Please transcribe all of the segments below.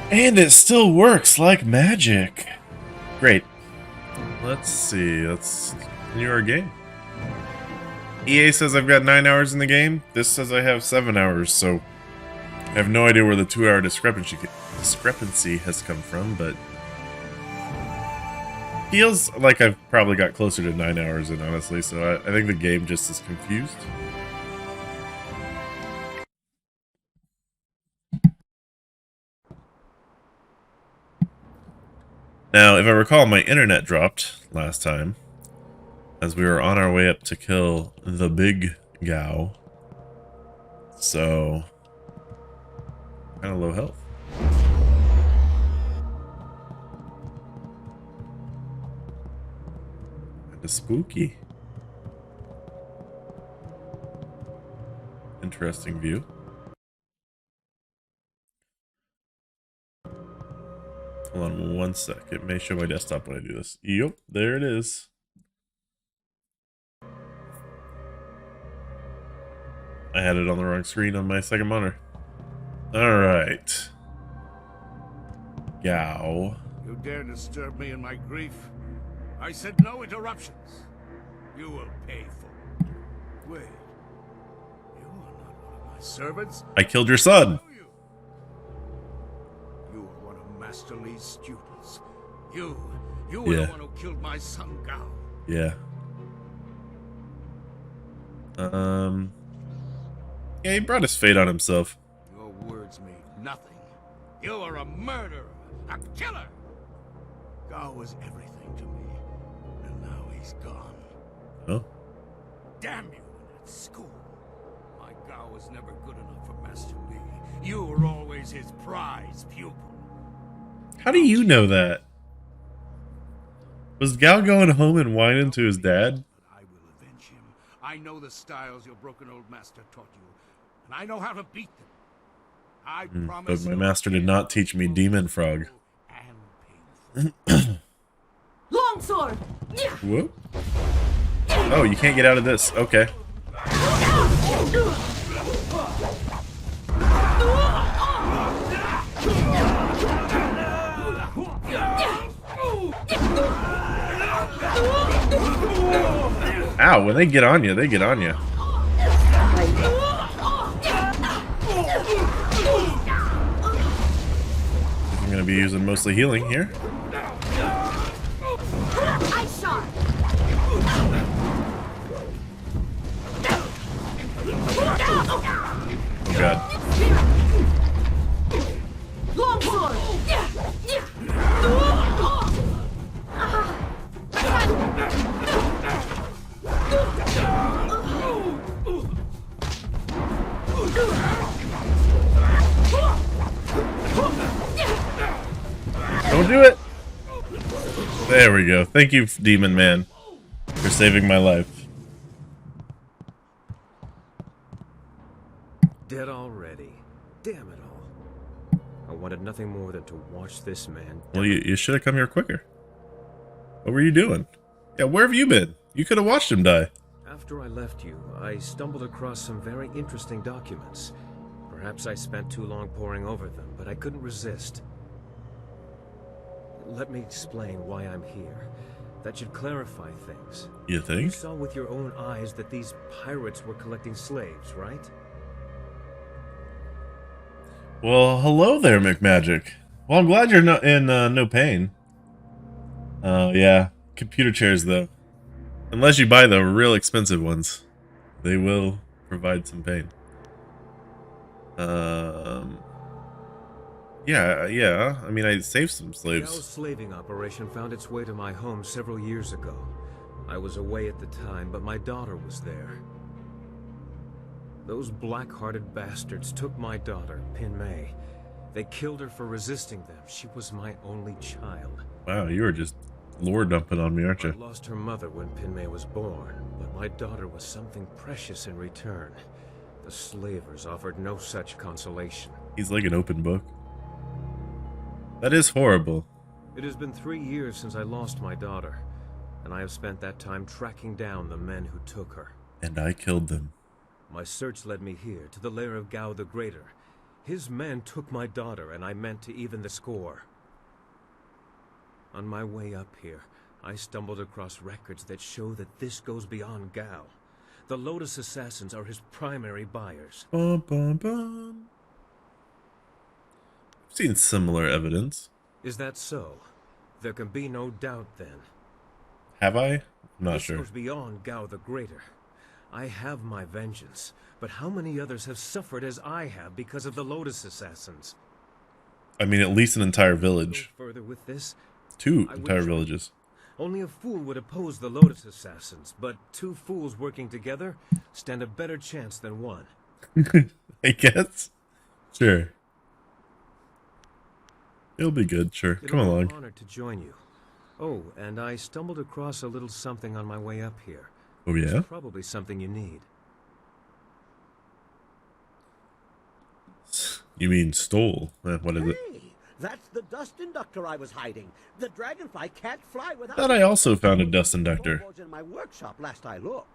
And it still works like magic. Great. Let's see. Let's continue our game. EA says I've got 9 hours in the game. This says I have 7 hours, so I have no idea where the 2-hour discrepancy has come from, but feels like I've probably got closer to 9 hours in, honestly, so I think the game just is confused. Now, if I recall, my internet dropped last time as we were on our way up to kill the big Gao. So, kind of low health. Kind of spooky. Interesting view. Hold on 1 sec. It may show my desktop when I do this. Yep, there it is. I had it on the wrong screen on my second monitor. Alright. Gao. You dare disturb me in my grief? I said no interruptions. You will pay for it. Wait. You are not one of my servants. I killed your son. You are one of Master Li's students. You were the one who killed my son Gao. Yeah. Yeah, he brought his fate on himself. Your words mean nothing. You are a murderer, a killer. Gao was everything to me, and now he's gone. Oh. Damn you and that school. My Gao was never good enough for Master Li. You were always his prize pupil. How do you know that? Was Gao going home and whining to his dad? I will avenge him. I know the styles your broken old master taught you, and I know how to beat them. I promise. But my master did not teach me Demon Frog. Longsword. Whoop. Oh, you can't get out of this. Okay. Ow, when they get on you, they get on you. I'm gonna be using mostly healing here. Oh god. Don't do it! There we go. Thank you, Demon Man, for saving my life. Dead already. Damn it all. I wanted nothing more than to watch this man. Well, you should have come here quicker. What were you doing? Yeah, where have you been? You could have watched him die. After I left you, I stumbled across some very interesting documents. Perhaps I spent too long poring over them, but I couldn't resist. Let me explain why I'm here. That should clarify things. You think? You saw with your own eyes that these pirates were collecting slaves, right? Well, hello there, McMagic. Well, I'm glad you're not in no pain. Yeah. Computer chairs, though. Unless you buy the real expensive ones. They will provide some pain. Yeah. I mean, I saved some slaves. Gao's slaving operation found its way to my home several years ago. I was away at the time, but my daughter was there. Those black-hearted bastards took my daughter, Pin Mei. They killed her for resisting them. She was my only child. Wow, you were just lore dumping on me, aren't you? I lost her mother when Pin Mei was born, but my daughter was something precious in return. The slavers offered no such consolation. He's like an open book. That is horrible. It has been 3 years since I lost my daughter, and I have spent that time tracking down the men who took her. And I killed them. My search led me here, to the lair of Gao the Greater. His men took my daughter, and I meant to even the score. On my way up here, I stumbled across records that show that this goes beyond Gao. The Lotus Assassins are his primary buyers. Bum, bum, bum. I've seen similar evidence. Is that so? There can be no doubt then. Have I? I'm not This sure. goes beyond Gao the Greater. I have my vengeance, but how many others have suffered as I have because of the Lotus Assassins? I mean, at least an entire Go village. further with this? 2 I would entire try. villages. Only a fool would oppose the Lotus Assassins, but two fools working together stand a better chance than one. I guess. Sure. It'll be good, sure. It'll Come be along. an honor to join you. Oh, and I stumbled across a little something on my way up here. Oh, yeah? It's probably something you need. You mean stole? What is it? Hey, that's the dust inductor I was hiding. The dragonfly can't fly without. Thought I also found a dust inductor. Was in my workshop last I looked.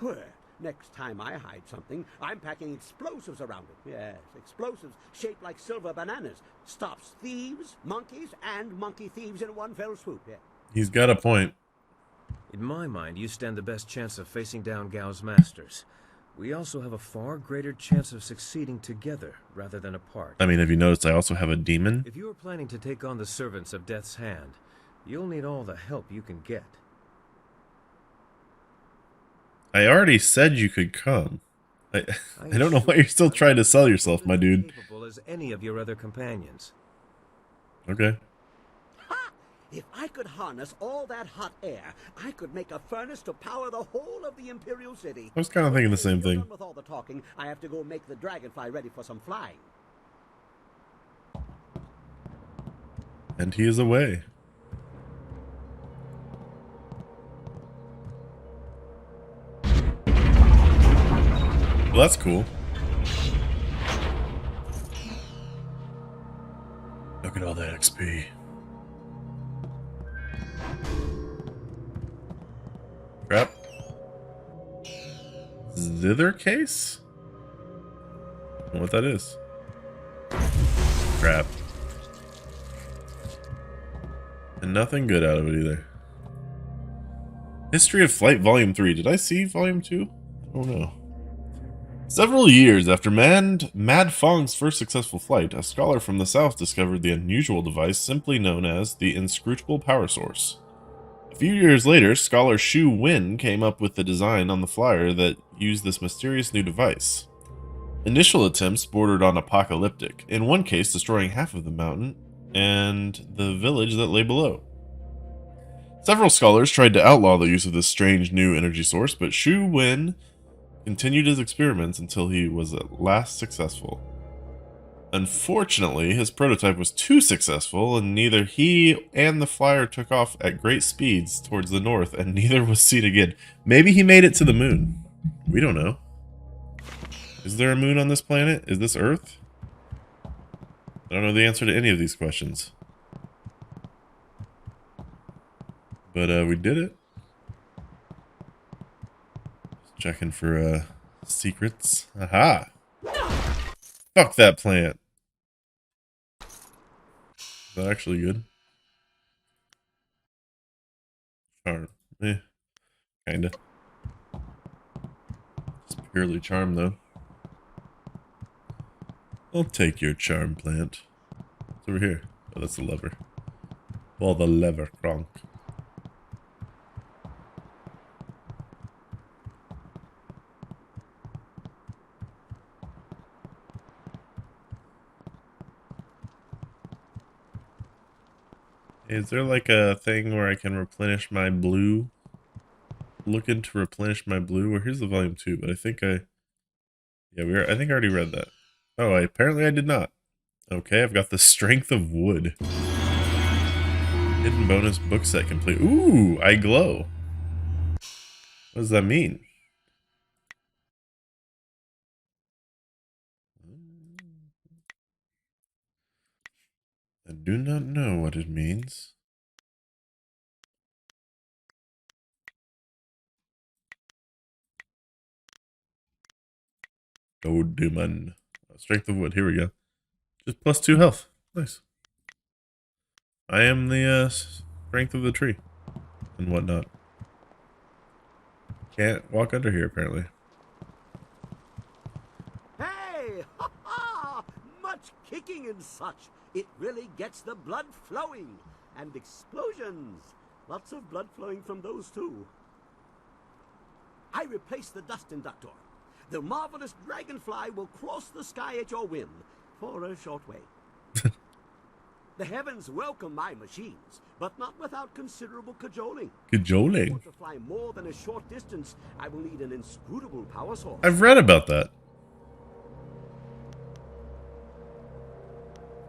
Well, next time I hide something, I'm packing explosives around it. Yes, explosives shaped like silver bananas. Stops thieves, monkeys, and monkey thieves in one fell swoop. Yeah. He's got a point. In my mind, you stand the best chance of facing down Gao's masters. We also have a far greater chance of succeeding together rather than apart. I mean, have you noticed I also have a demon? If you are planning to take on the servants of Death's Hand, you'll need all the help you can get. I already said you could come. I don't know why you're still trying to sell yourself, my dude. Capable as any of your other companions. Okay. If I could harness all that hot air, I could make a furnace to power the whole of the Imperial City. I was kind of thinking the same When you're thing. done with all the talking, I have to go make the dragonfly ready for some flying. And he is away. Well, that's cool. Look at all that XP. Crap. Zither case? I don't know what that is. Crap. And nothing good out of it either. History of Flight Volume 3. Did I see Volume 2? I don't know. Several years after Mad Fong's first successful flight, a scholar from the south discovered the unusual device simply known as the Inscrutable Power Source. A few years later, scholar Shu Wen came up with the design on the flyer that used this mysterious new device. Initial attempts bordered on apocalyptic, in one case destroying half of the mountain and the village that lay below. Several scholars tried to outlaw the use of this strange new energy source, but Shu Wen continued his experiments until he was at last successful. Unfortunately, his prototype was too successful, and neither he and the flyer took off at great speeds towards the north, and neither was seen again. Maybe he made it to the moon. We don't know. Is there a moon on this planet? Is this Earth? I don't know the answer to any of these questions. But we did it. Just checking for secrets. Aha! Fuck that plant. Is that actually good? Charm. Kinda. It's purely charm though. I'll take your charm plant. It's over here. Oh, that's the lever. Pull the lever, Kronk. Is there like a thing where I can replenish my blue? Looking to replenish my blue. Well, here's the volume 2, but I think I think I already read that. Oh, apparently I did not. Okay, I've got the Strength of Wood. Hidden bonus book set complete. Ooh, I glow. What does that mean? I do not know what it means. Oh, demon. strength of wood. Here we go. Just plus 2 health. Nice. I am the strength of the tree and whatnot. Can't walk under here apparently. Hey! Ha ha! Much kicking and such. It really gets the blood flowing. And explosions. Lots of blood flowing from those too. I replaced the dust inductor. The marvelous dragonfly will cross the sky at your whim for a short way. The heavens welcome my machines, but not without considerable cajoling. Cajoling? To fly more than a short distance, I will need an inscrutable power source. I've read about that.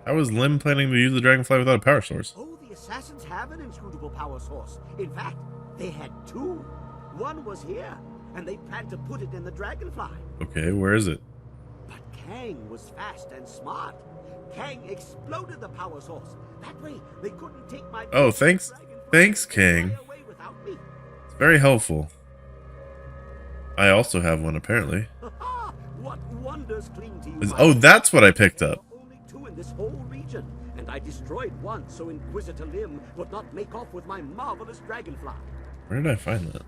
How is Lim planning to use the dragonfly without a power source? Oh, the assassins have an inscrutable power source. In fact, they had 2. One was here, and they planned to put it in the dragonfly. Okay, where is it? But Kang was fast and smart. Kang exploded the power source. That way, they couldn't take my... Oh, thanks. Thanks, Kang. It's very helpful. I also have one, apparently. What wonders cling to you? Oh, that's what I picked up. Only 2 in this whole region, and I destroyed one so Inquisitor Lim would not make off with my marvelous dragonfly. Where did I find that?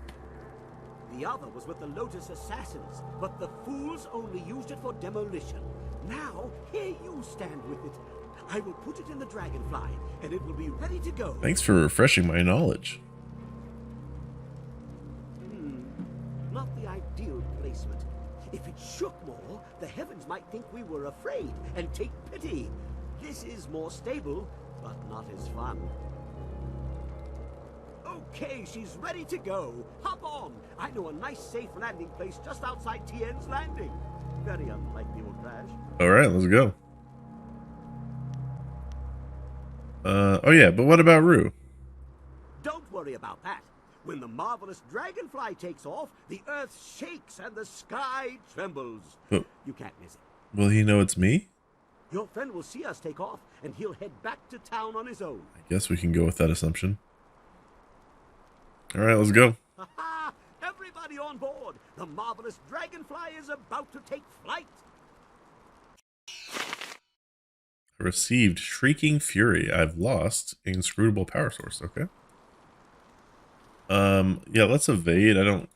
The other was with the Lotus Assassins, but the fools only used it for demolition. Now, here you stand with it. I will put it in the dragonfly, and it will be ready to go. Thanks for refreshing my knowledge. Not the ideal placement. If it shook more, the heavens might think we were afraid and take pity. This is more stable, but not as fun. Okay, she's ready to go. Hop on. I know a nice safe landing place just outside Tien's Landing. Very unlike the old crash. Alright, let's go. Oh yeah, but what about Rue? Don't worry about that. When the marvelous dragonfly takes off, the earth shakes and the sky trembles. Oh. You can't miss it. Will he know it's me? Your friend will see us take off, and he'll head back to town on his own. I guess we can go with that assumption. Alright, let's go. Ha-ha! Everybody on board! The marvelous dragonfly is about to take flight! I received Shrieking Fury. I've lost inscrutable power source. Okay. Yeah, let's evade. I don't...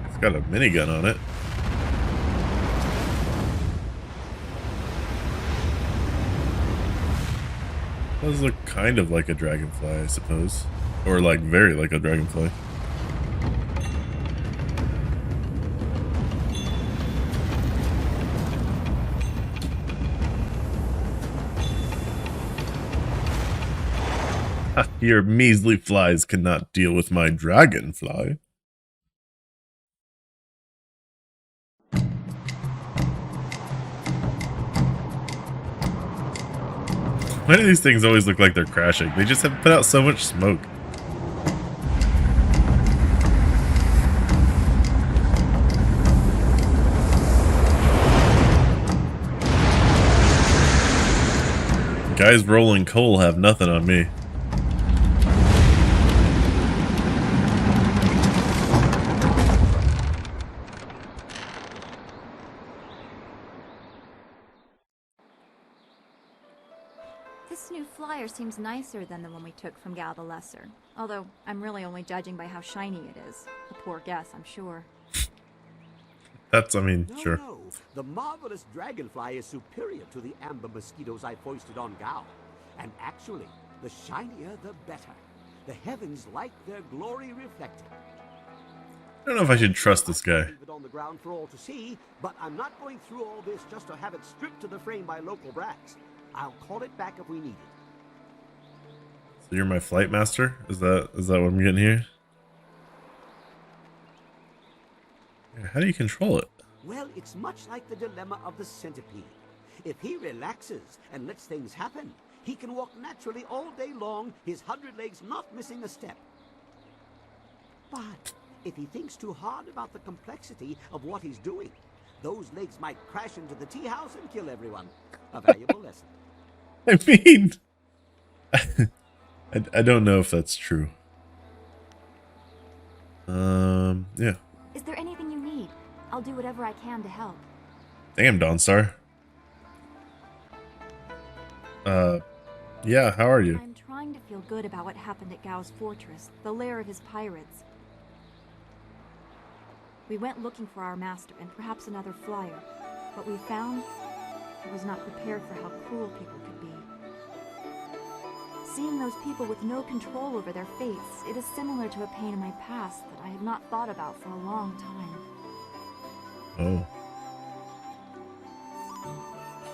It's got a minigun on it. Does look kind of like a dragonfly, I suppose. Or like very like a dragonfly. Your measly flies cannot deal with my dragonfly. Why do these things always look like they're crashing? They just have put out so much smoke. Guys rolling coal have nothing on me. This new flyer seems nicer than the one we took from Gal the Lesser. Although, I'm really only judging by how shiny it is. A poor guess, I'm sure. That's, I mean, sure. No. The marvelous dragonfly is superior to the amber mosquitoes I foisted on Gal. And actually, the shinier the better. The heavens like their glory reflected. I don't know if I should trust this guy. Leave it on the ground for all to see, but I'm not going through all this just to have it stripped to the frame by local brats. I'll call it back if we need it. So you're my flight master? Is that what I'm getting here? How do you control it? Well, it's much like the dilemma of the centipede. If he relaxes and lets things happen, he can walk naturally all day long, his 100 legs not missing a step. But if he thinks too hard about the complexity of what he's doing, those legs might crash into the tea house and kill everyone. A valuable lesson. I mean, I don't know if that's true. Yeah. Is there anything you need? I'll do whatever I can to help. Damn, Dawnstar. Yeah, how are you? I'm trying to feel good about what happened at Gao's fortress, the lair of his pirates. We went looking for our master and perhaps another flyer. What we found, I was not prepared for how cruel people could be. Seeing those people with no control over their fates, it is similar to a pain in my past that I had not thought about for a long time. Oh.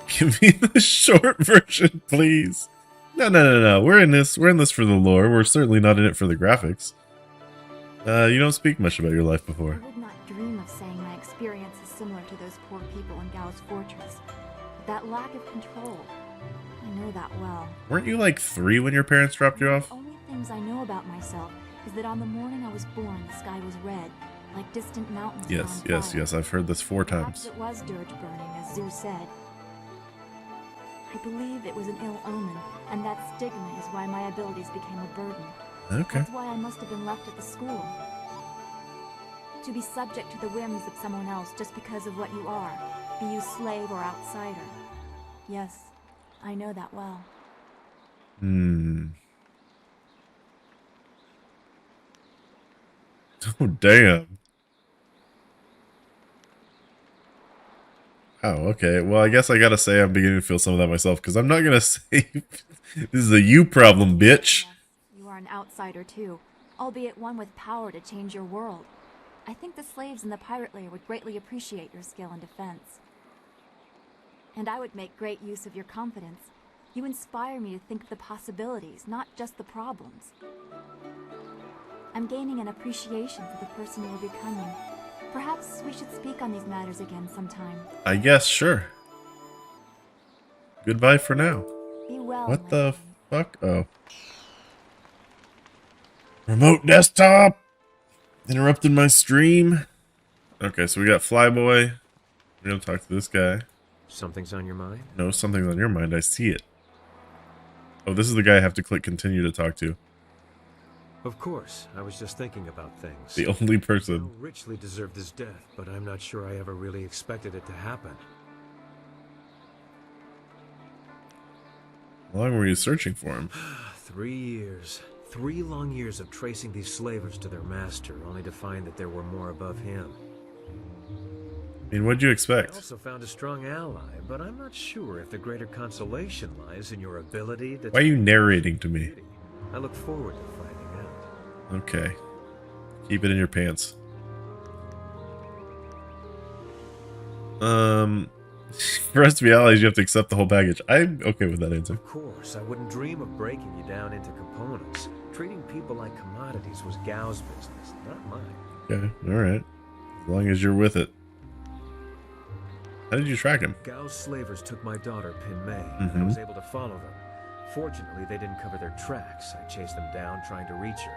Give me the short version, please. No. We're in this for the lore. We're certainly not in it for the graphics. You don't speak much about your life before. I would not dream of saying my experience is similar to those poor people in Gao's fortress. But that lack of control, I know that well. Weren't you like 3 when your parents dropped you off? The only things I know about myself is that on the morning I was born, the sky was red, like distant mountains. Yes. I've heard this 4 Perhaps times. it was dirge burning, as Zeus said. I believe it was an ill omen, and that stigma is why my abilities became a burden. Okay. That's why I must have been left at the school. To be subject to the whims of someone else just because of what you are, be you slave or outsider. Yes, I know that well. Oh, damn. Oh, okay. Well, I guess I gotta say I'm beginning to feel some of that myself, because I'm not gonna say this is a you problem, bitch. Yes, you are an outsider too, albeit one with power to change your world. I think the slaves in the pirate lair would greatly appreciate your skill in defense. And I would make great use of your confidence. You inspire me to think of the possibilities, not just the problems. I'm gaining an appreciation for the person you're becoming. Perhaps we should speak on these matters again sometime. I guess, sure. Goodbye for now. Be well. What my the friend. fuck? Oh. Remote desktop! Interrupted my stream. Okay, so we got Flyboy. We're gonna talk to this guy. Something's on your mind? No, something's on your mind. I see it. Oh, this is the guy I have to click continue to talk to. Of course. I was just thinking about things. The only Gao person. richly deserved his death, but I'm not sure I ever really expected it to happen. How long were you searching for him? 3 years. 3 long years of tracing these slavers to their master, only to find that there were more above him. I mean, what'd you I expect? also found a strong ally, but I'm not sure if the greater consolation lies in your ability to... Why are you narrating to me? I look forward to finding out. Okay. Keep it in your pants. For us to be allies, you have to accept the whole package. I'm okay with that answer. Of course, I wouldn't dream of breaking you down into components. Treating people like commodities was Gao's business, not mine. Okay, alright. As long as you're with it. How did you track him? Gao's slavers took my daughter, Pin Mei, and I was able to follow them. Fortunately, they didn't cover their tracks. I chased them down, trying to reach her.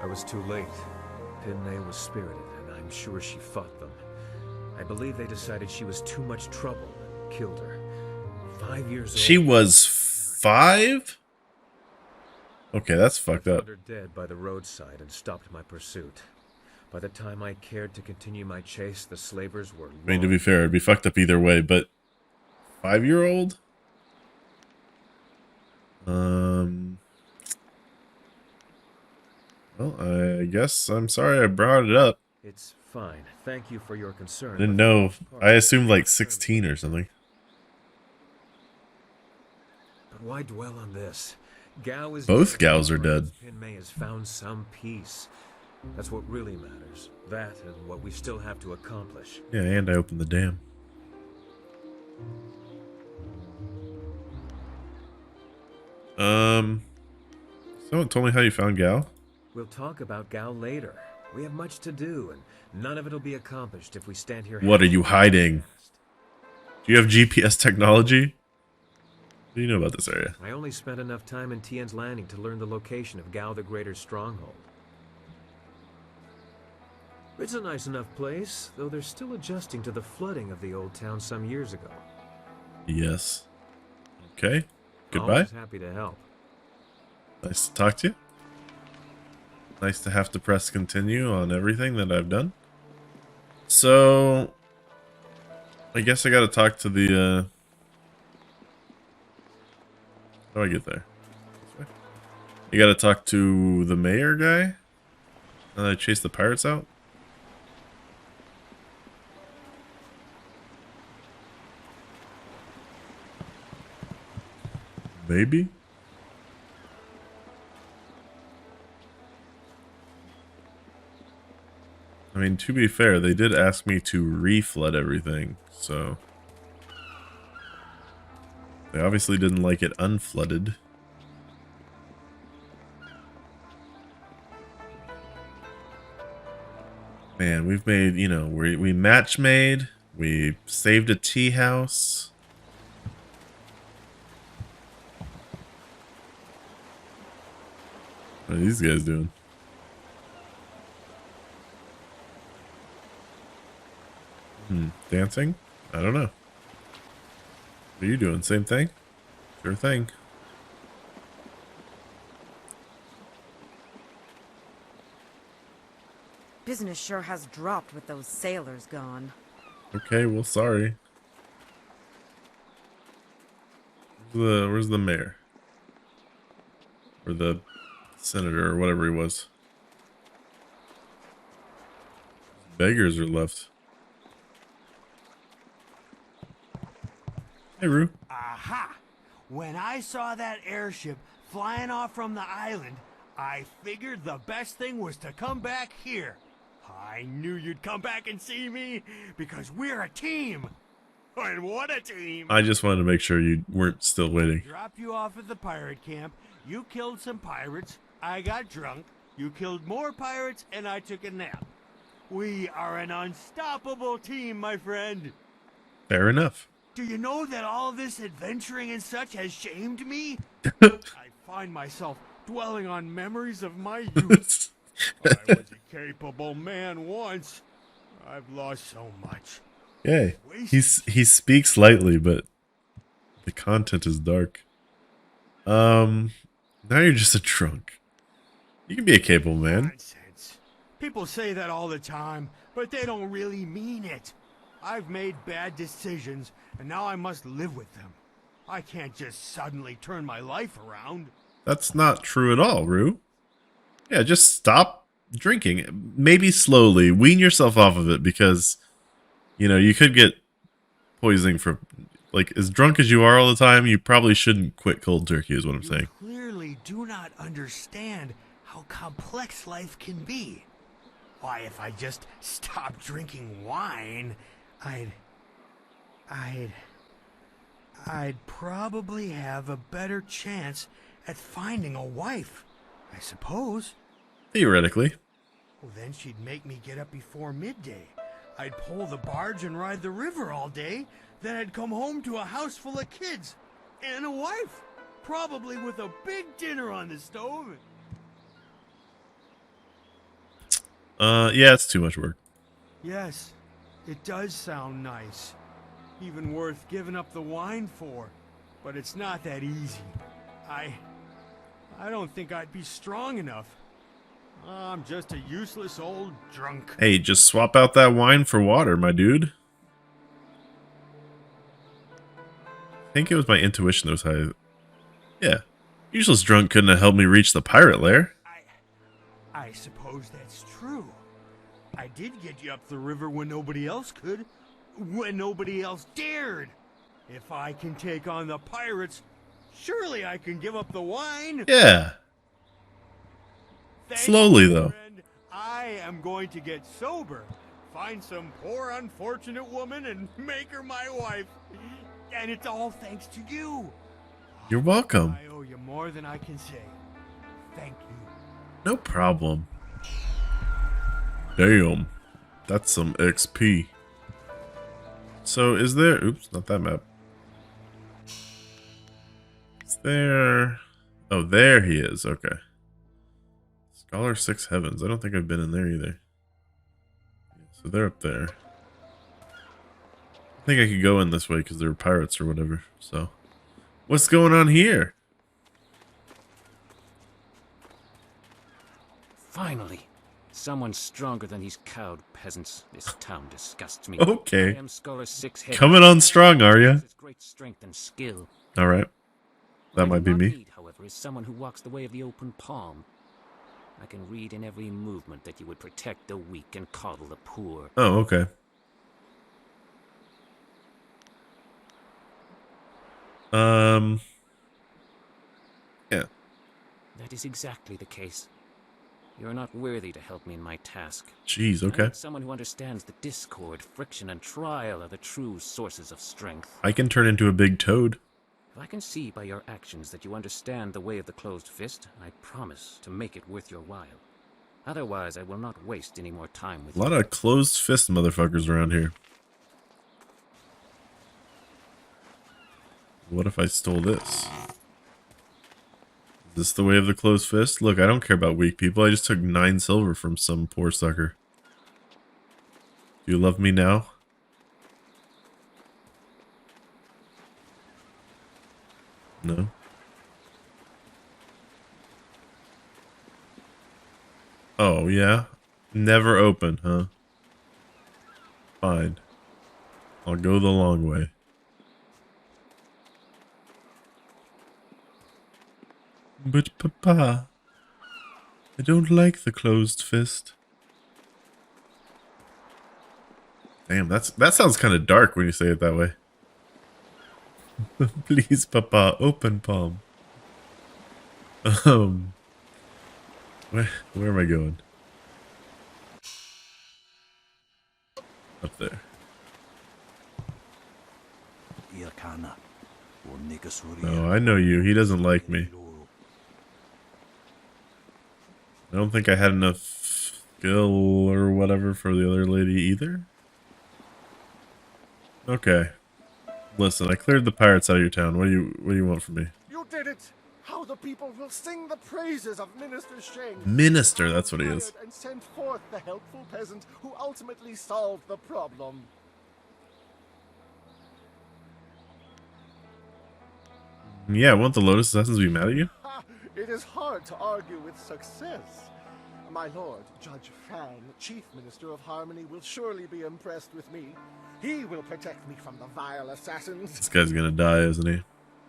I was too late. Pin Mei was spirited, and I'm sure she fought them. I believe they decided she was too much trouble and killed her. 5 years old. She was 5? Okay, that's fucked I up. found her dead by the roadside and stopped my pursuit. By the time I cared to continue my chase, the slavers were I mean, to long. be fair, it'd be fucked up either way, but 5-year-old? Well, I guess I'm sorry I brought it up. It's fine. Thank you for your concern. I didn't but for the know. most part, I assumed like 16 or something. But why dwell on this? Gao is Both dead. Gaos are dead. Pin Mei has found some peace. That's what really matters. That and what we still have to accomplish. Yeah, and I opened the dam. Someone told me how you found Gao. We'll talk about Gao later. We have much to do, and none of it'll be accomplished if we stand here. What are you hiding? Do you have GPS technology? What do you know about this area? I only spent enough time in Tian's Landing to learn the location of Gao the Greater's stronghold. It's a nice enough place, though they're still adjusting to the flooding of the old town some years ago. Yes. Okay. Goodbye. Always happy to help. Nice to talk to you. Nice to have to press continue on everything that I've done. So, I guess I gotta talk to the, how do I get there? This way? You gotta talk to the mayor guy? Chase the pirates out? Maybe? I mean, to be fair, they did ask me to reflood everything, so... They obviously didn't like it unflooded. Man, we've made, you know, we match made, we saved a tea house. What are these guys doing? Dancing? I don't know. What are you doing? Same thing? Sure thing. Business sure has dropped with those sailors gone. Okay, well, sorry. Where's the mayor? Or the senator, or whatever he was. Beggars are left. Hey, Rue. Aha! When I saw that airship flying off from the island, I figured the best thing was to come back here. I knew you'd come back and see me, because we're a team. And what a team! I just wanted to make sure you weren't still waiting. Dropped you off at the pirate camp, you killed some pirates, I got drunk, you killed more pirates, and I took a nap. We are an unstoppable team, my friend. Fair enough. Do you know that all this adventuring and such has shamed me? I find myself dwelling on memories of my youth. I was a capable man once. I've lost so much. Yay. He speaks lightly, but the content is dark. Now you're just a drunk. You can be a capable man. Nonsense. People say that all the time, but they don't really mean it. I've made bad decisions, and now I must live with them. I can't just suddenly turn my life around. That's not true at all, Rue. Yeah, just stop drinking. Maybe slowly. Wean yourself off of it because, you know, you could get poisoning from, like, as drunk as you are all the time, you probably shouldn't quit cold turkey is what I'm saying. You clearly do not understand how complex life can be. Why, if I just stopped drinking wine, I'd probably have a better chance at finding a wife, I suppose. Theoretically. Well, then she'd make me get up before midday. I'd pull the barge and ride the river all day. Then I'd come home to a house full of kids and a wife, probably with a big dinner on the stove. Yeah, it's too much work. Yes, it does sound nice. Even worth giving up the wine for. But it's not that easy. I don't think I'd be strong enough. I'm just a useless old drunk. Hey, just swap out that wine for water, my dude. I think it was my intuition that was high. Yeah. Useless drunk couldn't have helped me reach the pirate lair. I suppose that's true. I did get you up the river when nobody else could. When nobody else dared. If I can take on the pirates, surely I can give up the wine. Yeah. Thank Slowly, you, though. friend. I am going to get sober, find some poor unfortunate woman, and make her my wife. And it's all thanks to you. You're welcome. I owe you more than I can say. Thank you. No problem. Damn. That's some XP. So is there... Oops, not that map. Is there... Oh, there he is. Okay. Scholar Six Heavens. I don't think I've been in there either. So they're up there. I think I could go in this way because they're pirates or whatever. So, what's going on here? Finally, Someone stronger than these cowed peasants. This town disgusts me. Okay. I am Scholar Six-Headed. Coming on strong, are ya? Its great strength and skill. All right. That What I might be do not me. need, however, is someone who walks the way of the open palm. I can read in every movement that you would protect the weak and coddle the poor. Oh, okay. Yeah. That is exactly the case. You are not worthy to help me in my task. Jeez, I okay. need someone who understands the discord, friction, and trial are the true sources of strength. I can turn into a big toad. If I can see by your actions that you understand the way of the closed fist, I promise to make it worth your while. Otherwise, I will not waste any more time with A lot of closed fist motherfuckers around here. What if I stole this? Is this the way of the closed fist? Look, I don't care about weak people. I just took 9 silver from some poor sucker. Do you love me now? No? Oh, yeah? Never open, huh? Fine. I'll go the long way. But Papa, I don't like the closed fist. Damn, that sounds kind of dark when you say it that way. Please, Papa, open palm. Where am I going? Up there. Oh, I know you. He doesn't like me. I don't think I had enough skill or whatever for the other lady either. Okay. Listen, I cleared the pirates out of your town. What do you want from me? You did it! How the people will sing the praises of Minister Sheng. Minister, that's what he is. And sent forth the helpful peasant who ultimately solved the problem. Yeah, won't the Lotus Assassins be mad at you? Ha! It is hard to argue with success. My lord, Judge Fang, Chief Minister of Harmony, will surely be impressed with me. He will protect me from the vile assassins. This guy's gonna die, isn't he?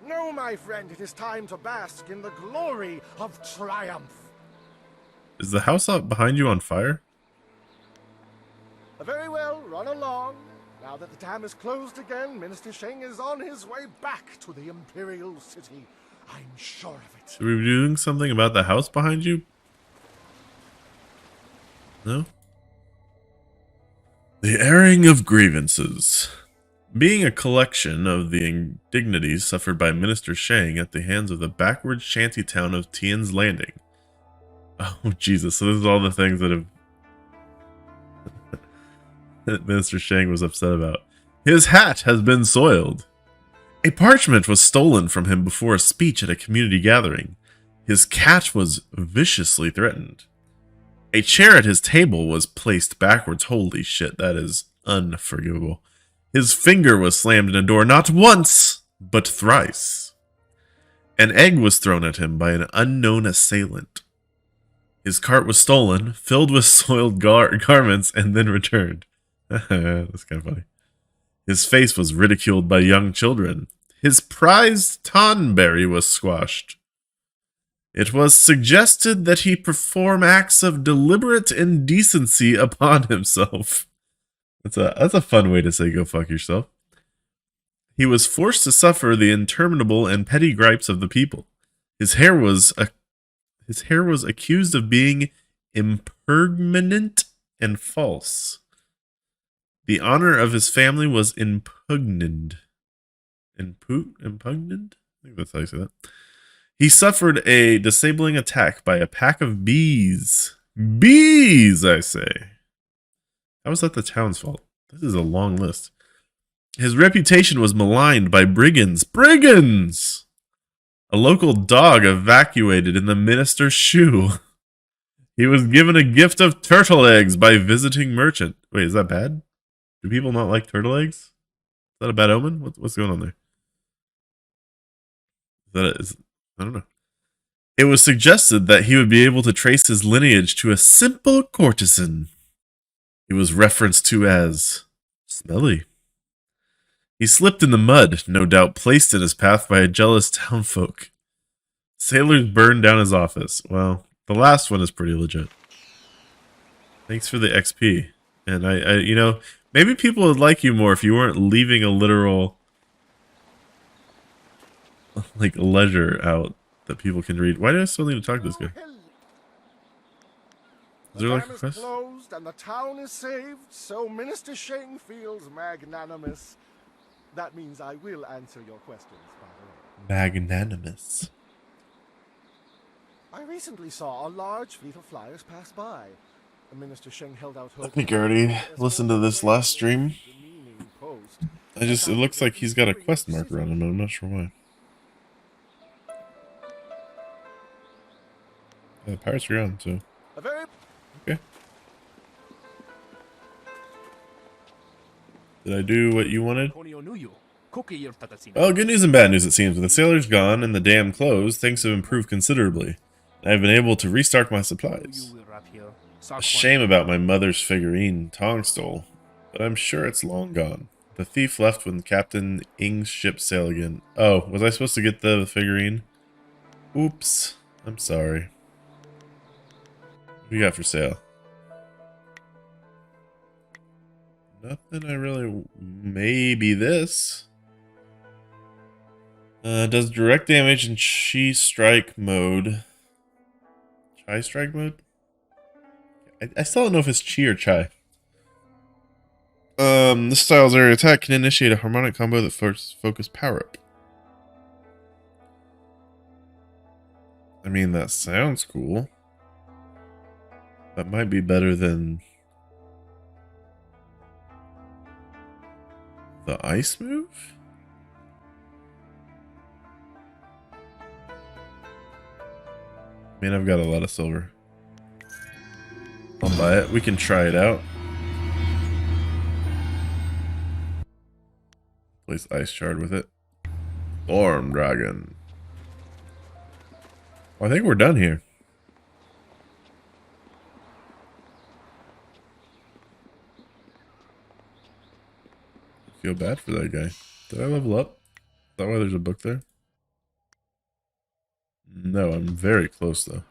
No, my friend, it is time to bask in the glory of triumph. Is the house up behind you on fire? Very well, run along. Now that the dam is closed again, Minister Sheng is on his way back to the Imperial City. I'm sure of it. Should we be doing something about the house behind you? No? The airing of grievances. Being a collection of the indignities suffered by Minister Sheng at the hands of the backward shanty town of Tian's Landing. Oh, Jesus. So this is all the things that Minister Sheng was upset about. His hat has been soiled. A parchment was stolen from him before a speech at a community gathering. His cat was viciously threatened. A chair at his table was placed backwards. Holy shit, that is unforgivable. His finger was slammed in a door not once, but thrice. An egg was thrown at him by an unknown assailant. His cart was stolen, filled with soiled garments, and then returned. That's kind of funny. His face was ridiculed by young children. His prized tonberry was squashed. It was suggested that he perform acts of deliberate indecency upon himself. That's a fun way to say go fuck yourself. He was forced to suffer the interminable and petty gripes of the people. His hair was accused of being impermanent and false. The honor of his family was impugned. Impugned? I think that's how you say that. He suffered a disabling attack by a pack of bees. Bees, I say. How is that the town's fault? This is a long list. His reputation was maligned by brigands. Brigands! A local dog evacuated in the minister's shoe. He was given a gift of turtle eggs by visiting merchant. Wait, is that bad? Do people not like turtle eggs? Is that a bad omen? What's going on there? I don't know. It was suggested that he would be able to trace his lineage to a simple courtesan. He was referenced to as Smelly. He slipped in the mud, no doubt placed in his path by a jealous townfolk. Sailors burned down his office. Well, the last one is pretty legit. Thanks for the XP. And I you know, maybe people would like you more if you weren't leaving a literal, like, ledger out that people can read. Why do I still need to talk to this guy? Is there like a The dam is quest? closed and the town is saved, so Minister Sheng feels magnanimous. That means I will answer your questions, by the way. Magnanimous. I recently saw a large fleet of flyers pass by. Minister Sheng held out hope. I think I already listened to this last stream. It looks like he's got a quest marker on him, I'm not sure why. Yeah, the pirates are gone, so. Okay. Did I do what you wanted? Well, good news and bad news it seems. With the sailors gone and the dam closed, things have improved considerably. I've been able to restart my supplies. A shame about my mother's figurine Tong stole, but I'm sure it's long gone. The thief left when Captain Ing's ship sailed again. Oh, was I supposed to get the figurine? Oops. I'm sorry. What do you got for sale? Nothing I really... Maybe this. Does direct damage in Chi Strike mode. Chi Strike mode? I still don't know if it's Chi or Chai. This style's area attack can initiate a harmonic combo that focus power up. I mean, that sounds cool. That might be better than the ice move? I mean, I've got a lot of silver. I'll buy it. We can try it out. Place ice shard with it. Storm dragon. Well, I think we're done here. I feel bad for that guy. Did I level up? Is that why there's a book there? No, I'm very close though.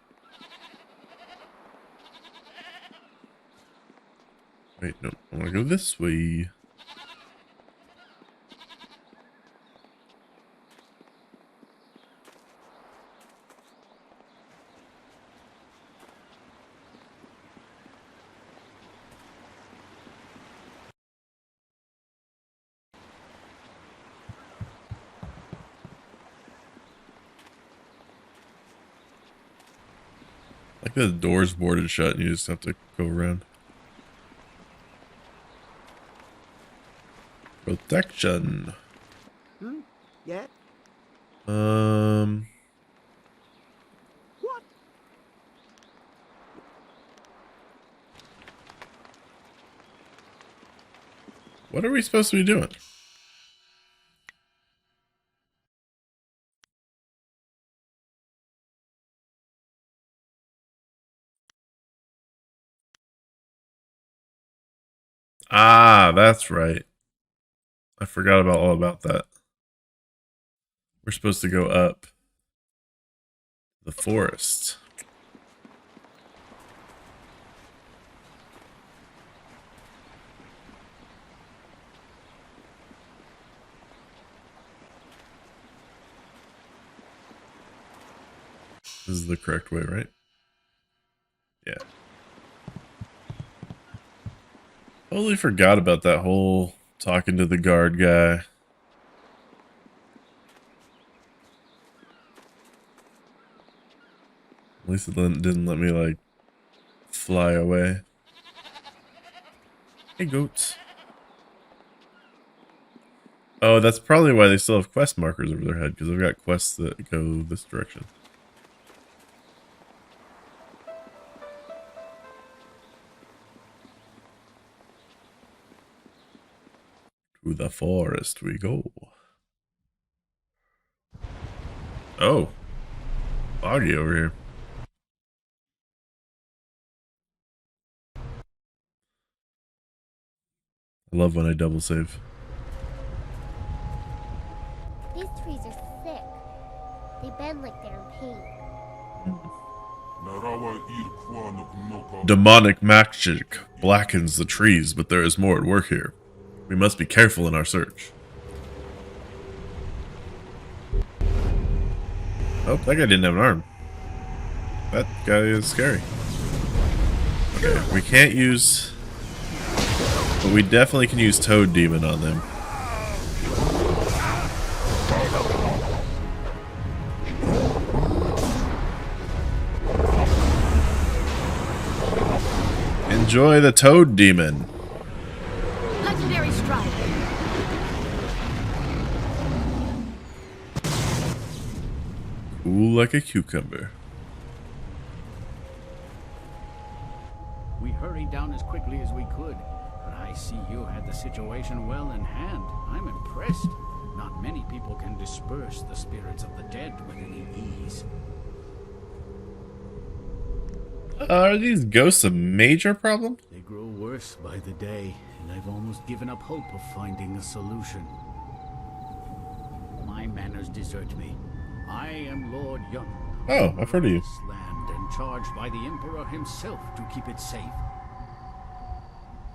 Wait, no. I want to go this way. Like the door's boarded shut and you just have to go around. Protection. Yeah? What? What are we supposed to be doing? Ah, that's right. I forgot about all about that. We're supposed to go up the forest. This is the correct way, right? Yeah. Totally forgot about that whole talking to the guard guy. At least it didn't let me, like, fly away. Hey, goats. Oh, that's probably why they still have quest markers over their head, because they've got quests that go this direction. To the forest we go. Oh. foggy over here. I love when I double save. These trees are sick. They bend like they're in pain. Demonic magic blackens the trees, but there is more at work here. We must be careful in our search. Oh, that guy didn't have an arm. That guy is scary. Okay, we can't use... But we definitely can use Toad Demon on them. Enjoy the Toad Demon. Legendary strike. Cool like a cucumber. We hurried down as quickly as we could, but I see you had the situation well in hand. I'm impressed. Not many people can disperse the spirits of the dead with any ease. Are these ghosts a major problem? They grow worse by the day, and I've almost given up hope of finding a solution. My manners desert me. I am Lord Yun. Oh, I've heard of you. This land and charged by the Emperor himself to keep it safe.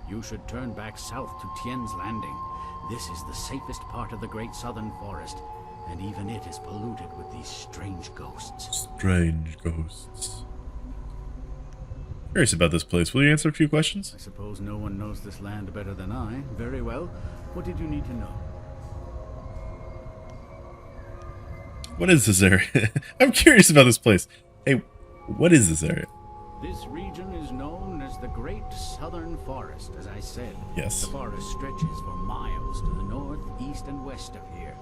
You should turn back south to Tien's Landing. This is the safest part of the Great Southern Forest, and even it is polluted with these strange ghosts. Strange ghosts. Curious about this place. Will you answer a few questions? I suppose no one knows this land better than I. Very well. What did you need to know? What is this area? I'm curious about this place. Hey, what is this area? This region is known as the Great Southern Forest, as I said. Yes. The forest stretches for miles to the north, east, and west of here.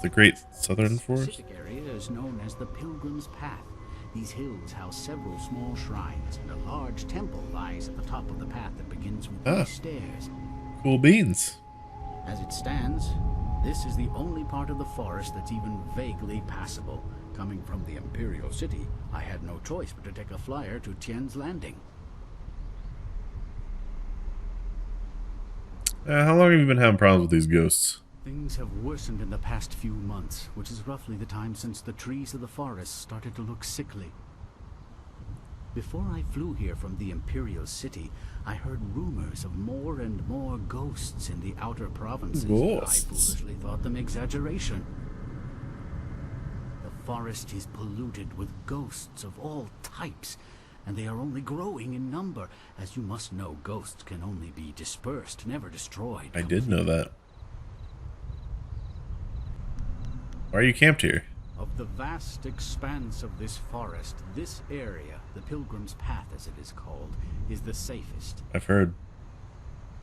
The Great Southern This Forest? specific area is known as the Pilgrim's Path. These hills house several small shrines, and a large temple lies at the top of the path that begins with these stairs. Cool beans. As it stands, this is the only part of the forest that's even vaguely passable. Coming from the Imperial City, I had no choice but to take a flyer to Tien's Landing. How long have you been having problems with these ghosts? Things have worsened in the past few months, which is roughly the time since the trees of the forest started to look sickly. Before I flew here from the Imperial City, I heard rumors of more and more ghosts in the outer provinces. Ghosts? I foolishly thought them exaggeration. The forest is polluted with ghosts of all types, and they are only growing in number. As you must know, ghosts can only be dispersed, never destroyed. I did know that. Why are you camped here? Of the vast expanse of this forest, this area, the Pilgrim's Path as it is called, is the safest. I've heard.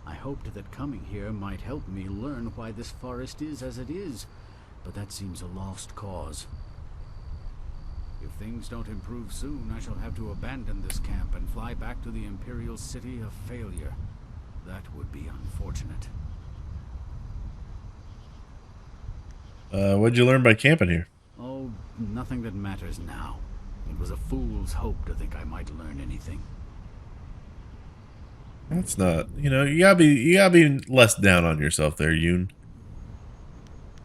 I hoped that coming here might help me learn why this forest is as it is, but that seems a lost cause. If things don't improve soon, I shall have to abandon this camp and fly back to the Imperial City a failure. That would be unfortunate. What'd you learn by camping here? Oh, nothing that matters now. It was a fool's hope to think I might learn anything. That's not, you gotta be less down on yourself there, Yoon.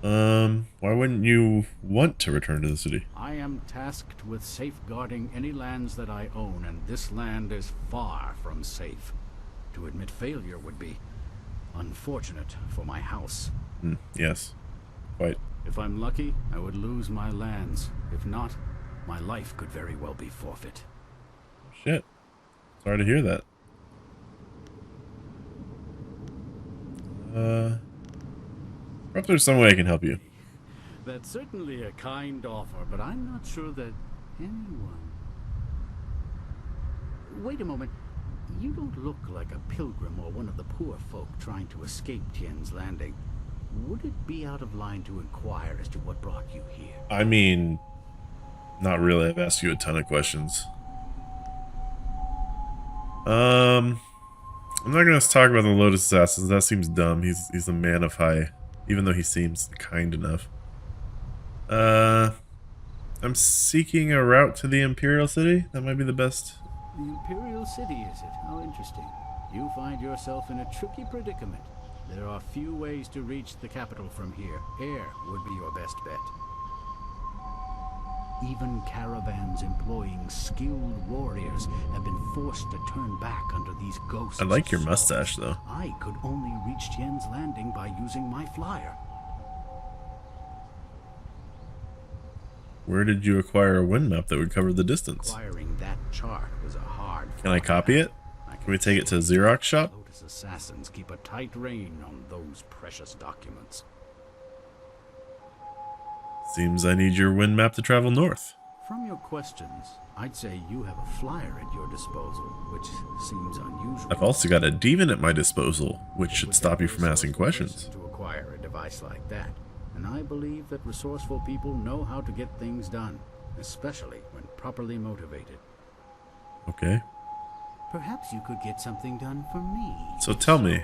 Why wouldn't you want to return to the city? I am tasked with safeguarding any lands that I own, and this land is far from safe. To admit failure would be unfortunate for my house. Yes, quite. If I'm lucky, I would lose my lands. If not, my life could very well be forfeit. Shit. Sorry to hear that. Perhaps there's some way I can help you. That's certainly a kind offer, but I'm not sure that anyone... Wait a moment. You don't look like a pilgrim or one of the poor folk trying to escape Tien's Landing. Would it be out of line to inquire as to what brought you here? I mean, not really. I've asked you a ton of questions. I'm not gonna talk about the Lotus Assassins. That seems dumb. He's a man of high, even though he seems kind enough. I'm seeking a route to the Imperial City. That might be the best. The Imperial City, is it? How interesting. You find yourself in a tricky predicament. There are few ways to reach the capital from here. Air would be your best bet. Even caravans employing skilled warriors have been forced to turn back under these ghosts. I like your mustache, though. I could only reach Tien's Landing by using my flyer. Where did you acquire a wind map that would cover the distance? Acquiring that chart was a hard. Can I copy it? Can we take it to a Xerox shop? Lotus assassins keep a tight rein on those precious documents. Seems I need your wind map to travel north. From your questions, I'd say you have a flyer at your disposal, which seems unusual. I've also got a demon at my disposal, which should stop you from asking questions. To acquire a device like that, and I believe that resourceful people know how to get things done, especially when properly motivated. Okay. Perhaps you could get something done for me. So tell me.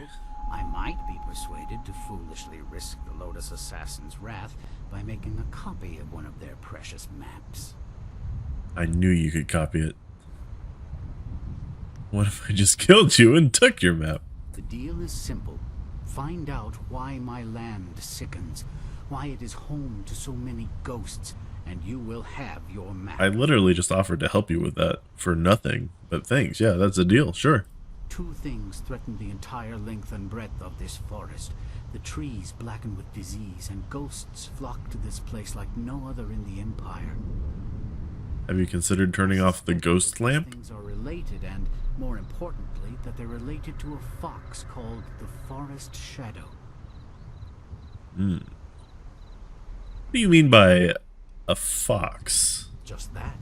I might be persuaded to foolishly risk the Lotus Assassin's wrath by making a copy of one of their precious maps. I knew you could copy it. What if I just killed you and took your map? The deal is simple. Find out why my land sickens, why it is home to so many ghosts, and you will have your map. I literally just offered to help you with that for nothing, but thanks. Yeah, that's a deal. Sure. Two things threaten the entire length and breadth of this forest. The trees blackened with disease, and ghosts flock to this place like no other in the Empire. Have you considered turning off the ghost lamp? Things are related, and more importantly, that they're related to a fox called the Forest Shadow. What do you mean by a fox? Just that.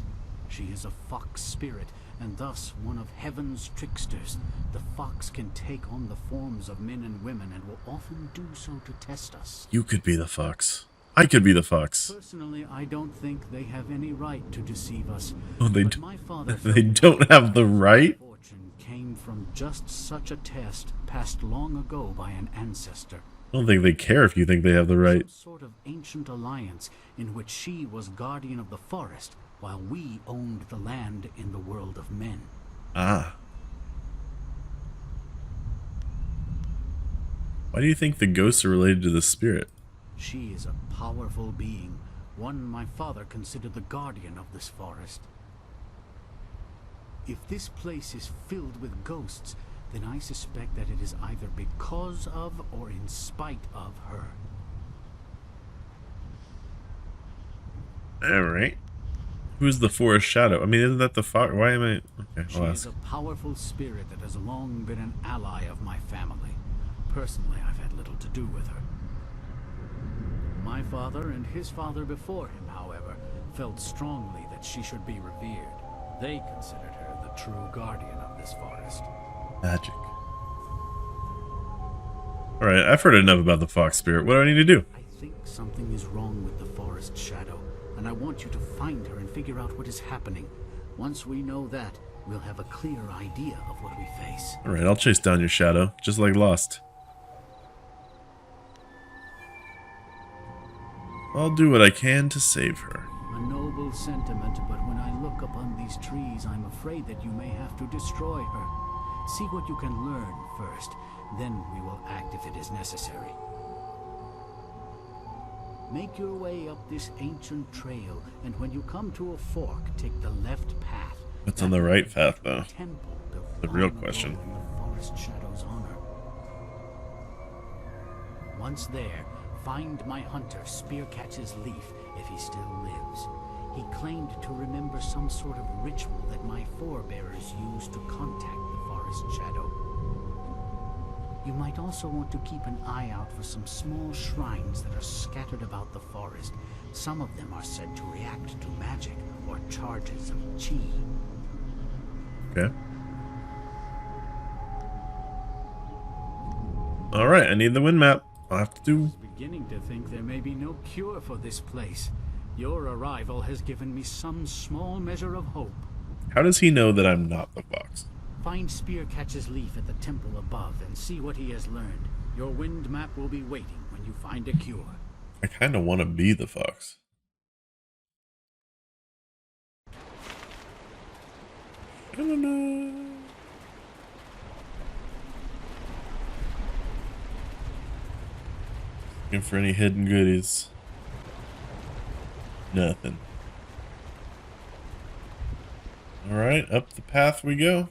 She is a fox spirit, and thus one of heaven's tricksters. The fox can take on the forms of men and women, and will often do so to test us. You could be the fox. I could be the fox. Personally, I don't think they have any right to deceive us. Oh, they But my father they don't have the right? fortune came from just such a test passed long ago by an ancestor. I don't think they care if you think they have the right. Some sort of ancient alliance in which she was guardian of the forest, while we owned the land in the world of men. Ah. Why do you think the ghosts are related to the spirit? She is a powerful being, one my father considered the guardian of this forest. If this place is filled with ghosts, then I suspect that it is either because of or in spite of her. Alright. Who's the Forest Shadow? I mean, isn't that the fox? Why am I... Okay, She is a powerful spirit that has long been an ally of my family. Personally, I've had little to do with her. My father and his father before him, however, felt strongly that she should be revered. They considered her the true guardian of this forest. Magic. Alright, I've heard enough about the fox spirit. What do I need to do? I think something is wrong with the Forest Shadow, and I want you to find her and figure out what is happening. Once we know that, we'll have a clear idea of what we face. Alright, I'll chase down your shadow, just like Lost. I'll do what I can to save her. A noble sentiment, but when I look upon these trees, I'm afraid that you may have to destroy her. See what you can learn first, then we will act if it is necessary. Make your way up this ancient trail, and when you come to a fork, take the left path. What's on the right path, though? Temple The real question. in the Forest Shadow's honor. Once there, find my hunter, Spearcatch's Leaf, if he still lives. He claimed to remember some sort of ritual that my forebears used to contact the Forest Shadow. You might also want to keep an eye out for some small shrines that are scattered about the forest. Some of them are said to react to magic or charges of chi. Okay. Alright, I need the wind map. I'll have to do... Beginning to think there may be no cure for this place. Your arrival has given me some small measure of hope. How does he know that I'm not the fox? Find Spearcatch's Leaf at the temple above and see what he has learned. Your wind map will be waiting when you find a cure. I kind of want to be the fox. Looking for any hidden goodies. Nothing. Alright, up the path we go.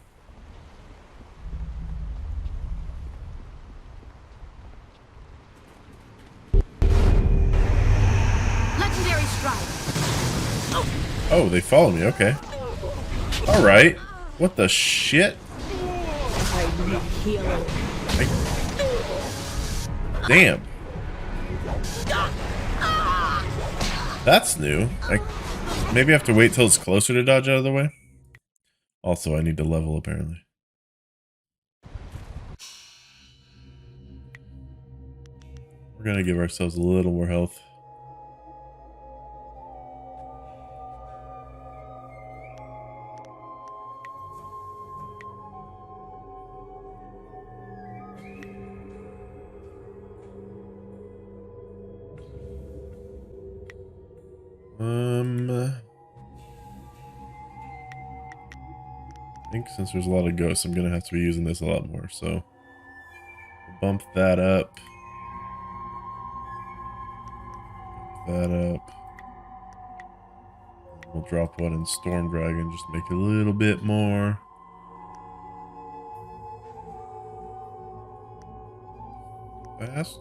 Legendary strike. Oh, they follow me, okay. Alright. What the shit? Damn. That's new. Maybe I have to wait till it's closer to dodge out of the way. Also, I need to level apparently. We're gonna give ourselves a little more health. I think since there's a lot of ghosts, I'm gonna have to be using this a lot more, so we'll bump that up. Bump that up. We'll drop one in Storm Dragon, just make it a little bit more. Fast.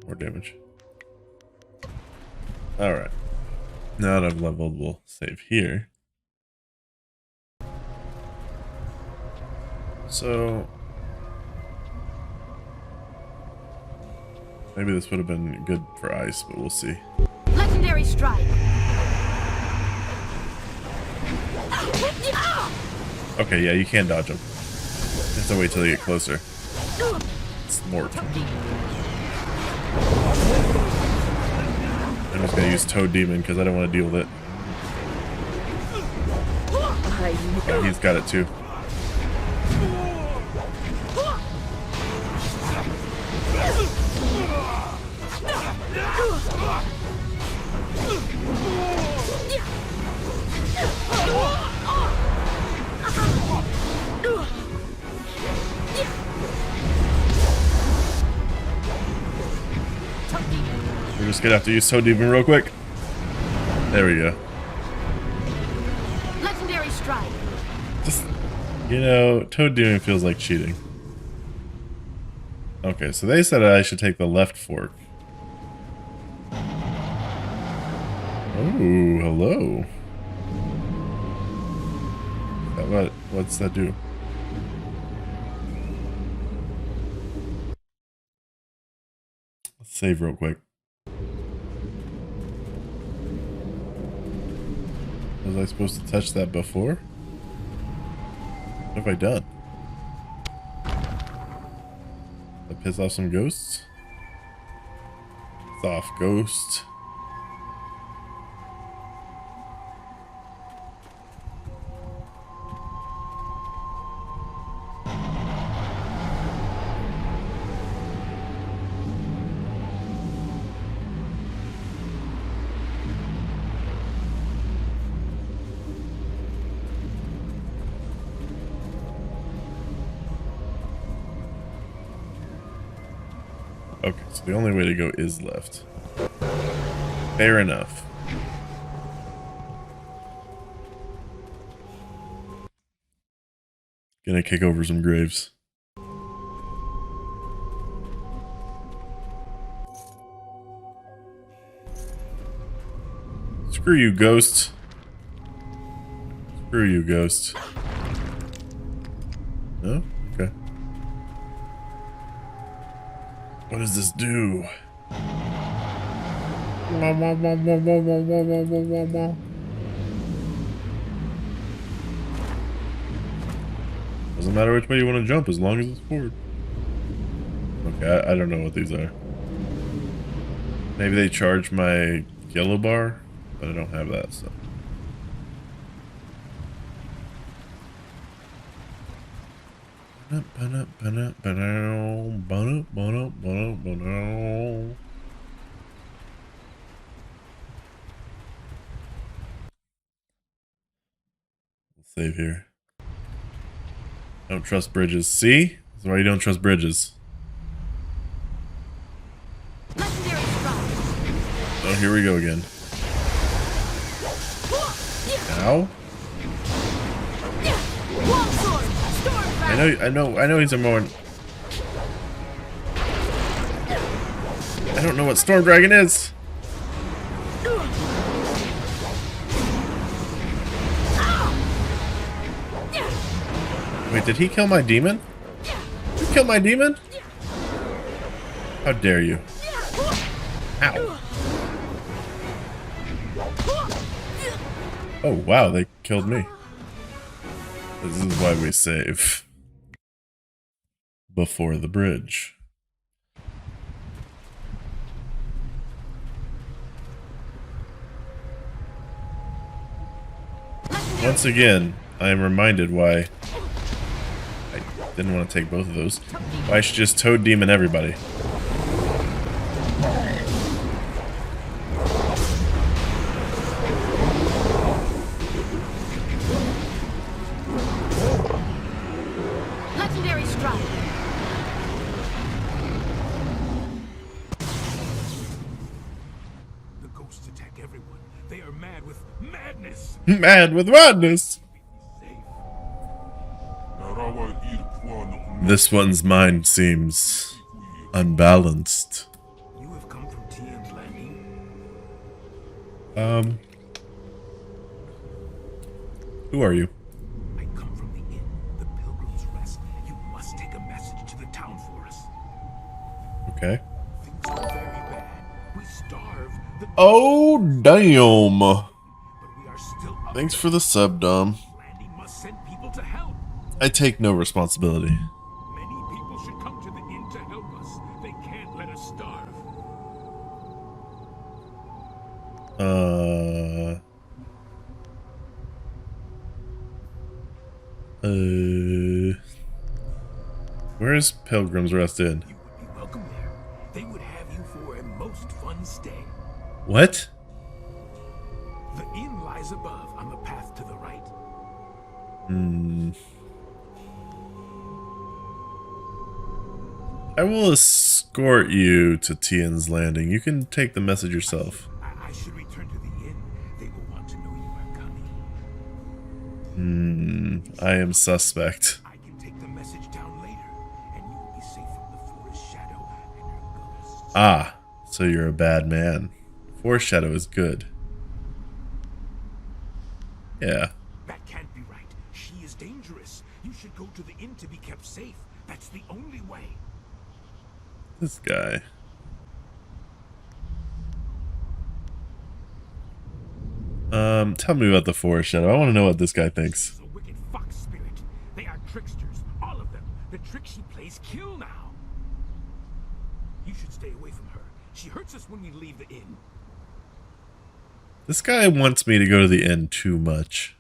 More damage. Alright. Now that I've leveled, we'll save here. So maybe this would have been good for ice, but we'll see. Legendary strike. Okay, yeah, you can dodge them. You have to wait till they get closer. It's more. I'm just gonna use Toad Demon because I don't want to deal with it. Yeah, he's got it too. We're just gonna have to use Toad Demon real quick. There we go. Legendary strike. Just, you know, Toad Demon feels like cheating. Okay, so they said I should take the left fork. Oh, hello. What's that do? Let's save real quick. Was I supposed to touch that before? What have I done? Did I piss off some ghosts? Piss off ghost. Okay, so the only way to go is left. Fair enough. Gonna kick over some graves. Screw you, ghost. Screw you, ghost. No? Okay. What does this do? Doesn't matter which way you want to jump as long as it's forward. Okay, I don't know what these are. Maybe they charge my yellow bar, but I don't have that, so. Save here. Don't trust bridges. See? That's why you don't trust bridges. Legendary stride. Oh, here we go again. Ow. Longsword. Storm I know he's a more... I don't know what Storm Dragon is. Wait, did he kill my demon? Did you kill my demon? How dare you? Ow. Oh, wow, they killed me. This is why we save. Before the bridge. Once again, I am reminded why I didn't want to take both of those. Why I should just Toad Demon everybody. Legendary stride. The ghosts attack everyone. They are mad with madness. Mad with madness! This one's mind seems unbalanced. You have come from Tian's Landing? Who are you? I come from the inn, the Pilgrim's Rest. You must take a message to the town for us. Okay. Things are very bad. We starve. Oh, damn. But we are still up. Thanks for the sub, Dom. Landing must send people to help. I take no responsibility. Many people should come to the inn to help us. They can't let us starve. Where's Pilgrim's Rest Inn? You would be welcome there. They would have you for a most fun stay. What? The inn lies above on the path to the right. I will escort you to Tian's Landing. You can take the message yourself. I should return to the inn. They will want to know you are coming. I am suspect. I can take the message down later, and you will be safe from the forest shadow and her ghosts. Ah, so you're a bad man. Foreshadow is good. Yeah. That can't be right. She is dangerous. You should go to the inn to be kept safe. That's the only way. This guy. Tell me about the Foreshadow. I want to know what this guy thinks. A wicked fox spirit. They are tricksters, all of them. The tricks she plays kill now. You should stay away from her. She hurts us when we leave the inn. This guy wants me to go to the inn too much.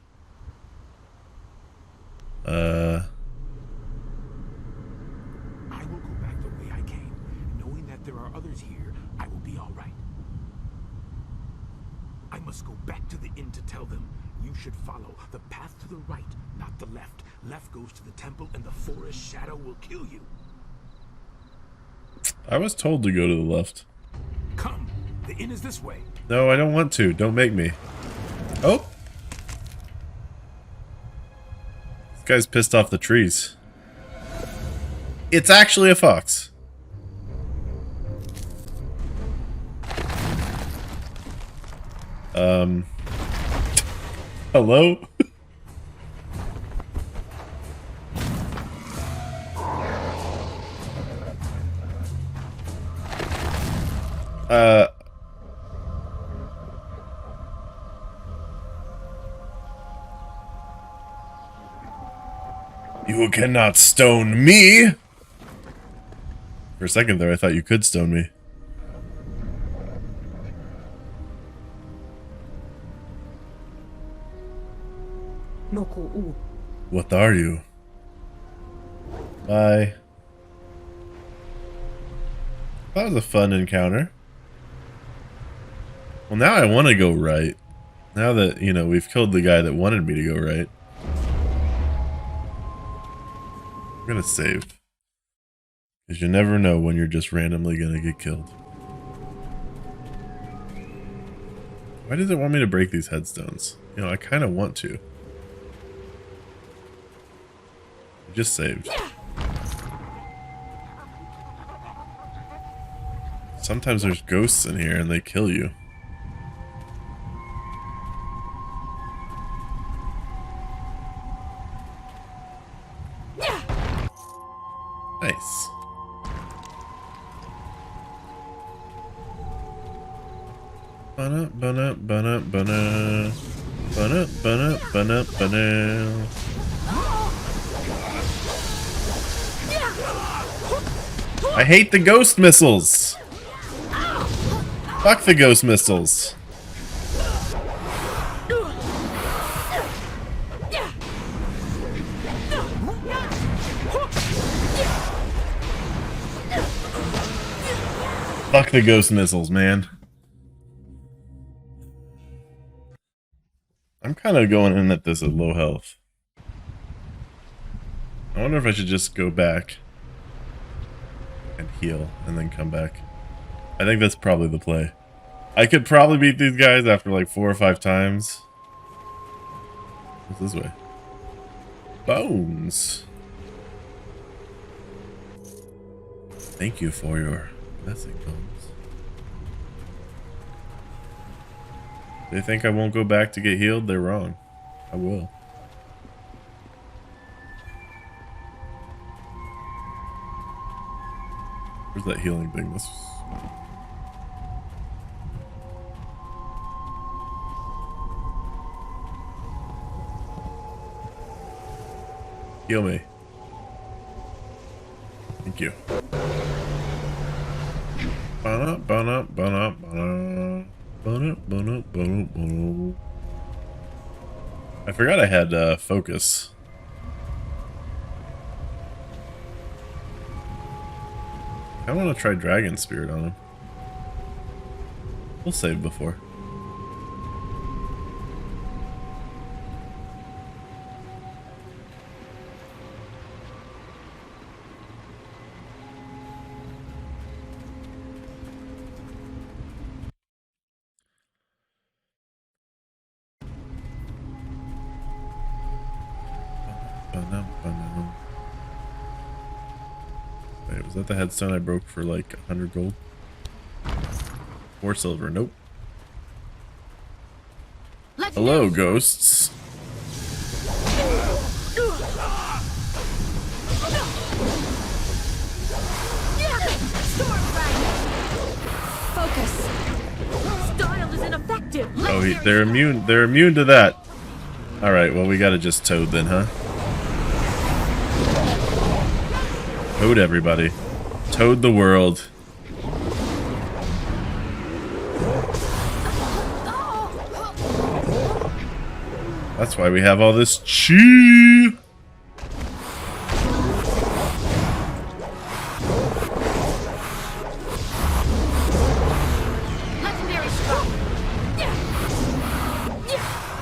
I will go back the way I came. Knowing that there are others here, I will be all right. I must go back to the inn to tell them. You should follow the path to the right, not the left. Left goes to the temple and the forest shadow will kill you. I was told to go to the left. Come, the inn is this way. No, I don't want to. Don't make me. Oh! This guy's pissed off the trees. It's actually a fox. Hello? You cannot stone me! For a second there, I thought you could stone me. What are you? Bye. That was a fun encounter. Well, now I want to go right. Now that, you know, we've killed the guy that wanted me to go right. I'm gonna save. Because you never know when you're just randomly gonna get killed. Why does it want me to break these headstones? You know, I kind of want to. I just saved. Sometimes there's ghosts in here and they kill you. Nice. Bana bana bana bana bana bana bana bana. I hate the ghost missiles. Fuck the ghost missiles. Fuck the ghost missiles, man. I'm kind of going in at this at low health. I wonder if I should just go back and heal and then come back. I think that's probably the play. I could probably beat these guys after like 4 or 5 times. What's this way? Bones. Thank you for your blessing, Bones. They think I won't go back to get healed? They're wrong. I will. Where's that healing thing? This. Heal me. Thank you. Ba-na, ba-na, ba-na, ba-na. Ba-na, ba-na, ba-na, ba-na. I forgot I had focus. I want to try Dragon Spirit on him. We'll save before. Wait, was that the headstone I broke for like 100 gold? Or silver? Nope. Hello, ghosts. Focus. Style is ineffective. Oh, they're immune. They're immune to that. All right. Well, we gotta just toad then, huh? Toad everybody. Toad the world. That's why we have all this chi. Legendary strike.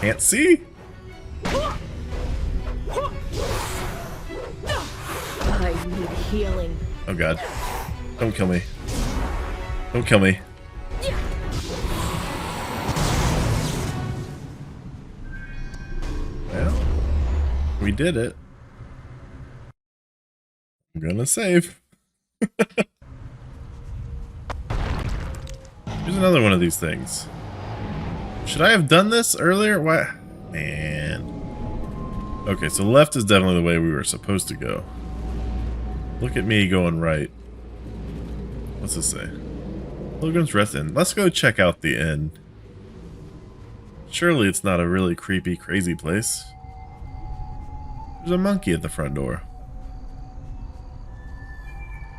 Can't see. I need healing. Oh god. Don't kill me. Don't kill me. Well, we did it. I'm gonna save. Here's another one of these things. Should I have done this earlier? Why? Man. Okay, so left is definitely the way we were supposed to go. Look at me going right. What's this say? Pilgrim's Rest Inn. Let's go check out the inn. Surely it's not a really creepy, crazy place. There's a monkey at the front door.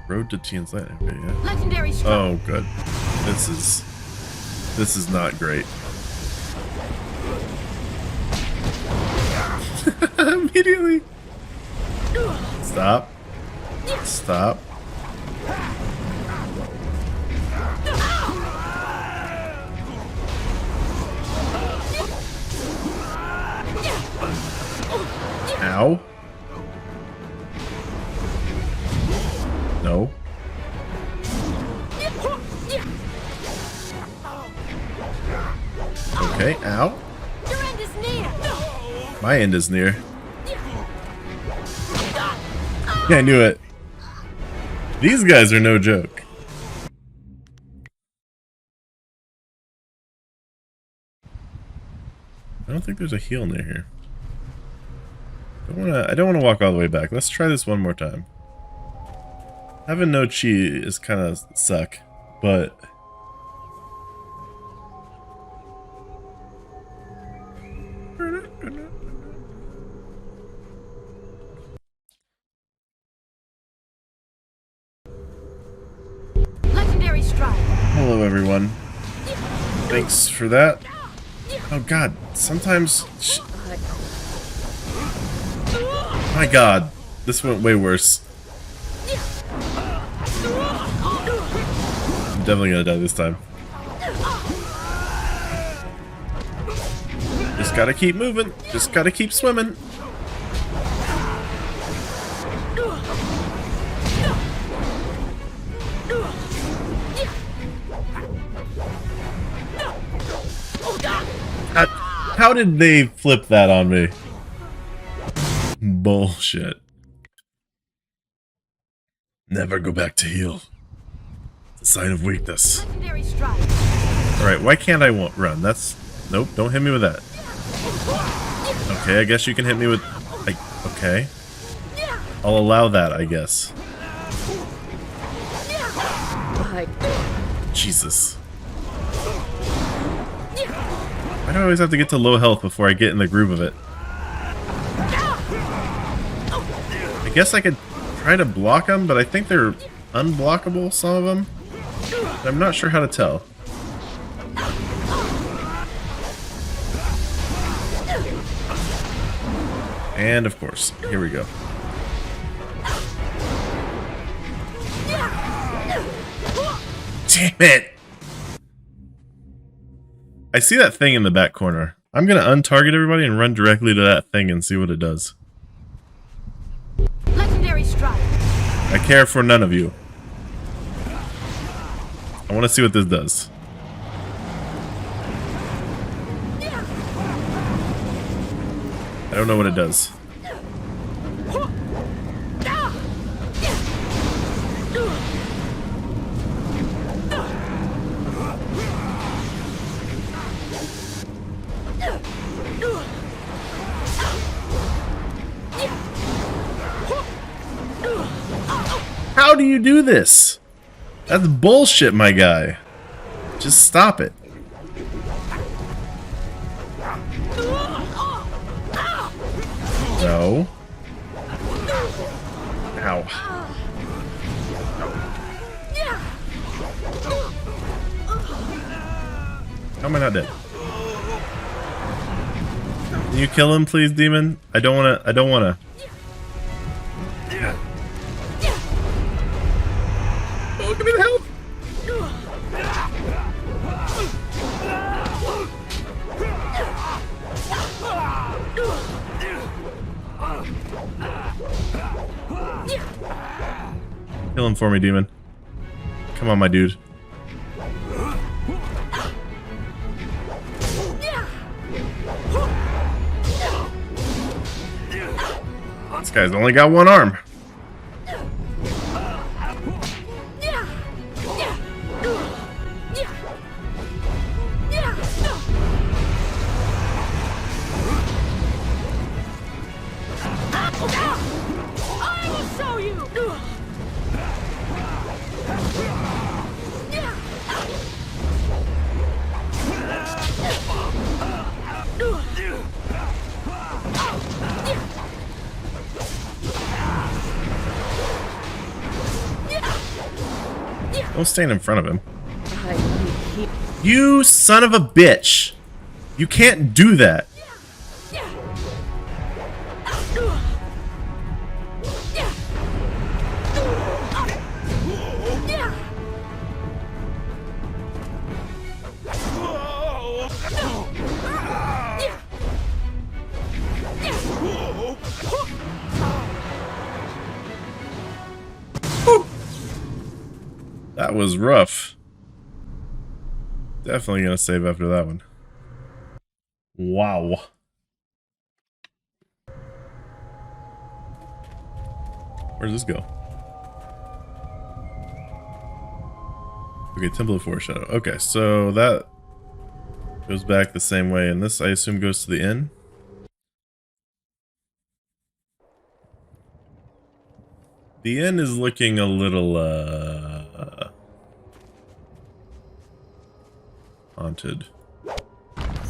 Road to Tian's Land. Okay, yeah. Legendary strike. Oh, good. This is not great. Immediately. Stop. Stop. Ow. My end is near. Yeah, I knew it. These guys are no joke. I don't think there's a heal near here. I don't wanna walk all the way back. Let's try this one more time. Having no chi is kinda suck, but Legendary strike. hello everyone. Thanks for that. Oh god, sometimes my god, this went way worse. I'm definitely gonna die this time. Just gotta keep moving. Just gotta keep swimming. How did they flip that on me? Bullshit. Never go back to heal. It's a sign of weakness. Legendary strike. Alright, why can't I run? That's... Nope, don't hit me with that. Okay, I guess you can hit me with... Like, okay. I'll allow that, I guess. Jesus. Why do I always have to get to low health before I get in the groove of it? I guess I could try to block them, but I think they're unblockable, some of them. I'm not sure how to tell. And of course, here we go. Damn it! I see that thing in the back corner. I'm gonna untarget everybody and run directly to that thing and see what it does. Legendary strike. I care for none of you. I want to see what this does. I don't know what it does. How do you do this? That's bullshit, my guy. Just stop it. No. Ow. How am I not dead? Can you kill him, please, demon? I don't wanna. Oh, give me the help! Kill him for me, demon. Come on, my dude. This guy's only got one arm. I will show you. Don't stand in front of him. You son of a bitch! You can't do that. That was rough. Definitely gonna save after that one. Wow. Where does this go? Okay, Temple of Foreshadow. Okay, so that goes back the same way, and this, I assume, goes to the inn? The inn is looking a little, haunted.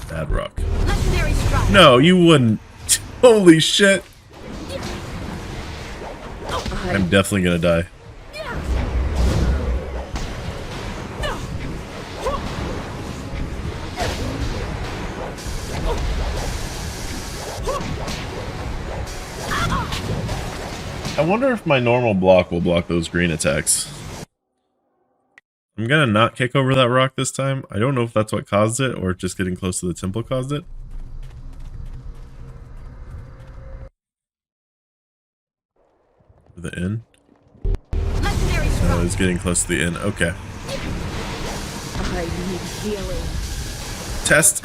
Bad rock. Legendary strike. No, you wouldn't. Holy shit! I'm definitely gonna die. I wonder if my normal block will block those green attacks. I'm gonna not kick over that rock this time. I don't know if that's what caused it or just getting close to the temple caused it. The inn? No, it's getting close to the inn. Okay. I need healing. Test.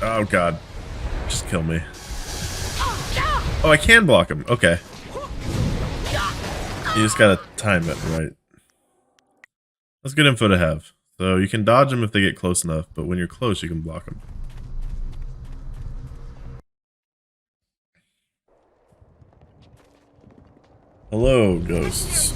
Oh god. Just kill me. Oh, I can block him. Okay. You just gotta time it right. That's good info to have. So you can dodge them if they get close enough, but when you're close, you can block them. Hello, ghosts.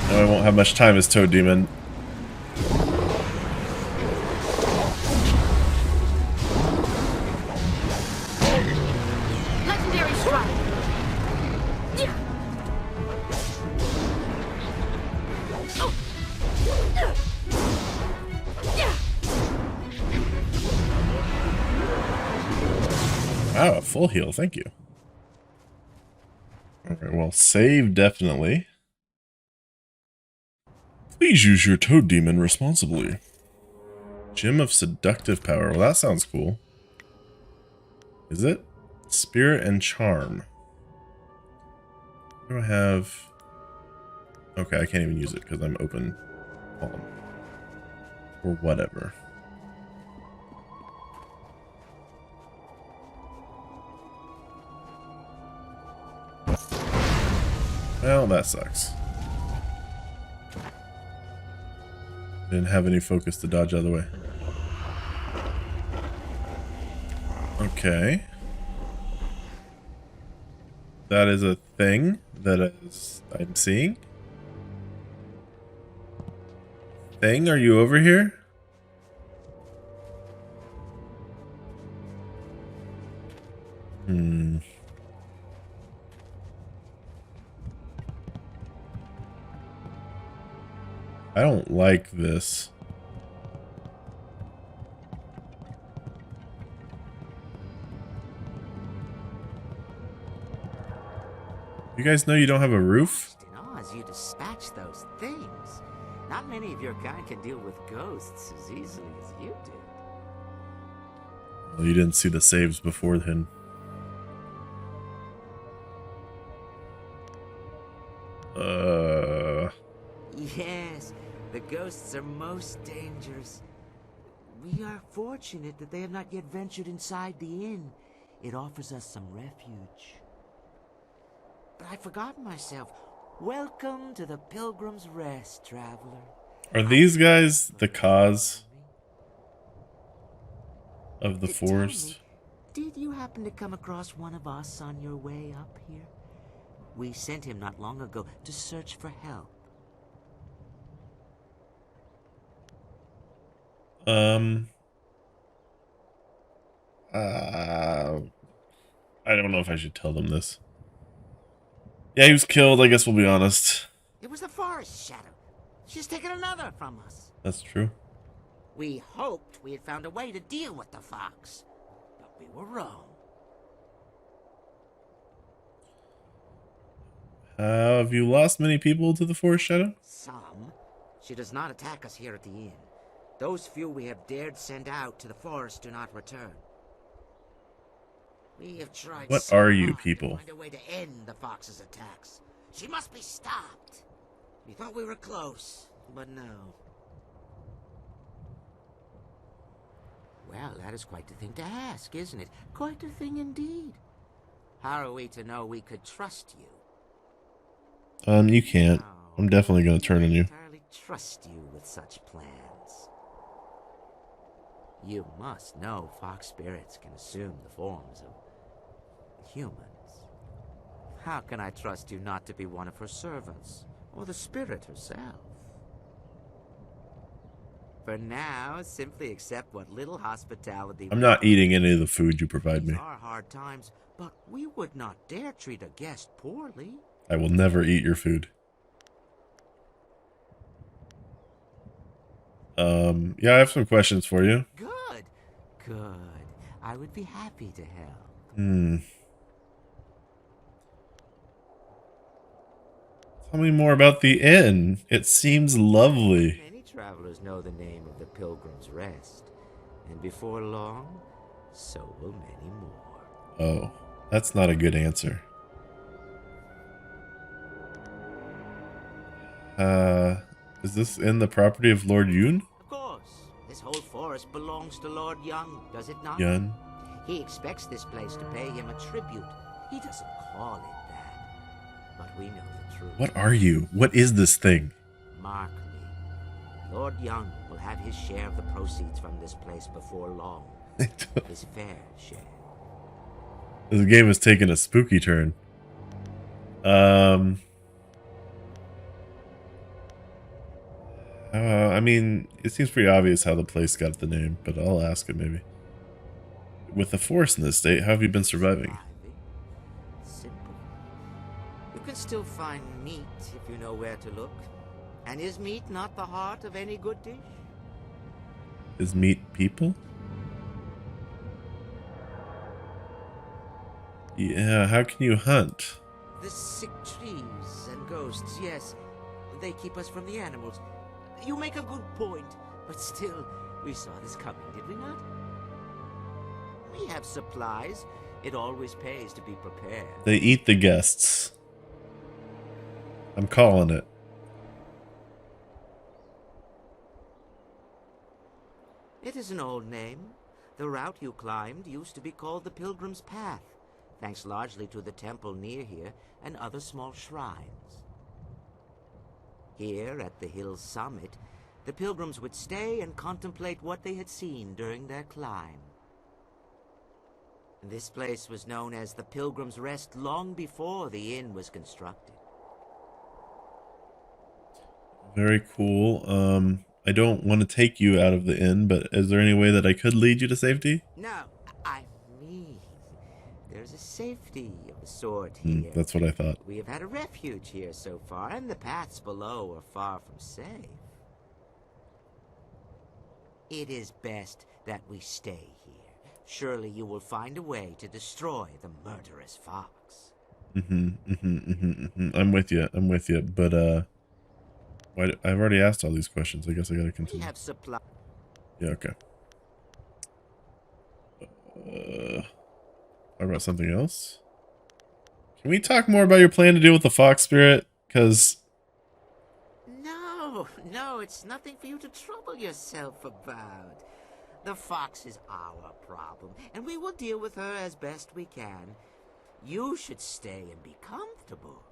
Now I won't have much time as Toad Demon. Legendary strike. Wow, a full heal, thank you. Alright, well, save definitely. Please use your Toad Demon responsibly. Gem of Seductive Power. Well, that sounds cool. Is it? Spirit and Charm. What do I have? Okay, I can't even use it because I'm open palm. Or whatever. Well, that sucks. Didn't have any focus to dodge out of the way. Okay. That is a thing that I'm seeing. Thing, are you over here? I don't like this. You guys know you don't have a roof? In Oz, you dispatch those things. Not many of your kind can deal with ghosts as easily as you did. Well, you didn't see the saves before then. Yes, the ghosts are most dangerous. We are fortunate that they have not yet ventured inside the inn. It offers us some refuge. But I'd forgotten myself. Welcome to the Pilgrim's Rest, traveler. Are these guys the cause of the forest? Did you happen to come across one of us on your way up here? We sent him not long ago to search for help. I don't know if I should tell them this. Yeah, he was killed, I guess we'll be honest. It was the forest shadow. She's taken another from us. That's true. We hoped we had found a way to deal with the fox, but we were wrong. Have you lost many people to the forest shadow? Some. She does not attack us here at the inn. Those few we have dared send out to the forest do not return. We have tried. What so are you hard people? to find a way to end the fox's attacks. She must be stopped. We thought we were close, but no. Well, that is quite the thing to ask, isn't it? Quite a thing indeed. How are we to know we could trust you? You can't. I'm definitely gonna turn on you. Entirely trust you with such plans. You must know fox spirits can assume the forms of humans. How can I trust you not to be one of her servants, or the spirit herself? For now, simply accept what little hospitality... I'm not eating any of the food you provide me. These are hard times, but we would not dare treat a guest poorly. I will never eat your food. Yeah, I have some questions for you. Good. Good. I would be happy to help. Tell me more about the inn. It seems lovely. Many travelers know the name of the Pilgrim's Rest, and before long, so will many more. Oh, that's not a good answer. Is this in the property of Lord Yun? Of course. This whole forest belongs to Lord Young, does it not? Yun? He expects this place to pay him a tribute. He doesn't call it that, but we know the truth. What are you? What is this thing? Mark me. Lord Young will have his share of the proceeds from this place before long. His fair share. This game is taking a spooky turn. I mean, it seems pretty obvious how the place got the name, but I'll ask it maybe. With the forest in this state, how have you been surviving? Simple. You can still find meat if you know where to look. And is meat not the heart of any good dish? Is meat people? Yeah, how can you hunt? The sick trees and ghosts, yes. They keep us from the animals. You make a good point, but still, we saw this coming, did we not? We have supplies. It always pays to be prepared. They eat the guests. I'm calling it. It is an old name. The route you climbed used to be called the Pilgrim's Path, thanks largely to the temple near here and other small shrines. Here, at the hill's summit, the pilgrims would stay and contemplate what they had seen during their climb. This place was known as the Pilgrim's Rest long before the inn was constructed. Very cool. I don't want to take you out of the inn, but is there any way that I could lead you to safety? No, I mean, there's a safety of a sort here. That's what I thought. We have had a refuge here so far, and the paths below are far from safe. It is best that we stay here. Surely you will find a way to destroy the murderous fox. I'm with you, but I've already asked all these questions. I guess I gotta continue. We have supply. Yeah, okay. Talk about something else? Can we talk more about your plan to deal with the fox spirit? Because... No, it's nothing for you to trouble yourself about. The fox is our problem, and we will deal with her as best we can. You should stay and be comfortable.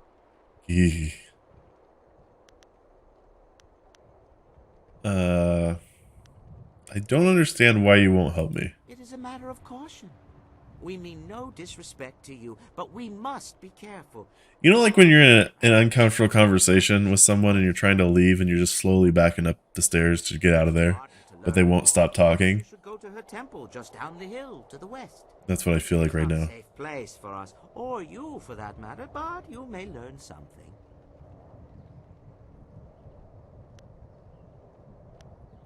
I don't understand why you won't help me. It is a matter of caution. We mean no disrespect to you, but we must be careful. You know, like when you're in an uncomfortable conversation with someone and you're trying to leave and you're just slowly backing up the stairs to get out of there, but they won't stop talking? You should go to her temple just down the hill to the west. That's what I feel like right now. It's not a safe place for us, or you for that matter, but you may learn something.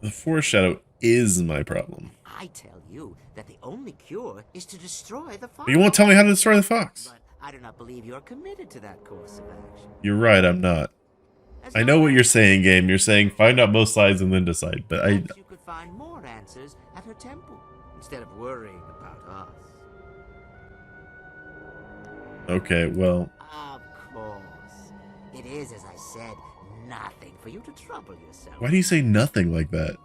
The forest shadow is my problem. I tell you that the only cure is to destroy the fox. But you won't tell me how to destroy the fox. But I do not believe you are committed to that course of action. You're right, I'm not. I know what you're saying, game. You're saying find out both sides and then decide. But perhaps you could find more answers at her temple instead of worrying about us. Okay, well... Of course. It is, as I said, nothing for you to trouble yourself. Why do you say nothing like that?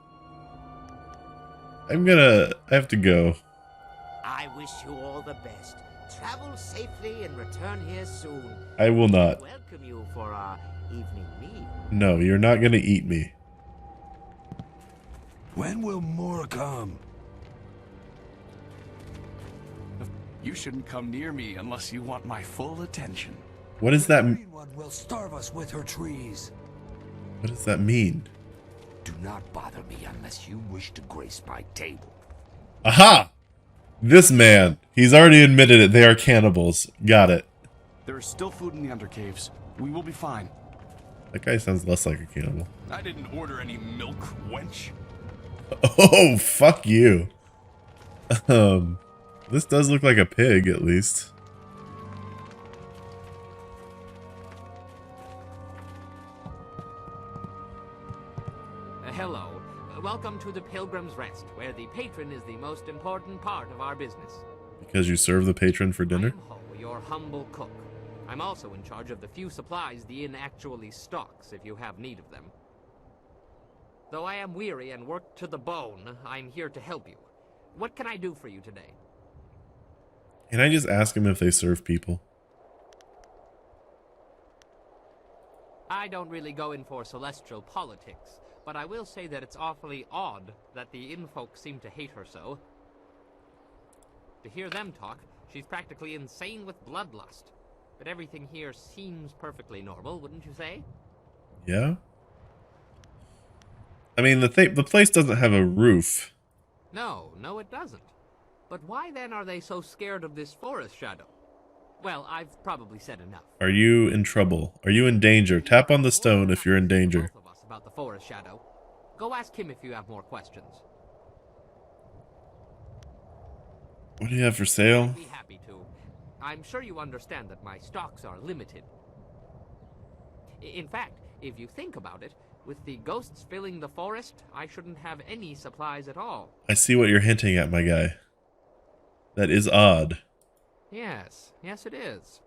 I have to go. I wish you all the best. Travel safely and return here soon. I will not. Welcome you for our evening meal. No, you're not gonna eat me. When will more come? You shouldn't come near me unless you want my full attention. What does that Green One will starve us with her trees. What does that mean? Do not bother me unless you wish to grace my table. Aha! This man. He's already admitted it. They are cannibals. Got it. There is still food in the undercaves. We will be fine. That guy sounds less like a cannibal. I didn't order any milk, wench. Oh, fuck you. This does look like a pig, at least. Hello. Welcome to the Pilgrim's Rest, where the patron is the most important part of our business. Because you serve the patron for dinner? I'm Ho, your humble cook. I'm also in charge of the few supplies the inn actually stocks, if you have need of them. Though I am weary and worked to the bone, I'm here to help you. What can I do for you today? Can I just ask him if they serve people? I don't really go in for celestial politics, but I will say that it's awfully odd that the inn folk seem to hate her so. To hear them talk, she's practically insane with bloodlust. But everything here seems perfectly normal, wouldn't you say? Yeah? I mean, the place doesn't have a roof. No, it doesn't. But why then are they so scared of this forest shadow? Well, I've probably said enough. Are you in trouble? Are you in danger? Tap on the stone if you're in danger. Both of us about the forest shadow. Go ask him if you have more questions. What do you have for sale? I'd be happy to. I'm sure you understand that my stocks are limited. In fact, if you think about it, with the ghosts filling the forest, I shouldn't have any supplies at all. I see what you're hinting at, my guy. That is odd. Yes it is.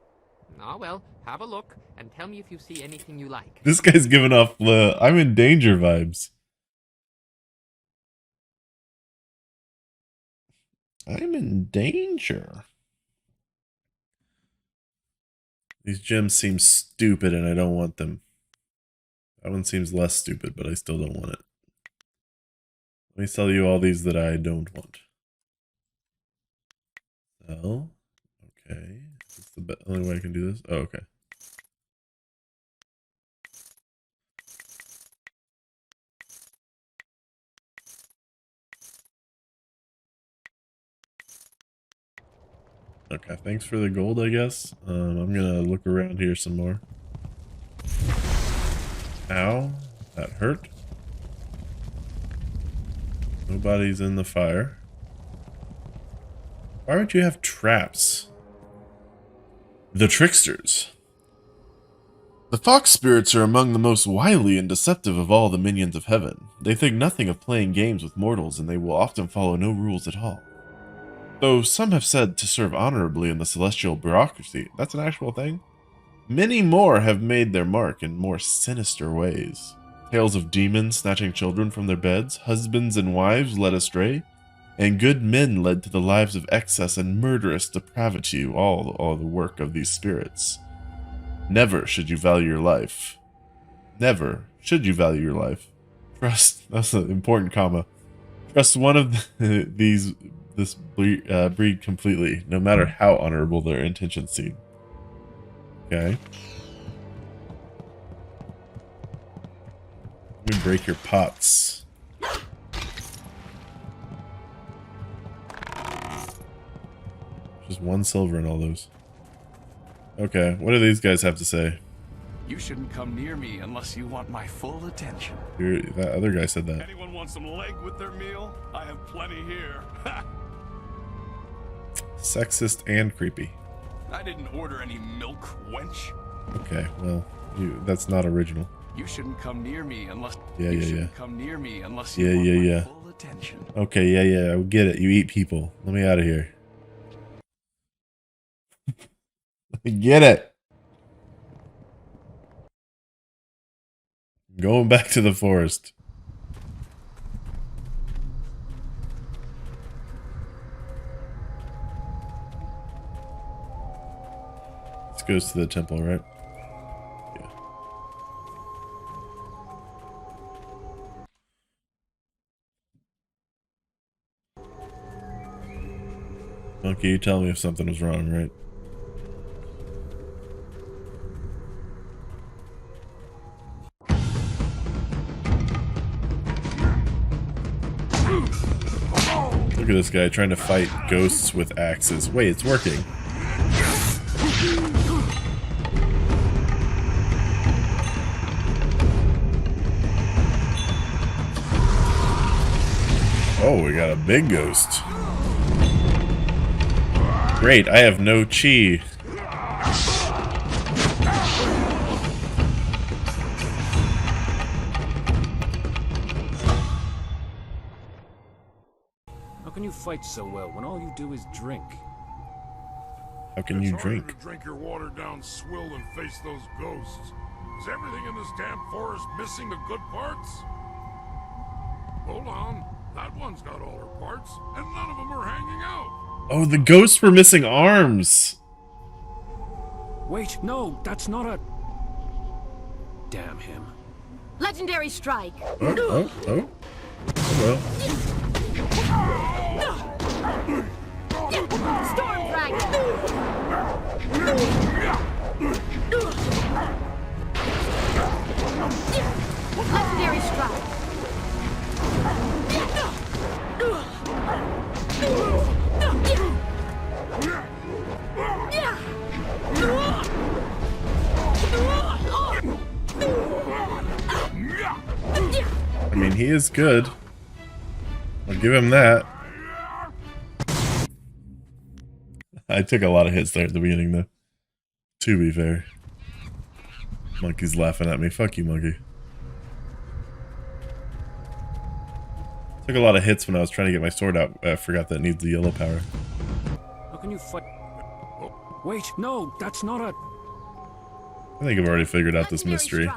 Ah, well, have a look and tell me if you see anything you like. This guy's giving off the I'm in danger vibes. I'm in danger. These gems seem stupid and I don't want them. That one seems less stupid, but I still don't want it. Let me sell you all these that I don't want. Sell. Okay. That's the only way I can do this. Oh, okay. Okay, thanks for the gold, I guess. I'm gonna look around here some more. Ow, that hurt. Nobody's in the fire. Why would you have traps? The tricksters. The fox spirits are among the most wily and deceptive of all the minions of heaven. They think nothing of playing games with mortals, and they will often follow no rules at all. Though some have said to serve honorably in the celestial bureaucracy, that's an actual thing. Many more have made their mark in more sinister ways. Tales of demons snatching children from their beds, husbands and wives led astray, and good men led to the lives of excess and murderous depravity, all the work of these spirits. Never should you value your life. Never should you value your life. Trust, that's an important comma. Trust one of this breed completely, no matter how honorable their intentions seem. Okay. Let me break your pots. Just 1 silver in all those. Okay, what do these guys have to say? You shouldn't come near me unless you want my full attention. That other guy said that. Anyone want some leg with their meal? I have plenty here. Sexist and creepy. I didn't order any milk, wench. Okay, well, that's not original. You shouldn't come near me unless Yeah. come near me unless you want my full attention. Okay, yeah, I get it. You eat people. Let me out of here. I get it. Going back to the forest. goes to the temple, right? Yeah. Monkey, you tell me if something was wrong, right? Look at this guy trying to fight ghosts with axes. Wait, it's working. Oh, we got a big ghost. Great, I have no chi. How can you fight so well when all you do is drink? How can you drink? To drink your watered down swill and face those ghosts. Is everything in this damn forest missing the good parts? Hold on. That one's got all her parts, and none of them are hanging out. Oh, the ghosts were missing arms. Wait, no, that's not a... Damn him. Legendary strike. Oh. Oh well. Storm dragon. Legendary strike. I mean, he is good. I'll give him that. I took a lot of hits there at the beginning, though. To be fair. Monkey's laughing at me. Fuck you, monkey. Took a lot of hits when I was trying to get my sword out. I forgot that it needs the yellow power. How can you fight... Wait, no, that's not a... I think I've already figured out this mystery.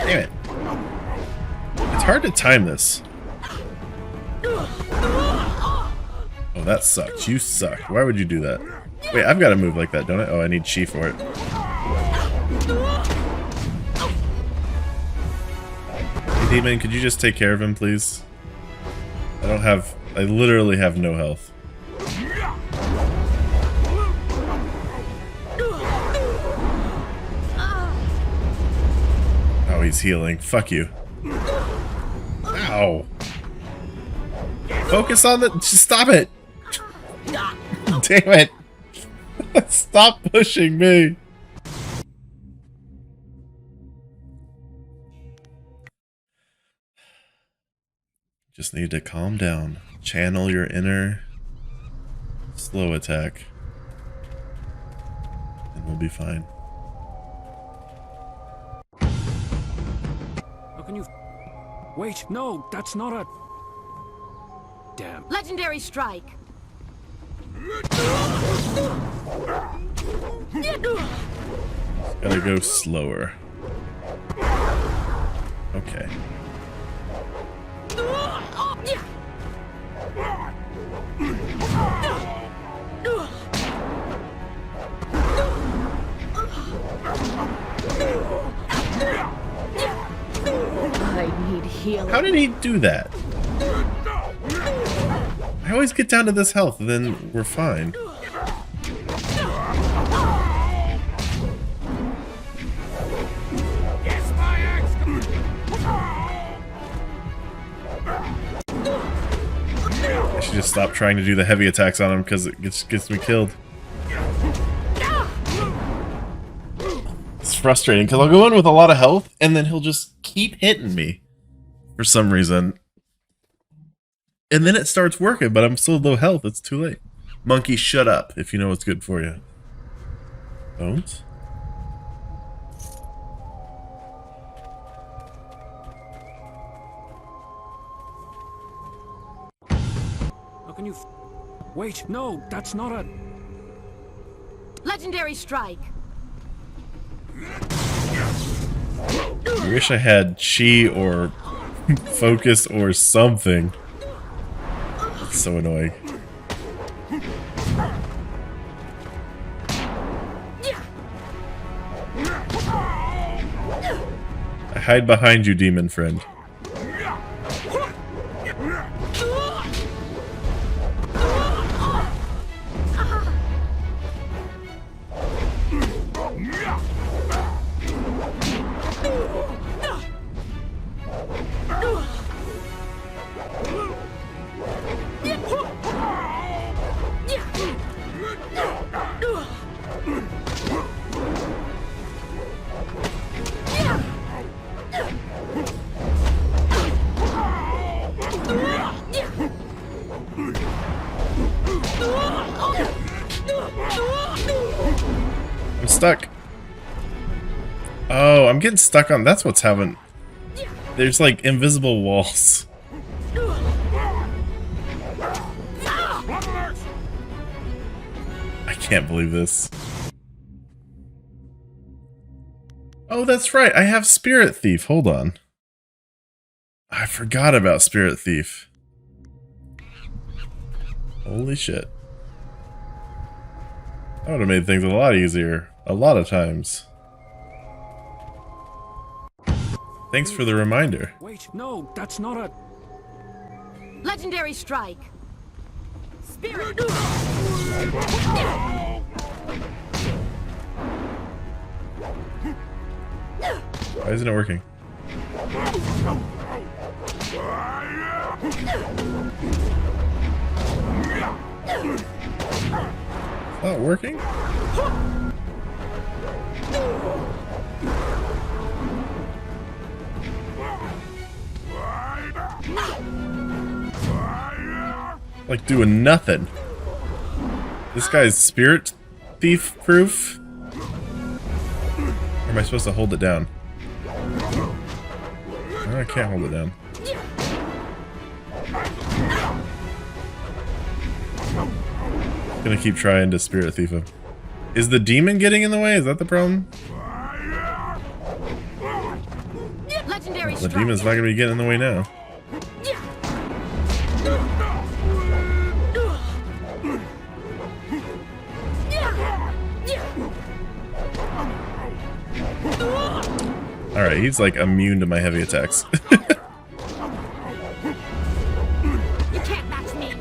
Damn it. It's hard to time this. Oh, that sucks. You suck. Why would you do that? Wait, I've got to move like that, don't I? Oh, I need chi for it. Hey, Demon, could you just take care of him, please? I literally have no health. Oh, he's healing. Fuck you. Ow. Focus on the... Stop it! Damn it! Stop pushing me! Just need to calm down. Channel your inner slow attack. And we'll be fine. How can you... Wait, no, that's not a... Damn. Legendary strike. Gotta go slower. Okay. I need healing. How did he do that? I always get down to this health, and then we're fine. I should just stop trying to do the heavy attacks on him because it gets me killed. It's frustrating because I'll go in with a lot of health and then he'll just keep hitting me for some reason. And then it starts working, but I'm still low health. It's too late. Monkey, shut up if you know what's good for you. Don't. Wait, no, that's not a... Legendary strike. I wish I had chi or focus or something. It's so annoying. I hide behind you, demon friend. I'm stuck. Oh, I'm getting stuck on... That's what's happening. There's like invisible walls. I can't believe this. Oh, that's right. I have Spirit Thief. Hold on. I forgot about Spirit Thief. Holy shit. That would have made things a lot easier. A lot of times. Thanks for the reminder. Wait, no, that's not a... Legendary strike. Spirit. Why isn't it working? It's not working? Like doing nothing. This guy's Spirit Thief proof? Or am I supposed to hold it down? No, I can't hold it down. Gonna keep trying to Spirit Thief him. Is the demon getting in the way? Is that the problem? Legendary The demon's not gonna be getting in the way now. Alright, he's like immune to my heavy attacks. You can't match me.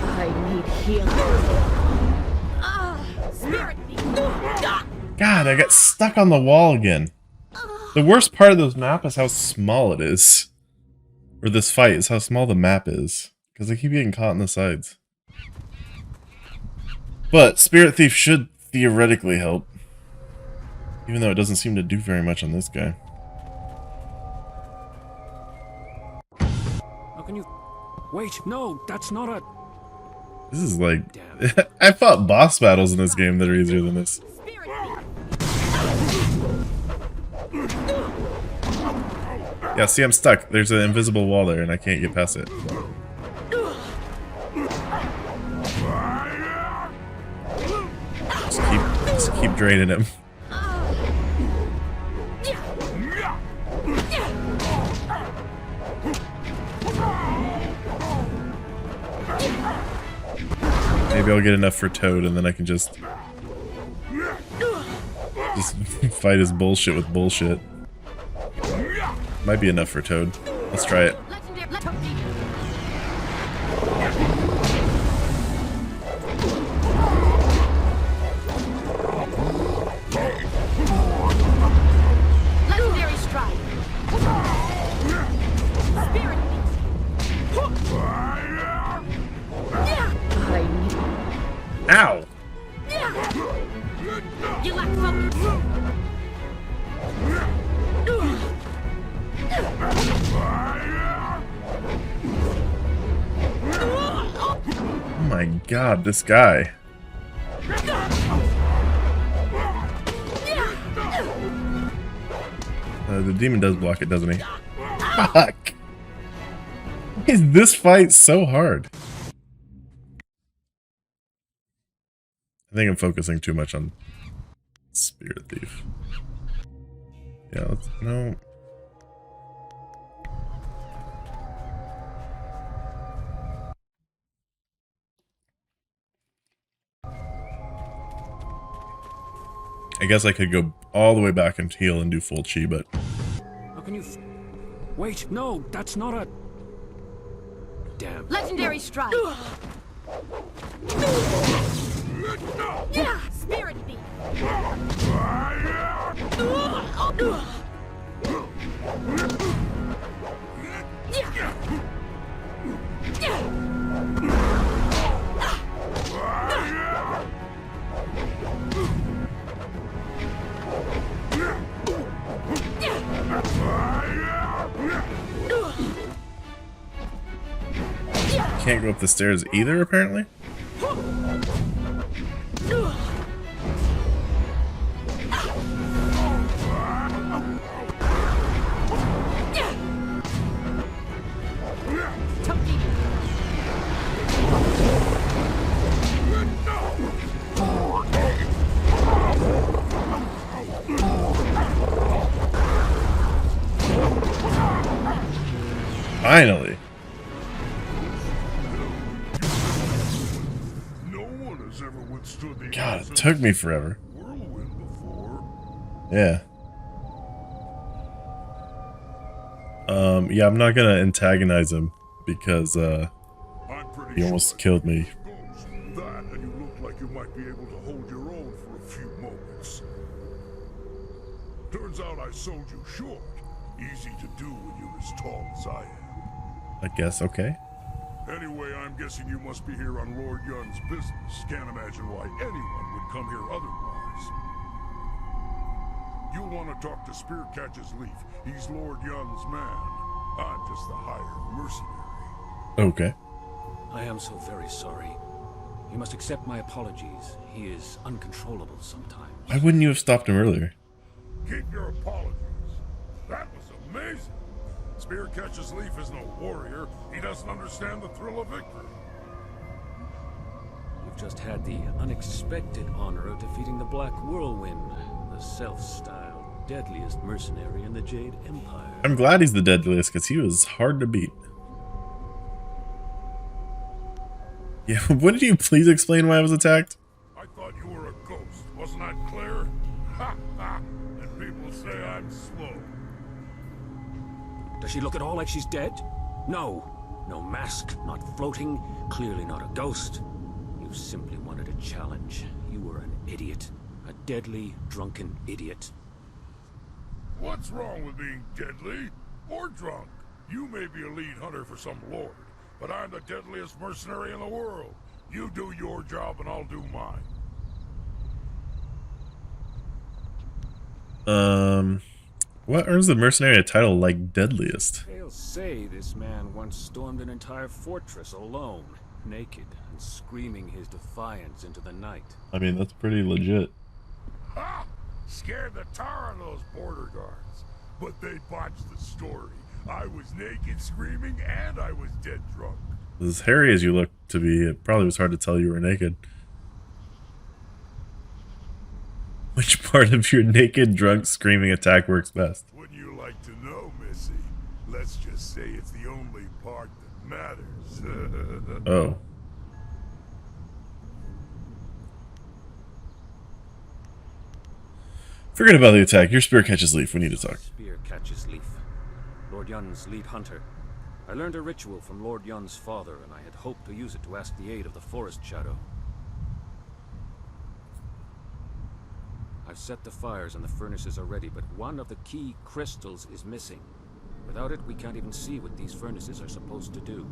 I need healing. Spirit. God, I got stuck on the wall again. The worst part of this map is how small it is. Or this fight is how small the map is. Because I keep getting caught on the sides. But Spirit Thief should theoretically help. Even though it doesn't seem to do very much on this guy. How can you... Wait, no, that's not a... This is like... I fought boss battles in this game that are easier than this. Yeah, see, I'm stuck. There's an invisible wall there and I can't get past it. Just keep draining him. Maybe I'll get enough for Toad and then I can just fight his bullshit with bullshit. Might be enough for Toad. Let's try it. Legendary strike. Spirit. Ow! You lack focus. Oh my god, this guy. The demon does block it, doesn't he? Fuck! Why is this fight so hard? I think I'm focusing too much on Spirit Thief. Yeah, let's... No. I guess I could go all the way back and heal and do full chi, but... How can you... Wait, no, that's not a... Damn. Legendary strike. Spirit thief. Can't go up the stairs either, apparently. Finally. God, it took me forever. Yeah. Yeah, I'm not gonna antagonize him because he almost killed me. That, and you look like you might be able to hold your own for a few moments. Turns out I sold you short. Easy to do when you're as tall as I am. I guess, okay. Anyway, I'm guessing you must be here on Lord Yun's business. Can't imagine why anyone would come here otherwise. You'll want to talk to Spearcatcher's Leaf. He's Lord Yun's man. I'm just the hired mercenary. Okay. I am so very sorry. You must accept my apologies. He is uncontrollable sometimes. Why wouldn't you have stopped him earlier? Keep your apologies. That was amazing. Spearcatcher's Leaf is no warrior. He doesn't understand the thrill of victory. You've just had the unexpected honor of defeating the Black Whirlwind, the self-styled deadliest mercenary in the Jade Empire. I'm glad he's the deadliest because he was hard to beat. Yeah, wouldn't you please explain why I was attacked? I thought you were a ghost. Wasn't that clear? Ha ha! And people say I'm slow. Does she look at all like she's dead? No. No mask, not floating, clearly not a ghost. You simply wanted a challenge. You were an idiot. A deadly, drunken idiot. What's wrong with being deadly? Or drunk? You may be a lead hunter for some lord, but I'm the deadliest mercenary in the world. You do your job and I'll do mine. What earns the mercenary a title like deadliest? Tales say this man once stormed an entire fortress alone, naked and screaming his defiance into the night. I mean, that's pretty legit. Ha! Scared the tar of those border guards. But they botched the story. I was naked screaming and I was dead drunk. As hairy as you look to be, it probably was hard to tell you were naked. Which part of your naked, drunk, screaming attack works best? Wouldn't you like to know, Missy? Let's just say it's the only part that matters. Oh. Forget about the attack. Your spear catches Leaf. We need to talk. Spear catches Leaf. Lord Yun's lead hunter. I learned a ritual from Lord Yun's father, and I had hoped to use it to ask the aid of the Forest Shadow. I've set the fires and the furnaces are ready, but one of the key crystals is missing. Without it, we can't even see what these furnaces are supposed to do.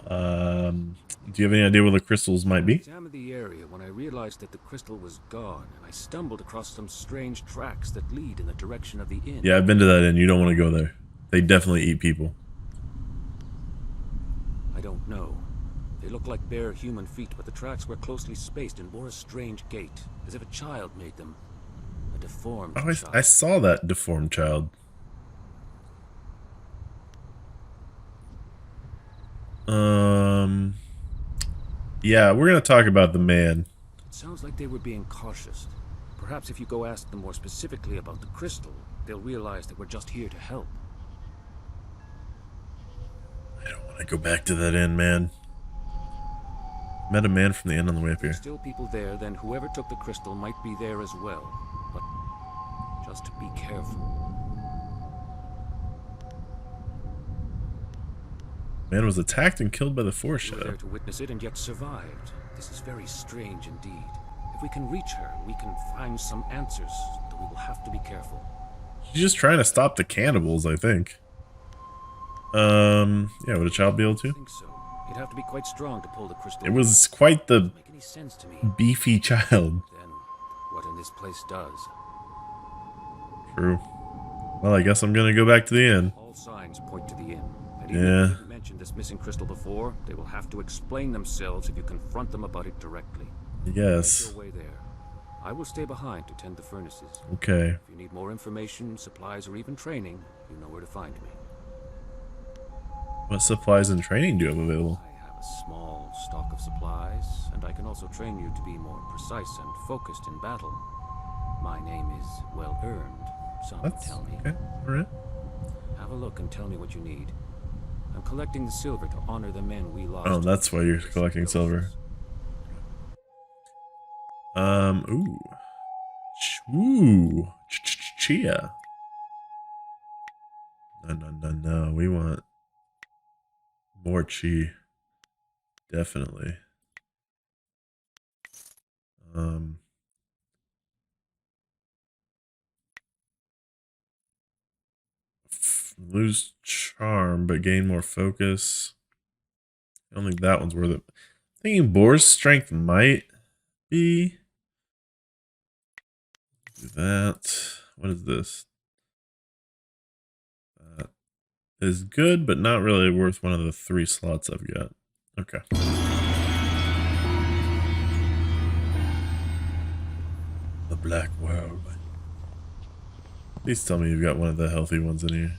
Do you have any idea where the crystals might be? I examined the area when I realized that the crystal was gone, and I stumbled across some strange tracks that lead in the direction of the inn. Yeah, I've been to that inn. You don't want to go there. They definitely eat people. I don't know. They look like bare human feet, but the tracks were closely spaced and bore a strange gait, as if a child made them. A deformed Oh, child. I saw that deformed child. Yeah, we're gonna talk about the man. It sounds like they were being cautious. Perhaps if you go ask them more specifically about the crystal, they'll realize that we're just here to help. I don't want to go back to that inn, man. Met a man from the inn on the way up If there's here. still people there, then whoever took the crystal might be there as well. But just be careful. Man was attacked and killed by the Force You were Shadow. there to witness it and yet survived. This is very strange indeed. If we can reach her, we can find some answers, though we will have to be careful. She's just trying to stop the cannibals, I think. Yeah, would a child be able to? I think so. You'd have to be quite strong to pull the crystal. It was quite the Doesn't make any sense to me. beefy child. Then, what in this place does? True. Well, I guess I'm gonna go back to the inn. All signs point to the inn. And even Yeah. if you didn't mention this missing crystal before, they will have to explain themselves if you confront them about it directly. Yes. Make your way there. I will stay behind to tend the furnaces. Okay. If you need more information, supplies, or even training, you know where to find me. What supplies and training do you have available? I have a small stock of supplies, and I can also train you to be more precise and focused in battle. My name is well earned, some That's tell me. okay. Alright. Have a look and tell me what you need. I'm collecting the silver to honor the men we lost. Oh, that's why you're collecting silver. Ooh. Ooh. Chia. No. We want more chi. Definitely. Lose charm, but gain more focus. I don't think that one's worth it. Thinking Boar's strength might be. Do that. What is this? That is good, but not really worth one of the 3 slots I've got. Okay. The Black World. Please tell me you've got one of the healthy ones in here.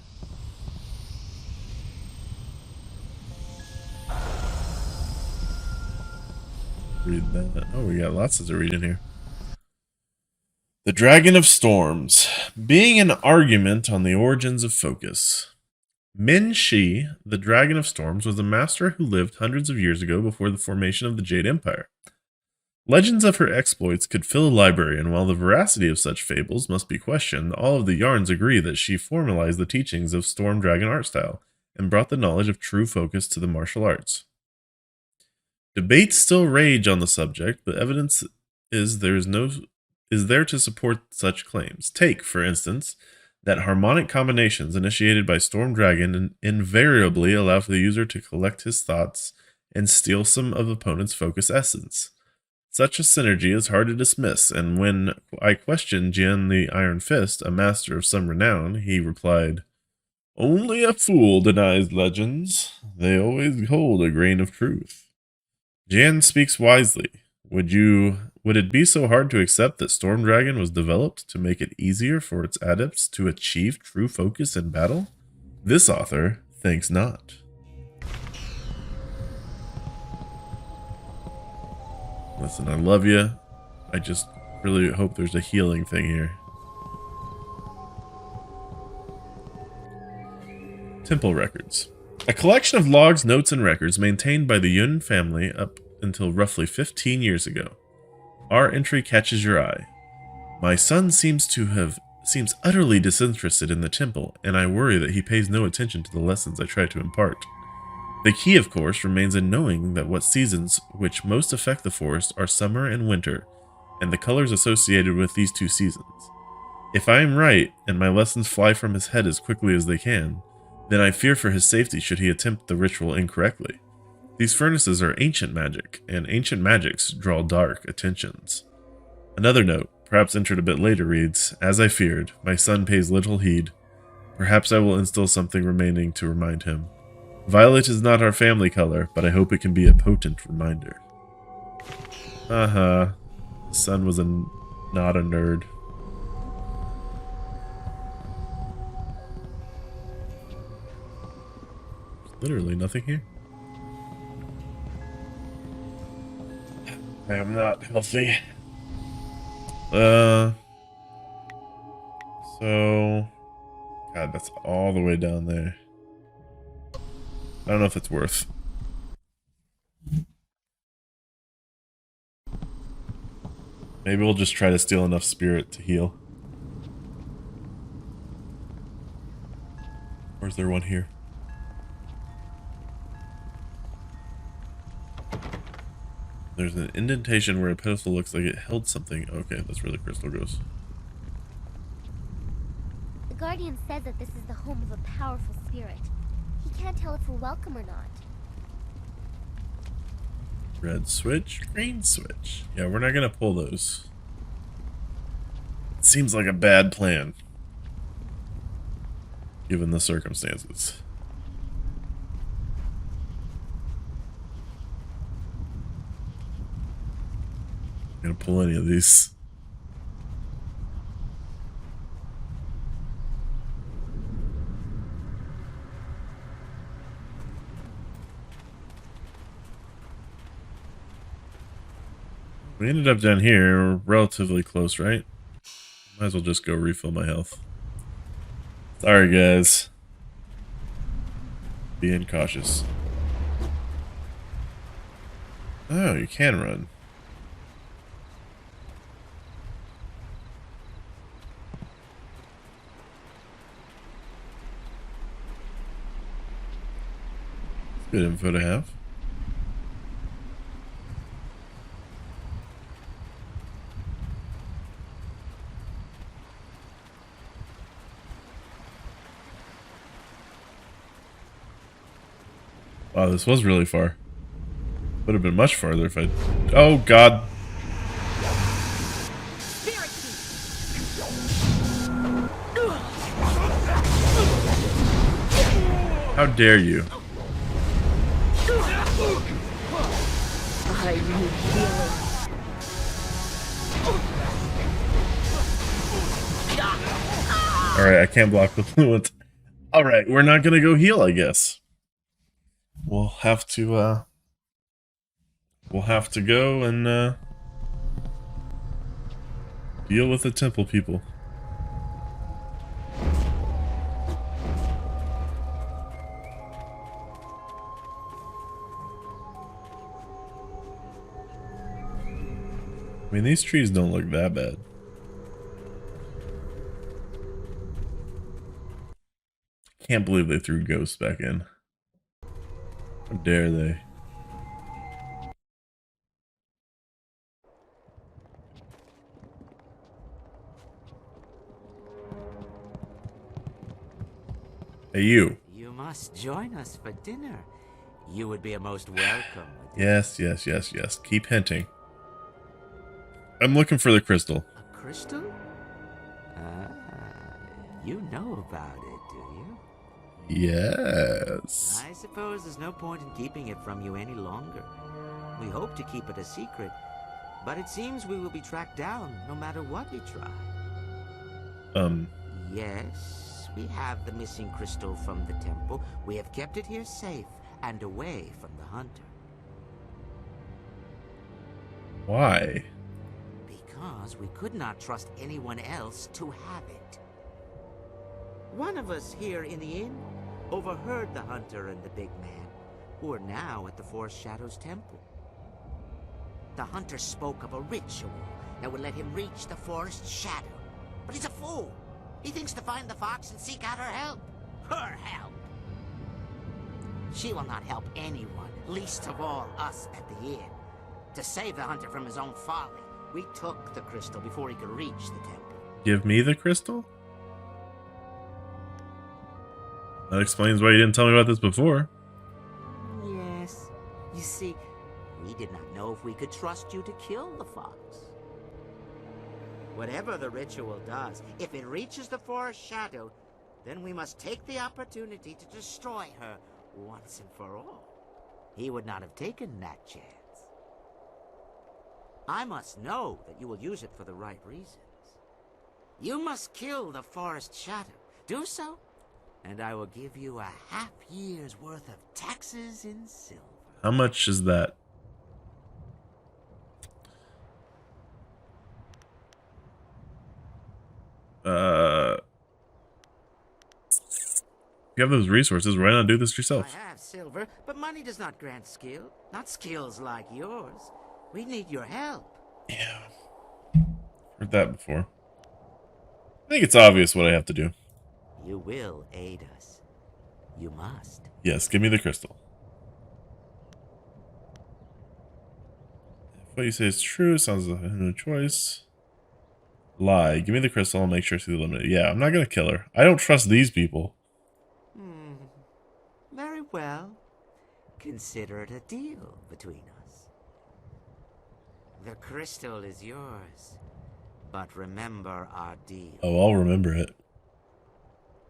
Read that. Oh, we got lots to read in here. The Dragon of Storms. Being an argument on the origins of focus. Min Shi, the Dragon of Storms, was a master who lived hundreds of years ago before the formation of the Jade Empire. Legends of her exploits could fill a library, and while the veracity of such fables must be questioned, all of the yarns agree that she formalized the teachings of Storm Dragon art style and brought the knowledge of true focus to the martial arts. Debates still rage on the subject, but evidence is there to support such claims. Take, for instance, that harmonic combinations initiated by Storm Dragon invariably allow for the user to collect his thoughts and steal some of opponent's focus essence. Such a synergy is hard to dismiss, and when I questioned Jian the Iron Fist, a master of some renown, he replied, "Only a fool denies legends. They always hold a grain of truth." Jian speaks wisely. Would it be so hard to accept that Storm Dragon was developed to make it easier for its adepts to achieve true focus in battle? This author thinks not. Listen, I love you. I just really hope there's a healing thing here. Temple records. A collection of logs, notes, and records maintained by the Yun family up until roughly 15 years ago. Our entry catches your eye. My son seems utterly disinterested in the temple, and I worry that he pays no attention to the lessons I try to impart. The key, of course, remains in knowing that what seasons which most affect the forest are summer and winter, and the colors associated with these 2 seasons. If I am right, and my lessons fly from his head as quickly as they can, then I fear for his safety should he attempt the ritual incorrectly. These furnaces are ancient magic, and ancient magics draw dark attentions. Another note, perhaps entered a bit later, reads, "As I feared, my son pays little heed. Perhaps I will instill something remaining to remind him. Violet is not our family color, but I hope it can be a potent reminder." The son was not a nerd. Literally nothing here. I am not healthy. So... God, that's all the way down there. I don't know if it's worth. Maybe we'll just try to steal enough spirit to heal. Or is there one here? There's an indentation where a pedestal looks like it held something. Okay, that's where the crystal goes. The Guardian says that this is the home of a powerful spirit. He can't tell if we're welcome or not. Red switch, green switch. Yeah, we're not gonna pull those. It seems like a bad plan, given the circumstances. I'm gonna pull any of these. We ended up down here. We're relatively close, right? Might as well just go refill my health. Sorry, guys. Being cautious. Oh, you can run. Good info to have. Wow, this was really far. Would have been much farther if I... Oh, God. How dare you? I need healing. Alright, I can't block the fluent. Alright, we're not gonna go heal, I guess. We'll have to go and deal with the temple people. I mean, these trees don't look that bad. Can't believe they threw ghosts back in. How dare they? Hey, you. You must join us for dinner. You would be a most welcome. Yes, yes, yes, yes. Keep hinting. I'm looking for the crystal. A crystal? You know about it, do you? Yes. I suppose there's no point in keeping it from you any longer. We hope to keep it a secret, but it seems we will be tracked down no matter what we try. Yes, we have the missing crystal from the temple. We have kept it here safe and away from the hunter. Why? Because we could not trust anyone else to have it. One of us here in the inn overheard the hunter and the big man, who are now at the Forest Shadows temple. The hunter spoke of a ritual that would let him reach the Forest Shadow. But he's a fool. He thinks to find the fox and seek out her help. Her help! She will not help anyone, least of all us at the inn. To save the hunter from his own folly, we took the crystal before he could reach the temple. Give me the crystal? That explains why you didn't tell me about this before. Yes. You see, we did not know if we could trust you to kill the fox. Whatever the ritual does, if it reaches the Forest Shadow, then we must take the opportunity to destroy her once and for all. He would not have taken that chance. I must know that you will use it for the right reasons. You must kill the Forest Shadow. Do so, and I will give you a half year's worth of taxes in silver. How much is that? You have those resources. Why not do this yourself? I have silver, but money does not grant skill. Not skills like yours. We need your help. Yeah. Heard that before. I think it's obvious what I have to do. You will aid us. You must. Yes, give me the crystal. If what you say is true, sounds like no choice. Lie. Give me the crystal and make sure she's eliminated. Yeah, I'm not gonna kill her. I don't trust these people. Very well. Consider it a deal between us. The crystal is yours. But remember our deal. Oh, I'll remember it.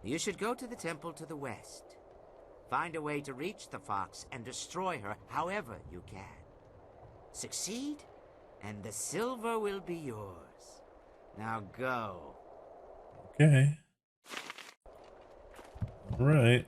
You should go to the temple to the west. Find a way to reach the fox and destroy her however you can. Succeed, and the silver will be yours. Now go. Okay. All right.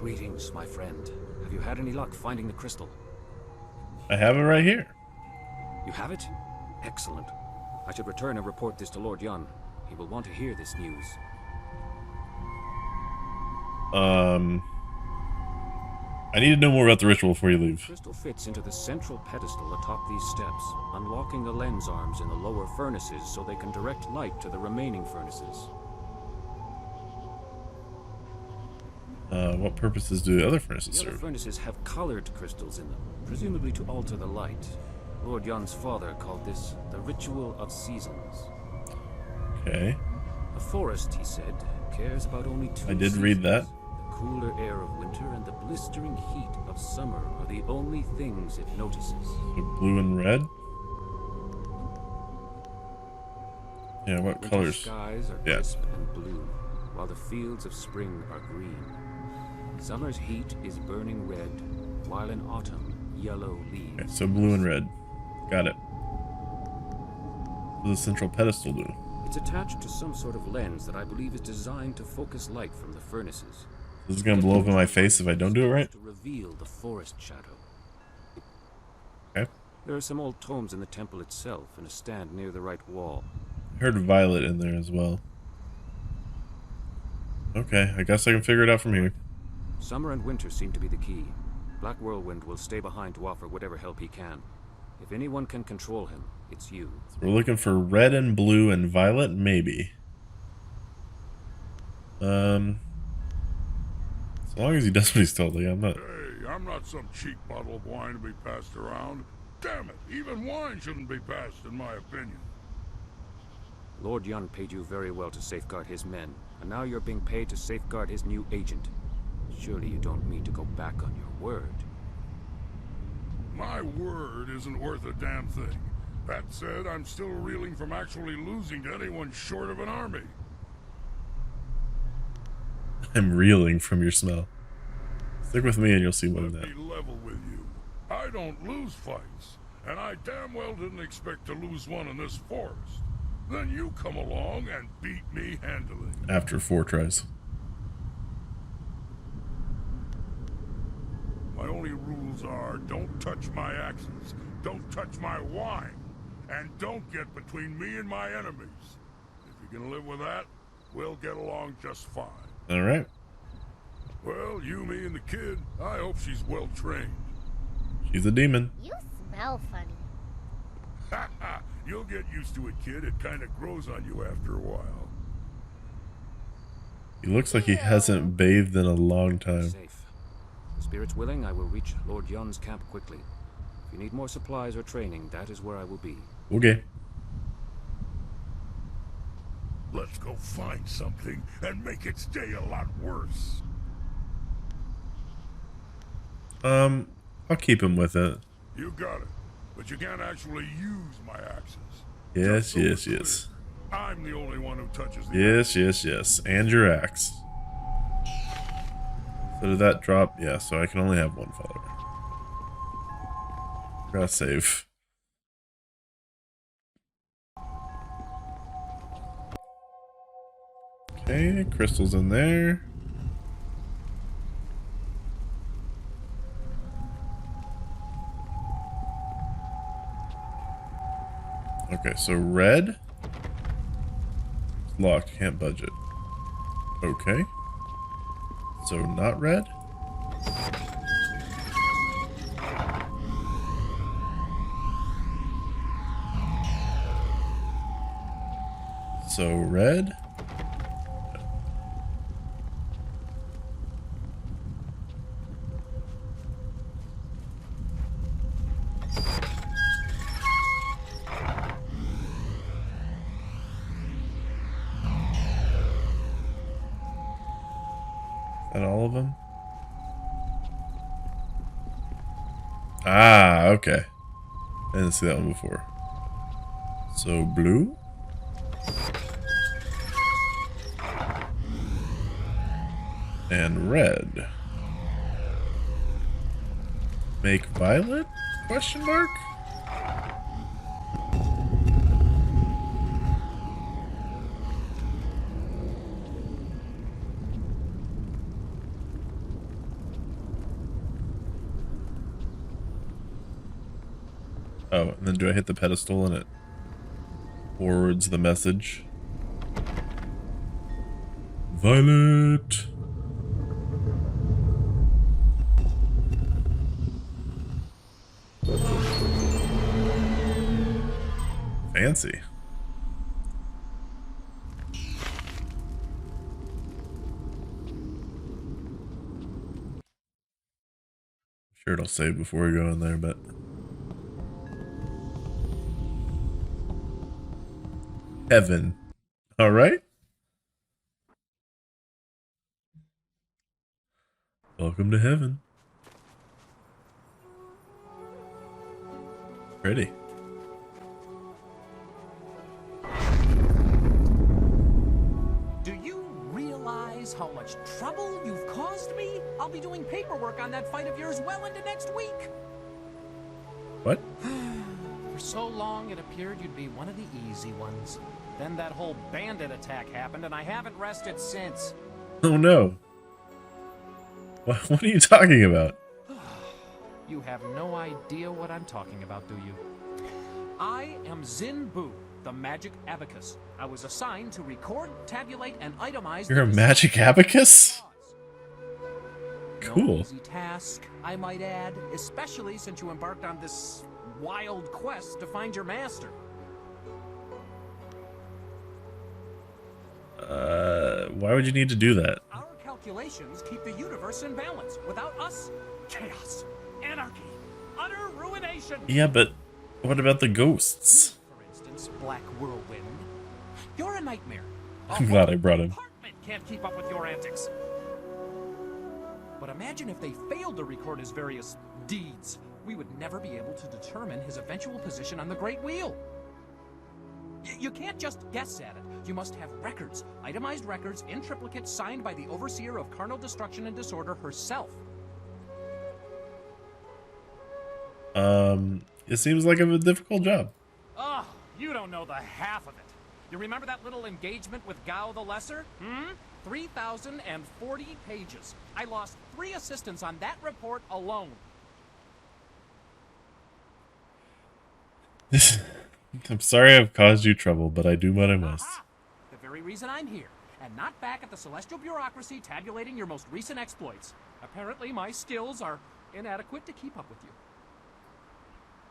Greetings, my friend. Have you had any luck finding the crystal? I have it right here. You have it? Excellent. I should return and report this to Lord Yun. He will want to hear this news. I need to know more about the ritual before you leave. The crystal fits into the central pedestal atop these steps, unlocking the lens arms in the lower furnaces so they can direct light to the remaining furnaces. What purposes do the other furnaces The other serve? furnaces have colored crystals in them, presumably to alter the light. Lord Yun's father called this the Ritual of Seasons. Okay. The forest, he said, cares about only two I did read that. The cooler air of winter and the blistering heat of summer are the only things it notices. So blue and red? Yeah, what Winter colors? skies are Yeah. crisp and blue, while the fields of spring are green. Summer's heat is burning red, while in autumn, yellow leaves. Okay, so blue and red. Got it. What does the central pedestal do? It's attached to some sort of lens that I believe is designed to focus light from the furnaces. This is gonna blow up in my face if I don't do it right? To reveal the forest shadow. Okay. There are some old tomes in the temple itself and a stand near the right wall. I heard Violet in there as well. Okay, I guess I can figure it out from here. Summer and winter seem to be the key. Black Whirlwind will stay behind to offer whatever help he can. If anyone can control him, it's you. So we're looking for red and blue and violet, maybe. As long as he does what he's told, like, I'm not. Hey, I'm not some cheap bottle of wine to be passed around. Damn it, even wine shouldn't be passed, in my opinion. Lord Yun paid you very well to safeguard his men, and now you're being paid to safeguard his new agent. Surely you don't mean to go back on your word. My word isn't worth a damn thing. That said, I'm still reeling from actually losing to anyone short of an army. I'm reeling from your smell. Stick with me and you'll see more of that. Be level with you. I don't lose fights, and I damn well didn't expect to lose one in this forest. Then you come along and beat me handily. After 4 tries. My only rules are, don't touch my axes, don't touch my wine, and don't get between me and my enemies. If you can live with that, we'll get along just fine. Alright. Well, you, me, and the kid, I hope she's well trained. She's a demon. You smell funny. Ha ha! You'll get used to it, kid. It kind of grows on you after a while. He looks like he hasn't bathed in a long time. Safe. The spirit's willing, I will reach Lord Yun's camp quickly. If you need more supplies or training, that is where I will be. Okay. Let's go find something and make its day a lot worse. I'll keep him with it. You got it. But you can't actually use my axes. Yes, yes, yes. I'm the only one who touches the Yes, yes, yes. And your axe. So did that drop? Yeah, so I can only have one follower. Gotta save. Okay, crystals in there. Okay, so red. It's locked, can't budge it. Okay. So not red? So red? Is that all of them? Ah, okay. I didn't see that one before. So blue? And red. Make violet? Question mark? Oh, and then do I hit the pedestal and it forwards the message? Violet! Fancy. Sure it'll save before we go in there, but... Heaven. Alright. Welcome to heaven. Pretty. Do you realize how much trouble you've caused me? I'll be doing paperwork on that fight of yours well into next week. What? For so long, it appeared you'd be one of the easy ones. Then that whole bandit attack happened, and I haven't rested since. Oh no. What are you talking about? You have no idea what I'm talking about, do you? I am Zin Bu, the magic abacus. I was assigned to record, tabulate, and itemize... You're a magic abacus? No easy task, I might add, especially since you embarked on this wild quest to find your master. Why would you need to do that? Our calculations keep the universe in balance. Without us, chaos, anarchy, utter ruination. Yeah, but what about the ghosts? For instance, Black Whirlwind. You're a nightmare. I'm glad I brought him. Department can't keep up with your antics. But imagine if they failed to record his various deeds. We would never be able to determine his eventual position on the Great Wheel. You can't just guess at it. You must have records, itemized records in triplicate signed by the Overseer of Carnal Destruction and Disorder herself. It seems like a difficult job. Oh, you don't know the half of it. You remember that little engagement with Gao the Lesser? 3,040 pages. I lost 3 assistants on that report alone. I'm sorry I've caused you trouble, but I do what I must. The very reason I'm here, and not back at the Celestial Bureaucracy tabulating your most recent exploits. Apparently my skills are inadequate to keep up with you.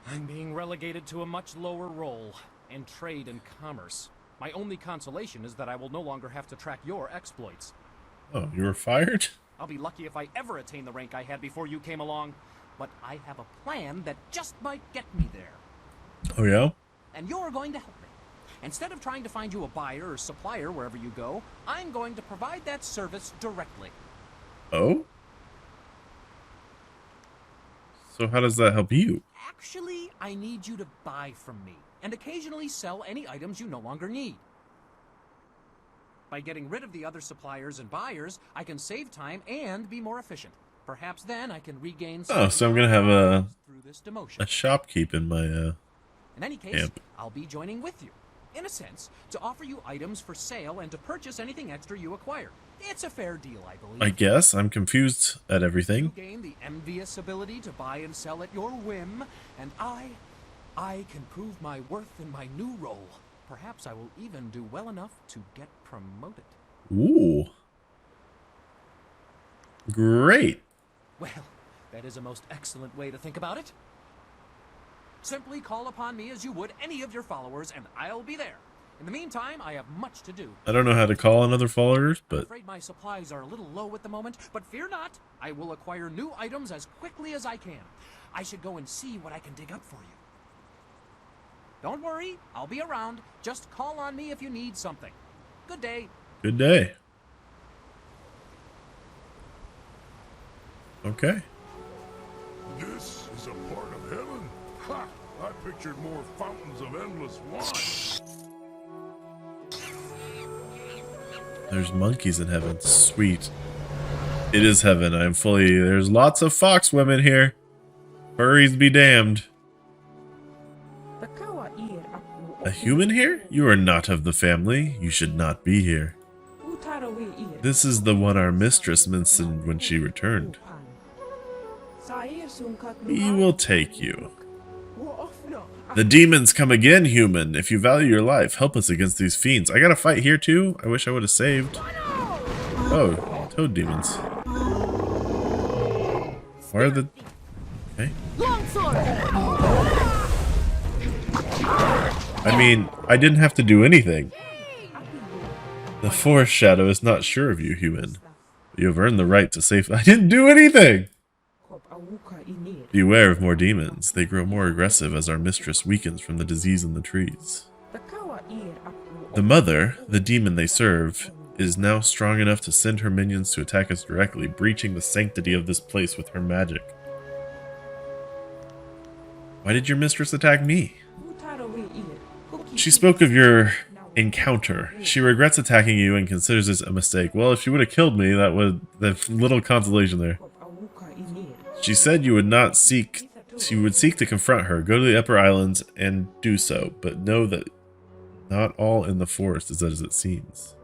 I'm being relegated to a much lower role in trade and commerce. My only consolation is that I will no longer have to track your exploits. Oh, you were fired? I'll be lucky if I ever attain the rank I had before you came along, but I have a plan that just might get me there. Oh yeah? And you're going to help me. Instead of trying to find you a buyer or supplier wherever you go, I'm going to provide that service directly. Oh? So how does that help you? Actually, I need you to buy from me, and occasionally sell any items you no longer need. By getting rid of the other suppliers and buyers, I can save time and be more efficient. Perhaps then I can regain some Oh, so I'm gonna have a demotion. shopkeep in my In any case, camp. I'll be joining with you. In a sense, to offer you items for sale and to purchase anything extra you acquire. It's a fair deal, I believe. I guess I'm confused at You everything. gain the envious ability to buy and sell at your whim, and I can prove my worth in my new role. Perhaps I will even do well enough to get promoted. Ooh. Great. Well, that is a most excellent way to think about it. Simply call upon me as you would any of your followers, and I'll be there. In the meantime, I have much to do. I don't know how to call on other followers, I'm but afraid my supplies are a little low at the moment, but fear not. I will acquire new items as quickly as I can. I should go and see what I can dig up for you. Don't worry, I'll be around. Just call on me if you need something. Good day. good day. Okay. This is a part of heaven? Ha! I pictured more fountains of endless wine. There's monkeys in heaven. Sweet. It is heaven. I am fully... There's lots of fox women here. Furries be damned. A human here? You are not of the family. You should not be here. This is the one our mistress mentioned when she returned. He will take you. The demons come again, human. If you value your life, help us against these fiends. I gotta fight here too? I wish I would have saved. Oh, toad demons. Where are the... Okay. I mean, I didn't have to do anything. The forest shadow is not sure of you, human. You have earned the right to save... I didn't do anything! Beware of more demons. They grow more aggressive as our mistress weakens from the disease in the trees. The mother, the demon they serve, is now strong enough to send her minions to attack us directly, breaching the sanctity of this place with her magic. Why did your mistress attack me? She spoke of your encounter. She regrets attacking you and considers this a mistake. Well, if she would have killed me, that would... There's little consolation there. She said you would not seek... She would seek to confront her, go to the upper islands, and do so, but know that not all in the forest is as it seems.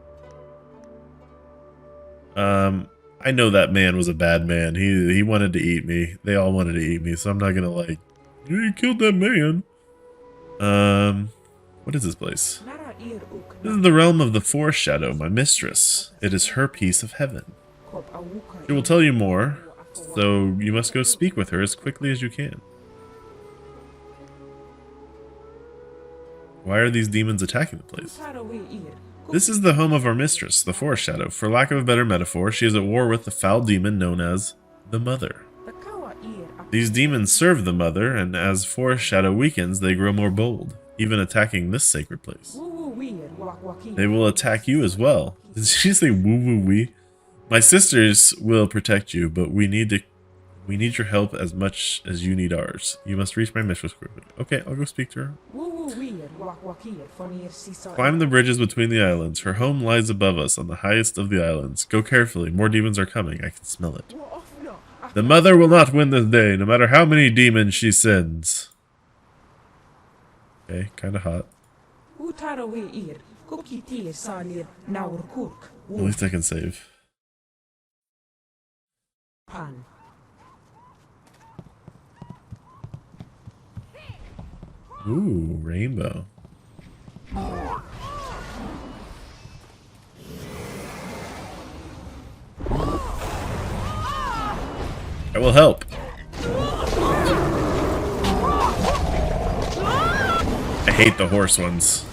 I know that man was a bad man. He wanted to eat me. They all wanted to eat me, so I'm not gonna like... You killed that man. What is this place? This is the realm of the forest shadow, my mistress. It is her piece of heaven. She will tell you more, so you must go speak with her as quickly as you can. Why are these demons attacking the place? This is the home of our mistress, the forest shadow. For lack of a better metaphor, she is at war with the foul demon known as the Mother. These demons serve the Mother, and as forest shadow weakens, they grow more bold, even attacking this sacred place. They will attack you as well. Did she say woo woo wee? My sisters will protect you, but we need your help as much as you need ours. You must reach my mistress quickly. Okay, I'll go speak to her. Climb the bridges between the islands. Her home lies above us on the highest of the islands. Go carefully. More demons are coming. I can smell it. The Mother will not win this day, no matter how many demons she sends. Okay, kind of hot. At least I can save. Ooh, rainbow. I will help. I hate the horse ones.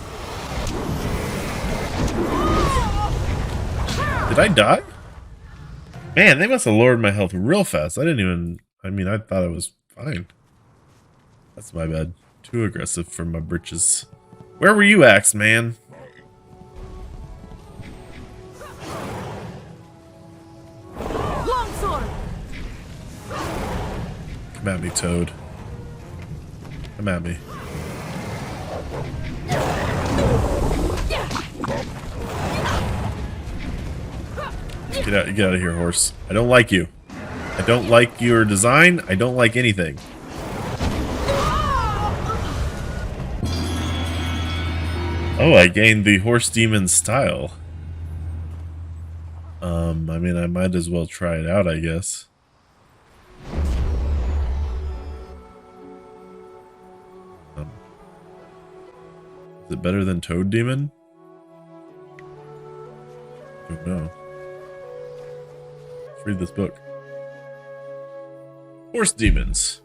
Did I die? Man, they must have lowered my health real fast. I didn't even... I mean, I thought I was fine. That's my bad. Too aggressive for my britches. Where were you, Axe Man? Longsword! Come at me, Toad. Come at me. Get out of here, horse. I don't like you. I don't like your design. I don't like anything. Oh, I gained the horse demon style. I mean, I might as well try it out, I guess. Is it better than Toad Demon? Don't know. Let's read this book. Horse demons.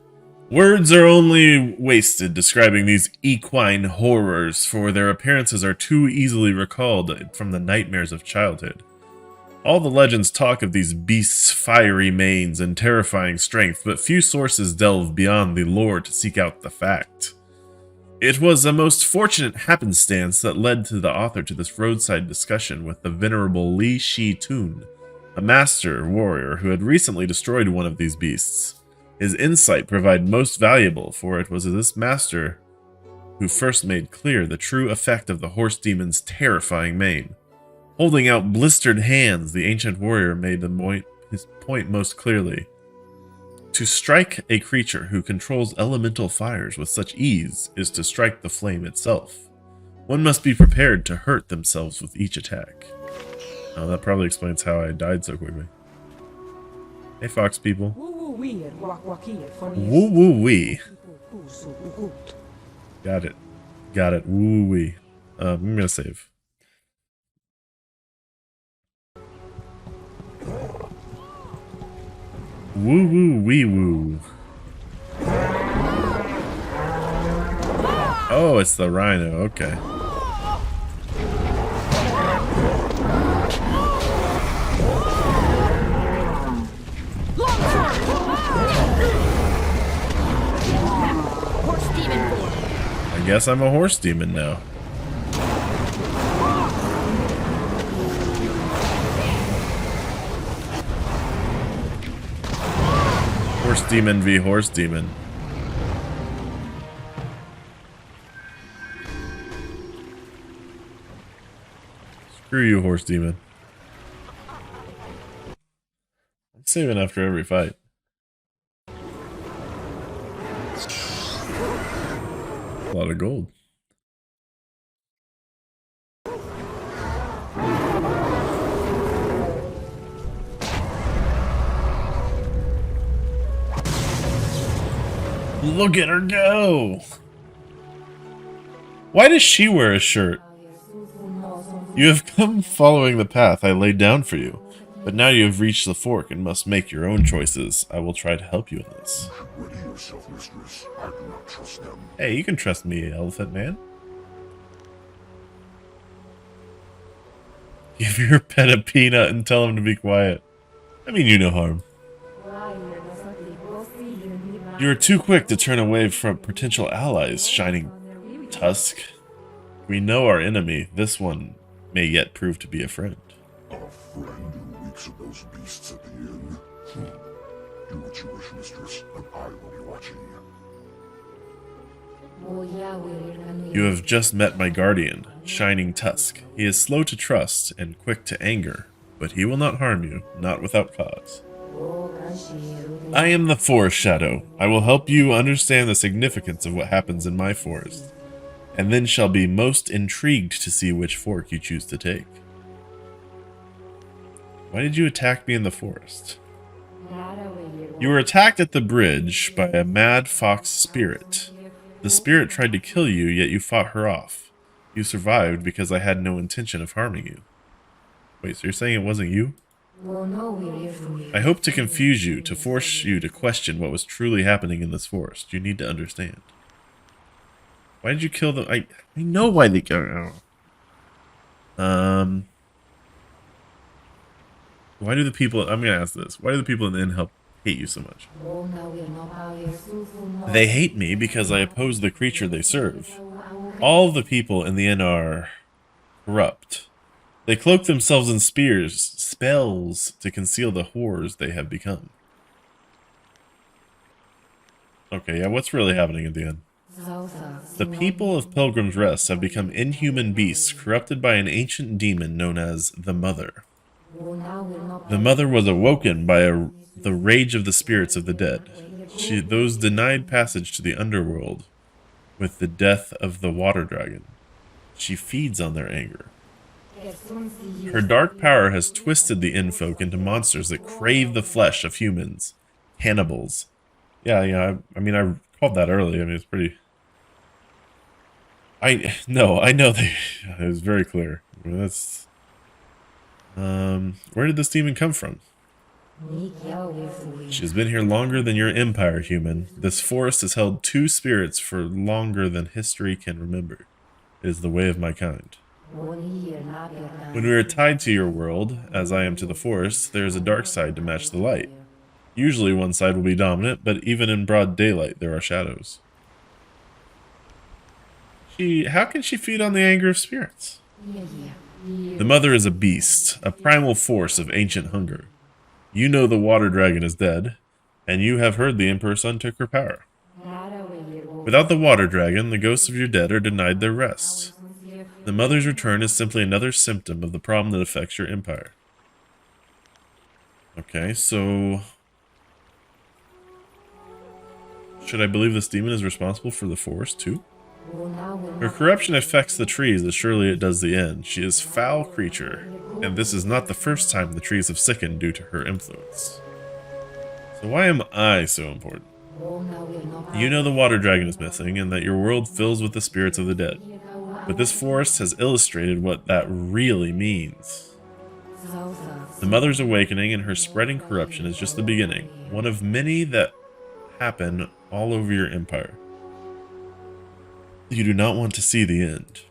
Words are only wasted describing these equine horrors, for their appearances are too easily recalled from the nightmares of childhood. All the legends talk of these beasts' fiery manes and terrifying strength, but few sources delve beyond the lore to seek out the fact. It was a most fortunate happenstance that led to the author to this roadside discussion with the venerable Li Shi Tun, a master warrior who had recently destroyed one of these beasts. His insight proved most valuable, for it was this master who first made clear the true effect of the horse demon's terrifying mane. Holding out blistered hands, the ancient warrior made his point most clearly. To strike a creature who controls elemental fires with such ease is to strike the flame itself. One must be prepared to hurt themselves with each attack. Oh, that probably explains how I died so quickly. Hey, fox people. Woo woo wee. Got it. Got it. Woo wee. I'm gonna save. Woo woo wee woo. Oh, it's the rhino. Okay. Horse demon form. I guess I'm a horse demon now. Horse demon v horse demon. Screw you, horse demon. I'm saving after every fight. A lot of gold. Look at her go! Why does she wear a shirt? You have come following the path I laid down for you, but now you have reached the fork and must make your own choices. I will try to help you in this. Ready yourself, mistress. I do not trust them. Hey, you can trust me, Elephant Man. Give your pet a peanut and tell him to be quiet. I mean you no harm. You are too quick to turn away from potential allies, Shining Tusk. We know our enemy. This one may yet prove to be a friend. A friend who weeps at those beasts at the inn? Do what you wish, mistress, and I will be watching. You have just met my guardian, Shining Tusk. He is slow to trust and quick to anger, but he will not harm you, not without cause. I am the Forest Shadow. I will help you understand the significance of what happens in my forest, and then shall be most intrigued to see which fork you choose to take. Why did you attack me in the forest? You were attacked at the bridge by a mad fox spirit. The spirit tried to kill you, yet you fought her off. You survived because I had no intention of harming you. Wait, so you're saying it wasn't you? I hope to confuse you, to force you to question what was truly happening in this forest. You need to understand. Why did you kill them? I know why they go. Why do the people... I'm going to ask this. Why do the people in the inn hate you so much? They hate me because I oppose the creature they serve. All the people in the inn are corrupt. They cloak themselves in spells to conceal the horrors they have become. Okay, yeah, what's really happening at the end? The people of Pilgrim's Rest have become inhuman beasts corrupted by an ancient demon known as the Mother. The Mother was awoken by the rage of the spirits of the dead. Those denied passage to the underworld with the death of the water dragon. She feeds on their anger. Her dark power has twisted the Innfolk into monsters that crave the flesh of humans. Cannibals. Yeah, I mean, I called that early. I mean, it's pretty... I know it was very clear. I mean, that's... where did this demon come from? She has been here longer than your empire, human. This forest has held 2 spirits for longer than history can remember. It is the way of my kind. When we are tied to your world, as I am to the forest, there is a dark side to match the light. Usually one side will be dominant, but even in broad daylight there are shadows. How can she feed on the anger of spirits? The Mother is a beast, a primal force of ancient hunger. You know the water dragon is dead, and you have heard the Emperor's son took her power. Without the water dragon, the ghosts of your dead are denied their rest. The Mother's return is simply another symptom of the problem that affects your empire. Okay, so... should I believe this demon is responsible for the forest, too? Her corruption affects the trees as surely it does the end. She is a foul creature, and this is not the first time the trees have sickened due to her influence. So why am I so important? You know the water dragon is missing, and that your world fills with the spirits of the dead. But this forest has illustrated what that really means. The Mother's awakening and her spreading corruption is just the beginning, one of many that happen all over your empire. You do not want to see the end.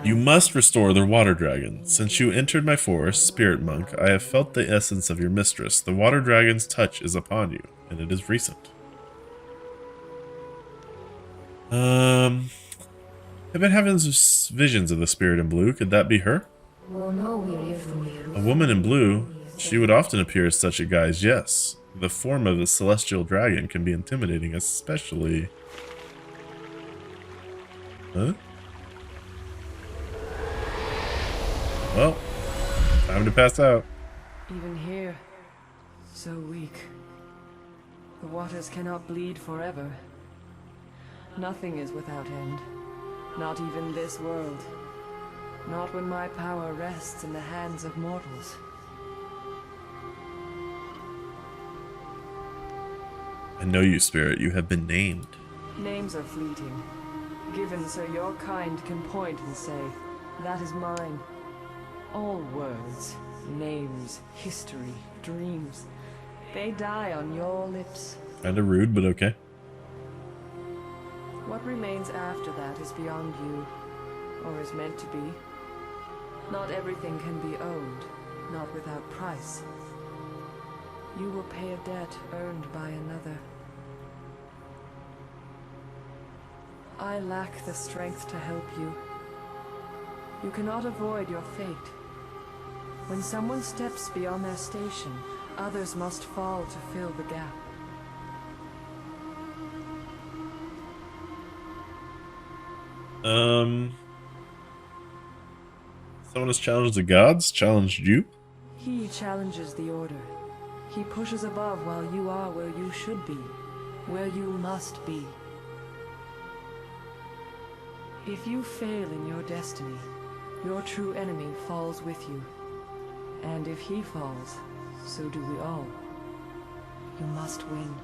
You must restore the water dragon. Since you entered my forest, spirit monk, I have felt the essence of your mistress. The water dragon's touch is upon you, and it is recent. I've been having visions of the spirit in blue. Could that be her? A woman in blue? She would often appear as such a guise, yes. The form of a celestial dragon can be intimidating, especially... Huh? Well, time to pass out. Even here, so weak. The waters cannot bleed forever. Nothing is without end. Not even this world. Not when my power rests in the hands of mortals. I know you, spirit. You have been named. Names are fleeting. Given so your kind can point and say, that is mine. All words, names, history, dreams, they die on your lips. Kinda rude, but okay. What remains after that is beyond you, or is meant to be. Not everything can be owned, not without price. You will pay a debt earned by another. I lack the strength to help you. You cannot avoid your fate. When someone steps beyond their station, others must fall to fill the gap. Someone has challenged the gods? Challenged you? He challenges the order. He pushes above while you are where you should be, where you must be. If you fail in your destiny, your true enemy falls with you. And if he falls, so do we all. You must win.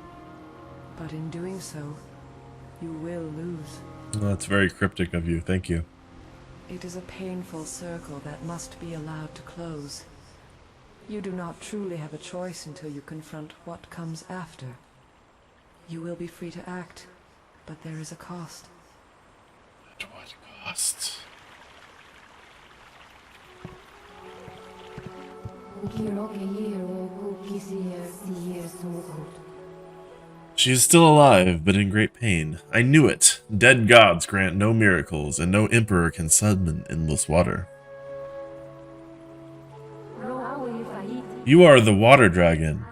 But in doing so, you will lose. Well, that's very cryptic of you. Thank you. It is a painful circle that must be allowed to close. You do not truly have a choice until you confront what comes after. You will be free to act, but there is a cost. At what cost? She is still alive, but in great pain. I knew it. Dead gods grant no miracles, and no emperor can summon endless water. You are the water dragon.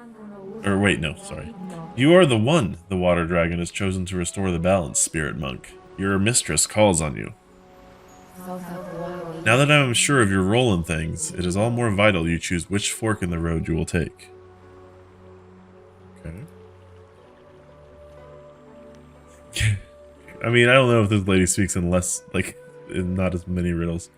Or wait, no, sorry. You are the one the water dragon has chosen to restore the balance, spirit monk. Your mistress calls on you. Now that I am sure of your role in things, it is all more vital you choose which fork in the road you will take. Okay. I mean, I don't know if this lady speaks in less, like, in not as many riddles.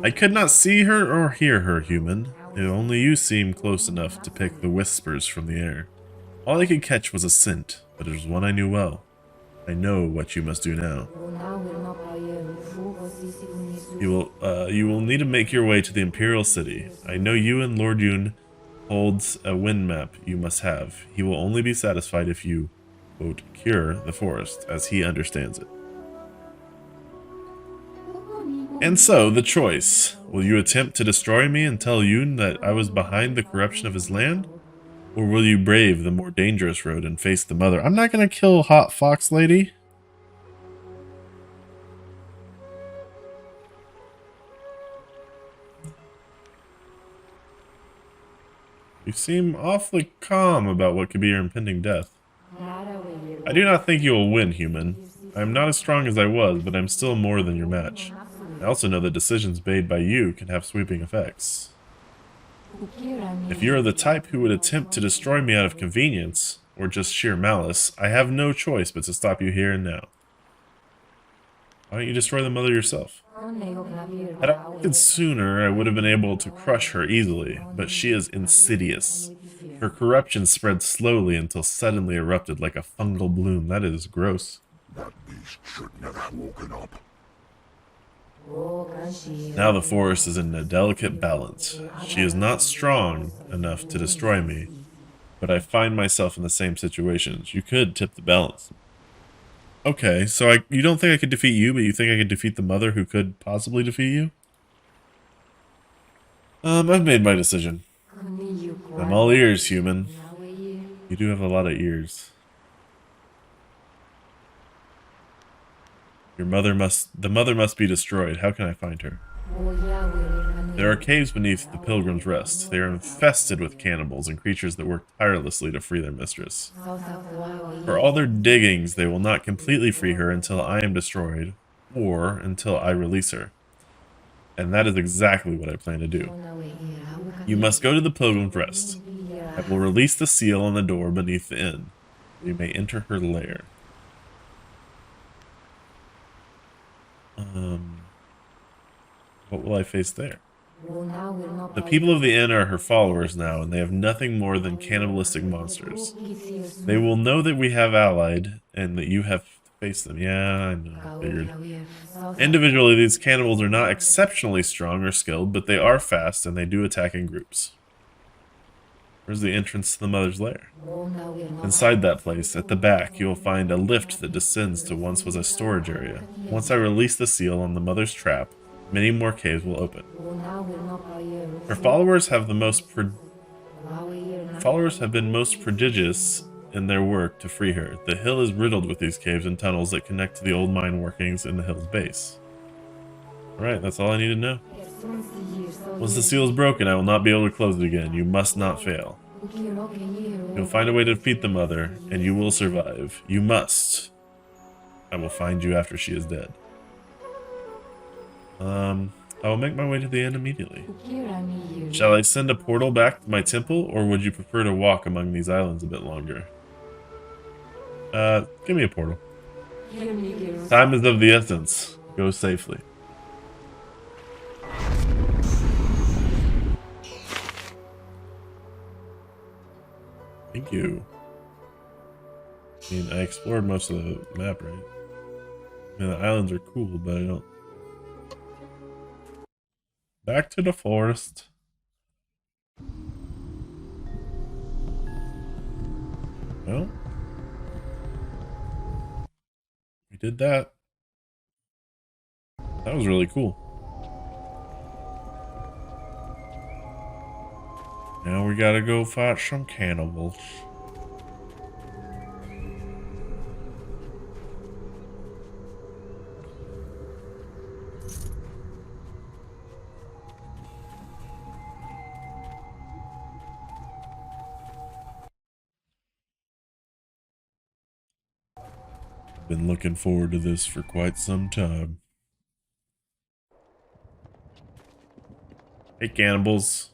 I could not see her or hear her, human. Only you seem close enough to pick the whispers from the air. All I could catch was a scent, but it was one I knew well. I know what you must do now. You will need to make your way to the Imperial City. I know you and Lord Yun holds a wind map you must have. He will only be satisfied if you, quote, cure the forest as he understands it. And so, the choice. Will you attempt to destroy me and tell Yun that I was behind the corruption of his land? Or will you brave the more dangerous road and face the mother? I'm not gonna kill Hot Fox Lady. You seem awfully calm about what could be your impending death. I do not think you will win, human. I am not as strong as I was, but I'm still more than your match. I also know that decisions made by you can have sweeping effects. If you are the type who would attempt to destroy me out of convenience, or just sheer malice, I have no choice but to stop you here and now. Why don't you destroy the mother yourself? Had I acted sooner, I would have been able to crush her easily, but she is insidious. Her corruption spread slowly until suddenly erupted like a fungal bloom. That is gross. That beast should never have woken up. Now the forest is in a delicate balance. She is not strong enough to destroy me, but I find myself in the same situations. You could tip the balance. Okay, so you don't think I could defeat you, but you think I could defeat the mother who could possibly defeat you? I've made my decision. I'm all ears, human. You do have a lot of ears. The mother must be destroyed. How can I find her? There are caves beneath the Pilgrim's Rest. They are infested with cannibals and creatures that work tirelessly to free their mistress. For all their diggings, they will not completely free her until I am destroyed, or until I release her. And that is exactly what I plan to do. You must go to the Pilgrim's Rest. I will release the seal on the door beneath the inn. You may enter her lair. What will I face there? The people of the inn are her followers now, and they have nothing more than cannibalistic monsters. They will know that we have allied, and that you have faced them. Yeah, I know, I figured. Individually, these cannibals are not exceptionally strong or skilled, but they are fast, and they do attack in groups. Where's the entrance to the mother's lair? Inside that place, at the back, you will find a lift that descends to once was a storage area. Once I release the seal on the mother's trap, many more caves will open. Her followers have been most prodigious in their work to free her. The hill is riddled with these caves and tunnels that connect to the old mine workings in the hill's base. Alright, that's all I need to know. Once the seal is broken, I will not be able to close it again. You must not fail. You'll find a way to defeat the mother, and you will survive. You must. I will find you after she is dead. I will make my way to the inn immediately. Shall I send a portal back to my temple, or would you prefer to walk among these islands a bit longer? Give me a portal. Time is of the essence. Go safely. Thank you. I mean, I explored most of the map, right? I mean, the islands are cool, but I don't... Back to the forest. Well, we did that. That was really cool. Now we gotta go fight some cannibals. Been looking forward to this for quite some time. Hey, cannibals.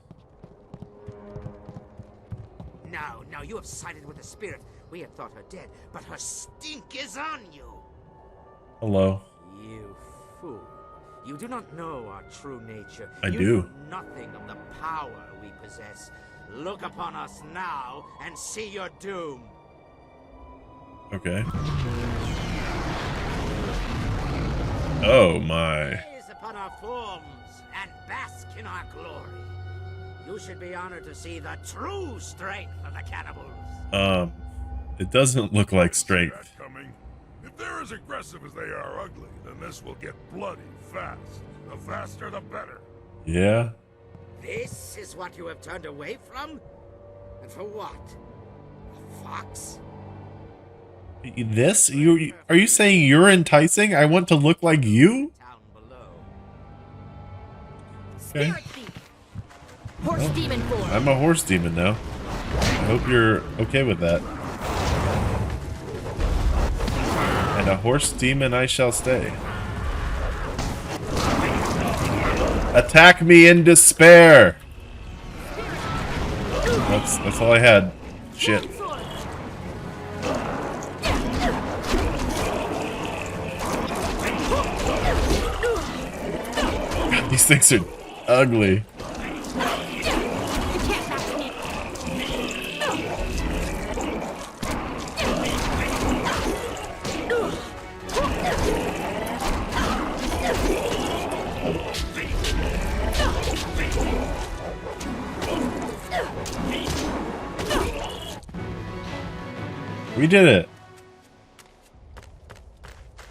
No, no, you have sided with the spirit. We had thought her dead, but her stink is on you. Hello. You fool. You do not know our true nature. I you do. know nothing of the power we possess. Look upon us now and see your doom. Okay. Oh my. Gaze upon our forms and bask in our glory. You should be honored to see the true strength of the cannibals. It doesn't look like strength. Coming. If they're as aggressive as they are ugly, then this will get bloody fast. The faster, the better. Yeah. This is what you have turned away from? And for what? A fox? This? Are you saying you're enticing? I want to look like you? Okay. Spirit thief. Horse demon form. I'm a horse demon now. I hope you're okay with that. And a horse demon I shall stay. Attack me in despair! That's all I had. Shit. God, these things are ugly. We did it.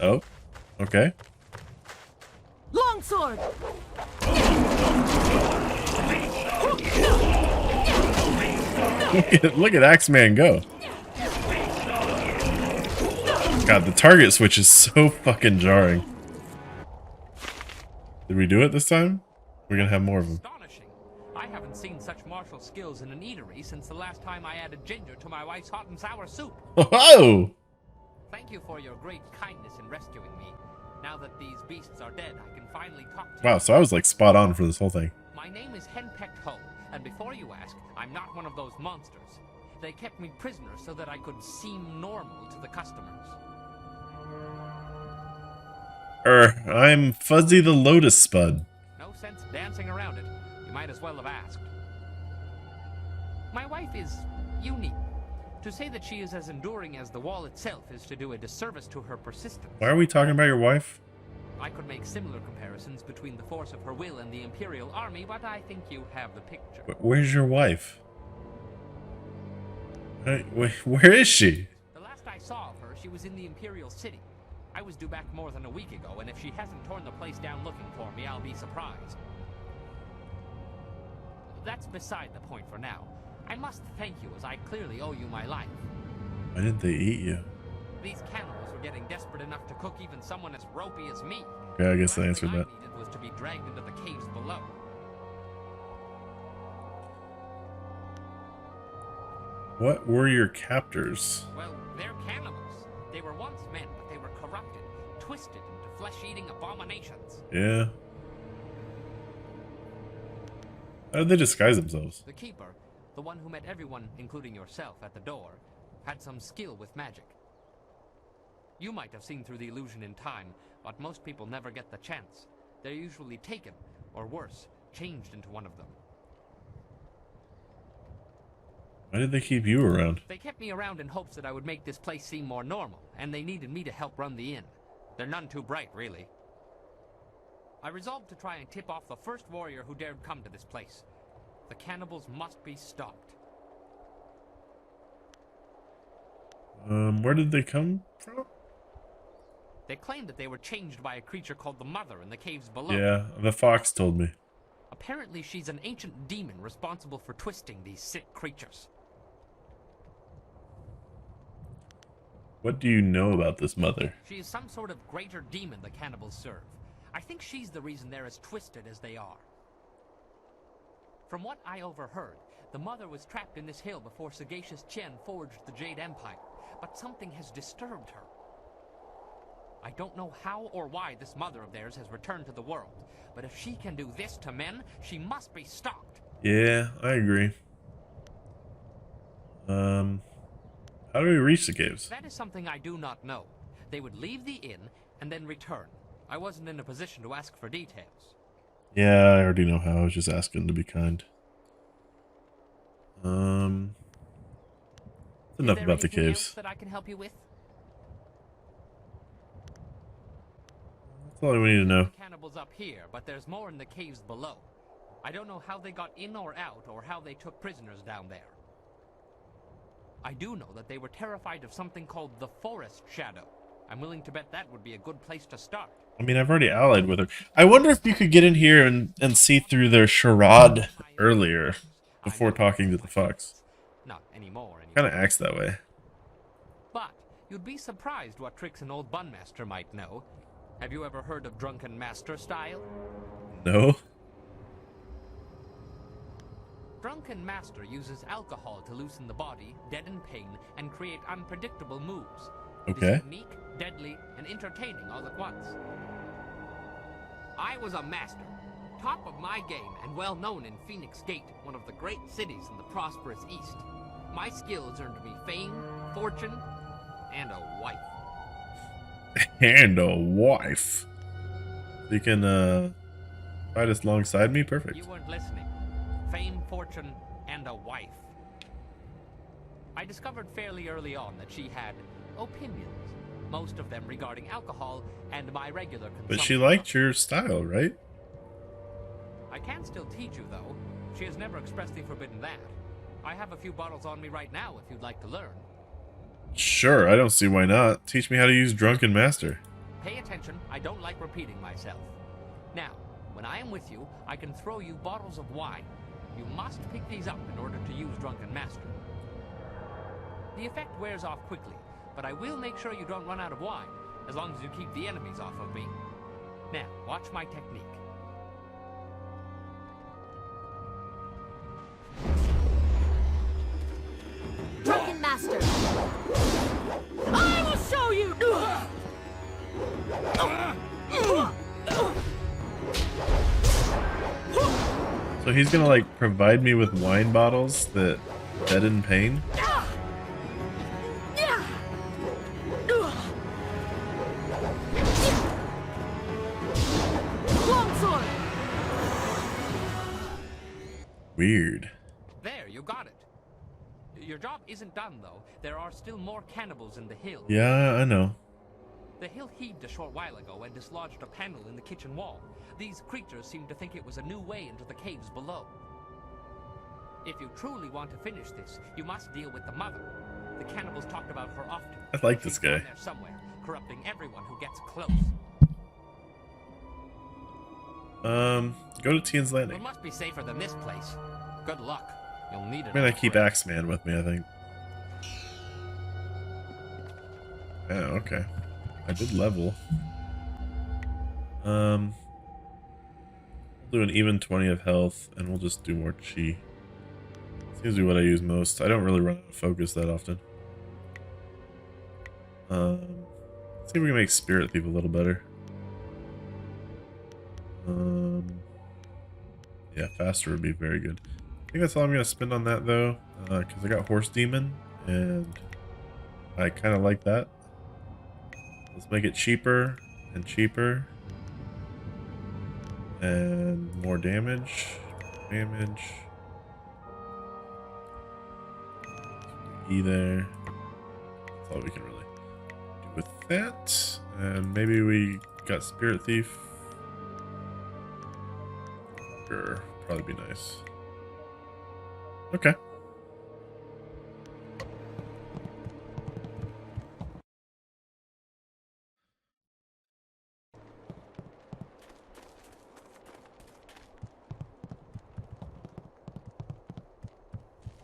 Oh, okay. Longsword. Look at Axeman go. God, the target switch is so fucking jarring. Did we do it this time? We're gonna have more of them. I haven't seen such martial skills in an eatery since the last time I added ginger to my wife's hot and sour soup. Whoa! Thank you for your great kindness in rescuing me. Now that these beasts are dead, I can finally talk to Wow, so I was like spot on for this whole thing. My name is Henpecked Ho, and before you ask, I'm not one of those monsters. They kept me prisoner so that I could seem normal to the customers. I'm Fuzzy the Lotus Spud. No sense dancing around it. You might as well have asked. My wife is unique. To say that she is as enduring as the wall itself is to do a disservice to her persistence. Why are we talking about your wife? I could make similar comparisons between the force of her will and the Imperial Army, but I think you have the picture. Where's your wife? Where is she? The last I saw of her, she was in the Imperial City. I was due back more than a week ago, and if she hasn't torn the place down looking for me, I'll be surprised. That's beside the point for now. I must thank you, as I clearly owe you my life. Why didn't they eat you? These cannibals were getting desperate enough to cook even someone as ropey as me. Okay, I guess I answered that. All I needed was to be dragged into the caves below. What were your captors? Well, they're cannibals. They were once men, but they were corrupted, twisted into flesh-eating abominations. Yeah. How did they disguise themselves? The keeper, the one who met everyone, including yourself, at the door, had some skill with magic. You might have seen through the illusion in time, but most people never get the chance. They're usually taken, or worse, changed into one of them. Why did they keep you around? They kept me around in hopes that I would make this place seem more normal, and they needed me to help run the inn. They're none too bright, really. I resolved to try and tip off the first warrior who dared come to this place. The cannibals must be stopped. Where did they come from? They claimed that they were changed by a creature called the Mother in the caves below. Yeah, the fox told me. Apparently she's an ancient demon responsible for twisting these sick creatures. What do you know about this mother? She is some sort of greater demon the cannibals serve. I think she's the reason they're as twisted as they are. From what I overheard, the Mother was trapped in this hill before sagacious Chen forged the Jade Empire, but something has disturbed her. I don't know how or why this mother of theirs has returned to the world, but if she can do this to men, she must be stopped. Yeah, I agree. How do we reach the caves? That is something I do not know. They would leave the inn and then return. I wasn't in a position to ask for details. Yeah, I already know how. I was just asking to be kind. That's enough about the caves. That I can help you with? That's all we need to know. Cannibals up here, but there's more in the caves below. I don't know how they got in or out, or how they took prisoners down there. I do know that they were terrified of something called the Forest Shadow. I'm willing to bet that would be a good place to start. I mean, I've already allied with her. I wonder if you could get in here and see through their charade earlier before talking to the fox. Not anymore. Kind of acts that way. But you'd be surprised what tricks an old bunmaster might know. Have you ever heard of drunken master style? No. Drunken Master uses alcohol to loosen the body, deaden pain, and create unpredictable moves. Okay. It is unique, deadly, and entertaining all at once. I was a master, top of my game, and well known in Phoenix Gate, one of the great cities in the prosperous East. My skills earned me fame, fortune, and a wife. And a wife. You can fight us alongside me? Perfect. You weren't listening. Fame, fortune, and a wife. I discovered fairly early on that she had opinions, most of them regarding alcohol and my regular consumption. But she liked your style, right? I can still teach you, though. She has never expressly forbidden that. I have a few bottles on me right now if you'd like to learn. Sure, I don't see why not. Teach me how to use Drunken Master. Pay attention, I don't like repeating myself. Now, when I am with you, I can throw you bottles of wine. You must pick these up in order to use Drunken Master. The effect wears off quickly, but I will make sure you don't run out of wine, as long as you keep the enemies off of me. Now, watch my technique. Drunken Master! I will show you! So he's gonna like provide me with wine bottles that deaden pain? Longsword! Weird. There, you got it. Your job isn't done, though. There are still more cannibals in the hill. Yeah, I know. The hill heaved a short while ago and dislodged a panel in the kitchen wall. These creatures seem to think it was a new way into the caves below. If you truly want to finish this, you must deal with the mother. The cannibals talked about her often. I like this She's guy. down there somewhere, corrupting everyone who gets close. Go to Tian's Landing. It must be safer than this place. Good luck. You'll need it. I'm gonna keep Axeman with me, I think. Yeah, okay. I did level. We'll do an even 20 of health, and we'll just do more chi. Seems to be what I use most. I don't really run out of focus that often. Let's see if we can make Spirit Thief a little better. Yeah, faster would be very good. I think that's all I'm gonna spend on that though, because I got Horse Demon, and I kind of like that. Let's make it cheaper and cheaper, and more damage. E there. That's all we can really do with that. And maybe we got Spirit Thief. Sure, probably be nice. Okay.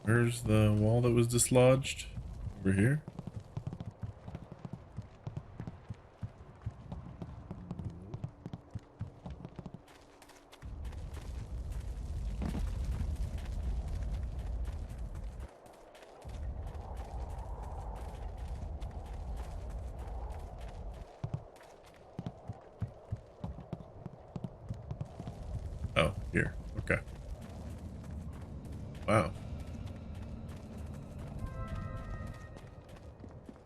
Where's the wall that was dislodged? Over here? Here. Okay. Wow.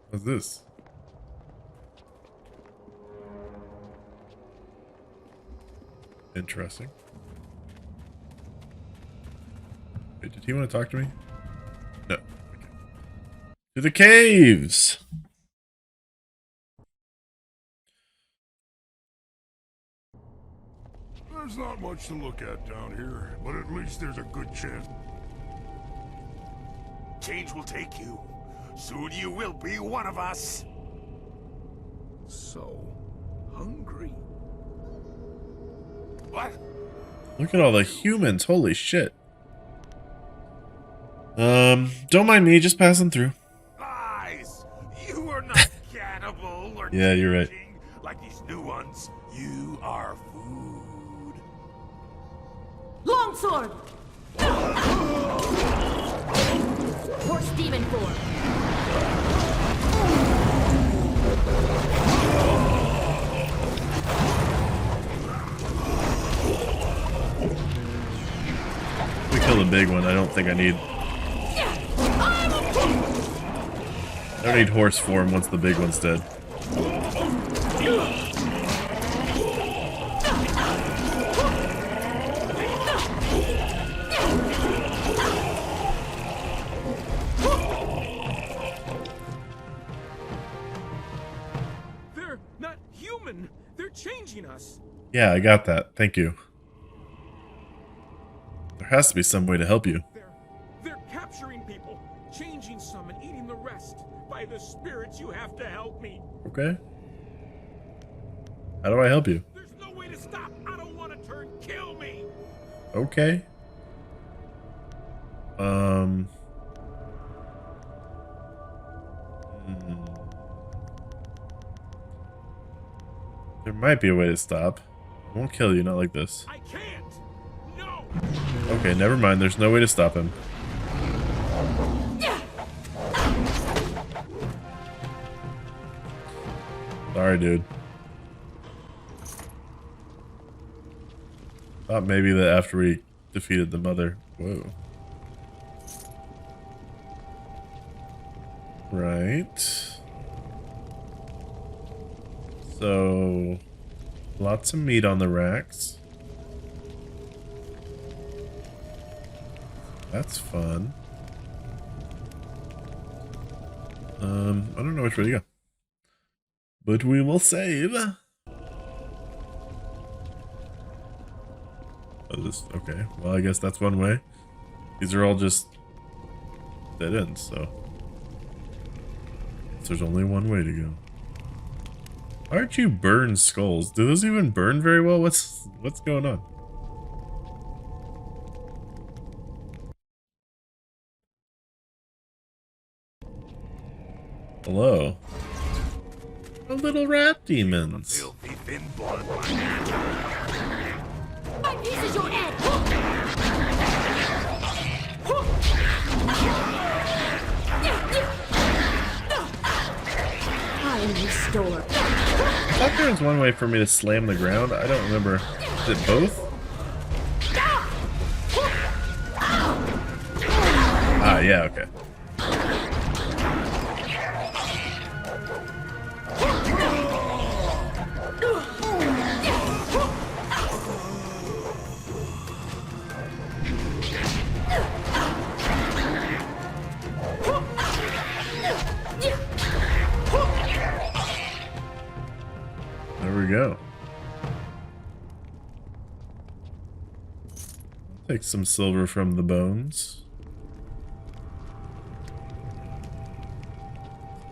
What's this? Interesting. Wait, did he want to talk to me? No. Okay. To the caves! There's not much to look at down here, but at least there's a good chance. Change will take you. Soon you will be one of us. So hungry. What? Look at all the humans. Holy shit. Don't mind me, just passing through. Lies! You are not cannibal or Yeah, you're right. like these new ones. You are food. Longsword! Horse demon form. We kill the big one. I don't think I need. I don't need horse form once the big one's dead. They're not human. They're changing us. Yeah, I got that. Thank you. There has to be some way to help you. They're capturing people, changing some and eating the rest. By the spirits, you have to help me. Okay. How do I help you? There's no way to stop. I don't want to turn. Kill me. Okay. There might be a way to stop. I won't kill you, not like this. I can't. No. Okay, never mind. There's no way to stop him. Sorry, dude. Thought maybe that after we defeated the mother. Whoa. Right. So, lots of meat on the racks. That's fun. I don't know which way to go. But we will save. Oh, this, okay. Well, I guess that's one way. These are all just dead ends, so there's only one way to go. Why aren't you burn skulls? Do those even burn very well? What's going on? Hello. The little rat demons. My piece is your end. I am restored. I thought there was one way for me to slam the ground. I don't remember. Is it both? Ah, yeah, okay. There we go. Take some silver from the bones.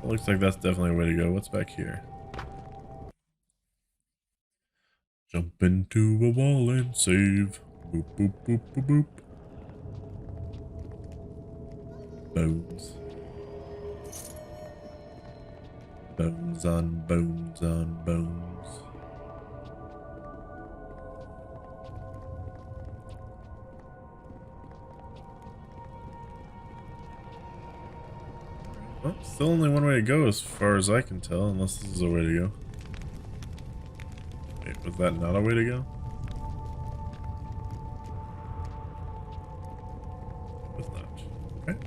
Looks like that's definitely a way to go. What's back here? Jump into a wall and save. Boop, boop, boop, boop, boop. Bones. Bones on bones on bones. Well, still only one way to go as far as I can tell, unless this is a way to go. Wait, was that not a way to go? with that. Okay.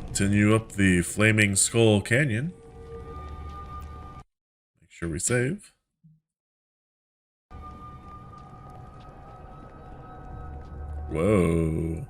Continue up the Flaming Skull Canyon. Make sure we save. Whoa.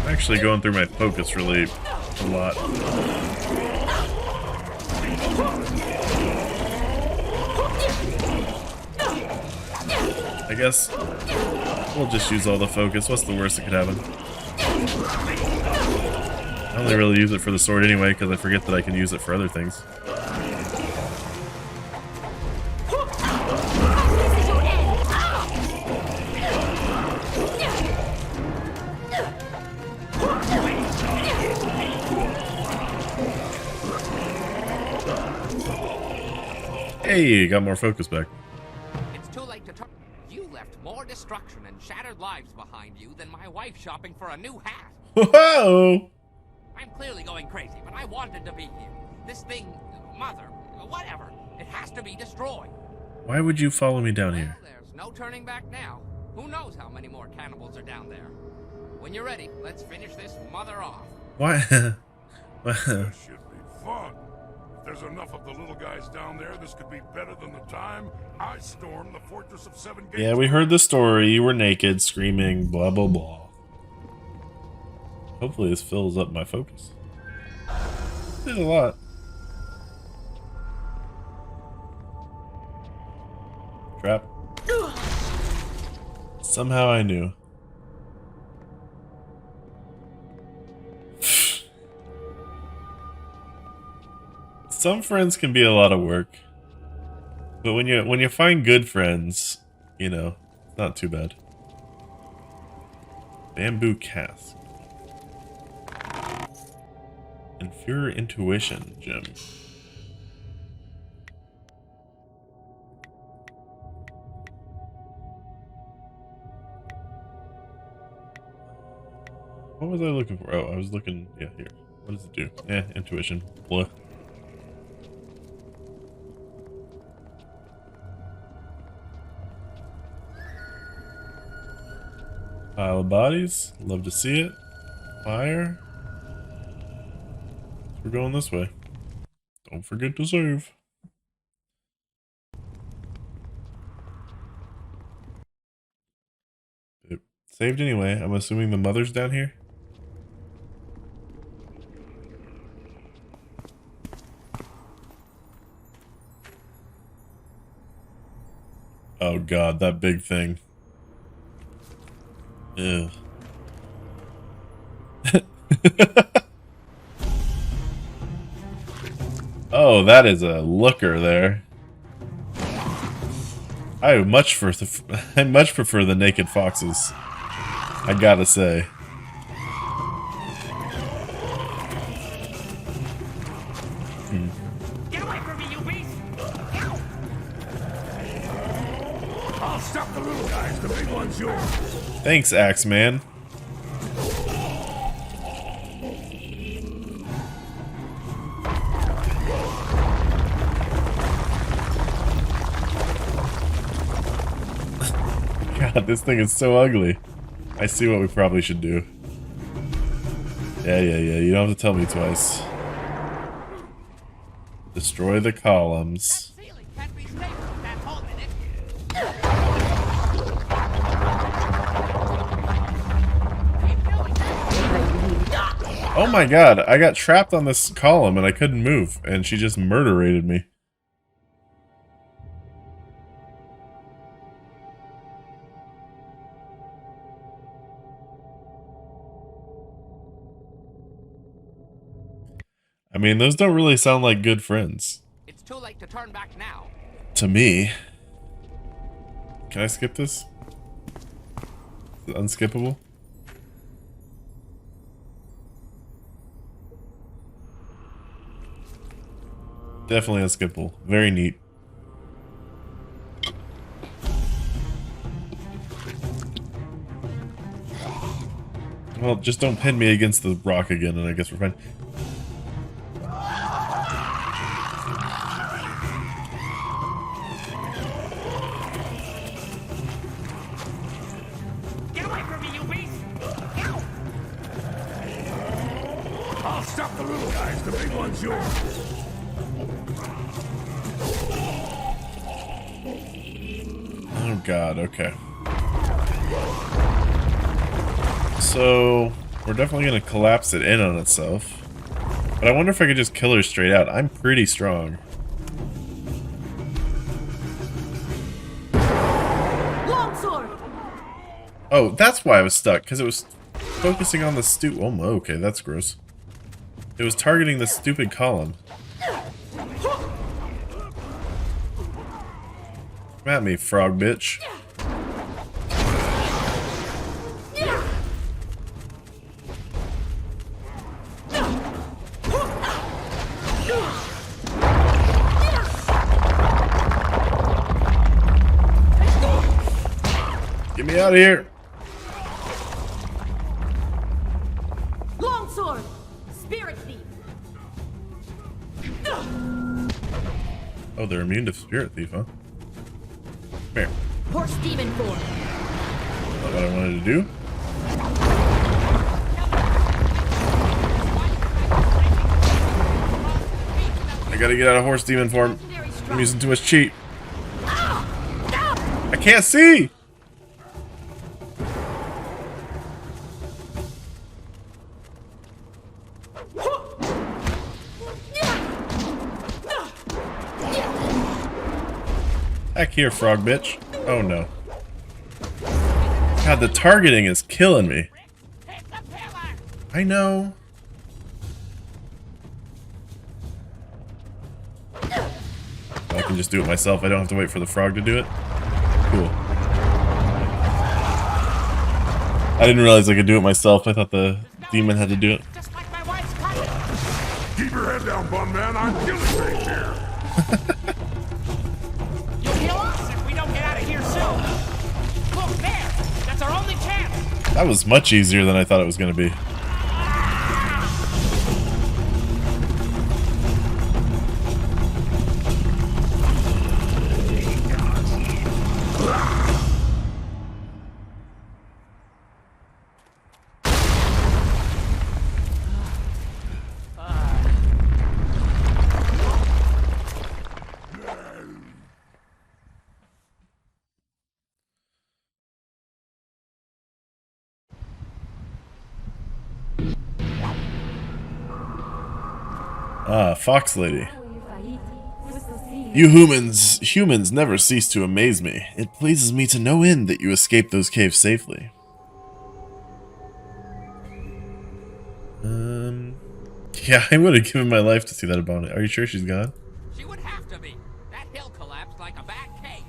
Actually going through my focus really a lot. I guess we'll just use all the focus. What's the worst that could happen? I only really use it for the sword anyway because I forget that I can use it for other things. Hey, got more focus back. It's too late to turn. You left more destruction and shattered lives behind you than my wife shopping for a new hat. Whoa! I'm clearly going crazy, but I wanted to be here. This thing, mother, whatever, it has to be destroyed. Why would you follow me down here? There's no turning back now. Who knows how many more cannibals are down there? When you're ready, let's finish this mother off. Why? This should be fun. If there's enough of the little guys down there, this could be better than the time I stormed the Fortress of Seven Gates. Yeah, we heard the story. You were naked, screaming, blah, blah, blah. Hopefully this fills up my focus. Did a lot. Trap. Somehow I knew. Some friends can be a lot of work. But when you find good friends, you know, it's not too bad. Bamboo cask. Inferior intuition gem. What was I looking for? Oh, I was looking, yeah, here. What does it do? Intuition. Blah. Pile of bodies. Love to see it. Fire. We're going this way. Don't forget to save. It saved anyway. I'm assuming the mother's down here. Oh god, that big thing. Ew. Oh, that is a looker there. I much prefer the naked foxes. I gotta say. Get away from me, you beast! I'll stop the little guys, the big one's yours. Thanks, Axeman. God, this thing is so ugly. I see what we probably should do. Yeah, you don't have to tell me twice. Destroy the columns. Oh my god, I got trapped on this column and I couldn't move, and she just murderated me. I mean, those don't really sound like good friends. It's too late to turn back now. To me. Can I skip this? Is it unskippable? Definitely unskippable. Very neat. Well, just don't pin me against the rock again, and I guess we're fine. Get away from me, you beast! I'll stop the little guys, the big one's yours. Oh god, okay. So, we're definitely gonna collapse it in on itself. But I wonder if I could just kill her straight out. I'm pretty strong. Longsword! Oh, that's why I was stuck, because it was focusing on the oh, okay, that's gross. It was targeting the stupid column. Come at me, frog bitch. Get me out of here. Longsword! Spirit thief! Oh, they're immune to Spirit Thief, huh? Come here. Horse demon form! Not what I wanted to do. I gotta get out of horse demon form. I'm using too much cheat. I can't see! Back here, frog bitch. Oh no. God, the targeting is killing me. I know. I can just do it myself. I don't have to wait for the frog to do it. Cool. I didn't realize I could do it myself. I thought the demon had to do it. Keep your head down, bum man. I'm killing things here. You'll kill us if we don't get out of here soon. Look there. That's our only chance. That was much easier than I thought it was going to be. Ah, Fox Lady. You humans never cease to amaze me. It pleases me to no end that you escaped those caves safely. Yeah, I would have given my life to see that abomination. Are you sure she's gone? She would have to be. That hill collapsed like a bad cake.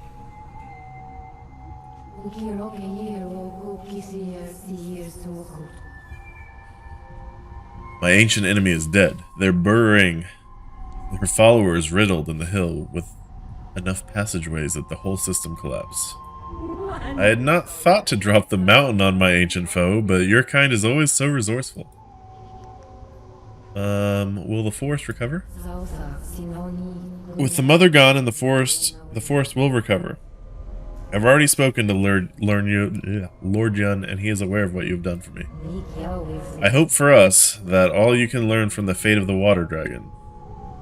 My ancient enemy is dead. They're burrowing her followers riddled in the hill with enough passageways that the whole system collapsed. I had not thought to drop the mountain on my ancient foe, but your kind is always so resourceful. Will the forest recover? With the mother gone in the forest will recover. I've already spoken to Lord Yun, and he is aware of what you've done for me. I hope for us that all you can learn from the fate of the water dragon.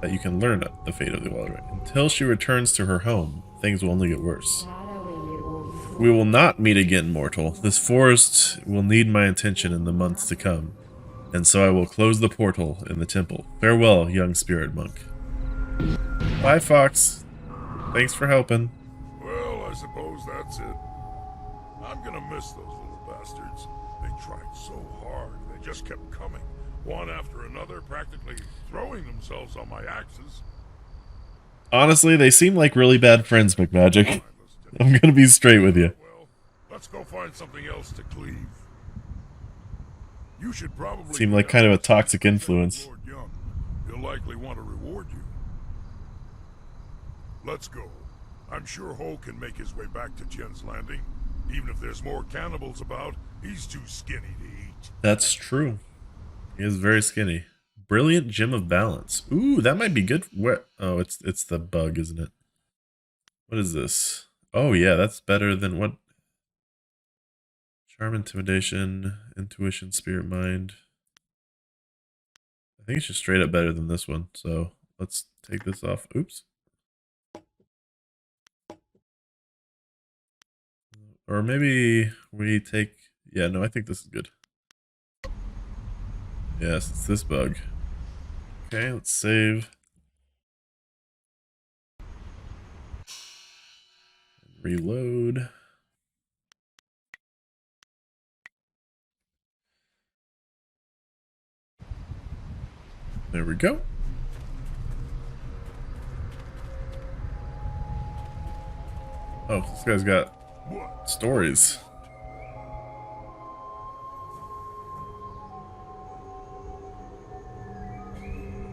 That you can learn the fate of the water dragon. Until she returns to her home, things will only get worse. We will not meet again, mortal. This forest will need my attention in the months to come, and so I will close the portal in the temple. Farewell, young spirit monk. Bye, Fox. Thanks for helping. Well, I suppose that's it. I'm gonna miss those little bastards. They tried so hard. They just kept coming, one after another, practically throwing themselves on my axes. Honestly, they seem like really bad friends, McMagic. I'm gonna be straight with you. Well, let's go find something else to cleave. You should probably Seem like kind of a toxic influence. Lord Young. He'll likely want to reward you. Let's go. I'm sure Ho can make his way back to Jen's Landing. Even if there's more cannibals about, He's too skinny to eat. That's true. He is very skinny. Brilliant gem of balance. Ooh, that might be good. Where? Oh, it's the bug, isn't it? What is this? Oh yeah, that's better than what? Charm, intimidation, intuition, spirit, mind. I think it's just straight up better than this one. So let's take this off. Oops. Or maybe we take... Yeah, no, I think this is good. Yes, it's this bug. Okay, let's save. Reload. There we go. Oh, this guy's got stories.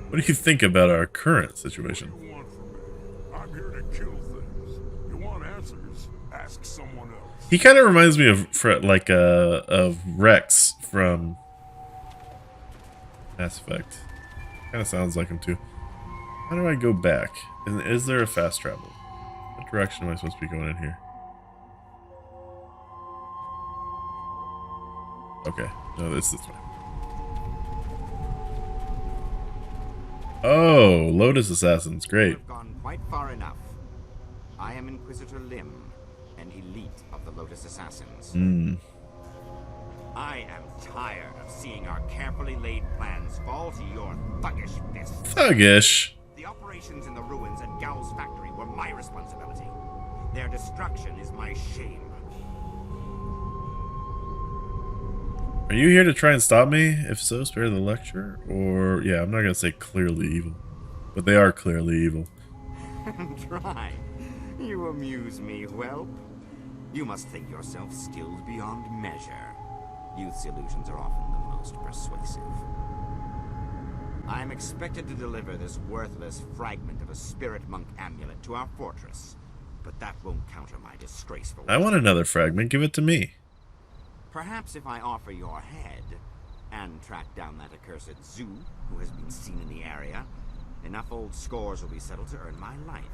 What do you think about our current situation? I'm here to kill things. You want answers? Ask someone else. He kind of reminds me of of Rex from Mass Effect. Kind of sounds like him too. How do I go back? Is there a fast travel? What direction am I supposed to be going in here? Okay, no, it's this way. Oh, Lotus Assassins, great. You've gone quite far enough. I am Inquisitor Lim, an elite of the Lotus Assassins. I am tired of seeing our carefully laid plans fall to your thuggish fists. Thuggish? The operations in the ruins at Gao's factory were my responsibility. Their destruction is my shame. Are you here to try and stop me? If so, spare the lecture. Or, yeah, I'm not going to say clearly evil. But they are clearly evil. Try. You amuse me, whelp. You must think yourself skilled beyond measure. Youth's illusions are often the most persuasive. I am expected to deliver this worthless fragment of a spirit monk amulet to our fortress. But that won't counter my disgraceful... I want another fragment. Give it to me. Perhaps if I offer your head, and track down that accursed Zoo who has been seen in the area, enough old scores will be settled to earn my life.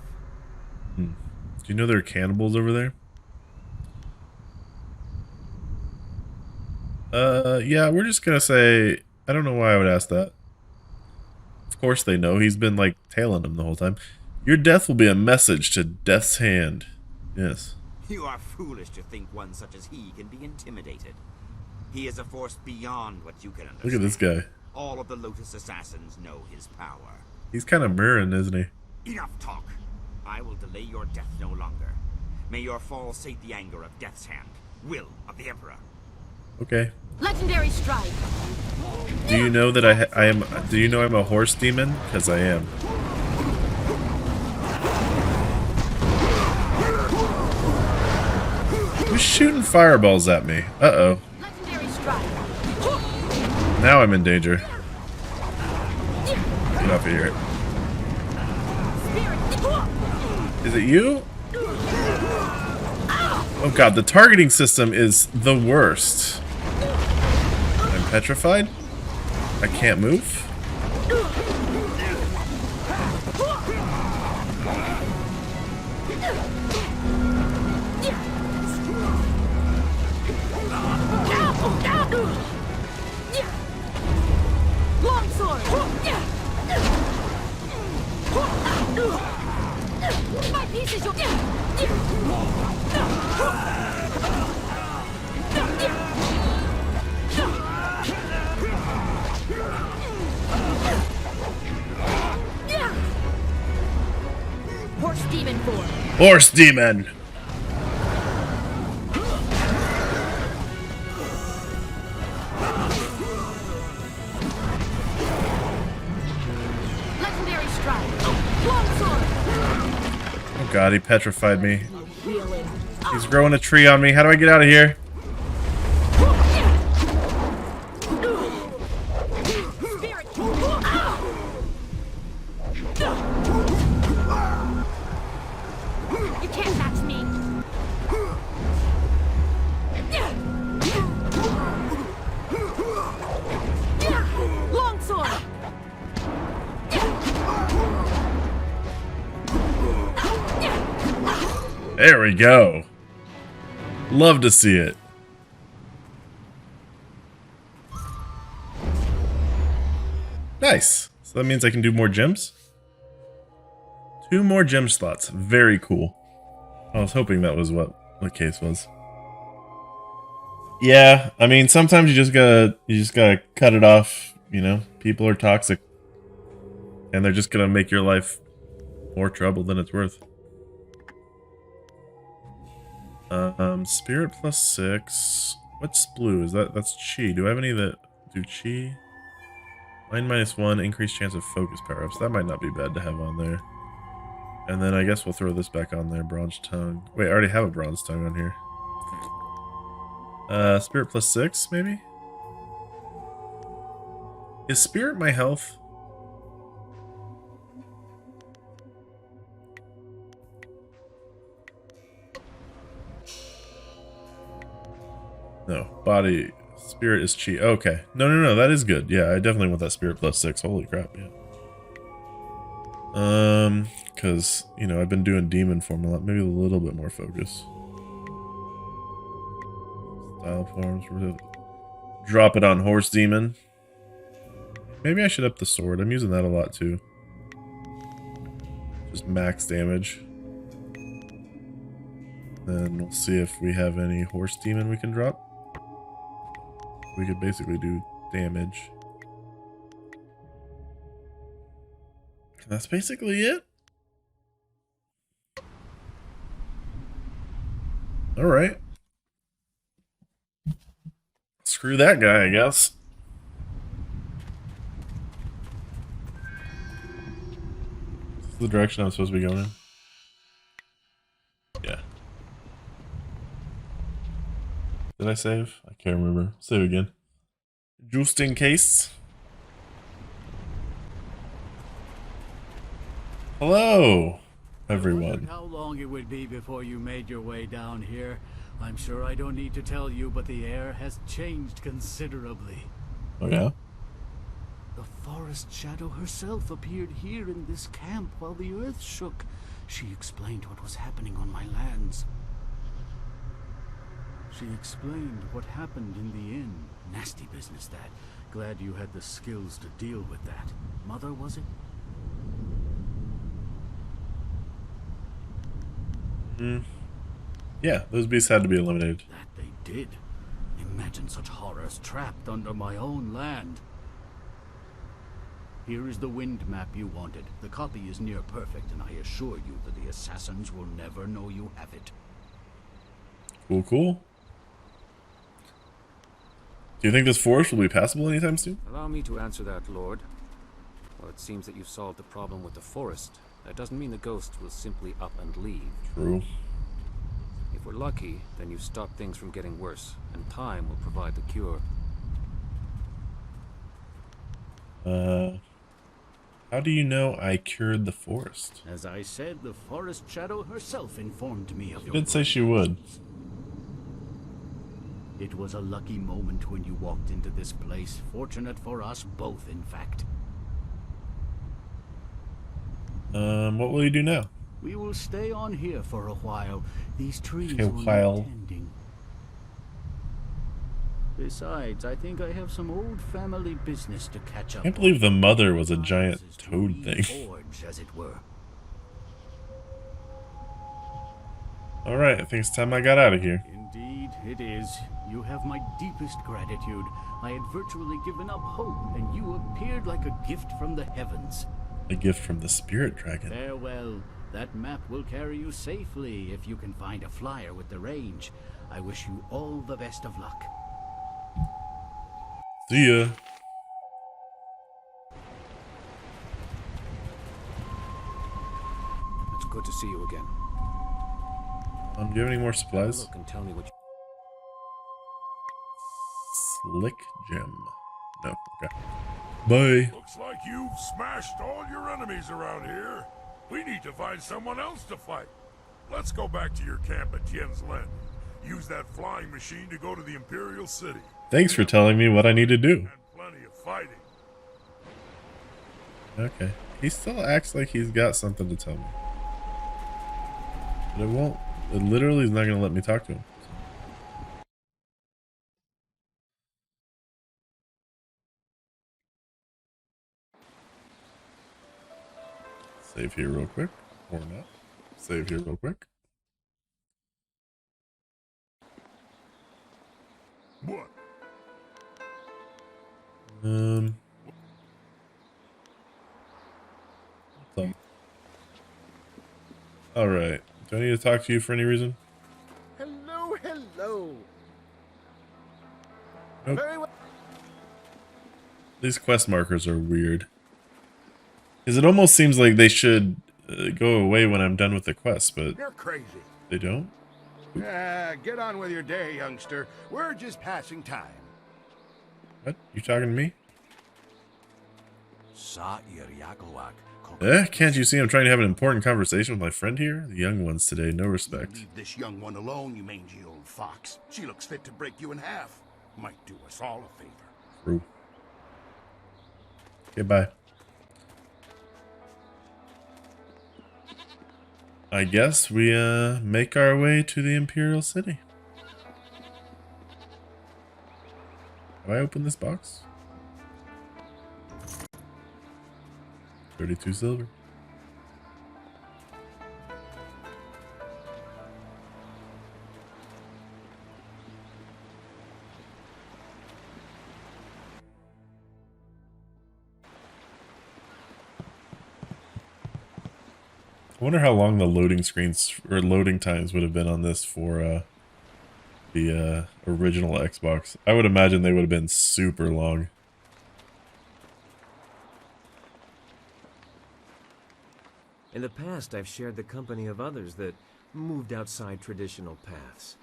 Do you know there are cannibals over there? Yeah, we're just gonna say... I don't know why I would ask that. Of course they know. He's been, like, tailing them the whole time. Your death will be a message to Death's Hand. Yes. You are foolish to think one such as he can be intimidated. He is a force beyond what you can understand. Look at this guy. All of the Lotus Assassins know his power. He's kind of mirroring, isn't he? Enough talk. I will delay your death no longer. May your fall sate the anger of Death's Hand, will of the Emperor. Okay. Legendary strike. Do you know that I am? Do you know I'm a horse demon? Because I am. Who's shooting fireballs at me? Uh-oh. Legendary strike. Now I'm in danger. Get off of here. Is it you? Oh god, the targeting system is the worst. I'm petrified. I can't move. Longsword. My pieces, you'll Horse demon form. Horse demon. Legendary strike. Longsword. Oh god, he petrified me. He's growing a tree on me. How do I get out of here? You can't match me. There we go. Love to see it. Nice. So that means I can do more gems? 2 more gem slots. Very cool. I was hoping that was what the case was. Yeah, I mean, sometimes you just gotta cut it off, you know? People are toxic. And they're just gonna make your life more trouble than it's worth. Spirit plus 6. What's blue? That's chi. Do I have any that do chi? Mind -1, increased chance of focus power-ups. That might not be bad to have on there. And then I guess we'll throw this back on there. Bronze tongue. Wait, I already have a bronze tongue on here. Spirit plus 6, maybe? Is spirit my health? No, body, spirit is chi. Okay. No, that is good. Yeah, I definitely want that spirit plus 6. Holy crap, yeah. Because, you know, I've been doing demon form a lot. Maybe a little bit more focus. Style forms. Drop it on horse demon. Maybe I should up the sword. I'm using that a lot too. Just max damage. Then we'll see if we have any horse demon we can drop. We could basically do damage. That's basically it. Alright. Screw that guy, I guess. Is this the direction I'm supposed to be going in? Yeah. Did I save? I can't remember. Save again. Just in case. Hello, everyone. How long it would be before you made your way down here? I'm sure I don't need to tell you, but the air has changed considerably. Oh yeah? The forest shadow herself appeared here in this camp while the earth shook. She explained what was happening on my lands. She explained what happened in the inn. Nasty business, that. Glad you had the skills to deal with that. Mother, was it? Yeah, those beasts had to be eliminated. That they did. Imagine such horrors trapped under my own land. Here is the wind map you wanted. The copy is near perfect, and I assure you that the assassins will never know you have it. Cool. Do you think this forest will be passable anytime soon? Allow me to answer that, Lord. Well, it seems that you've solved the problem with the forest. That doesn't mean the ghosts will simply up and leave. True. If we're lucky, then you've stopped things from getting worse, and time will provide the cure. How do you know I cured the forest? As I said, the forest shadow herself informed me of She your did say she would. It was a lucky moment when you walked into this place. Fortunate for us both, in fact. What will you do now? We will stay on here for a while. These trees A will while. need tending. Besides, I think I have some old family business to catch up I can't believe the mother was a giant toad thing. Forge, as it were. Alright, I think it's time I got out of here. Indeed, it is. You have my deepest gratitude. I had virtually given up hope, and you appeared like a gift from the heavens. A gift from the spirit dragon. Farewell. That map will carry you safely if you can find a flyer with the range. I wish you all the best of luck. See ya. It's good to see you again. Do you have any more supplies? Look and tell me what you... Slick gem. No, okay. Bye. Looks like you've smashed all your enemies around here. We need to find someone else to fight. Let's go back to your camp at Tien's Landing. Use that flying machine to go to the Imperial City. Thanks for telling me what I need to do. And plenty of fighting. Okay. He still acts like he's got something to tell me. But it won't It literally is not going to let me talk to him. Save here real quick. Or not. Save here real quick. What? Alright. Do I need to talk to you for any reason? Hello, hello. Nope. Very well. These quest markers are weird. Because it almost seems like they should go away when I'm done with the quest, but You're crazy. they don't. Get on with your day, youngster. We're just passing time. What? You talking to me? Can't you see I'm trying to have an important conversation with my friend here? The young ones today, no respect. Leave this young one alone, you mangy old fox. She looks fit to break you in half. Might do us all a favor. True. Okay, bye. I guess we make our way to the Imperial City. Have I opened this box? 32 silver. I wonder how long the loading screens or loading times would have been on this for the original Xbox. I would imagine they would have been super long. In the past, I've shared the company of others that moved outside traditional paths.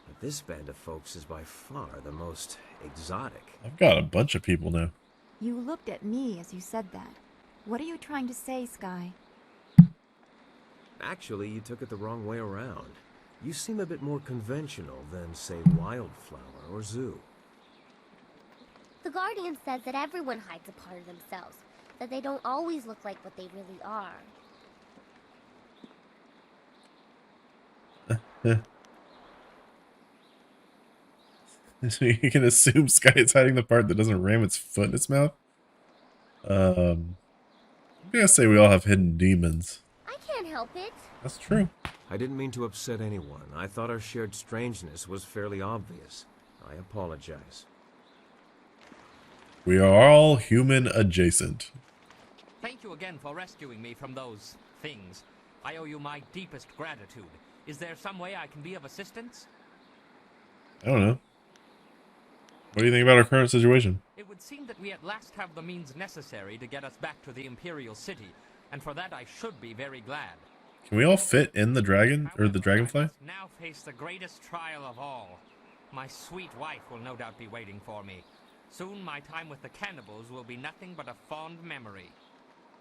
But this band of folks is by far the most exotic. I've got a bunch of people now. You looked at me as you said that. What are you trying to say, Sky? Actually, you took it the wrong way around. You seem a bit more conventional than, say, Wildflower or Zoo. The Guardian says that everyone hides a part of themselves, that they don't always look like what they really are. So you can assume Sky is hiding the part that doesn't ram its foot in its mouth? I'm gonna say we all have hidden demons. I can't help it. That's true. I didn't mean to upset anyone. I thought our shared strangeness was fairly obvious. I apologize. We are all human adjacent. Thank you again for rescuing me from those things. I owe you my deepest gratitude. Is there some way I can be of assistance? I don't know. What do you think about our current situation? It would seem that we at last have the means necessary to get us back to the Imperial City, and for that I should be very glad. Can we all fit in the dragon or the dragonfly? I must now face the greatest trial of all. My sweet wife will no doubt be waiting for me. Soon my time with the cannibals will be nothing but a fond memory.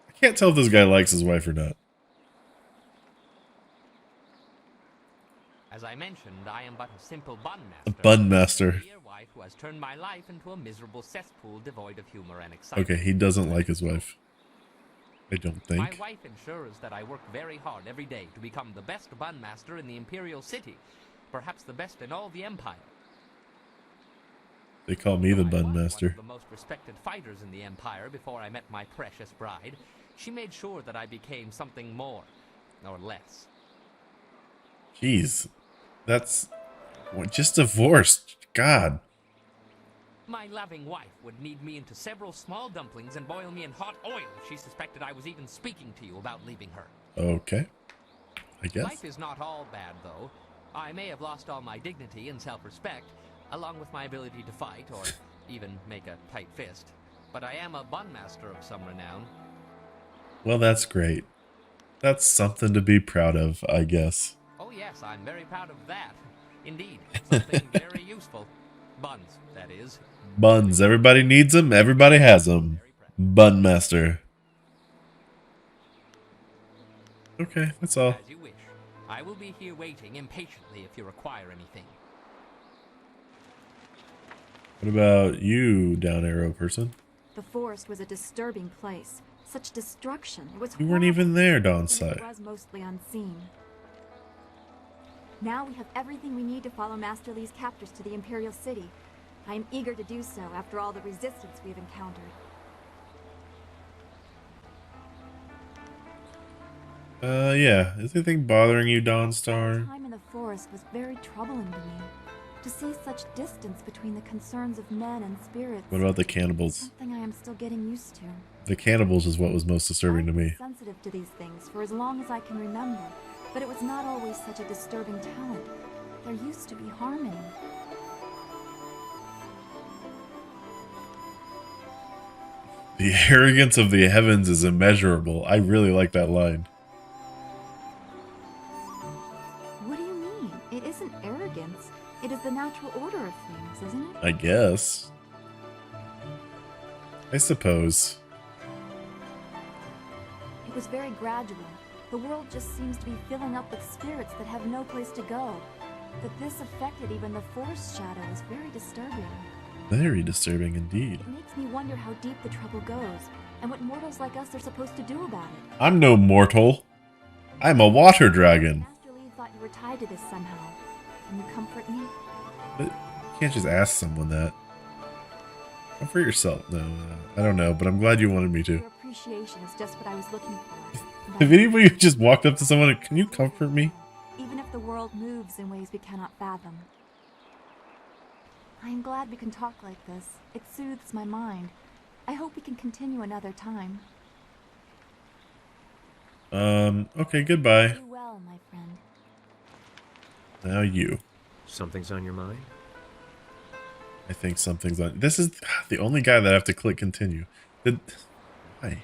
I can't tell if this guy likes his wife or not. As I mentioned, I am but a simple bun master. A bun master. Dear wife who has turned my life into a miserable cesspool devoid of humor and excitement. Okay, he doesn't like his wife. I don't think. My wife ensures that I work very hard every day to become the best bun master in the Imperial City, perhaps the best in all the Empire. They call me the bun master. One of the most respected fighters in the Empire before I met my precious bride. She made sure that I became something more, or less. Jeez. That's just divorced. God. My loving wife would knead me into several small dumplings and boil me in hot oil if she suspected I was even speaking to you about leaving her. Okay. I guess. Life is not all bad, though. I may have lost all my dignity and self-respect, along with my ability to fight or even make a tight fist. But I am a bun master of some renown. Well, that's great. That's something to be proud of, I guess. Oh yes, I'm very proud of that. Indeed, something very useful. Buns, that is. Buns. Everybody needs them. Everybody has them. Bun master. Okay, that's all. As you wish. I will be here waiting impatiently if you require anything. What about you, down arrow person? The forest was a disturbing place. Such destruction. It was You weren't even there, Dawnside. It was mostly unseen. Now we have everything we need to follow Master Li's captors to the Imperial City. I am eager to do so after all the resistance we have encountered. Yeah. Is anything bothering you, Dawnstar? Time in the forest was very troubling to me. To see such distance between the concerns of men and spirits. What about the cannibals? Something I am still getting used to. The cannibals is what was most disturbing to me. Sensitive to these things for as long as I can remember, but it was not always such a disturbing talent. There used to be harmony. The arrogance of the heavens is immeasurable. I really like that line. What do you mean? It isn't arrogance. It is the natural order of things, isn't it? I guess. I suppose. It was very gradual. The world just seems to be filling up with spirits that have no place to go. That this affected even the forest shadow is very disturbing. Very disturbing indeed. It makes me wonder how deep the trouble goes, and what mortals like us are supposed to do about it. I'm no mortal. I'm a water dragon. Master Li thought you were tied to this somehow. Can you comfort me? But you can't just ask someone that. Comfort yourself. No, I don't know, but I'm glad you wanted me to. Your appreciation is just what I was looking for. If anybody just walked up to someone and, can you comfort me? Even if the world moves in ways we cannot fathom. I am glad we can talk like this. It soothes my mind. I hope we can continue another time. Okay, goodbye. Do well, my friend. Now you. Something's on your mind? I think something's on. This is the only guy that I have to click continue. Why?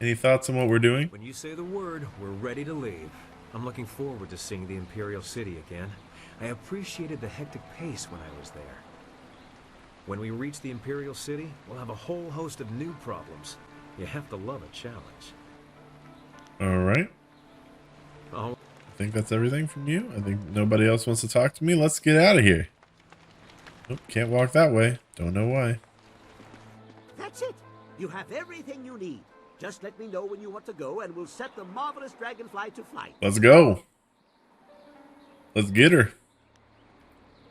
Any thoughts on what we're doing? When you say the word, we're ready to leave. I'm looking forward to seeing the Imperial City again. I appreciated the hectic pace when I was there. When we reach the Imperial City, we'll have a whole host of new problems. You have to love a challenge. Alright. Oh. I think that's everything from you. I think nobody else wants to talk to me. Let's get out of here. Nope, can't walk that way. Don't know why. That's it. You have everything you need. Just let me know when you want to go, and we'll set the marvelous dragonfly to flight. Let's go. Let's get her.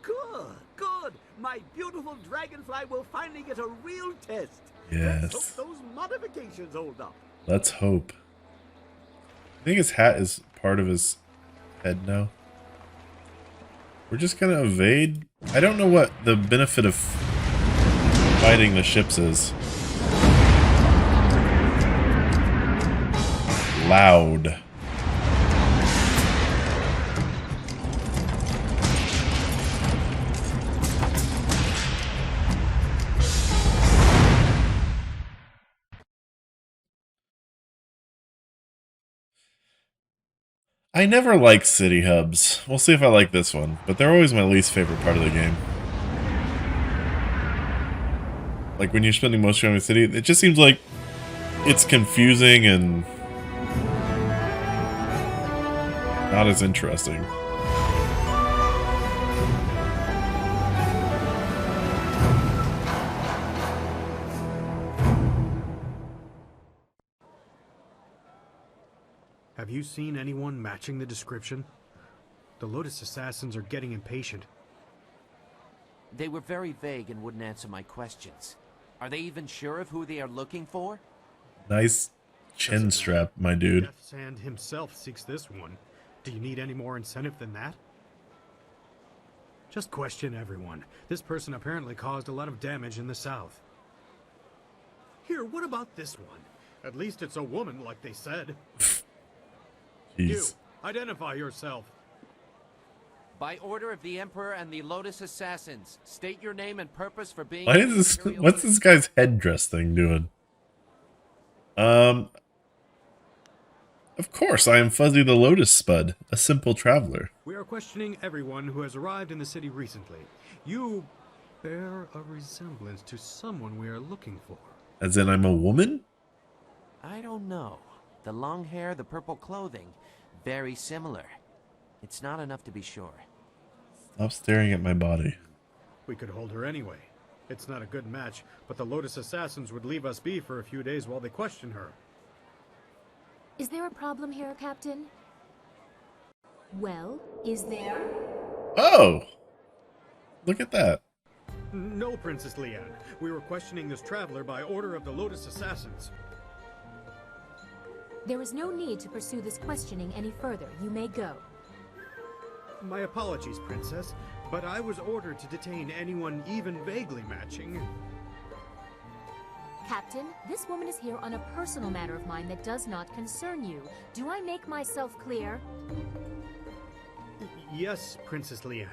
Good, good. My beautiful dragonfly will finally get a real test. Yes. Let's hope those modifications hold up. Let's hope. I think his hat is part of his head now. We're just gonna evade. I don't know what the benefit of fighting the ships is. Loud. I never like city hubs. We'll see if I like this one, but they're always my least favorite part of the game. Like when you're spending most of your time in the city, it just seems like it's confusing and not as interesting. Have you seen anyone matching the description? The Lotus Assassins are getting impatient. They were very vague and wouldn't answer my questions. Are they even sure of who they are looking for? Nice chin strap, my dude. Death's Hand himself seeks this one. Do you need any more incentive than that? Just question everyone. This person apparently caused a lot of damage in the south. Here, what about this one? At least it's a woman, like they said. You, identify yourself. By order of the Emperor and the Lotus Assassins, state your name and purpose for being... Why is this? What's this guy's headdress thing doing? Of course, I am Fuzzy the Lotus Spud, a simple traveler. We are questioning everyone who has arrived in the city recently. You bear a resemblance to someone we are looking for. As in, I'm a woman? I don't know. The long hair, the purple clothing, very similar. It's not enough to be sure. Stop staring at my body. We could hold her anyway. It's not a good match, but the Lotus Assassins would leave us be for a few days while they question her. Is there a problem here, Captain? Well, is there? Oh! Look at that. No, Princess Leanne. We were questioning this traveler by order of the Lotus Assassins. There is no need to pursue this questioning any further. You may go. My apologies, Princess, but I was ordered to detain anyone even vaguely matching. Captain, this woman is here on a personal matter of mine that does not concern you. Do I make myself clear? Yes, Princess Leanne.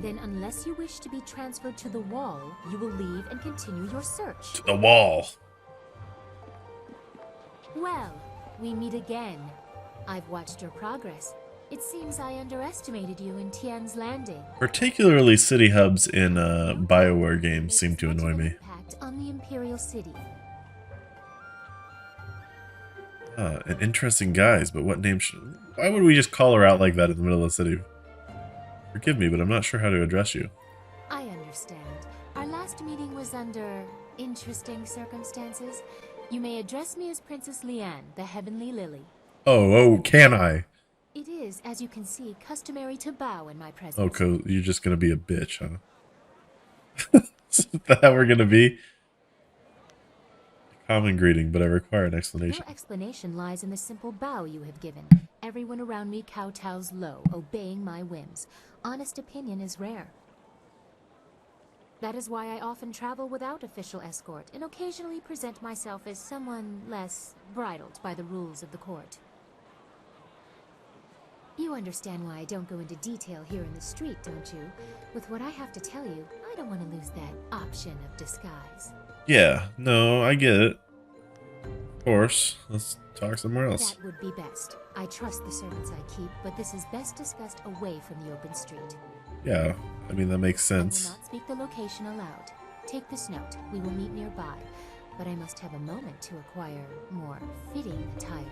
Then unless you wish to be transferred to the wall, you will leave and continue your search. To the wall. Well, we meet again. I've watched your progress. It seems I underestimated you in Tian's Landing. Particularly city hubs in BioWare games seem to annoy me. Impact on the Imperial City. An interesting guise, but what name should... Why would we just call her out like that in the middle of the city? Forgive me, but I'm not sure how to address you. I understand. Our last meeting was under interesting circumstances. You may address me as Princess Leanne, the Heavenly Lily. Oh, can I? It is, as you can see, customary to bow in my presence. Oh, cause you're just gonna be a bitch, huh? Is that how we're gonna be? Common greeting, but I require an explanation. Your explanation lies in the simple bow you have given. Everyone around me kowtows low, obeying my whims. Honest opinion is rare. That is why I often travel without official escort, and occasionally present myself as someone less bridled by the rules of the court. You understand why I don't go into detail here in the street, don't you? With what I have to tell you, I don't want to lose that option of disguise. Yeah, no, I get it. Of course. Let's talk somewhere else. That would be best. I trust the servants I keep, but this is best discussed away from the open street. Yeah, I mean, that makes I will sense. not speak the location aloud. Take this note. We will meet nearby, but I must have a moment to acquire more fitting attire.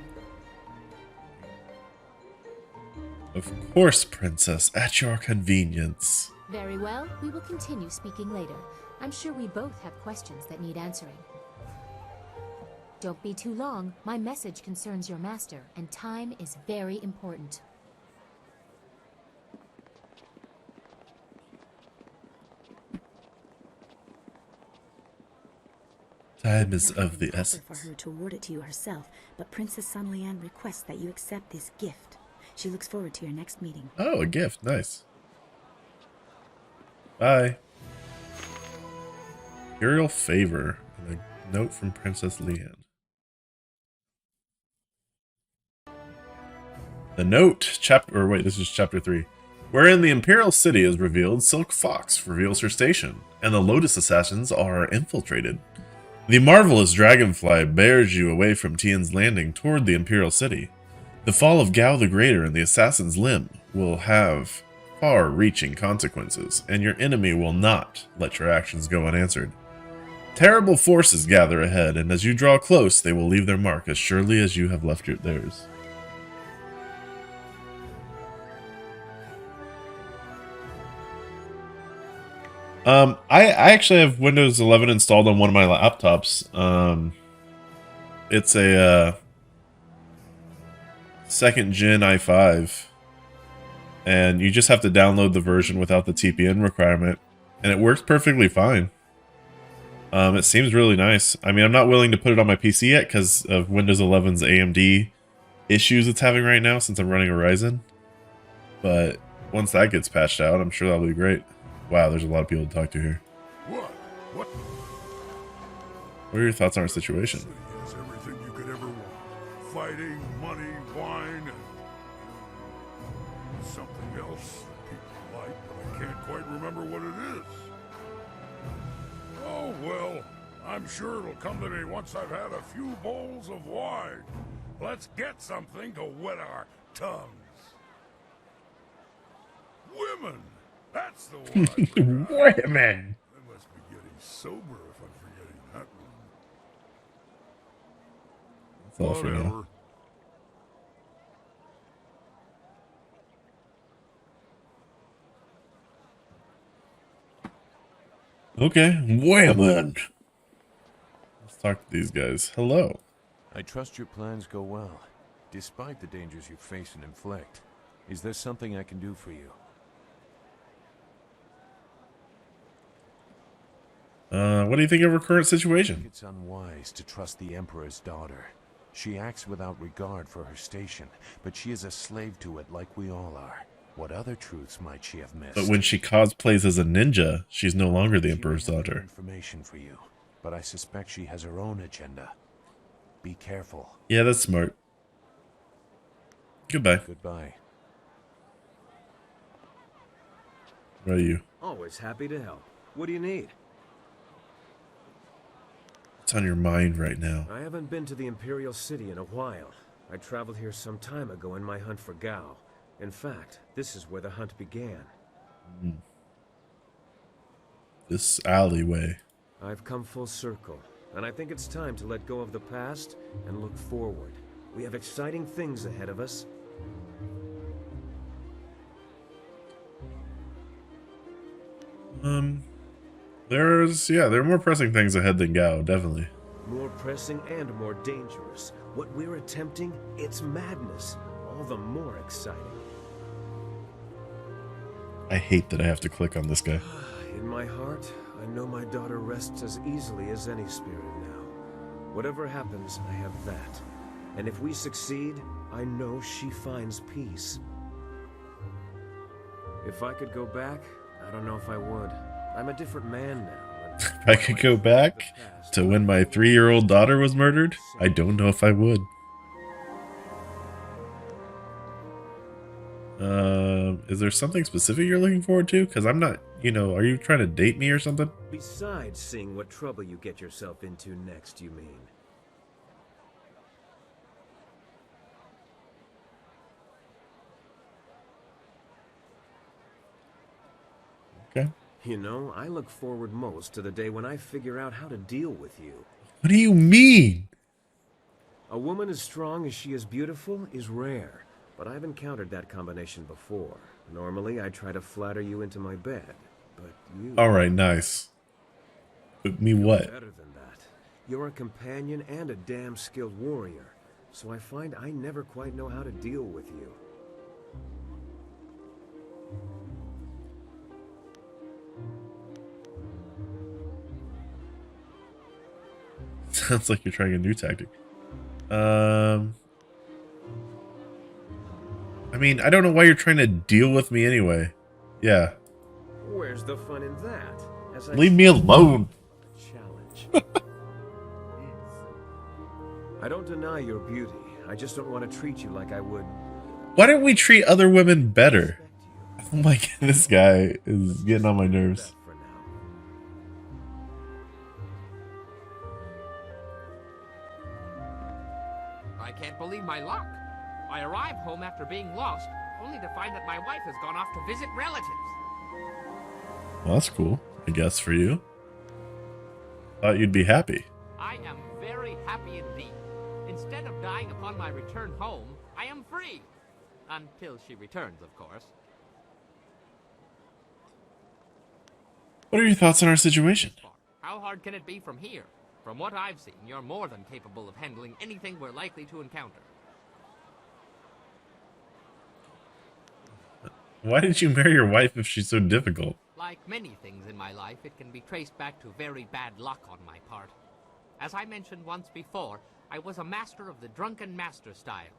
Of course, Princess, at your convenience. Very well. We will continue speaking later. I'm sure we both have questions that need answering. Don't be too long. My message concerns your master, and time is very important. Time is of the essence. For her to award it to you herself, but Princess Sun Lian requests that you accept this gift. She looks forward to your next meeting. Oh, a gift. Nice. Bye. Imperial favor. And a note from Princess Leanne. The note, this is chapter 3. Wherein the Imperial City is revealed, Silk Fox reveals her station, and the Lotus Assassins are infiltrated. The marvelous dragonfly bears you away from Tian's Landing toward the Imperial City. The fall of Gao the Greater and the Assassin's Limb will have far-reaching consequences, and your enemy will not let your actions go unanswered. Terrible forces gather ahead, and as you draw close, they will leave their mark as surely as you have left theirs. I actually have Windows 11 installed on one of my laptops. It's a second gen i5, and you just have to download the version without the TPN requirement, and it works perfectly fine. It seems really nice. I mean, I'm not willing to put it on my PC yet because of Windows 11's AMD issues it's having right now since I'm running a Ryzen. But once that gets patched out, I'm sure that'll be great. Wow, there's a lot of people to talk to here. What? What are your thoughts on our situation? City has everything you could ever want. Fighting, money, wine, and something else that people like, but I can't quite remember what it is. Oh, well, I'm sure it'll come to me once I've had a few bowls of wine. Let's get something to wet our tongues. Women! That's the one I forgot. Women! I must be getting sober if I'm forgetting that one. That's all for now. Okay, women! Let's talk to these guys. Hello. I trust your plans go well, despite the dangers you face and inflict. Is there something I can do for you? What do you think of her current situation? It's unwise to trust the Emperor's daughter. She acts without regard for her station, but she is a slave to it like we all are. What other truths might she have missed? But when she cosplays as a ninja, she's no longer the Emperor's daughter. Information for you, but I suspect she has her own agenda. Be careful. Yeah, that's smart. Goodbye. Goodbye. What are you? Always happy to help. What do you need? What's on your mind right now? I haven't been to the Imperial City in a while. I traveled here some time ago in my hunt for Gao. In fact, this is where the hunt began. This alleyway. I've come full circle, and I think it's time to let go of the past and look forward. We have exciting things ahead of us. There are more pressing things ahead than Gao, definitely. More pressing and more dangerous. What we're attempting, it's madness. All the more exciting. I hate that I have to click on this guy. In my heart, I know my daughter rests as easily as any spirit now. Whatever happens, I have that. And if we succeed, I know she finds peace. If I could go back, I don't know if I would. I'm a different man now. If I could go back to when my 3-year-old daughter was murdered, I don't know if I would. Is there something specific you're looking forward to? Because I'm not, are you trying to date me or something? Besides seeing what trouble you get yourself into next, you mean? Okay. I look forward most to the day when I figure out how to deal with you. What do you mean? A woman as strong as she is beautiful is rare, but I've encountered that combination before. Normally, I try to flatter you into my bed, but you... Alright, nice. But me what? Better than that. You're a companion and a damn skilled warrior, so I find I never quite know how to deal with you. Sounds like you're trying a new tactic. I mean, I don't know why you're trying to deal with me anyway. Yeah. Where's the fun in that? Leave me alone. Challenge. I don't deny your beauty. I just don't want to treat you like I would. Why don't we treat other women better? Oh my god, this guy is getting on my nerves. I can't believe my luck. I arrive home after being lost, only to find that my wife has gone off to visit relatives. Well, that's cool, I guess, for you. Thought you'd be happy. I am very happy indeed. Instead of dying upon my return home, I am free. Until she returns, of course. What are your thoughts on our situation? How hard can it be from here? From what I've seen, you're more than capable of handling anything we're likely to encounter. Why did you marry your wife if she's so difficult? Like many things in my life, it can be traced back to very bad luck on my part. As I mentioned once before, I was a master of the drunken master style.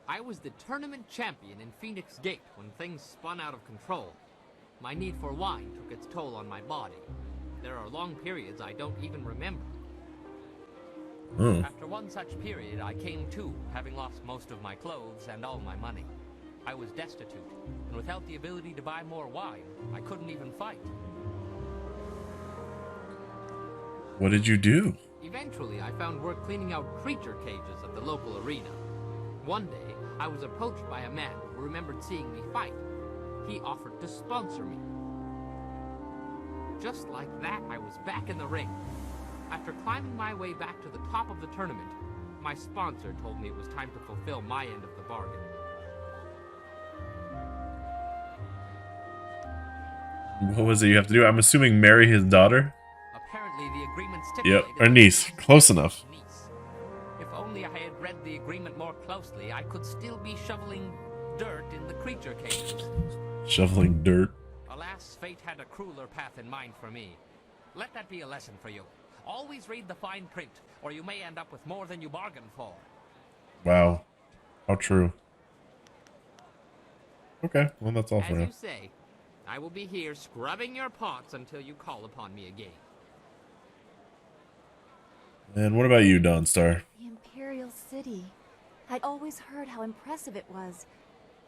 I was the tournament champion in Phoenix Gate when things spun out of control. My need for wine took its toll on my body. There are long periods I don't even remember. After one such period, I came to, having lost most of my clothes and all my money. I was destitute, and without the ability to buy more wine, I couldn't even fight. What did you do? Eventually, I found work cleaning out creature cages at the local arena. One day, I was approached by a man who remembered seeing me fight. He offered to sponsor me. Just like that, I was back in the ring. After climbing my way back to the top of the tournament, my sponsor told me it was time to fulfill my end of the bargain. What was it you have to do? I'm assuming marry his daughter? Apparently, the agreement stipulated... Yep, or niece. Close enough. If only I had read the agreement more closely, I could still be shoveling dirt in the creature caves. Shoveling dirt. Alas, fate had a crueler path in mind for me. Let that be a lesson for you. Always read the fine print, or you may end up with more than you bargained for. Wow. How true. Okay, well that's all for As now. you say, I will be here scrubbing your pots until you call upon me again. And what about you, Dawnstar? The Imperial City. I'd always heard how impressive it was.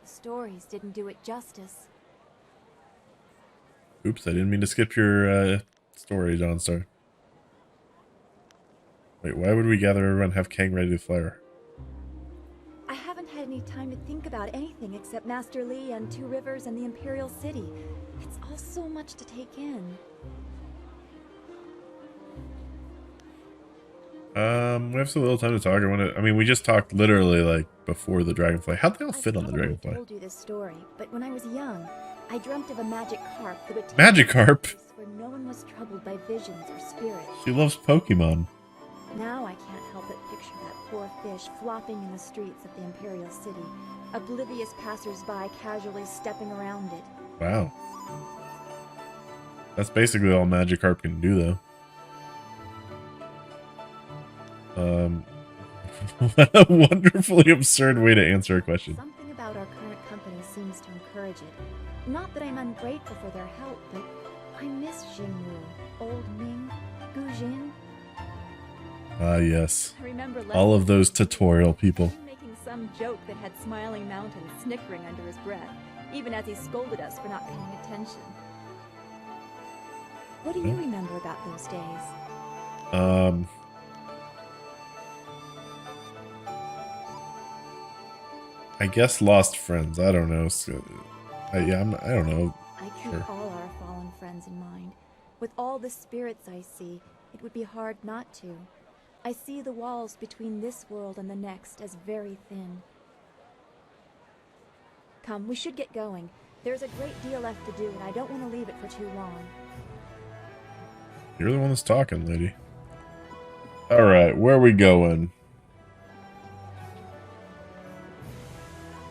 The stories didn't do it justice. Oops, I didn't mean to skip your story, Dawnstar. Wait, why would we gather everyone and have Kang ready to fire? I haven't had any time to think about anything except Master Li and Two Rivers and the Imperial City. It's all so much to take in. We have so little time to talk. I mean, we just talked literally like before the dragonfly. How'd they all fit on the dragonfly? I told you this story, but when I was young, I dreamt of a magic carp that would take Magikarp? me to a place where no one was troubled by visions or spirits. She loves Pokemon. Now I can't help but picture that poor fish flopping in the streets of the Imperial City, oblivious passers-by casually stepping around it. Wow. That's basically all Magikarp can do, though. What a wonderfully absurd way to answer a question. Something about our current company seems to encourage it. Not that I'm ungrateful for their help, but I miss Xingwu, Old Ming, Gu Jin. Ah, yes. I remember All of those tutorial people. making some joke that had Smiling Mountain snickering under his breath, even as he scolded us for not paying attention. What do you remember about those days? I guess lost friends. I don't know. So, I don't know. I keep all our fallen friends in mind. With all the spirits I see, it would be hard not to. I see the walls between this world and the next as very thin. Come, we should get going. There's a great deal left to do, and I don't want to leave it for too long. You're the one that's talking, lady. Alright, where are we going?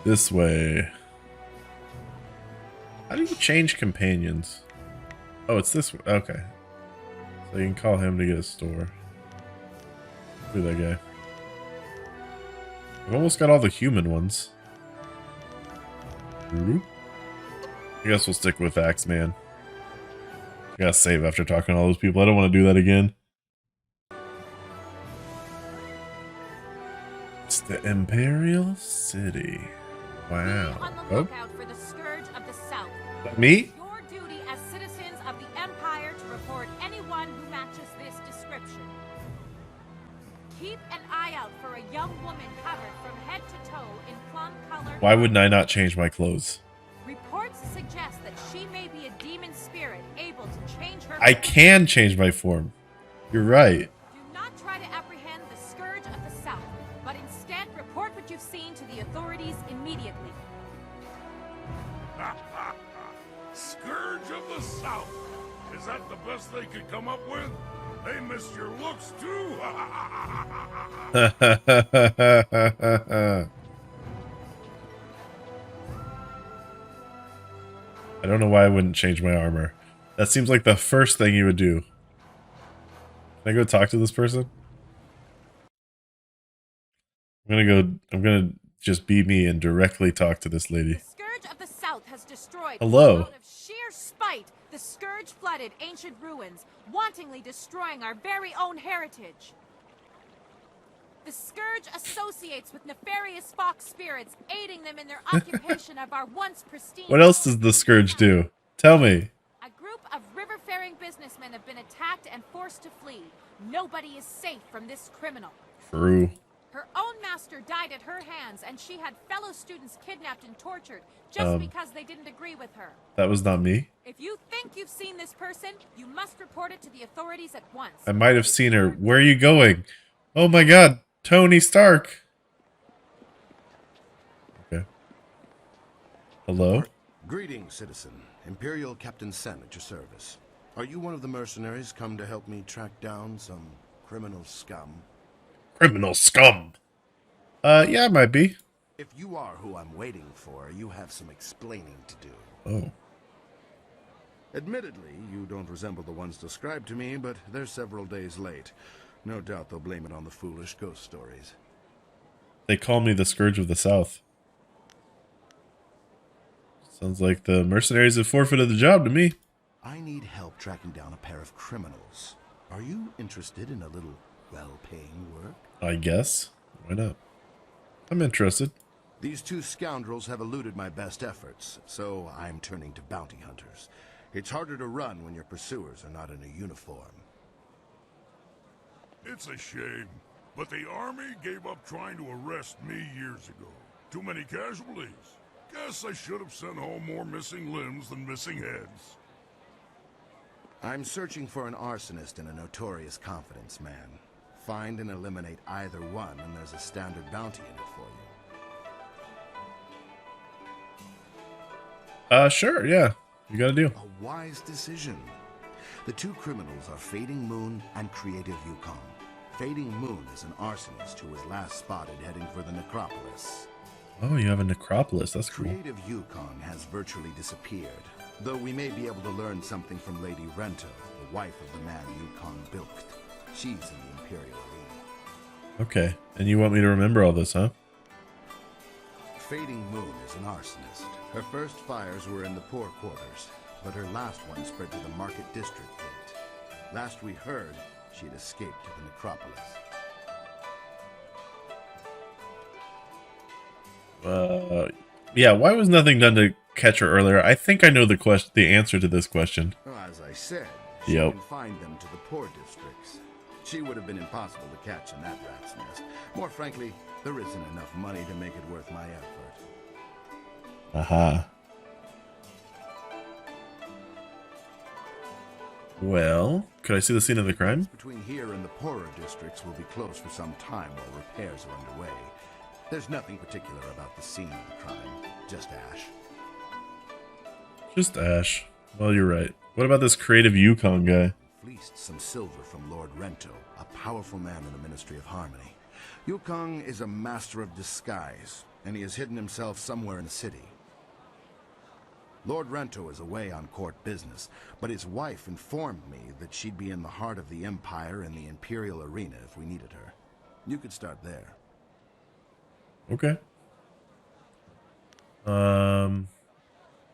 This way. How do you change companions? Oh, it's this way. Okay. So you can call him to get a store. Look at that guy. I've almost got all the human ones. I guess we'll stick with Axeman. I gotta save after talking to all those people. I don't want to do that again. It's the Imperial City. Wow. On the Oh, lookout for the Scourge of the South. me? Your duty as citizens of the Empire to report anyone who matches this description. Keep an eye out for a young woman covered from head to toe in plum-colored... Why wouldn't I not change my clothes? Reports suggest that she may be a demon spirit able to change her... I can change my form. You're right. Do not try to apprehend the Scourge of the South, but instead report what you've seen to the authorities immediately. Scourge of the South. Is that the best they could come up with? They missed your looks too. I don't know why I wouldn't change my armor. That seems like the first thing you would do. Can I go talk to this person? I'm gonna just be me and directly talk to this lady. The Scourge of the South has destroyed Hello. out of sheer spite. The Scourge flooded ancient ruins, wantonly destroying our very own heritage. The Scourge associates with nefarious fox spirits, aiding them in their occupation of our once pristine... What else does the Scourge do? Tell me. A group of river-faring businessmen have been attacked and forced to flee. Nobody is safe from this criminal. True. Her own master died at her hands, and she had fellow students kidnapped and tortured just because they didn't agree with her. That was not me. If you think you've seen this person, you must report it to the authorities at once. I might have seen her. Where are you going? Oh my god, Tony Stark. Okay. Hello? Greetings, citizen. Imperial Captain Sen at your service. Are you one of the mercenaries come to help me track down some criminal scum? Criminal scum. Yeah, it might be. If you are who I'm waiting for, you have some explaining to do. Oh. Admittedly, you don't resemble the ones described to me, but they're several days late. No doubt they'll blame it on the foolish ghost stories. They call me the Scourge of the South. Sounds like the mercenaries have forfeited the job to me. I need help tracking down a pair of criminals. Are you interested in a little well-paying work? I guess. Why not? I'm interested. These two scoundrels have eluded my best efforts, so I'm turning to bounty hunters. It's harder to run when your pursuers are not in a uniform. It's a shame, but the army gave up trying to arrest me years ago. Too many casualties. Guess I should have sent home more missing limbs than missing heads. I'm searching for an arsonist and a notorious confidence man. Find and eliminate either one, and there's a standard bounty in it for you. Sure, yeah. You got a deal. A wise decision. The two criminals are Fading Moon and Creative Yukon. Fading Moon is an arsonist who was last spotted heading for the necropolis. Oh, you have a necropolis. That's cool. Creative Yukon has virtually disappeared, though we may be able to learn something from Lady Rento, the wife of the man Yukon bilked. She's in the Imperial Arena. Okay, and you want me to remember all this, huh? Fading Moon is an arsonist. Her first fires were in the poor quarters, but her last one spread to the Market District gate. Last we heard, she had escaped to the necropolis. Yeah, why was nothing done to catch her earlier? I think I know the answer to this question. Well, as I said, she Yep. confined them to the poor districts. She would have been impossible to catch in that rat's nest. More frankly, there isn't enough money to make it worth my effort. Aha. Well, could I see the scene of the crime? Between here and the poorer districts will be closed for some time while repairs are underway. There's nothing particular about the scene of the crime, just ash. Just ash. Well, you're right. What about this Creative Yukon guy? Fleeced some silver from Lord Rento, a powerful man in the Ministry of Harmony. Yukon is a master of disguise, and he has hidden himself somewhere in the city. Lord Rento is away on court business, but his wife informed me that she'd be in the heart of the Empire in the Imperial Arena if we needed her. You could start there. Okay.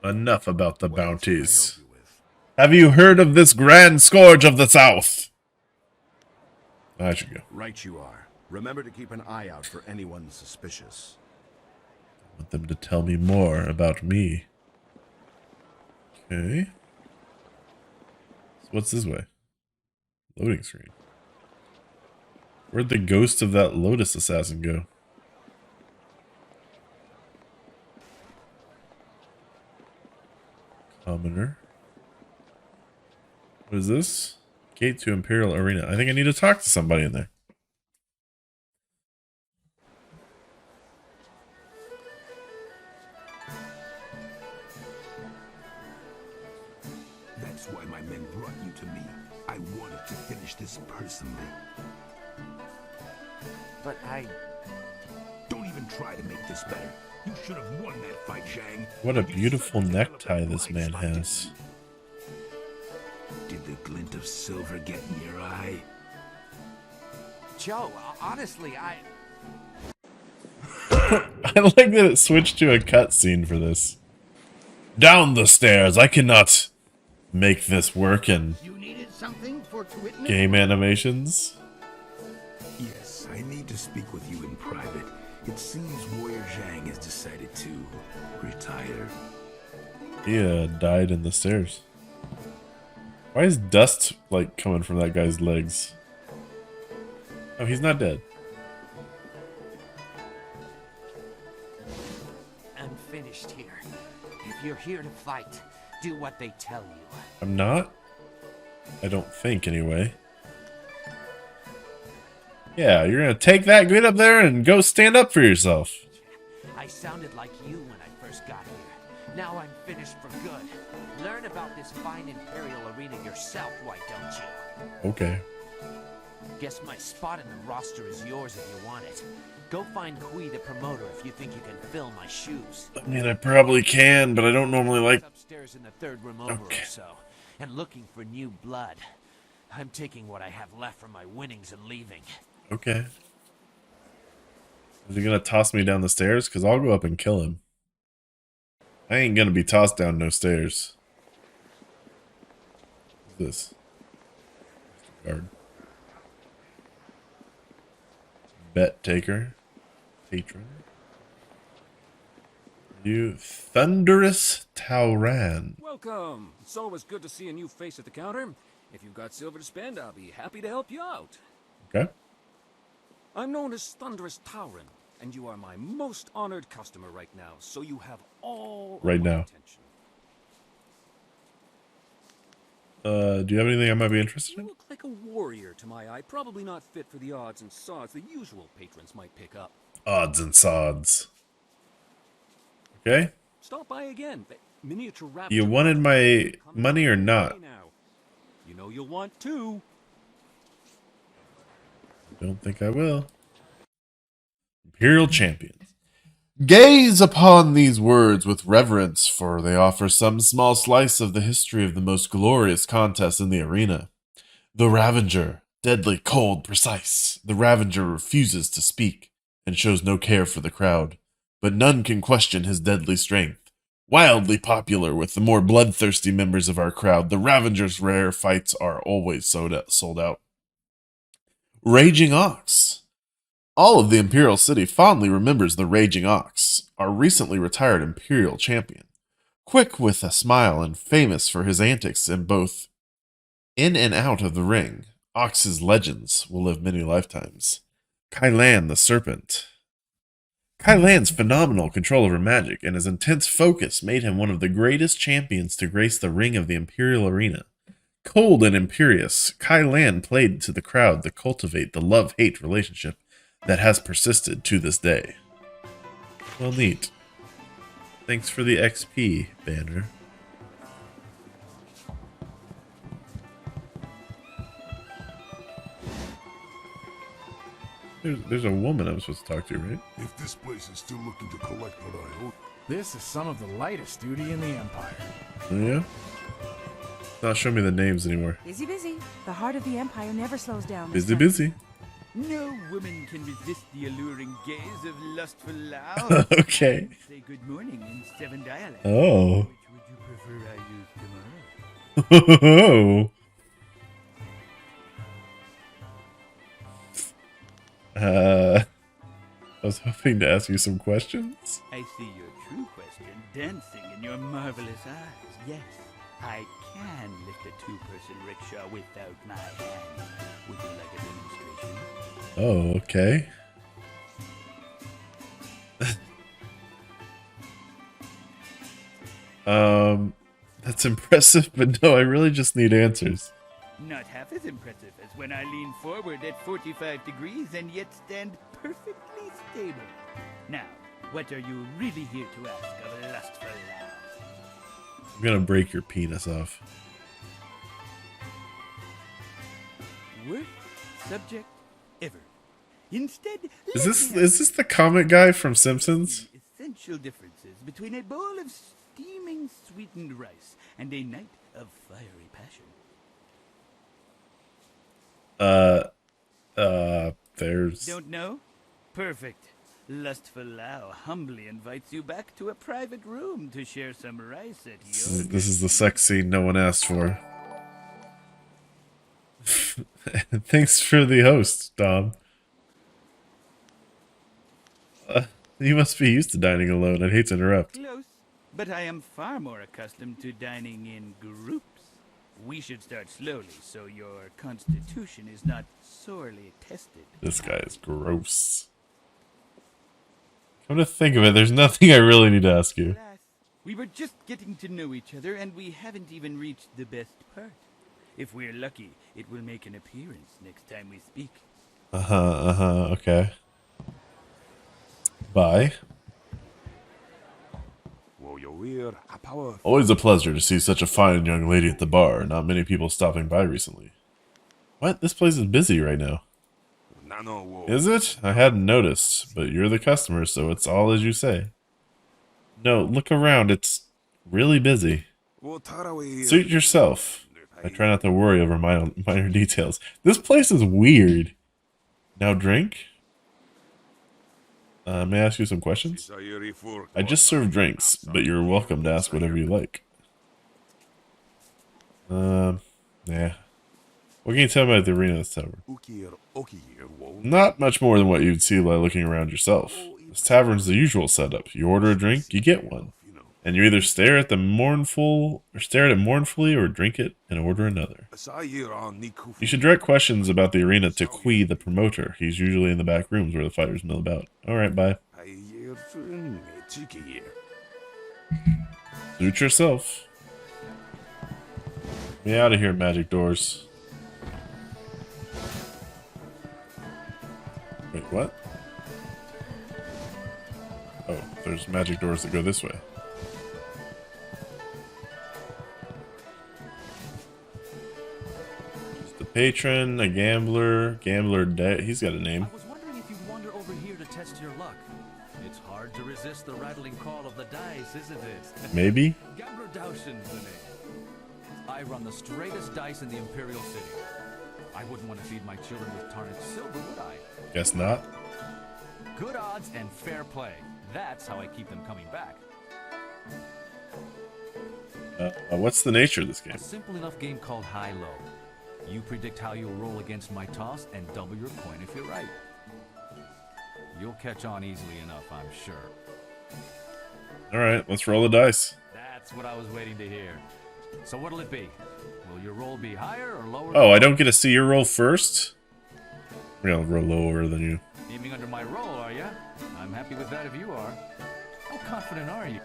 Enough about the bounties. Have you heard of this Grand Scourge of the South? I should go. Right you are. Remember to keep an eye out for anyone suspicious. I want them to tell me more about me. Okay. So what's this way? Loading screen. Where'd the ghost of that Lotus assassin go? Commoner. What is this? Gate to Imperial Arena. I think I need to talk to somebody in there. That's why my men brought you to me. I wanted to finish this personally. But I... Don't even try to make this better. You should have won that fight, Zhang. What a beautiful necktie this man has. Did the glint of silver get in your eye? Joe, honestly, I like that it switched to a cutscene for this. Down the stairs. I cannot make this work in You needed something for to witness? game animations. Yes, I need to speak with you in private. It seems Warrior Zhang has decided to retire. He died in the stairs. Why is dust like coming from that guy's legs? Oh, he's not dead. I'm finished here. If you're here to fight, do what they tell you. I'm not? I don't think, anyway. Yeah, you're gonna take that, get up there, and go stand up for yourself. I sounded like you when I first got here. Now I'm finished for good. Learn about this fine Imperial Arena yourself, why don't you? Okay. Guess my spot in the roster is yours if you want it. Go find Kui the promoter if you think you can fill my shoes. I mean, I probably can, but I don't normally like... Upstairs in the third room over or so, and looking for new blood. I'm taking what I have left from my winnings and leaving. Okay. Is he gonna toss me down the stairs? Because I'll go up and kill him. I ain't gonna be tossed down no stairs. What's this? Guard. Bet taker. Patron. You thunderous Tauran. Welcome. It's always good to see a new face at the counter. If you've got silver to spend, I'll be happy to help you out. Okay. I'm known as Thunderous Tauran, and you are my most honored customer right now, so you have all Right of my now. attention. Do you have anything I might be interested You in? look like a warrior to my eye, probably not fit for the odds and sods the usual patrons might pick up. Odds and sods. Okay. Stop by again. Miniature raptor. You wanted my money or not? You know you'll want to. Don't think I will. Imperial Champions. Gaze upon these words with reverence, for they offer some small slice of the history of the most glorious contest in the arena. The Ravager, deadly, cold, precise. The Ravager refuses to speak and shows no care for the crowd, but none can question his deadly strength. Wildly popular with the more bloodthirsty members of our crowd, the Ravager's rare fights are always sold out. Raging Ox. All of the Imperial City fondly remembers the Raging Ox, our recently retired Imperial champion. Quick with a smile and famous for his antics in both in and out of the ring, Ox's legends will live many lifetimes. Kailan the Serpent. Kailan's phenomenal control over magic and his intense focus made him one of the greatest champions to grace the ring of the Imperial Arena. Cold and imperious, Kailan played to the crowd to cultivate the love-hate relationship that has persisted to this day. Well, neat. Thanks for the XP, Banner. There's a woman I'm supposed to talk to, right? If this place is still looking to collect what I owe... This is some of the lightest duty in the Empire. Oh, yeah? It's not showing me the names anymore. Busy, busy. The heart of the Empire never slows down. Busy. No woman can resist the alluring gaze of lustful Lao. Okay. Say good morning in 7 dialects. Oh. Which would you prefer I use tomorrow? I was hoping to ask you some questions. I see your true question dancing in your marvelous eyes. Yes, I can lift a 2-person rickshaw without my hands. Would you like a demonstration? Oh, okay. That's impressive, but no, I really just need answers. Not half as impressive as when I lean forward at 45 degrees and yet stand perfectly stable. Now, what are you really here to ask of lustful Lao? I'm gonna break your penis off. Worst subject ever. Instead, Is this the comic guy from Simpsons? essential differences between a bowl of steaming sweetened rice and a night of fiery passion. There's... Don't know? Perfect. Lustful Lao humbly invites you back to a private room to share some rice at your... This is the sex scene no one asked for. Thanks for the host, Dom. You must be used to dining alone. I'd hate to interrupt. Close, but I am far more accustomed to dining in groups. We should start slowly so your constitution is not sorely tested. This guy is gross. Come to think of it, there's nothing I really need to ask you. We were just getting to know each other and we haven't even reached the best part. If we're lucky, it will make an appearance next time we speak. Okay. Bye. Always a pleasure to see such a fine young lady at the bar. Not many people stopping by recently. What? This place is busy right now. Is it? I hadn't noticed, but you're the customer, so it's all as you say. No, look around. It's really busy. Suit yourself. I try not to worry over minor details. This place is weird. Now drink? May I ask you some questions? I just serve drinks, but you're welcome to ask whatever you like. Yeah. What can you tell me about the arena this tavern? Not much more than what you'd see by looking around yourself. This tavern's the usual setup. You order a drink, you get one. And you either stare at it mournfully or drink it and order another. You should direct questions about the arena to Kui, the promoter. He's usually in the back rooms where the fighters mill about. Alright, bye. Suit yourself. Get me out of here, magic doors. Wait, what? Oh, there's magic doors that go this way. Just a patron, a gambler, he's got a name. I was wondering if you'd wander over here to test your luck. It's hard to resist the rattling call of the dice, isn't it? Maybe? Gambler Dowson's the name. I run the straightest dice in the Imperial City. I wouldn't want to feed my children with tarnished silver, would I? Guess not. Good odds and fair play. That's how I keep them coming back. What's the nature of this game? A simple enough game called high-low. You predict how you'll roll against my toss and double your coin if you're right. You'll catch on easily enough, I'm sure. Alright, let's roll the dice. That's what I was waiting to hear. So what'll it be? Will your roll be higher or lower? Oh, I don't get to see your roll first? I'll roll lower than you. Aiming under my roll, are you? I'm happy with that if you are. How confident are you?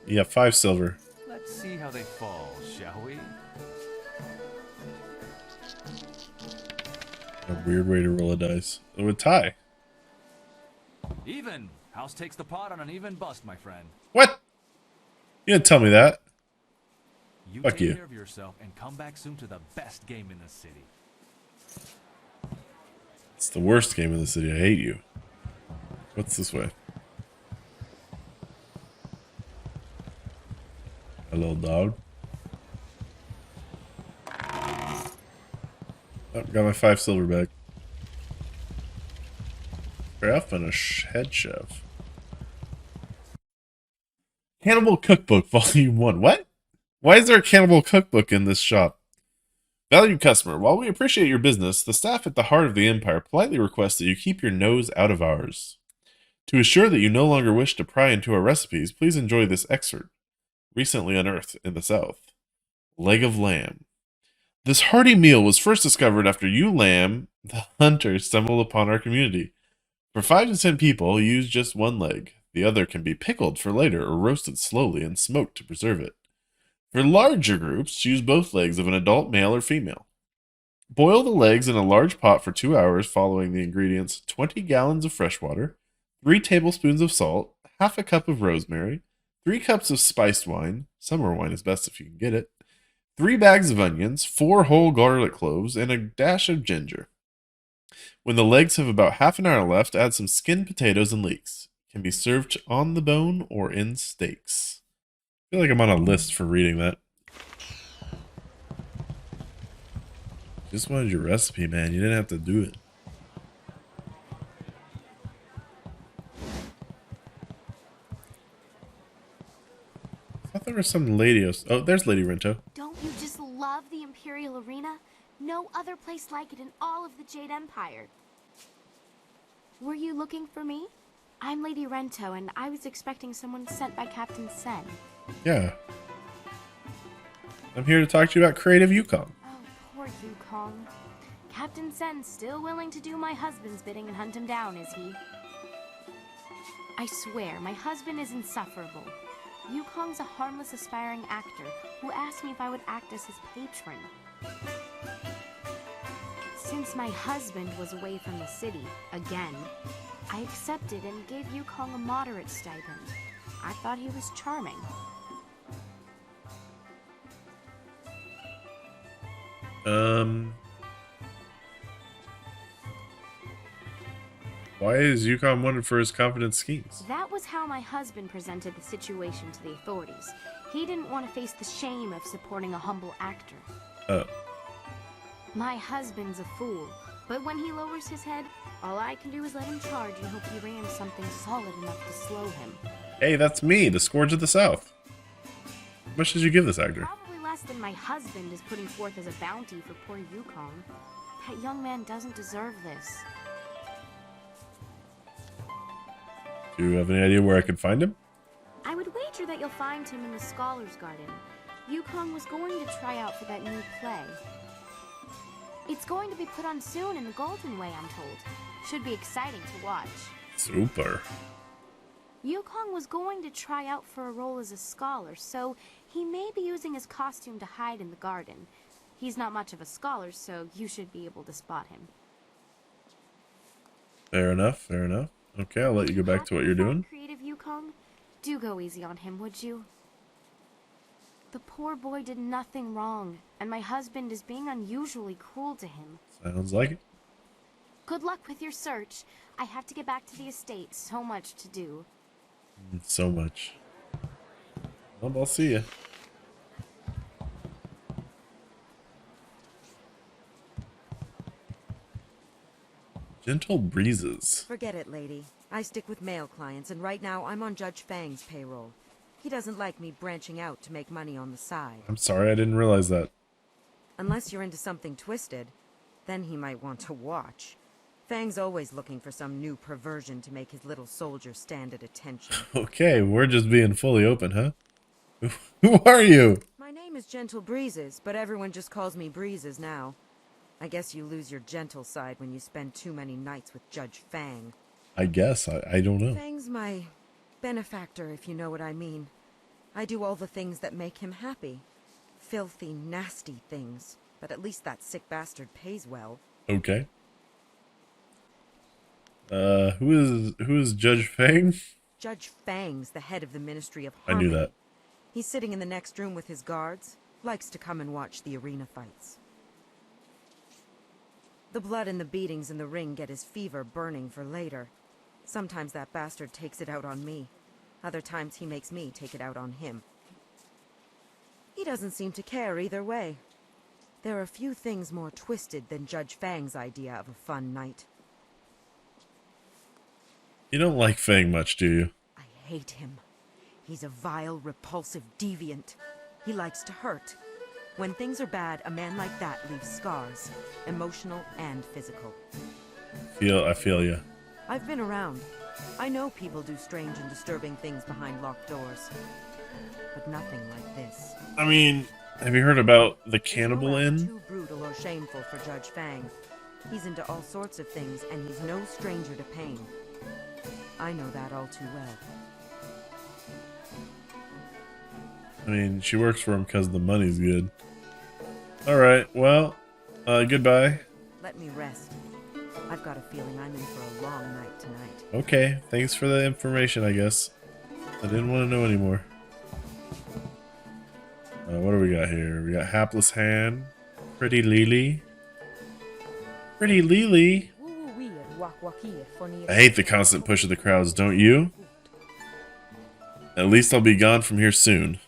Yeah, 5 silver. Let's see how they fall, shall we? A weird way to roll a dice. It would tie. Even. House takes the pot on an even bust, my friend. What? You didn't tell me that. You Fuck take you. care of yourself and come back soon to the best game in the city. It's the worst game in the city. I hate you. What's this way? Hello, dog. Oh, got my 5 silver back. Craft and a head chef. Cannibal Cookbook, Volume 1. What? Why is there a Cannibal Cookbook in this shop? Valued customer, while we appreciate your business, the staff at the Heart of the Empire politely request that you keep your nose out of ours. To assure that you no longer wish to pry into our recipes, please enjoy this excerpt. Recently unearthed in the south. Leg of lamb. This hearty meal was first discovered after you, Lamb, the hunter, stumbled upon our community. For 5 to 10 people, use just one leg. The other can be pickled for later or roasted slowly and smoked to preserve it. For larger groups, choose both legs of an adult male or female. Boil the legs in a large pot for 2 hours following the ingredients 20 gallons of fresh water, 3 tablespoons of salt, half a cup of rosemary, 3 cups of spiced wine, summer wine is best if you can get it, 3 bags of onions, 4 whole garlic cloves, and a dash of ginger. When the legs have about half an hour left, add some skinned potatoes and leeks. Can be served on the bone or in steaks. I feel like I'm on a list for reading that. Just wanted your recipe, man. You didn't have to do it. I thought there was some lady. Oh, there's Lady Rento. Don't you just love the Imperial Arena? No other place like it in all of the Jade Empire. Were you looking for me? I'm Lady Rento, and I was expecting someone sent by Captain Sen. Yeah. I'm here to talk to you about Creative Yukon. Oh, poor Yukon. Captain Sen's still willing to do my husband's bidding and hunt him down, is he? I swear, my husband is insufferable. Yukong's a harmless aspiring actor who asked me if I would act as his patron. Since my husband was away from the city, again, I accepted and gave Yukong a moderate stipend. I thought he was charming. Why is Yukon wanted for his confident schemes? That was how my husband presented the situation to the authorities. He didn't want to face the shame of supporting a humble actor. Oh. My husband's a fool, but when he lowers his head, all I can do is let him charge and hope he rams something solid enough to slow him. Hey, that's me, the Scourge of the South. How much did you give this actor? Probably less than my husband is putting forth as a bounty for poor Yukon. That young man doesn't deserve this. Do you have any idea where I could find him? I would wager that you'll find him in the Scholars' Garden. Yukon was going to try out for that new play. It's going to be put on soon in the Golden Way, I'm told. Should be exciting to watch. Super. Yukon was going to try out for a role as a scholar, so he may be using his costume to hide in the garden. He's not much of a scholar, so you should be able to spot him. Fair enough, fair enough. Okay, I'll let you go back to what you're doing. Creative Yukon? Do go easy on him, would you? The poor boy did nothing wrong, and my husband is being unusually cruel to him. Sounds like it. Good luck with your search. I have to get back to the estate. So much to do. So much. Well, I'll see you. Gentle breezes. Forget it, lady. I stick with male clients, and right now I'm on Judge Fang's payroll. He doesn't like me branching out to make money on the side. I'm sorry, I didn't realize that. Unless you're into something twisted, then he might want to watch. Fang's always looking for some new perversion to make his little soldier stand at attention. Okay, we're just being fully open, huh? Who are you? My name is Gentle Breezes, but everyone just calls me Breezes now. I guess you lose your gentle side when you spend too many nights with Judge Fang. I guess, I don't know. Fang's my benefactor, if you know what I mean. I do all the things that make him happy. Filthy, nasty things. But at least that sick bastard pays well. Okay. Who is Judge Fang? Judge Fang's the head of the Ministry of I Harmony. knew that. He's sitting in the next room with his guards. Likes to come and watch the arena fights. The blood and the beatings in the ring get his fever burning for later. Sometimes that bastard takes it out on me. Other times he makes me take it out on him. He doesn't seem to care either way. There are few things more twisted than Judge Fang's idea of a fun night. You don't like Fang much, do you? I hate him. He's a vile, repulsive deviant. He likes to hurt. When things are bad, a man like that leaves scars, emotional and physical. I feel you. I've been around. I know people do strange and disturbing things behind locked doors. But nothing like this. I mean, have you heard about the Cannibal Inn? Too brutal or shameful for Judge Fang. He's into all sorts of things, and he's no stranger to pain. I know that all too well. I mean, she works for him because the money's good. Alright, well, goodbye. Let me rest. I've got a feeling I'm in for a long night tonight. Okay, thanks for the information, I guess. I didn't want to know anymore. What do we got here? We got Hapless Hand, Pretty Lily. Pretty Lily? I hate the constant push of the crowds, don't you? At least I'll be gone from here soon.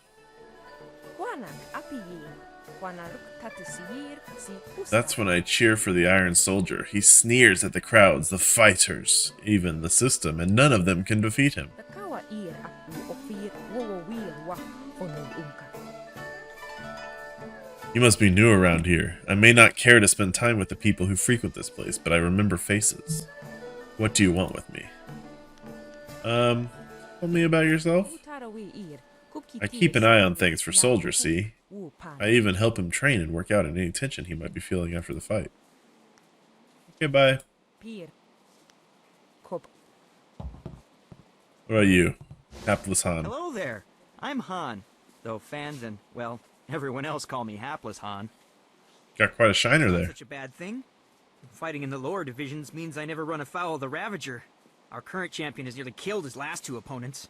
That's when I cheer for the Iron Soldier. He sneers at the crowds, the fighters, even the system, and none of them can defeat him. You must be new around here. I may not care to spend time with the people who frequent this place, but I remember faces. What do you want with me? Tell me about yourself? I keep an eye on things for Soldier, see? I even help him train and work out any tension he might be feeling after the fight. Okay, bye. What about you, Hapless Han? Hello there. I'm Han, though fans and, well, everyone else call me Hapless Han. Got quite a shiner Not there. such a bad thing. Fighting in the lower divisions means I never run afoul of the Ravager. Our current champion has nearly killed his last two opponents.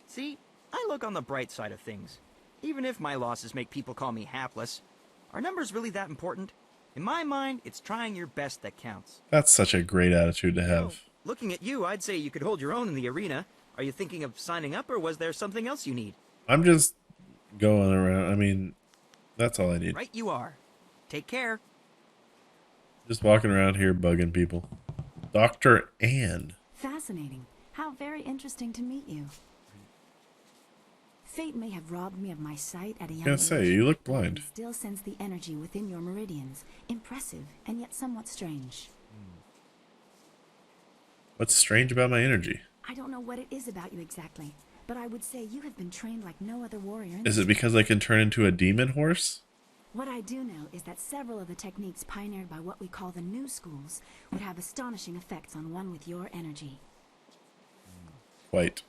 See, I look on the bright side of things. Even if my losses make people call me hapless, are numbers really that important? In my mind, it's trying your best that counts. That's such a great attitude to have. Looking at you, I'd say you could hold your own in the arena. Are you thinking of signing up, or was there something else you need? I'm just going around. I mean, that's all I need. Right you are. Take care. Just walking around here bugging people. Dr. Anne. Fascinating. How very interesting to meet you. Fate may have robbed me of my sight at a young age. I was gonna say, you look but I blind. can still sense the energy within your meridians. Impressive, and yet somewhat strange. What's strange about my energy? I don't know what it is about you exactly, but I would say you have been trained like no other warrior in Is this it because I can turn into a demon horse? What I do know is that several of the techniques pioneered by what we call the new schools would have astonishing effects on one with your energy. Quite.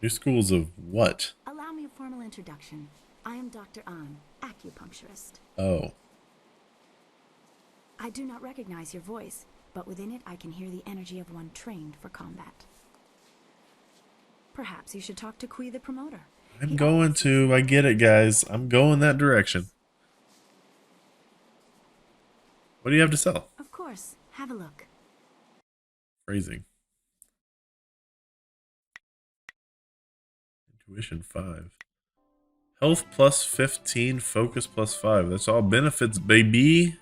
New schools of what? Allow me a formal introduction. I am Dr. An, acupuncturist. Oh. I do not recognize your voice, but within it I can hear the energy of one trained for combat. Perhaps you should talk to Kui the promoter. I'm going to. I get it, guys. I'm going that direction. What do you have to sell? Of course. Have a look. Phrasing. Intuition 5. Health plus 15, focus plus 5. That's all benefits, baby.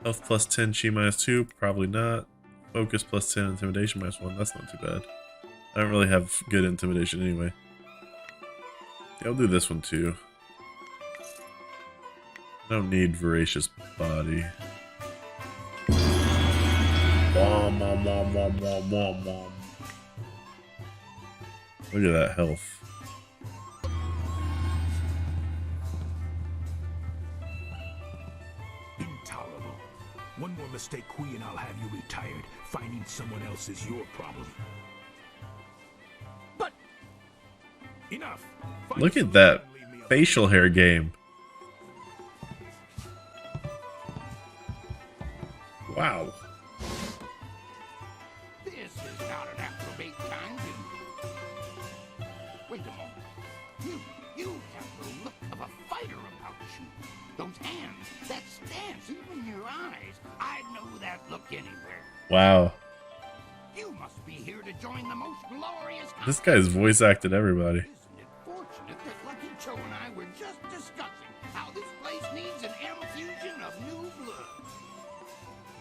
Health plus 10, chi minus 2. Probably not. Focus plus 10, intimidation minus 1. That's not too bad. I don't really have good intimidation anyway. Yeah, I'll do this one too. I don't need voracious body. Wom, wom, wom, wom, wom, wom, wom. Look at that health. Intolerable. One more mistake, Kui, and I'll have you retired. Finding someone else is your problem. But enough. Look at that facial hair game. Wow. This is not an acrobate time to... Wait a moment. You have the look of a fighter about you. Those hands, that stance, even your eyes. I'd know that look anywhere. Wow. You must be here to join the most glorious... This guy's voice acted everybody. Isn't it fortunate that Lucky Cho and I were just discussing how this place needs an infusion of new blood.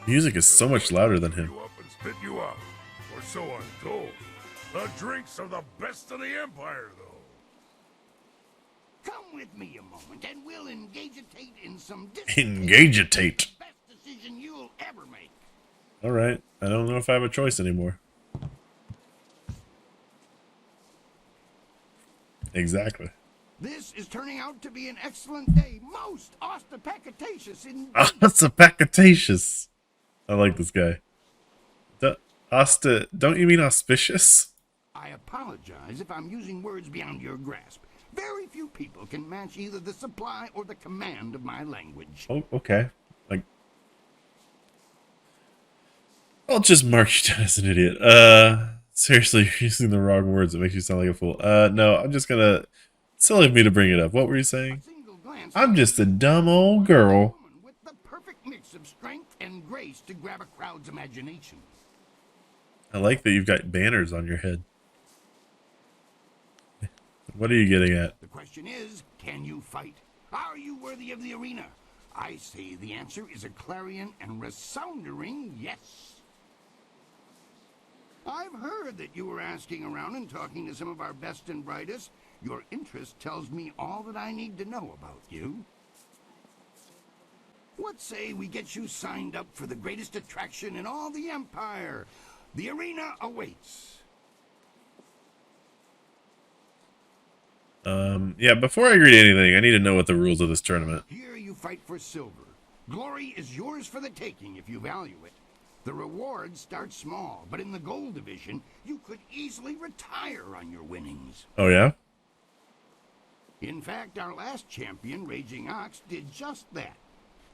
Music is so much louder than him. You up and spit you out, or so I'm told. The drinks are the best of the Empire, though. Come with me a moment, and we'll engagitate in some... Engagitate. Best decision you'll ever make. Alright, I don't know if I have a choice anymore. Exactly. This is turning out to be an excellent day. Most ostentatious in... Ostentatious. I like this guy. Don't you mean auspicious? I apologize if I'm using words beyond your grasp. Very few people can match either the supply or the command of my language. Oh, okay. Like, I'll just mark you down as an idiot. Seriously, you're using the wrong words. It makes you sound like a fool. No, I'm just gonna... Silly of me to bring it up. What were you saying? I'm just a dumb old girl. With the perfect mix of strength and grace to grab a crowd's imagination. I like that you've got banners on your head. What are you getting at? The question is, can you fight? Are you worthy of the arena? I say the answer is a clarion and resounding yes. I've heard that you were asking around and talking to some of our best and brightest. Your interest tells me all that I need to know about you. What say we get you signed up for the greatest attraction in all the Empire? The arena awaits. Yeah, before I agree to anything, I need to know what the rules of this tournament. Here you fight for silver. Glory is yours for the taking if you value it. The rewards start small, but in the gold division, you could easily retire on your winnings. Oh, yeah? In fact, our last champion, Raging Ox, did just that.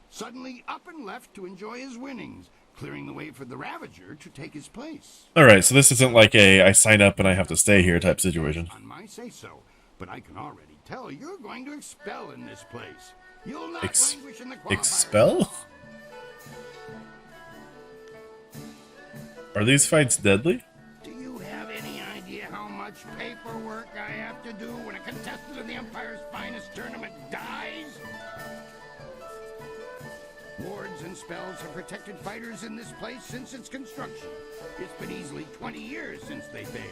Suddenly up and left to enjoy his winnings, clearing the way for the Ravager to take his place. Alright, so this isn't like a I sign up and I have to stay here type situation. On my say-so, But I can already tell you're going to expel in this place. You'll not languish in the qualifiers. Expel? Are these fights deadly? Do you have any idea how much paperwork I have to do when a contestant of the Empire's finest tournament dies? Wards and spells have protected fighters in this place since its construction. It's been easily 20 years since they failed.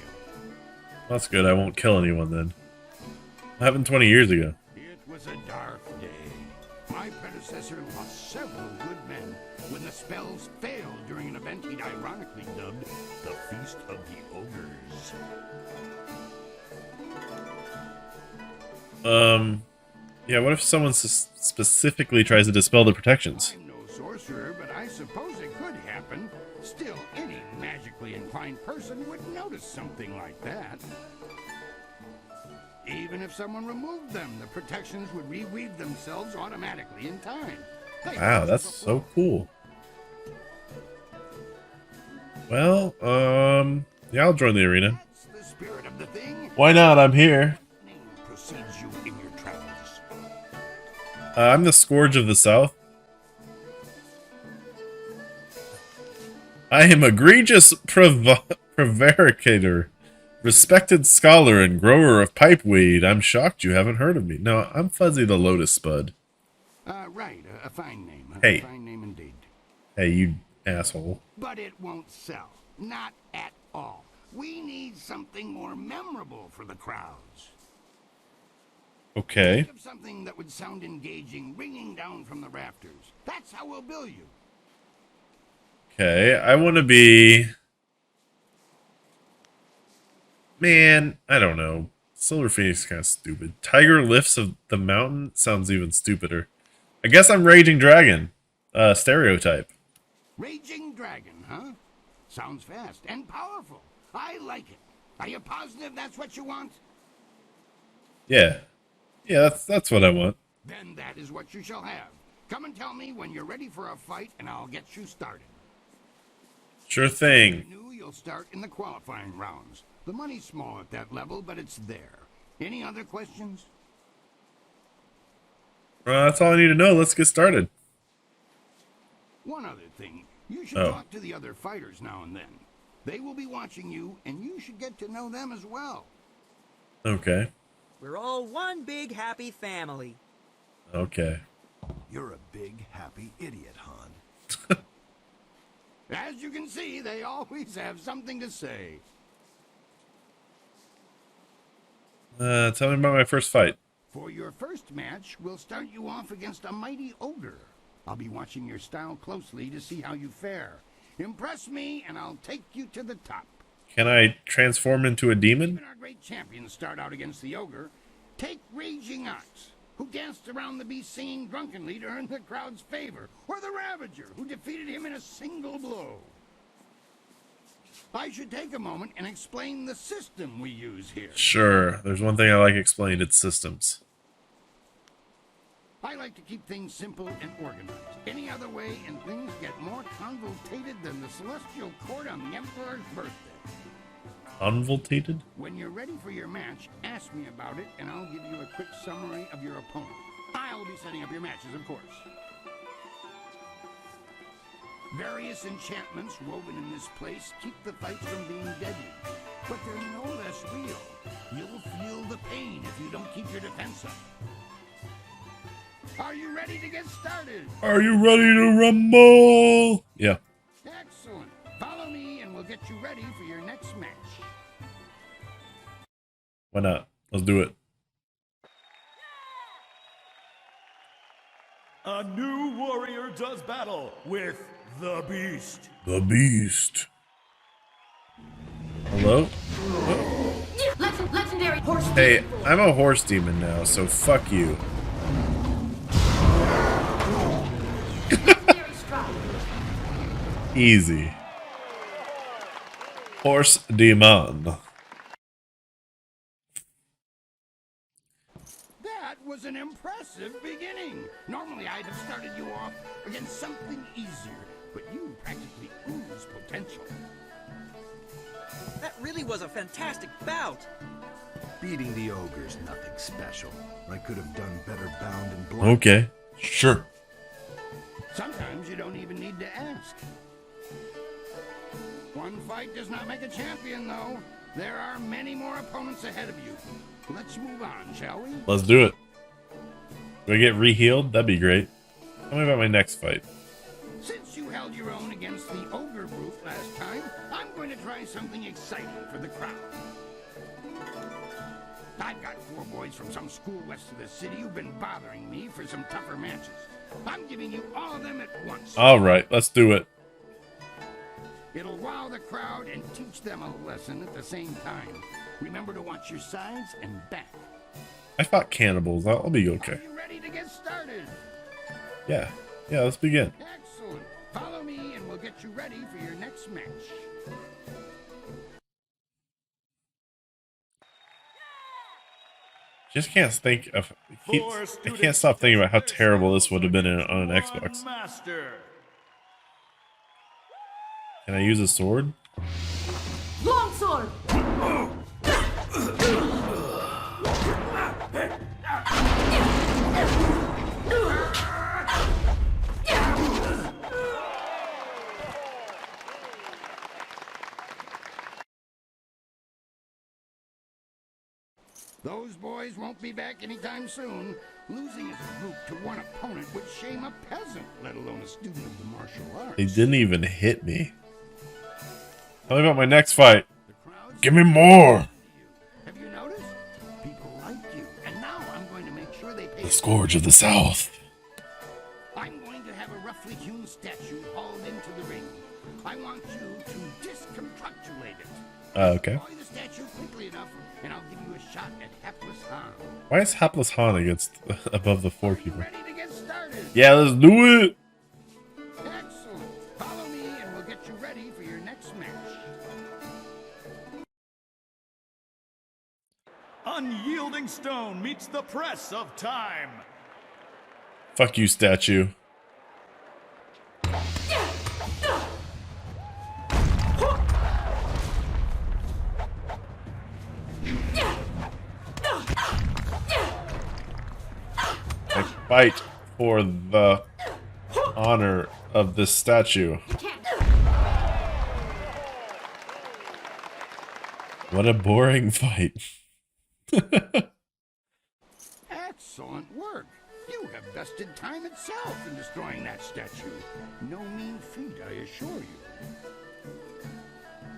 That's good. I won't kill anyone then. What happened 20 years ago? It was a dark day. My predecessor lost several good men when the spells failed during an event he'd ironically dubbed the Feast of the Ogres. Yeah, what if someone specifically tries to dispel the protections? I'm no sorcerer, but I suppose it could happen. Still, any magically inclined person would notice something like that. Even if someone removed them, the protections would reweave themselves automatically in time. Wow, that's so cool. Well, yeah, I'll join the arena. The spirit of the thing. Why not? I'm here. Precedes you in your travels. I'm the Scourge of the South. I am egregious prevaricator, respected scholar and grower of pipeweed. I'm shocked you haven't heard of me. No, I'm Fuzzy the Lotus Spud. Right, a fine name. Hey. A fine name indeed. Hey, you asshole. But it won't sell. Not at all. We need something more memorable for the crowds. Okay. Think of something that would sound engaging, ringing down from the rafters. That's how we'll bill you. Okay, I want to be... Man, I don't know. Silver Phoenix is kind of stupid. Tiger Lifts of the Mountain sounds even stupider. I guess I'm Raging Dragon. Stereotype. Raging Dragon, huh? Sounds fast and powerful. I like it. Are you positive that's what you want? Yeah. Yeah, that's what I want. Then that is what you shall have. Come and tell me when you're ready for a fight, and I'll get you started. Sure thing. You'll start in the qualifying rounds. The money's small at that level, but it's there. Any other questions? That's all I need to know. Let's get started. One other thing. You should talk to the other fighters now and then. They will be watching you, and you should get to know them as well. Okay. We're all one big happy family. Okay. You're a big happy idiot, Han. As you can see, they always have something to say. Tell me about my first fight. For your first match, we'll start you off against a mighty ogre. I'll be watching your style closely to see how you fare. Impress me, and I'll take you to the top. Can I transform into a demon? Even our great champions start out against the ogre. Take Raging Ox, who danced around the beast singing drunkenly to earn the crowd's favor, or the Ravager, who defeated him in a single blow. I should take a moment and explain the system we use here. Sure. There's one thing I like explained. It's systems. I like to keep things simple and organized. Any other way, and things get more convoluted than the celestial court on the Emperor's birthday. Convoluted? When you're ready for your match, ask me about it, and I'll give you a quick summary of your opponent. I'll be setting up your matches, of course. Various enchantments woven in this place keep the fights from being deadly, but they're no less real. You'll feel the pain if you don't keep your defense up. Are you ready to get started? Are you ready to rumble? Yeah. Excellent. Follow me and we'll get you ready for your next match. Why not? Let's do it. A new warrior does battle with the Beast. The Beast. Hello? Legendary horse. Hey, I'm a horse demon now, so fuck you. Easy. Horse demon. That was an impressive beginning. Normally I'd have started you off against something easier, but you practically ooze potential. That really was a fantastic bout. Beating the ogre's nothing special. I could have done better bound and blind. Okay, sure. Sometimes you don't even need to ask. One fight does not make a champion, though. There are many more opponents ahead of you. Let's move on, shall we? Let's do it. Do I get re-healed? That'd be great. Tell me about my next fight. Since you held your own against the ogre brute last time, I'm going to try something exciting for the crowd. I've got 4 boys from some school west of the city who've been bothering me for some tougher matches. I'm giving you all of them at once. All right, let's do it. It'll wow the crowd and teach them a lesson at the same time. Remember to watch your sides and back. I fought cannibals. I'll be okay. Are you ready to get started? Yeah, let's begin. Excellent. Follow me and we'll get you ready for your next match. Just can't think of. I can't stop thinking about how terrible this would have been on an Xbox. Master. Can I use a sword? Longsword! Those boys won't be back anytime soon. Losing as a group to one opponent would shame a peasant, let alone a student of the martial arts. They didn't even hit me. Tell me about my next fight. Give me more! Have you noticed? People like you, and now I'm going to make sure they pay. The Scourge of the South. I'm going to have a roughly hewn statue hauled into the ring. I want you to disconstructulate it. Okay. Deploy the statue quickly enough, and I'll give you a shot at Hapless Han. Why is Hapless Han against above the 4 people? Ready to get started? Yeah, let's do it! Excellent. Follow me, and we'll get you ready for your next match. Unyielding stone meets the press of time. Fuck you, statue. I fight for the honor of this statue. What a boring fight. Excellent work. You have bested time itself in destroying that statue. No mean feat, I assure you.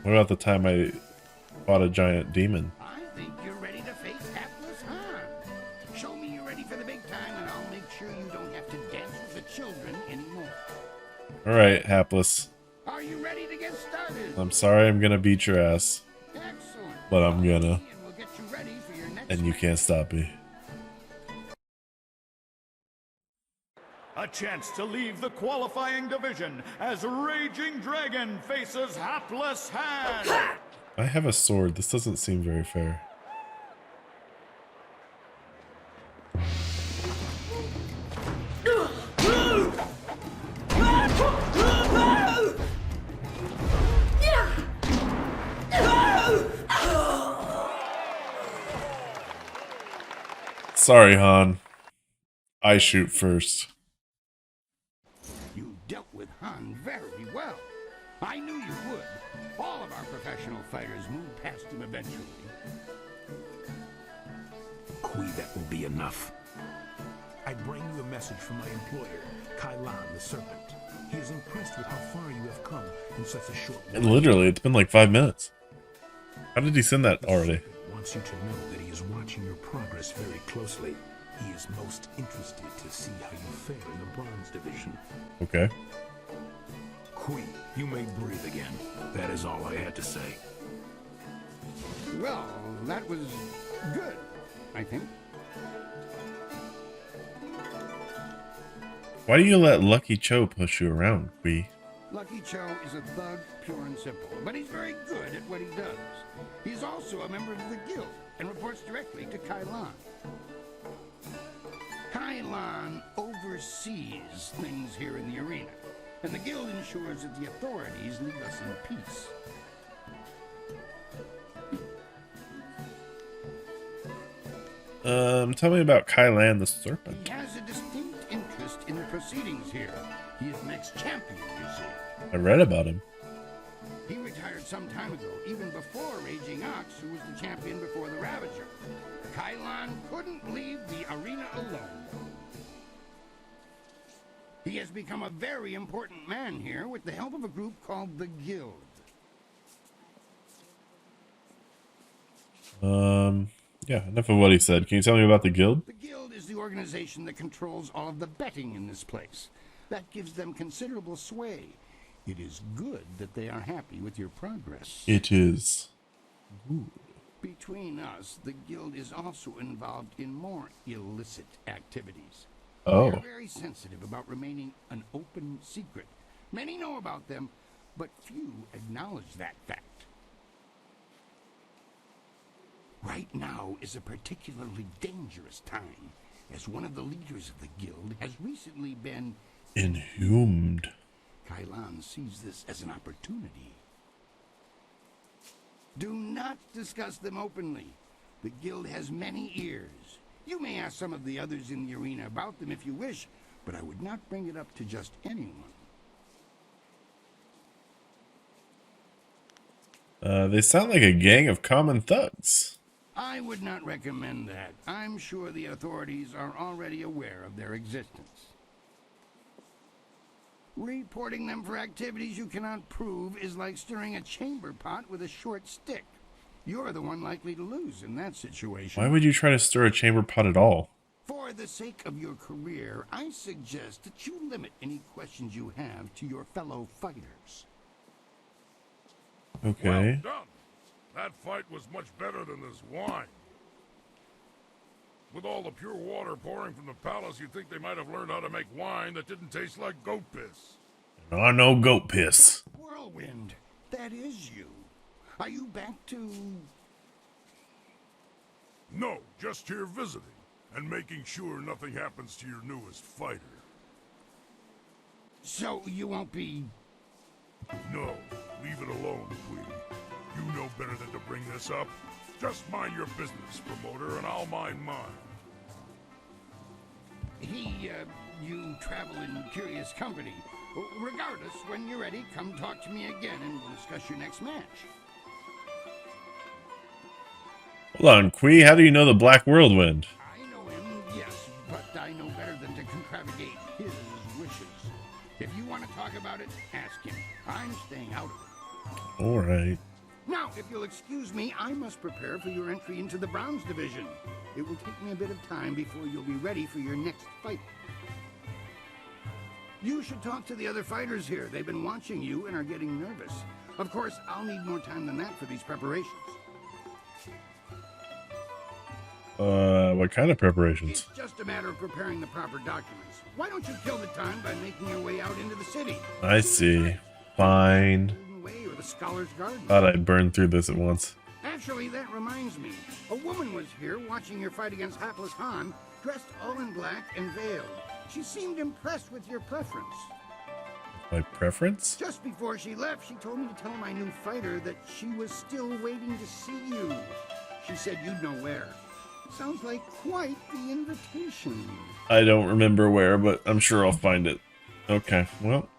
What about the time I fought a giant demon? I think you're ready to face Hapless Han. Show me you're ready for the big time, and I'll make sure you don't have to dance with the children anymore. Alright, Hapless. Are you ready to get started? I'm sorry I'm gonna beat your ass. Excellent. But I'm gonna. And we'll get you ready for your next And you can't stop me. A chance to leave the qualifying division as Raging Dragon faces Hapless Han. I have a sword. This doesn't seem very fair. Sorry, Han. I shoot first. You dealt with Han very well. I knew you would. All of our professional fighters move past him eventually. Kui, that will be enough. I bring you a message from my employer, Kailan the Serpent. He is impressed with how far you have come in such a short And literally, it's been like 5 minutes. How did he send that already? Wants you to know that he is watching your progress very closely. He is most interested to see how you fare in the Bronze Division. Okay. Kui, you may breathe again. That is all I had to say. Well, that was good, I think. Why do you let Lucky Cho push you around, Kui? Lucky Cho is a thug, pure and simple, but he's very good at what he does. He's also a member of the guild and reports directly to Kailan. Kailan oversees things here in the arena, and the guild ensures that the authorities leave us in peace. Tell me about Kylan the Serpent. He has a distinct interest in the proceedings here. He is the next champion, you see. I read about him. He retired some time ago, even before Raging Ox, who was the champion before the Ravager. Kylan couldn't leave the arena alone. He has become a very important man here with the help of a group called the Guild. Yeah, enough of what he said. Can you tell me about the Guild? The Guild is the organization that controls all of the betting in this place. That gives them considerable sway. It is good that they are happy with your progress. It is. Ooh. Between us, the Guild is also involved in more illicit activities. Oh. They're very sensitive about remaining an open secret. Many know about them, but few acknowledge that fact. Right now is a particularly dangerous time, as one of the leaders of the Guild has recently been inhumed. Kylan sees this as an opportunity. Do not discuss them openly. The Guild has many ears. You may ask some of the others in the arena about them if you wish, but I would not bring it up to just anyone. They sound like a gang of common thugs. I would not recommend that. I'm sure the authorities are already aware of their existence. Reporting them for activities you cannot prove is like stirring a chamber pot with a short stick. You're the one likely to lose in that situation. Why would you try to stir a chamber pot at all? For the sake of your career, I suggest that you limit any questions you have to your fellow fighters. Okay. Well done. That fight was much better than this wine. With all the pure water pouring from the palace, you'd think they might have learned how to make wine that didn't taste like goat piss. I know goat piss. Whirlwind, that is you. Are you back to... No, just here visiting, and making sure nothing happens to your newest fighter. So you won't be... No, leave it alone, Queen. You know better than to bring this up. Just mind your business, promoter, and I'll mind mine. You travel in curious company. Regardless, when you're ready, come talk to me again and we'll discuss your next match. Hold on, Quee, how do you know the Black Whirlwind? I know him, yes, but I know better than to contravigate his wishes. If you want to talk about it, ask him. I'm staying out of it. Alright. Now, if you'll excuse me, I must prepare for your entry into the Bronze Division. It will take me a bit of time before you'll be ready for your next fight. You should talk to the other fighters here. They've been watching you and are getting nervous. Of course, I'll need more time than that for these preparations. What kind of preparations? It's just a matter of preparing the proper documents. Why don't you kill the time by making your way out into the city? I see. Fine. Or the Scholar's Garden. Thought I'd burn through this at once. Actually, that reminds me. A woman was here watching your fight against hapless Han, dressed all in black and veiled. She seemed impressed with your preference. My preference? Just before she left, she told me to tell my new fighter that she was still waiting to see you. She said you'd know where. Sounds like quite the invitation. I don't remember where, but I'm sure I'll find it. Okay, well.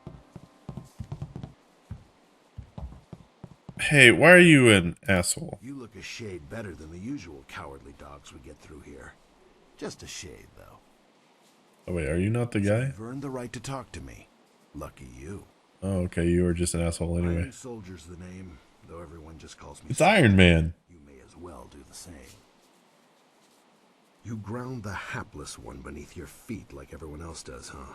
Hey, why are you an asshole? You look a shade better than the usual cowardly dogs we get through here. Just a shade, though. Oh wait, are you not the guy? You've earned the right to talk to me. Lucky you. Oh, okay, you were just an asshole anyway. Iron Soldier's the name, though everyone just calls me It's Iron Man. You may as well do the same. You ground the hapless one beneath your feet like everyone else does, huh?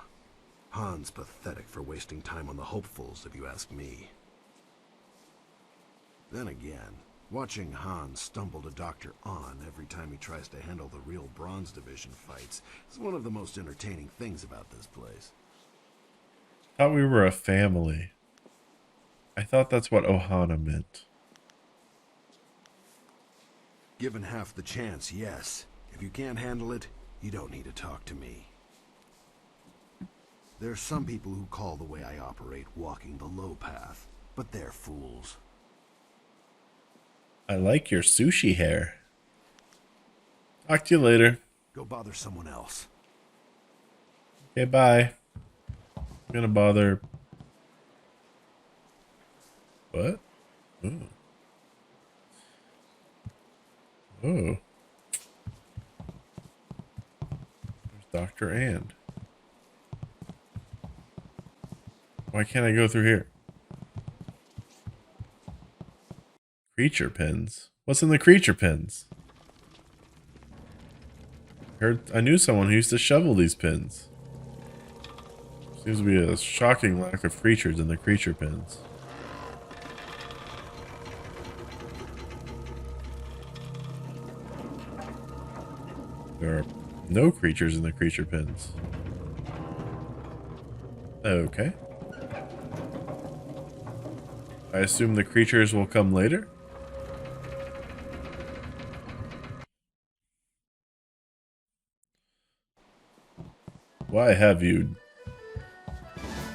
Han's pathetic for wasting time on the hopefuls, if you ask me. Then again, watching Han stumble to Dr. On every time he tries to handle the real Bronze Division fights is one of the most entertaining things about this place. Thought we were a family. I thought that's what Ohana meant. Given half the chance, yes. If you can't handle it, you don't need to talk to me. There's some people who call the way I operate walking the low path, but they're fools. I like your sushi hair. Talk to you later. Go bother someone else. Okay, bye. I'm gonna bother. What? Ooh. Oh. There's Dr. And. Why can't I go through here? Creature pens? What's in the creature pens? I knew someone who used to shovel these pins. Seems to be a shocking lack of creatures in the creature pens. There are no creatures in the creature pens. Okay. I assume the creatures will come later? Why have you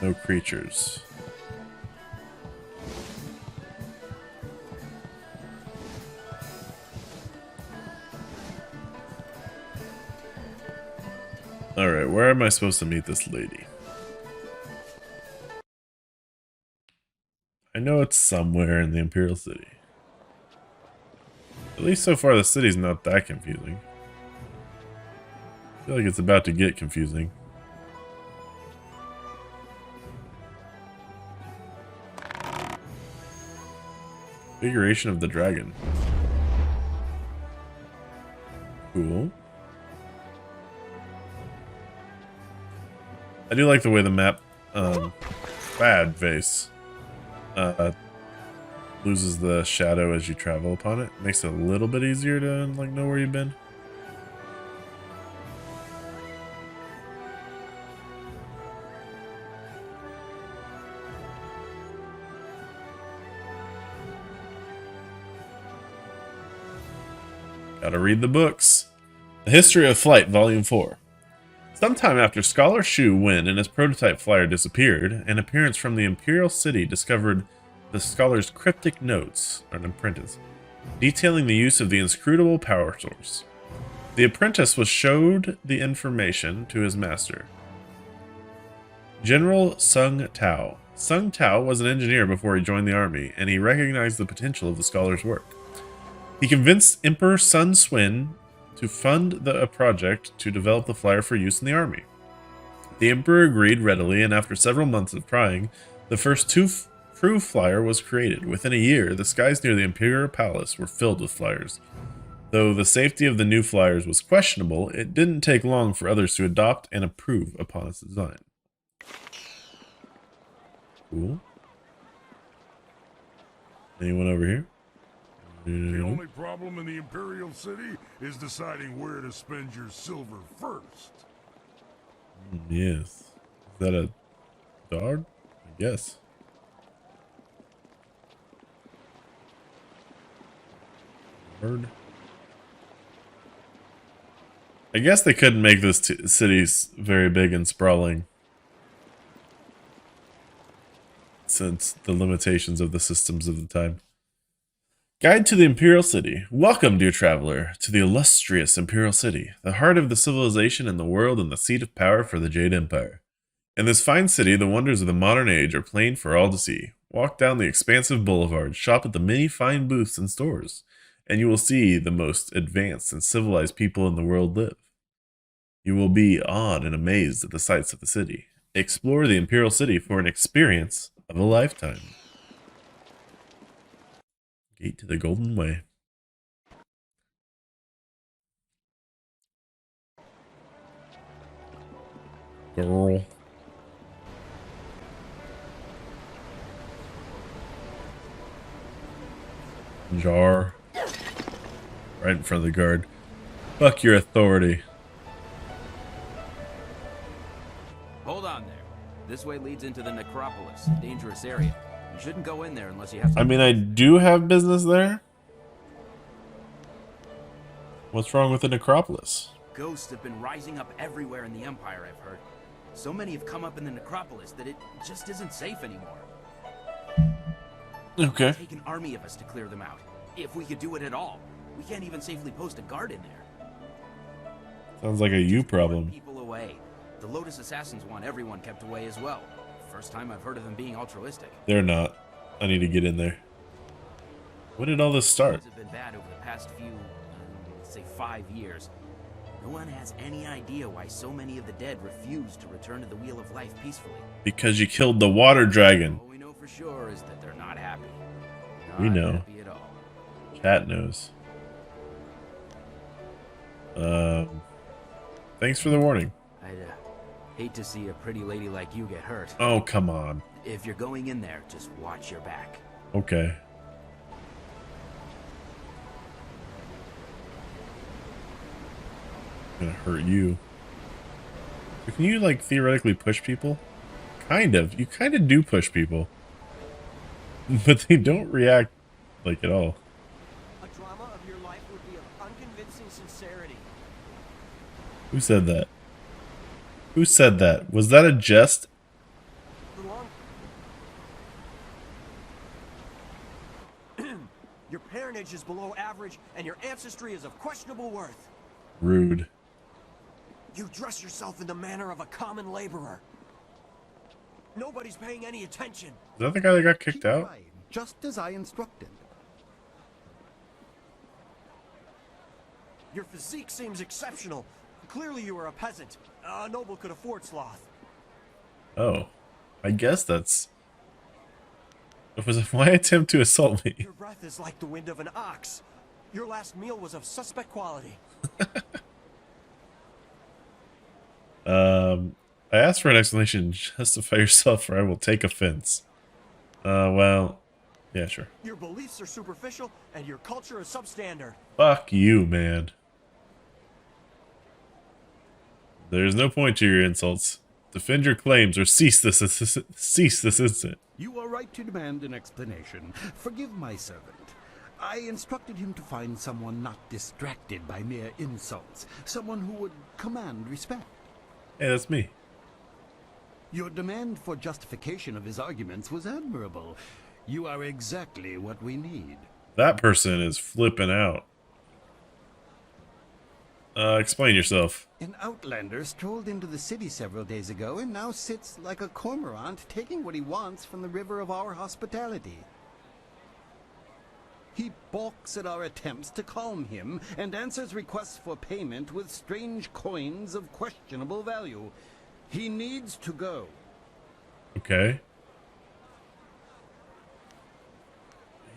no creatures? Alright, where am I supposed to meet this lady? I know it's somewhere in the Imperial City. At least so far the city's not that confusing. I feel like it's about to get confusing. Configuration of the dragon. Cool. I do like the way the map, bad face, loses the shadow as you travel upon it. Makes it a little bit easier to, like, know where you've been. Gotta read the books. The History of Flight, Volume 4. Sometime after Scholar Shu Wen and his prototype flyer disappeared, an appearance from the Imperial City discovered the scholar's cryptic notes, or an apprentice, detailing the use of the inscrutable power source. The apprentice was showed the information to his master, General Sung Tao. Sung Tao was an engineer before he joined the army, and he recognized the potential of the scholar's work. He convinced Emperor Sun Swin to fund a project to develop the flyer for use in the army. The Emperor agreed readily, and after several months of trying, the first true flyer was created. Within a year, the skies near the Imperial Palace were filled with flyers. Though the safety of the new flyers was questionable, it didn't take long for others to adopt and approve upon its design. Cool. Anyone over here? The only problem in the Imperial City is deciding where to spend your silver first. Yes. Is that a dog? I guess. Bird. I guess they couldn't make this cities very big and sprawling, since the limitations of the systems of the time. Guide to the Imperial City. Welcome, dear traveler, to the illustrious Imperial City, the heart of the civilization in the world and the seat of power for the Jade Empire. In this fine city, the wonders of the modern age are plain for all to see. Walk down the expansive boulevard, shop at the many fine booths and stores, and you will see the most advanced and civilized people in the world live. You will be awed and amazed at the sights of the city. Explore the Imperial City for an experience of a lifetime. Gate to the Golden Way. Girl. Jar. Right in front of the guard. Fuck your authority. Hold on there. This way leads into the necropolis, a dangerous area. You shouldn't go in there unless you have to. I mean, I do have business there. What's wrong with the necropolis? Ghosts have been rising up everywhere in the Empire, I've heard. So many have come up in the necropolis that it just isn't safe anymore. Okay. It'd take an army of us to clear them out. If we could do it at all. We can't even safely post a guard in there. Sounds like a you problem. People away. The Lotus Assassins want everyone kept away as well. First time I've heard of them being altruistic. They're not. I need to get in there. When did all this start? Things have been bad over the past few, let's say 5 years. No one has any idea why so many of the dead refuse to return to the Wheel of Life peacefully. Because you killed the water dragon. All we know for sure is that they're not happy. We know. Happy at all. Cat knows. Thanks for the warning. I'd hate to see a pretty lady like you get hurt. Oh, come on. If you're going in there, just watch your back. Okay. Gonna hurt you. Can you, like, theoretically push people? Kind of. You kind of do push people. But they don't react, like, at all. A drama of your life would be of unconvincing sincerity. Who said that? Who said that? Was that a jest? Your parentage is below average, and your ancestry is of questionable worth. Rude. You dress yourself in the manner of a common laborer. Nobody's paying any attention. Is that the guy that got kicked out? Just as I instructed. Your physique seems exceptional. Clearly you are a peasant. A noble could afford sloth. Oh. I guess that's... It was my attempt to assault me. Your breath is like the wind of an ox. Your last meal was of suspect quality. I asked for an explanation. Justify yourself or I will take offense. Well, yeah, sure. Your beliefs are superficial and your culture is substandard. Fuck you, man. There's no point to your insults. Defend your claims or cease this instant. You are right to demand an explanation. Forgive my servant. I instructed him to find someone not distracted by mere insults. Someone who would command respect. Hey, that's me. Your demand for justification of his arguments was admirable. You are exactly what we need. That person is flipping out. Explain yourself. An outlander strolled into the city several days ago and now sits like a cormorant taking what he wants from the river of our hospitality. He balks at our attempts to calm him and answers requests for payment with strange coins of questionable value. He needs to go. Okay.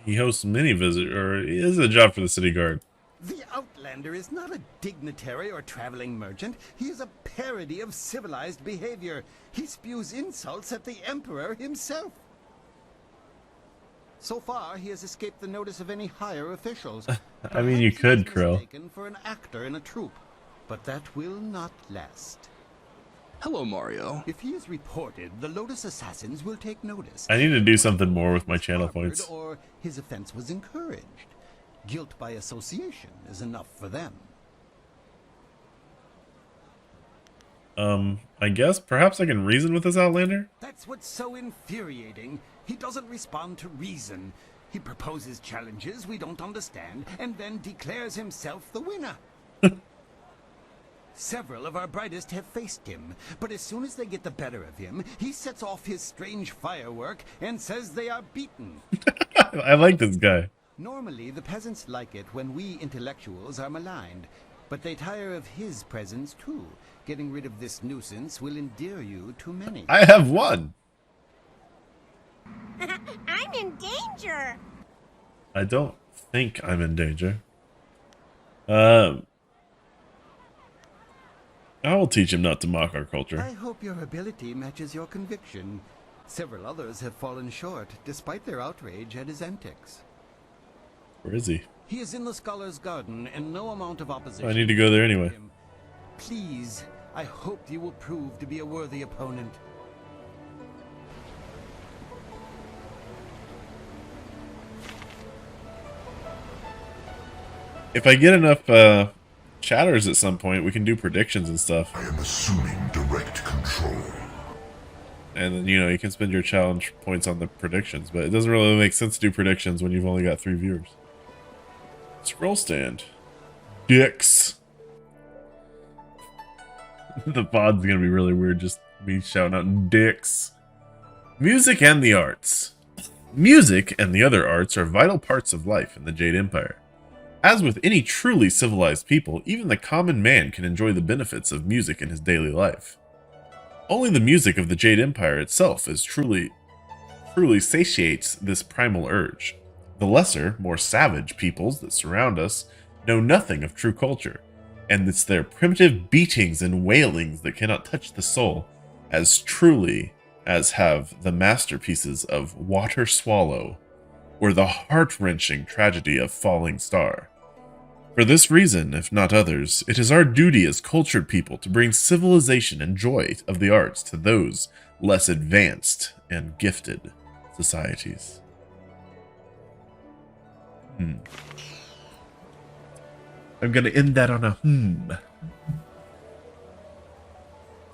He hosts many visitors, or he is a job for the city guard. The outlander is not a dignitary or traveling merchant. He is a parody of civilized behavior. He spews insults at the emperor himself. So far, he has escaped the notice of any higher officials. I mean, you could, Krill. Taken for an actor in a troupe, but that will not last. Hello, Mario. If he is reported, the Lotus Assassins will take notice. I need to do something more with my channel points. Or his offense was encouraged. Guilt by association is enough for them. I guess perhaps I can reason with this outlander? That's what's so infuriating. He doesn't respond to reason. He proposes challenges we don't understand and then declares himself the winner. Several of our brightest have faced him, but as soon as they get the better of him, he sets off his strange firework and says they are beaten. I like this guy. Normally, the peasants like it when we intellectuals are maligned, but they tire of his presence too. Getting rid of this nuisance will endear you to many. I have one. I'm in danger. I don't think I'm in danger. I will teach him not to mock our culture. I hope your ability matches your conviction. Several others have fallen short, despite their outrage at his antics. Where is he? He is in the Scholar's Garden, and no amount of opposition... I need to go there anyway. Please, I hope you will prove to be a worthy opponent. If I get enough chatters at some point, we can do predictions and stuff. I am assuming direct control. And then, you know, you can spend your challenge points on the predictions, but it doesn't really make sense to do predictions when you've only got 3 viewers. Scroll stand. Dicks. The pod's gonna be really weird, just me shouting out dicks. Music and the arts. Music and the other arts are vital parts of life in the Jade Empire. As with any truly civilized people, even the common man can enjoy the benefits of music in his daily life. Only the music of the Jade Empire itself is truly satiates this primal urge. The lesser, more savage peoples that surround us know nothing of true culture, and it's their primitive beatings and wailings that cannot touch the soul as truly as have the masterpieces of Water Swallow or the heart-wrenching tragedy of Falling Star. For this reason, if not others, it is our duty as cultured people to bring civilization and joy of the arts to those less advanced and gifted societies. I'm gonna end that on a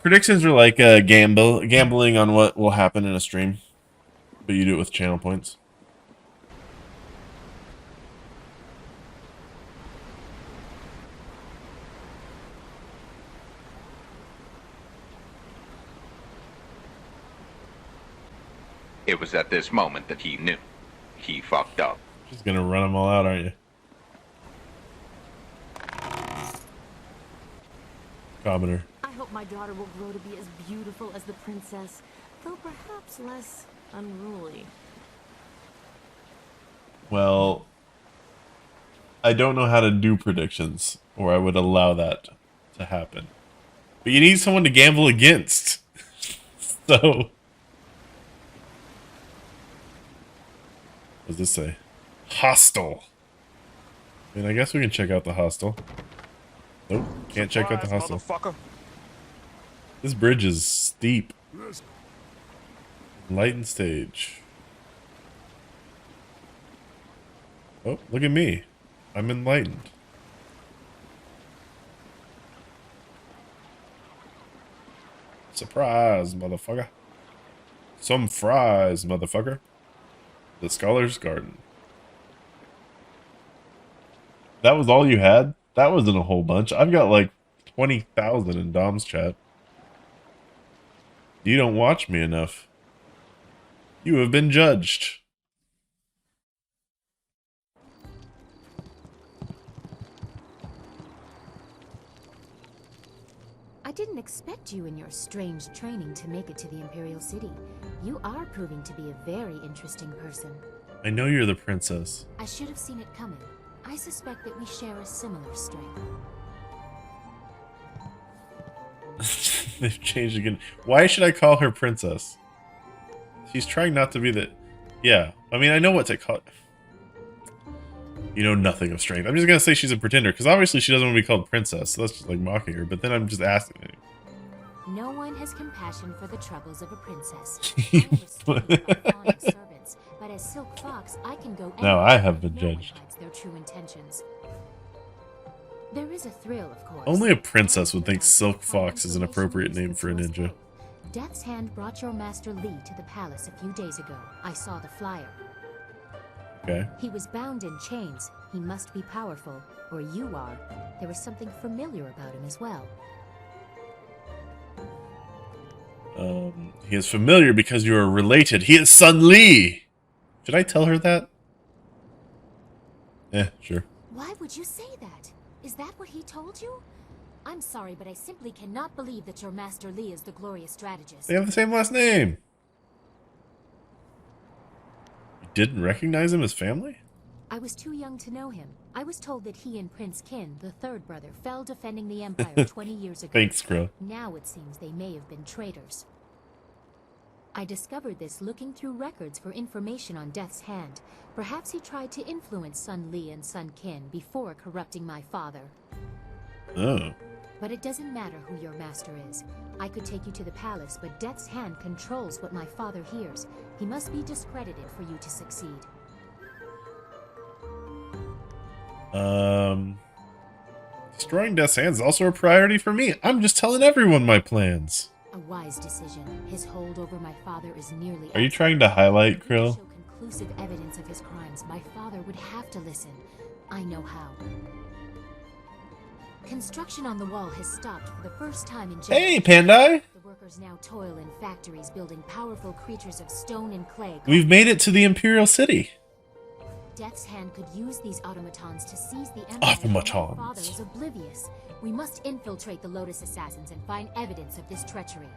Predictions are like gambling on what will happen in a stream, but you do it with channel points. It was at this moment that he knew. He fucked up. Just gonna run them all out, aren't you? Commoner. I hope my daughter will grow to be as beautiful as the princess, though perhaps less unruly. Well, I don't know how to do predictions, or I would allow that to happen. But you need someone to gamble against. So... what does this say? Hostel. I mean, I guess we can check out the hostel. Nope, can't check out the hostel. This bridge is steep. Lighten stage. Oh, look at me. I'm enlightened. Surprise, motherfucker. Some fries, motherfucker. The Scholar's Garden. That was all you had? That wasn't a whole bunch. I've got like 20,000 in Dom's chat. You don't watch me enough. You have been judged. I didn't expect you in your strange training to make it to the Imperial City. You are proving to be a very interesting person. I know you're the princess. I should have seen it coming. I suspect that we share a similar strength. They've changed again. Why should I call her princess? She's trying not to be the... Yeah, I mean, I know what to call it. You know nothing of strength. I'm just gonna say she's a pretender, because obviously she doesn't want to be called princess, so that's just like mocking her, but then I'm just asking her. No one has compassion for the troubles of a princess. I understand about fawning servants, but as Silk Fox, I can go No, I have been judged. their true intentions. There is a thrill, of course. Only a princess would think Silk Fox is an appropriate name for a ninja. Death's Hand brought your master Lee to the palace a few days ago. I saw the flyer. Okay. He was bound in chains. He must be powerful, or you are. There was something familiar about him as well. He is familiar because you are related. He is Sun Lee! Should I tell her that? Sure. Why would you say that? Is that what he told you? I'm sorry, but I simply cannot believe that your master Lee is the glorious strategist. They have the same last name. You didn't recognize him as family? I was too young to know him. I was told that he and Prince Kin, the third brother, fell defending the Empire 20 years ago. Thanks, Krill. Now it seems they may have been traitors. I discovered this looking through records for information on Death's Hand. Perhaps he tried to influence Sun Li and Sun Kin before corrupting my father. Oh. But it doesn't matter who your master is. I could take you to the palace, but Death's Hand controls what my father hears. He must be discredited for you to succeed. Destroying Death's Hand is also a priority for me. I'm just telling everyone my plans. A wise decision. His hold over my father is nearly... Are you trying to highlight Krill? Show conclusive evidence of his crimes. My father would have to listen. I know how. Construction on the wall has stopped for the first time in Hey, generations. Pandai! The workers now toil in factories building powerful creatures of stone and clay. We've made it to the Imperial City. Death's Hand could use these automatons to seize the Empire. Automatons. My father is oblivious. We must infiltrate the Lotus Assassins and find evidence of this treachery.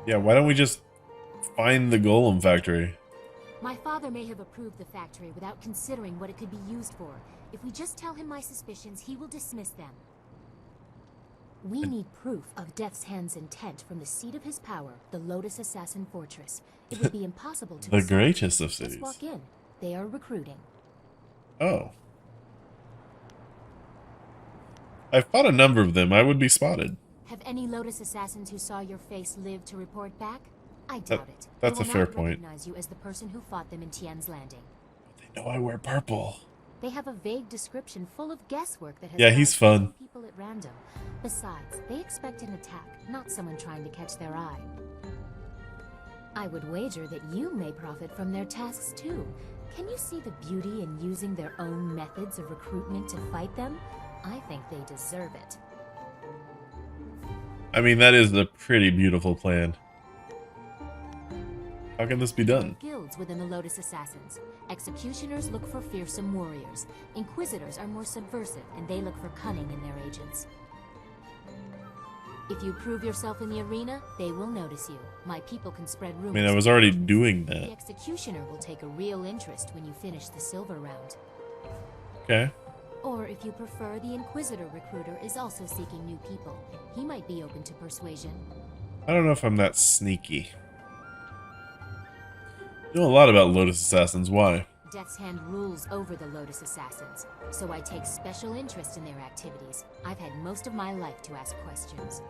Yeah, why don't we just find the Golem factory? My father may have approved the factory without considering what it could be used for. If we just tell him my suspicions, he will dismiss them. We need proof of Death's Hand's intent from the seat of his power, the Lotus Assassin Fortress. It would be impossible to The assault. greatest of Just cities. walk in. They are recruiting. Oh. I've fought a number of them. I would be spotted. Have any Lotus Assassins who saw your face lived to report back? I doubt it. That's They a will fair not point. recognize you as the person who fought them in Tian's Landing. They know I wear purple. They have a vague description full of guesswork that has Yeah, he's guided fun. people at random. Besides, they expect an attack, not someone trying to catch their eye. I would wager that you may profit from their tasks too. Can you see the beauty in using their own methods of recruitment to fight them? I think they deserve it. I mean, that is a pretty beautiful plan. How can this be done? Guilds within the Lotus Assassins. Executioners look for fearsome warriors. Inquisitors are more subversive, and they look for cunning in their agents. If you prove yourself in the arena, they will notice you. My people can spread I rumors. mean, I was already doing The that. Executioner will take a real interest when you finish the silver round. Okay. Or if you prefer, the Inquisitor recruiter is also seeking new people. He might be open to persuasion. I don't know if I'm that sneaky. I know a lot about Lotus Assassins. Why? Death's Hand rules over the Lotus Assassins, so I take special interest in their activities. I've had most of my life to ask questions.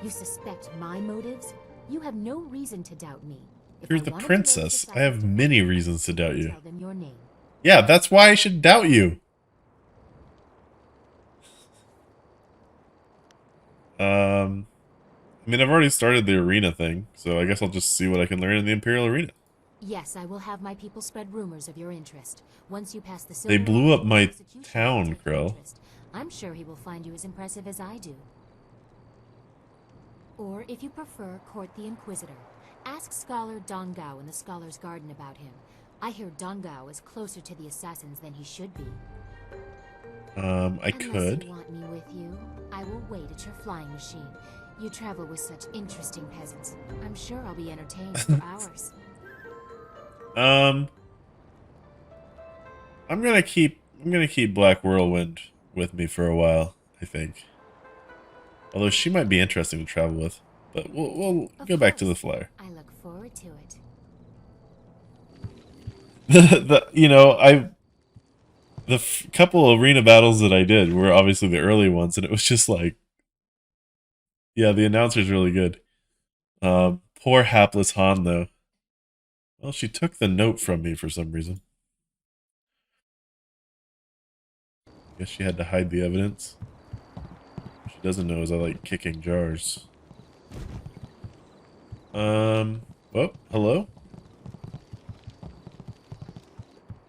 You suspect my motives? You have no reason to doubt me. If You're I the wanted princess. the I have many reasons to doubt you. tell them your name. Yeah, that's why I should doubt you. I mean, I've already started the arena thing, so I guess I'll just see what I can learn in the Imperial Arena. Yes, I will have my people spread rumors of your interest. Once you pass the They silver blew round, up my the executioner will town, take Krill. interest. I'm sure he will find you as impressive as I do. Or, if you prefer, court the Inquisitor. Ask Scholar Dongao in the Scholar's Garden about him. I hear Dongao is closer to the assassins than he should be. I Unless could. you want me with you, I will wait at your flying machine. You travel with such interesting peasants. I'm sure I'll be entertained for hours. I'm gonna keep Black Whirlwind with me for a while, I think. Although she might be interesting to travel with, but we'll go back to the flyer. I look forward to it. The couple arena battles that I did were obviously the early ones, and it was just like, yeah, the announcer's really good. Poor hapless Han though. Well, she took the note from me for some reason. Guess she had to hide the evidence. What she doesn't know is I like kicking jars. Oh, hello?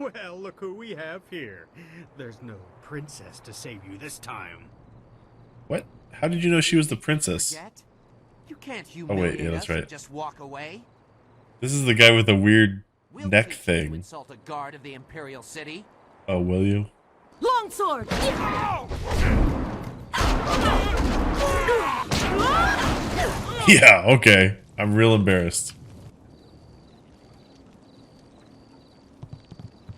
Well, look who we have here. There's no princess to save you this time. What? How did you know she was the princess? Forget? You can't Oh humiliate wait, yeah, that's us and right. just walk away. This is the guy with the weird neck To thing. insult a guard of the Imperial City. Oh, will you? Longsword! Yeah, okay. I'm real embarrassed.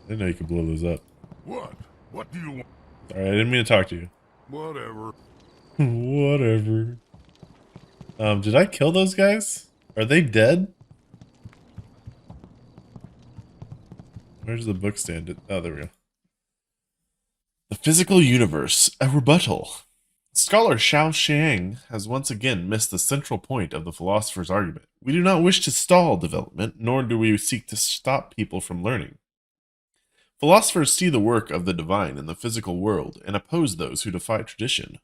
I didn't know you could blow those up. What? What do you want? Alright, I didn't mean to talk to you. Whatever. Whatever. Did I kill those guys? Are they dead? Where's the book stand? Oh, there we go. The Physical Universe, a rebuttal. Scholar Xiao Xiang has once again missed the central point of the philosopher's argument. We do not wish to stall development, nor do we seek to stop people from learning. Philosophers see the work of the divine in the physical world and oppose those who defy tradition.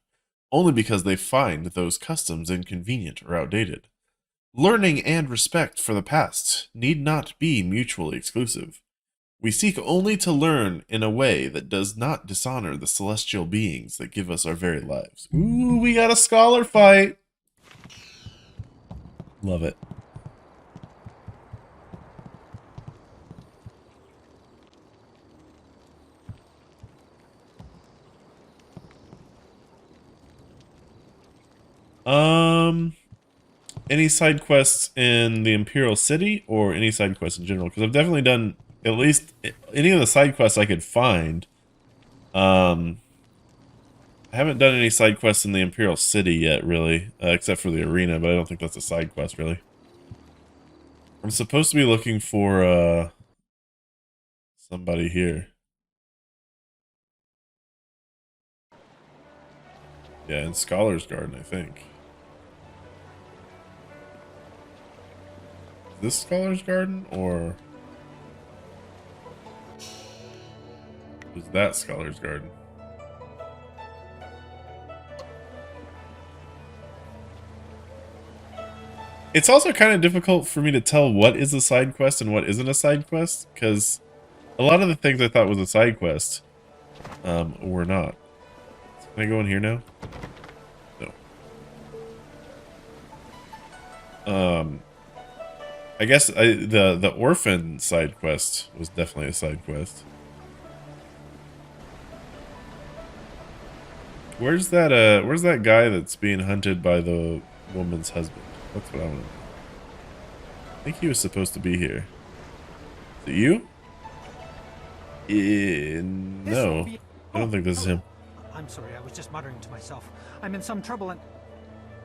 only because they find those customs inconvenient or outdated. Learning and respect for the past need not be mutually exclusive. We seek only to learn in a way that does not dishonor the celestial beings that give us our very lives. Ooh, we got a scholar fight! Love it. Any side quests in the Imperial City or any side quests in general? Because I've definitely done at least any of the side quests I could find. I haven't done any side quests in the Imperial City yet, really, except for the arena, but I don't think that's a side quest, really. I'm supposed to be looking for somebody here. Yeah, in Scholar's Garden, I think. Is this Scholar's Garden, or is that Scholar's Garden? It's also kind of difficult for me to tell what is a side quest and what isn't a side quest, because a lot of the things I thought was a side quest were not. Can I go in here now? No. I guess the orphan side quest was definitely a side quest. Where's that guy that's being hunted by the woman's husband? That's what I want to know. I think he was supposed to be here. Is it you? No. I don't think this is him. I'm sorry, I was just muttering to myself. I'm in some trouble and...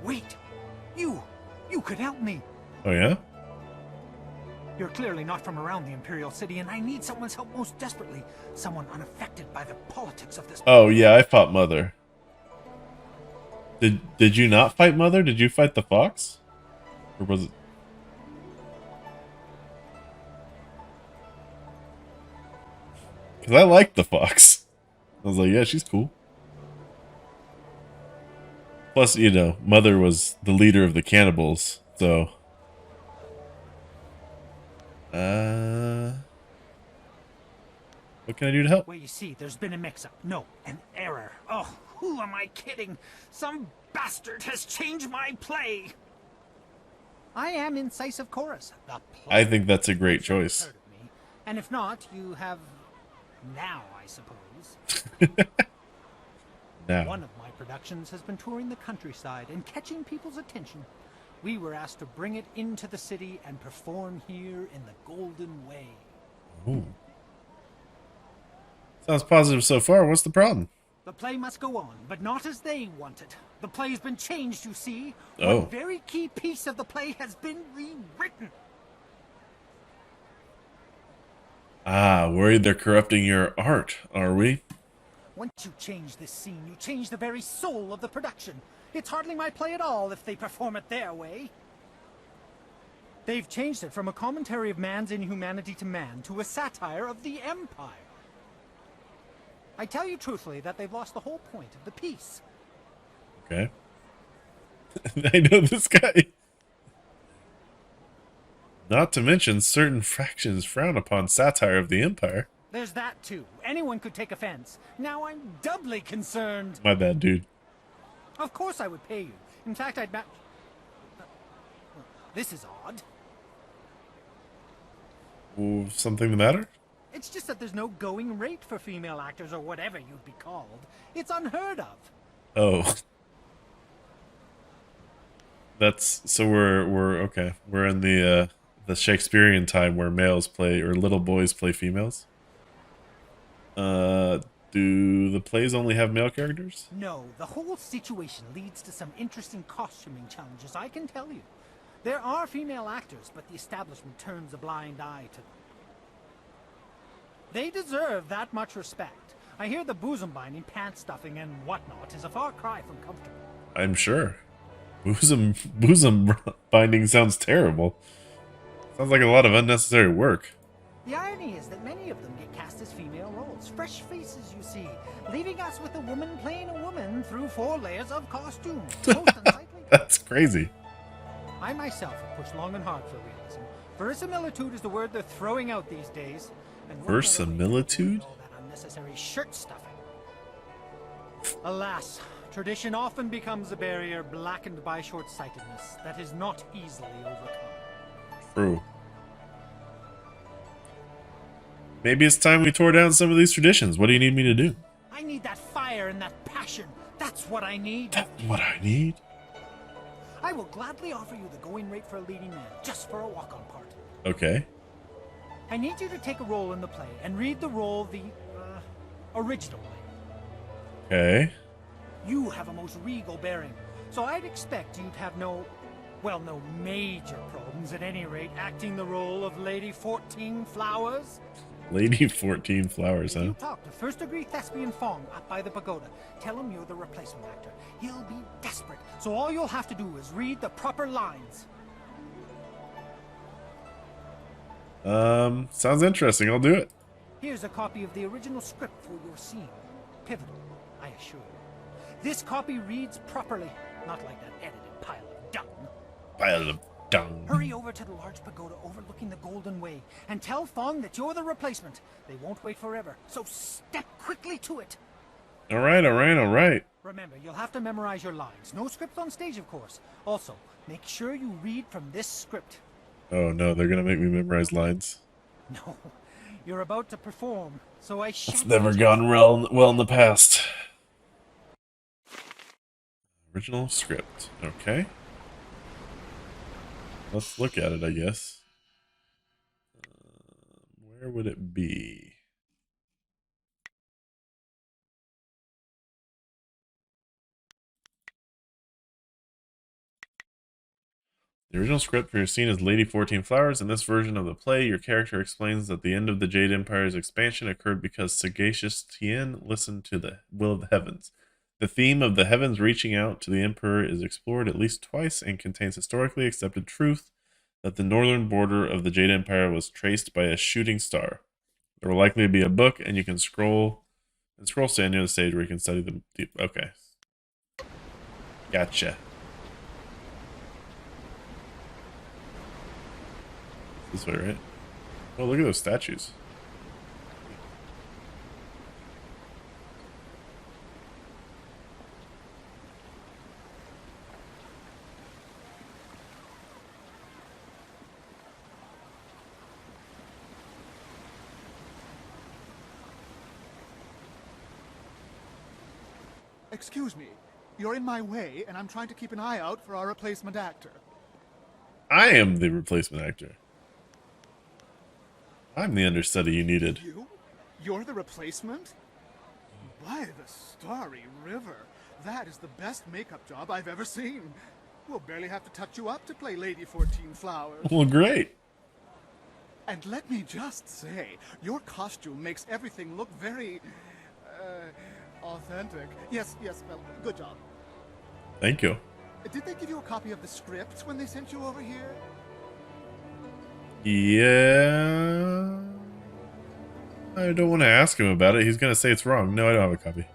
Wait! You could help me! Oh yeah? You're clearly not from around the Imperial City, and I need someone's help most desperately. Someone unaffected by the politics of this... Oh yeah, I fought Mother. Did you not fight Mother? Did you fight the fox? Or was it... Because I liked the fox. I was like, yeah, she's cool. Plus, you know, Mother was the leader of the cannibals, so... What can I do to help? Well, you see, there's been a mix-up. No, an error. Oh, who am I kidding? Some bastard has changed my play. I am Incisive Chorus. I think that's a great choice. And if not, you have now, I suppose. Now. One of my productions has been touring the countryside and catching people's attention. We were asked to bring it into the city and perform here in the Golden Way. Ooh. Sounds positive so far. What's the problem? The play must go on, but not as they want it. The play's been changed, you see. Oh. One very key piece of the play has been rewritten. Ah, worried they're corrupting your art, are we? Once you change this scene, you change the very soul of the production. It's hardly my play at all if they perform it their way. They've changed it from a commentary of man's inhumanity to man to a satire of the Empire. I tell you truthfully that they've lost the whole point of the piece. Okay. I know this guy. Not to mention, certain fractions frown upon satire of the Empire. There's that too. Anyone could take offense. Now I'm doubly concerned. My bad, dude. Of course I would pay you. In fact, I'd match... this is odd. Ooh, something the matter? It's just that there's no going rate for female actors or whatever you'd be called. It's unheard of. Oh. That's so we're okay. We're in the Shakespearean time where males play or little boys play females. Do the plays only have male characters? No, the whole situation leads to some interesting costuming challenges, I can tell you. There are female actors, but the establishment turns a blind eye to them. They deserve that much respect. I hear the bosom binding, pants stuffing, and whatnot is a far cry from comfortable. I'm sure. Bosom binding sounds terrible. Sounds like a lot of unnecessary work. The irony is that many of them get cast as female roles. Fresh faces, you see, leaving us with a woman playing a woman through 4 layers of costume. Most unsightly. That's crazy. I myself have pushed long and hard for realism. Verisimilitude is the word they're throwing out these days. And what Verisimilitude? all that unnecessary shirt stuffing. Alas, tradition often becomes a barrier blackened by short-sightedness that is not easily overcome. True. Maybe it's time we tore down some of these traditions. What do you need me to do? I need that fire and that passion. That's what I need. That's what I need? I will gladly offer you the going rate for a leading man, just for a walk-on part. Okay. I need you to take a role in the play and read the role the original way. Okay. You have a most regal bearing, so I'd expect you'd have no major problems at any rate acting the role of Lady 14 Flowers. Lady 14 Flowers, huh? You talk to first-degree thespian Fong up by the pagoda. Tell him you're the replacement actor. He'll be desperate, so all you'll have to do is read the proper lines. Sounds interesting. I'll do it. Here's a copy of the original script for your scene. Pivotal, I assure you. This copy reads properly, not like that edited pile of dung. Pile of dung. Hurry over to the large pagoda overlooking the Golden Way and tell Fong that you're the replacement. They won't wait forever, so step quickly to it. All right. Remember, you'll have to memorize your lines. No script on stage, of course. Also, make sure you read from this script. Oh no, they're gonna make me memorize lines. No, you're about to perform, so I shan't. It's never gone well in the past. Original script. Okay. Let's look at it, I guess. Where would it be? The original script for your scene is Lady 14 Flowers. In this version of the play, your character explains that the end of the Jade Empire's expansion occurred because sagacious Tien listened to the will of the heavens. The theme of the heavens reaching out to the Emperor is explored at least twice and contains historically accepted truth that the northern border of the Jade Empire was traced by a shooting star. There will likely be a book, and you can scroll stand near the stage where you can study the deep. Okay. Gotcha. This way, right? Oh, look at those statues. Excuse me. You're in my way, and I'm trying to keep an eye out for our replacement actor. I am the replacement actor. I'm the understudy you needed. You? You're the replacement? By the starry river. That is the best makeup job I've ever seen. We'll barely have to touch you up to play Lady 14 Flowers. Well, great. And let me just say, your costume makes everything look very, authentic. Yes, well, good job. Thank you. Did they give you a copy of the script when they sent you over here? Yeah. I don't want to ask him about it. He's going to say it's wrong. No, I don't have a copy.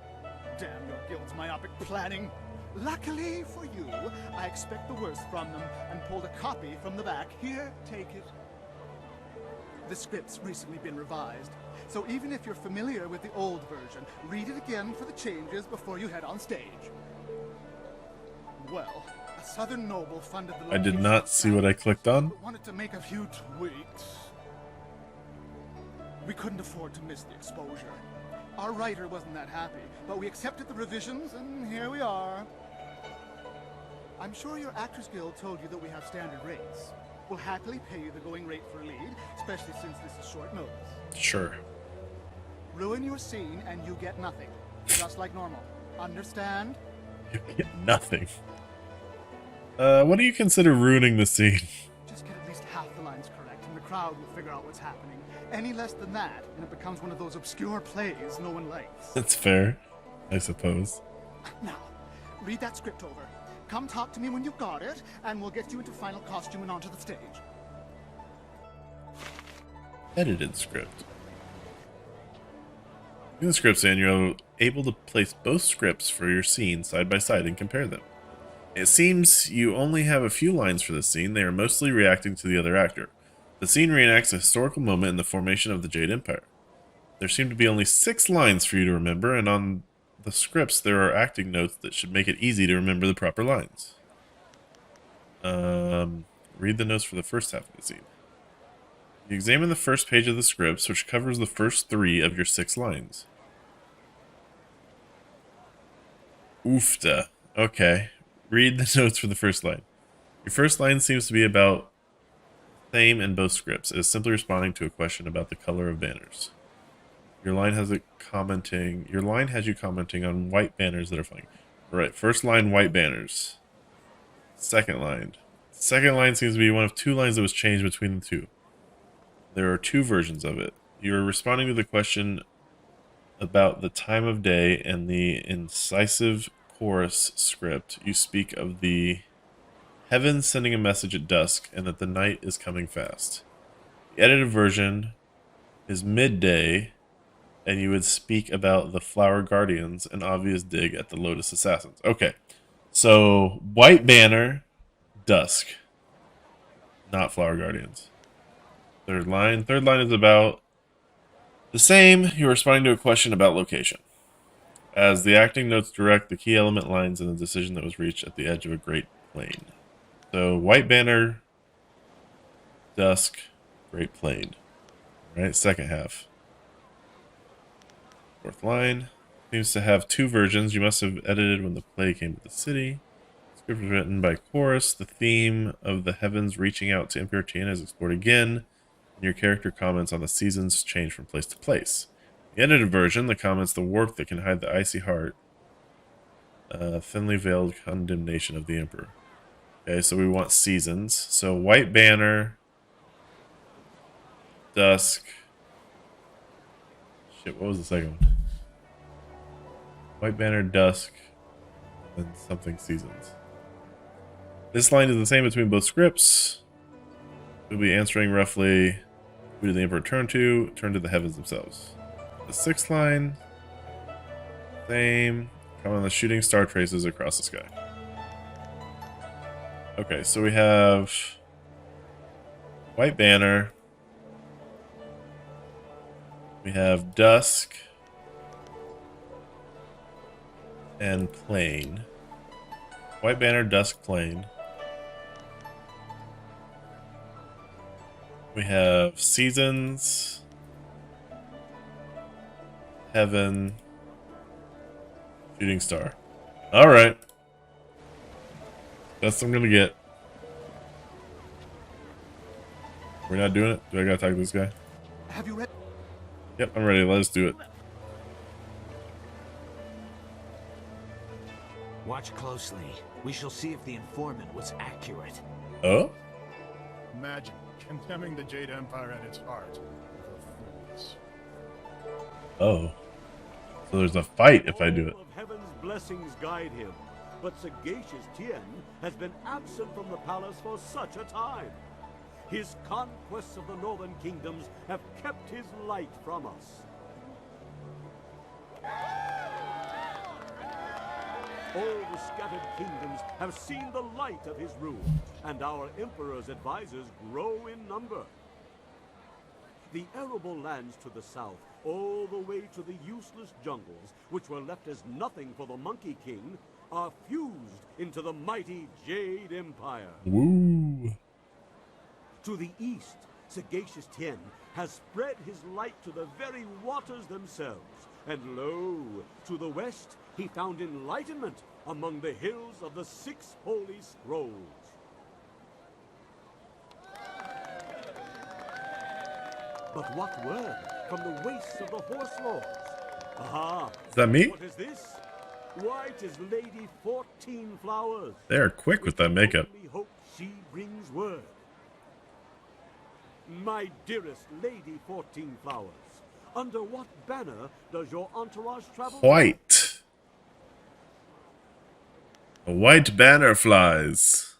Damn your guild's myopic planning. Luckily for you, I expect the worst from them and pulled a copy from the back. Here, take it. The script's recently been revised, so even if you're familiar with the old version, read it again for the changes before you head on stage. Well, a southern noble funded the I did not see what I clicked on. wanted to make a few tweaks. We couldn't afford to miss the exposure. Our writer wasn't that happy, but we accepted the revisions, and here we are. I'm sure your Actors Guild told you that we have standard rates. We'll happily pay you the going rate for a lead, especially since this is short notice. Sure. Ruin your scene and you get nothing. Just like normal. Understand? You get nothing. What do you consider ruining the scene? Just get at least half the lines correct and the crowd will figure out what's happening. Any less than that, and it becomes one of those obscure plays no one likes. That's fair, I suppose. Now, read that script over. Come talk to me when you've got it, and we'll get you into final costume and onto the stage. Edited script. In the scripts, and you're able to place both scripts for your scene side by side and compare them. It seems you only have a few lines for this scene. They are mostly reacting to the other actor. The scene reenacts a historical moment in the formation of the Jade Empire. There seem to be only 6 lines for you to remember, and on the scripts there are acting notes that should make it easy to remember the proper lines. Read the notes for the first half of the scene. You examine the first page of the scripts, which covers the first 3 of your 6 lines. Oofta. Okay. Read the notes for the first line. Your first line seems to be about same in both scripts. It is simply responding to a question about the color of banners. Your line has you commenting on white banners that are flying. Right, first line, white banners. Second line. Second line seems to be one of 2 lines that was changed between the 2. There are 2 versions of it. You are responding to the question about the time of day, and the incisive chorus script. You speak of the heavens sending a message at dusk and that the night is coming fast. The edited version is midday, and you would speak about the flower guardians, an obvious dig at the lotus assassins. Okay, so white banner, dusk, not flower guardians. Third line is about the same. You're responding to a question about location, as the acting notes direct the key element lines in the decision that was reached at the edge of a great plain. So white banner, dusk, great plain. All right, second half. Fourth line seems to have 2 versions. You must have edited when the play came to the city. The script was written by Chorus. The theme of the heavens reaching out to Emperor Tien is explored again, and your character comments on the seasons change from place to place. The edited version, the comments, the warmth that can hide the icy heart, thinly veiled condemnation of the Emperor. Okay, so we want seasons. So white banner, dusk. Shit, what was the second one? White banner, dusk, and something seasons. This line is the same between both scripts. We'll be answering roughly, who did the Emperor turn to? Turn to the heavens themselves. The 6th line, same. Come on, the shooting star traces across the sky. Okay, so we have white banner. We have dusk and plain. White banner, dusk, plain. We have seasons, heaven, shooting star. Alright. That's what I'm gonna get. We're not doing it? Do I gotta talk to this guy? Have you read? Yep, I'm ready. Let's do it. Watch closely. We shall see if the informant was accurate. Oh? Magic, condemning the Jade Empire at its heart. Fools. Oh. So there's a fight if I do it. All of heaven's blessings guide him, but sagacious Tien has been absent from the palace for such a time. His conquests of the northern kingdoms have kept his light from us. All the scattered kingdoms have seen the light of his rule, and our emperor's advisors grow in number. The arable lands to the south, all the way to the useless jungles, which were left as nothing for the Monkey King, are fused into the mighty Jade Empire. Woo! To the east, sagacious Tien has spread his light to the very waters themselves. And lo, to the west, he found enlightenment among the hills of the 6 holy scrolls. But what word from the wastes of the horse lords? Aha! Is that me? What is this? White is Lady 14 Flowers. They are quick with that makeup. We hope she brings word. My dearest Lady 14 Flowers, under what banner does your entourage travel? White. A white banner flies.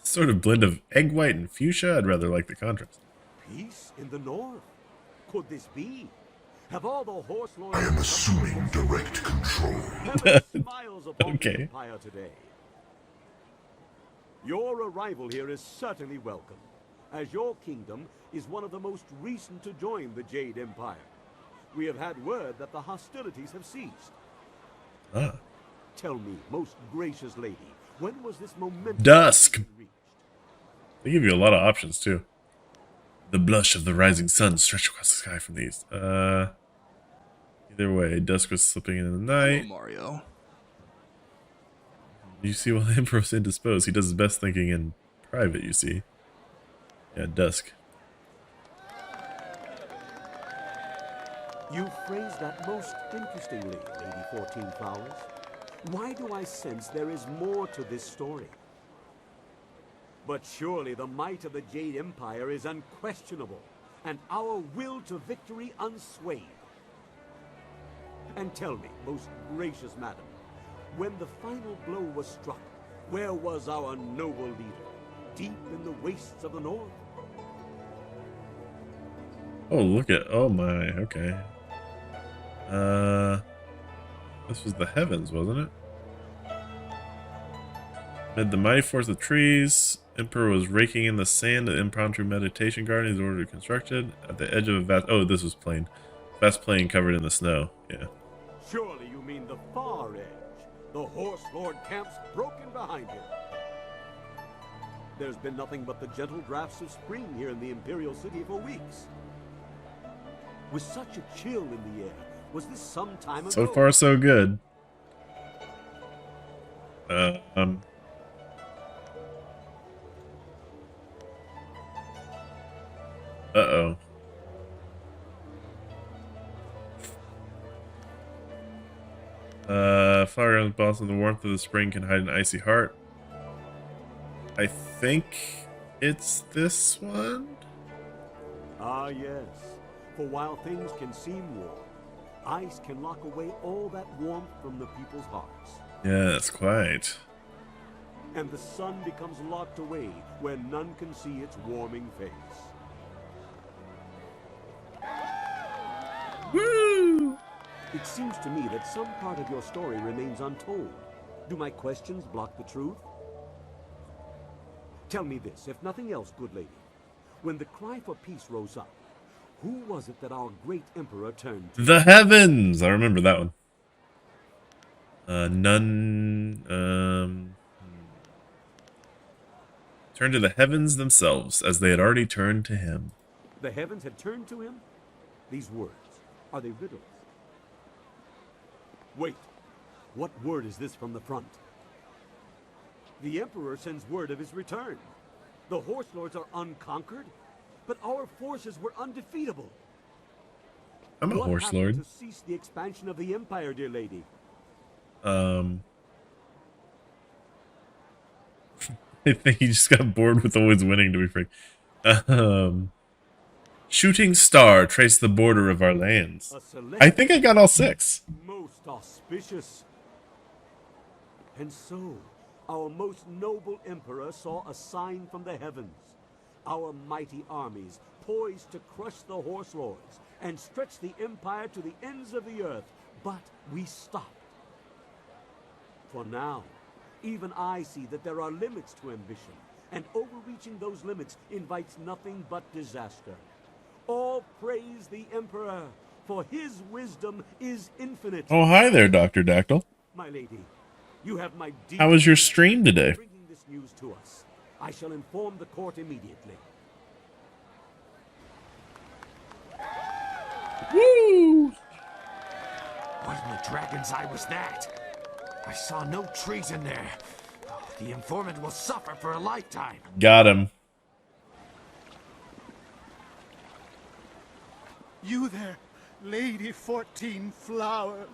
Sort of blend of egg white and fuchsia. I'd rather like the contrast. Peace in the north. Could this be? Have all the horse lords... I am assuming direct control. Heaven smiles upon Okay. the Empire today. Your arrival here is certainly welcome, as your kingdom is one of the most recent to join the Jade Empire. We have had word that the hostilities have ceased. Ah. Tell me, most gracious lady, when was this momentous... Dusk. They give you a lot of options too. The blush of the rising sun stretched across the sky from the east. Either way, dusk was slipping in the night. Hello, Mario. You see, while the Emperor was indisposed, he does his best thinking in private, you see. Yeah, dusk. You phrased that most interestingly, Lady 14 Flowers. Why do I sense there is more to this story? But surely the might of the Jade Empire is unquestionable, and our will to victory unswayed. And tell me, most gracious madam, when the final blow was struck, where was our noble leader? Deep in the wastes of the north? Oh, look at... Oh my, okay. This was the heavens, wasn't it? Amid the mighty forest of trees, Emperor was raking in the sand at the impromptu meditation garden he's ordered constructed at the edge of a vast... Oh, this was plain. Vast plain covered in the snow. Yeah. Surely you mean the far edge. The Horse Lord camps broken behind him. There's been nothing but the gentle drafts of spring here in the Imperial City for weeks. With such a chill in the air, was this some time ago? So far, so good. Uh-oh. Flower grounds boss in the warmth of the spring can hide an icy heart. I think it's this one? Ah, yes. For while things can seem warm, ice can lock away all that warmth from the people's hearts. Yes, quite. And the sun becomes locked away where none can see its warming face. Woo! It seems to me that some part of your story remains untold. Do my questions block the truth? Tell me this, if nothing else, good lady. When the cry for peace rose up, who was it that our great emperor turned to? The heavens! I remember that one. Turned to the heavens themselves, as they had already turned to him. The heavens had turned to him? These words, are they riddles? Wait, what word is this from the front? The Emperor sends word of his return. The Horse Lords are unconquered, but our forces were undefeatable. I'm a Horse What Lord. happened to cease the expansion of the Empire, dear lady? I think he just got bored with always winning, to be frank. Shooting star traced the border of our lands. I think I got all 6. Most auspicious. And so, our most noble emperor saw a sign from the heavens. Our mighty armies poised to crush the Horse Lords and stretch the empire to the ends of the earth. But we stopped. For now, even I see that there are limits to ambition, and overreaching those limits invites nothing but disaster. All praise the Emperor, for his wisdom is infinite. Oh, hi there, Dr. Dactyl. My lady, you have my deep... How was your stream today? Bringing this news to us. I shall inform the court immediately. Woo! What in the dragon's eye was that? I saw no treason there. Oh, the informant will suffer for a lifetime. Got him. You there, Lady 14 Flowers.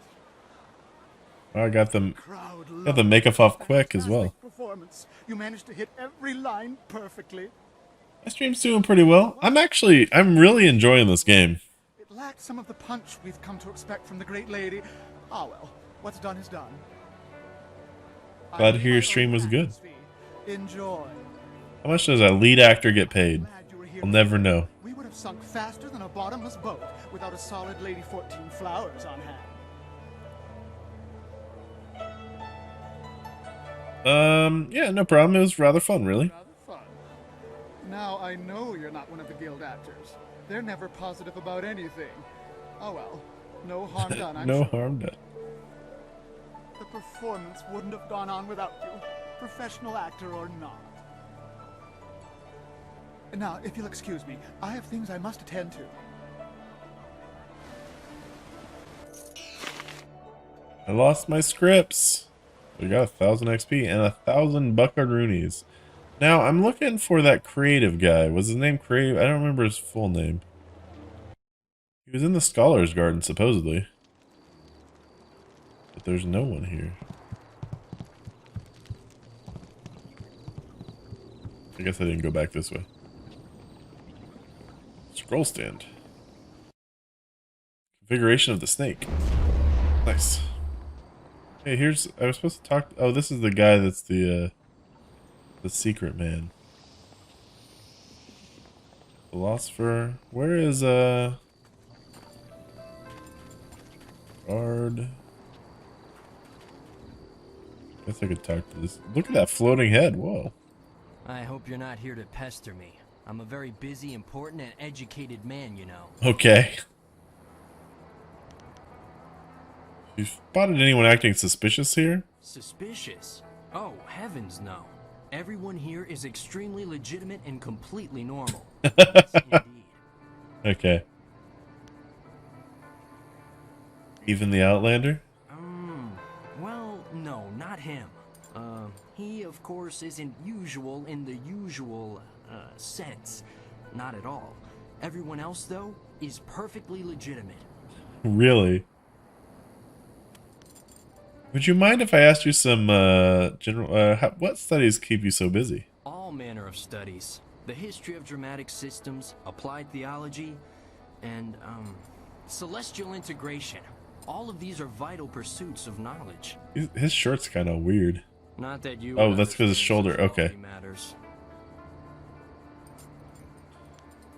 Oh, I got them. Crowd Got the make off quick as well. Performance. You managed to hit every line perfectly. My stream's doing pretty well. I'm really enjoying this game. It lacked some of the punch we've come to expect from the great lady. Ah well, what's done is done. Glad to hear your stream was good. Enjoy. How much does a lead actor get paid? I'll never know. We would have have sunk faster than a bottomless boat without a solid Lady 14 flowers on hand. Yeah, no problem. It was rather fun, really. Fun. Now I know you're not one of the guild actors. They're never positive about anything. Oh well, no harm done, I'm No sure. harm done. The performance wouldn't have gone on without you, professional actor or not. Now, if you'll excuse me, I have things I must attend to. I lost my scripts. We got 1,000 XP and 1,000 buckaroonies. Now, I'm looking for that creative guy. Was his name Creative? I don't remember his full name. He was in the Scholar's Garden, supposedly. But there's no one here. I guess I didn't go back this way. Scroll stand. Configuration of the snake. Nice. Hey, here's... I was supposed to talk... Oh, this is the guy that's the secret man. Philosopher. Where is, Guard. Guess I could talk to this. Look at that floating head. Whoa. I hope you're not here to pester me. I'm a very busy, important, and educated man, you know. Okay. You spotted anyone acting suspicious here? Suspicious? Oh, heavens no. Everyone here is extremely legitimate and completely normal. Yes, indeed. Okay. Even the Outlander? Well, no, not him. He, of course, isn't usual in the usual, sense. Not at all. Everyone else, though, is perfectly legitimate. Really? Would you mind if I asked you some, what studies keep you so busy? All manner of studies. The history of dramatic systems, applied theology, and, celestial integration. All of these are vital pursuits of knowledge. His shirt's kind of weird. Not that you... Oh, that's because his shoulder. Okay. Matters.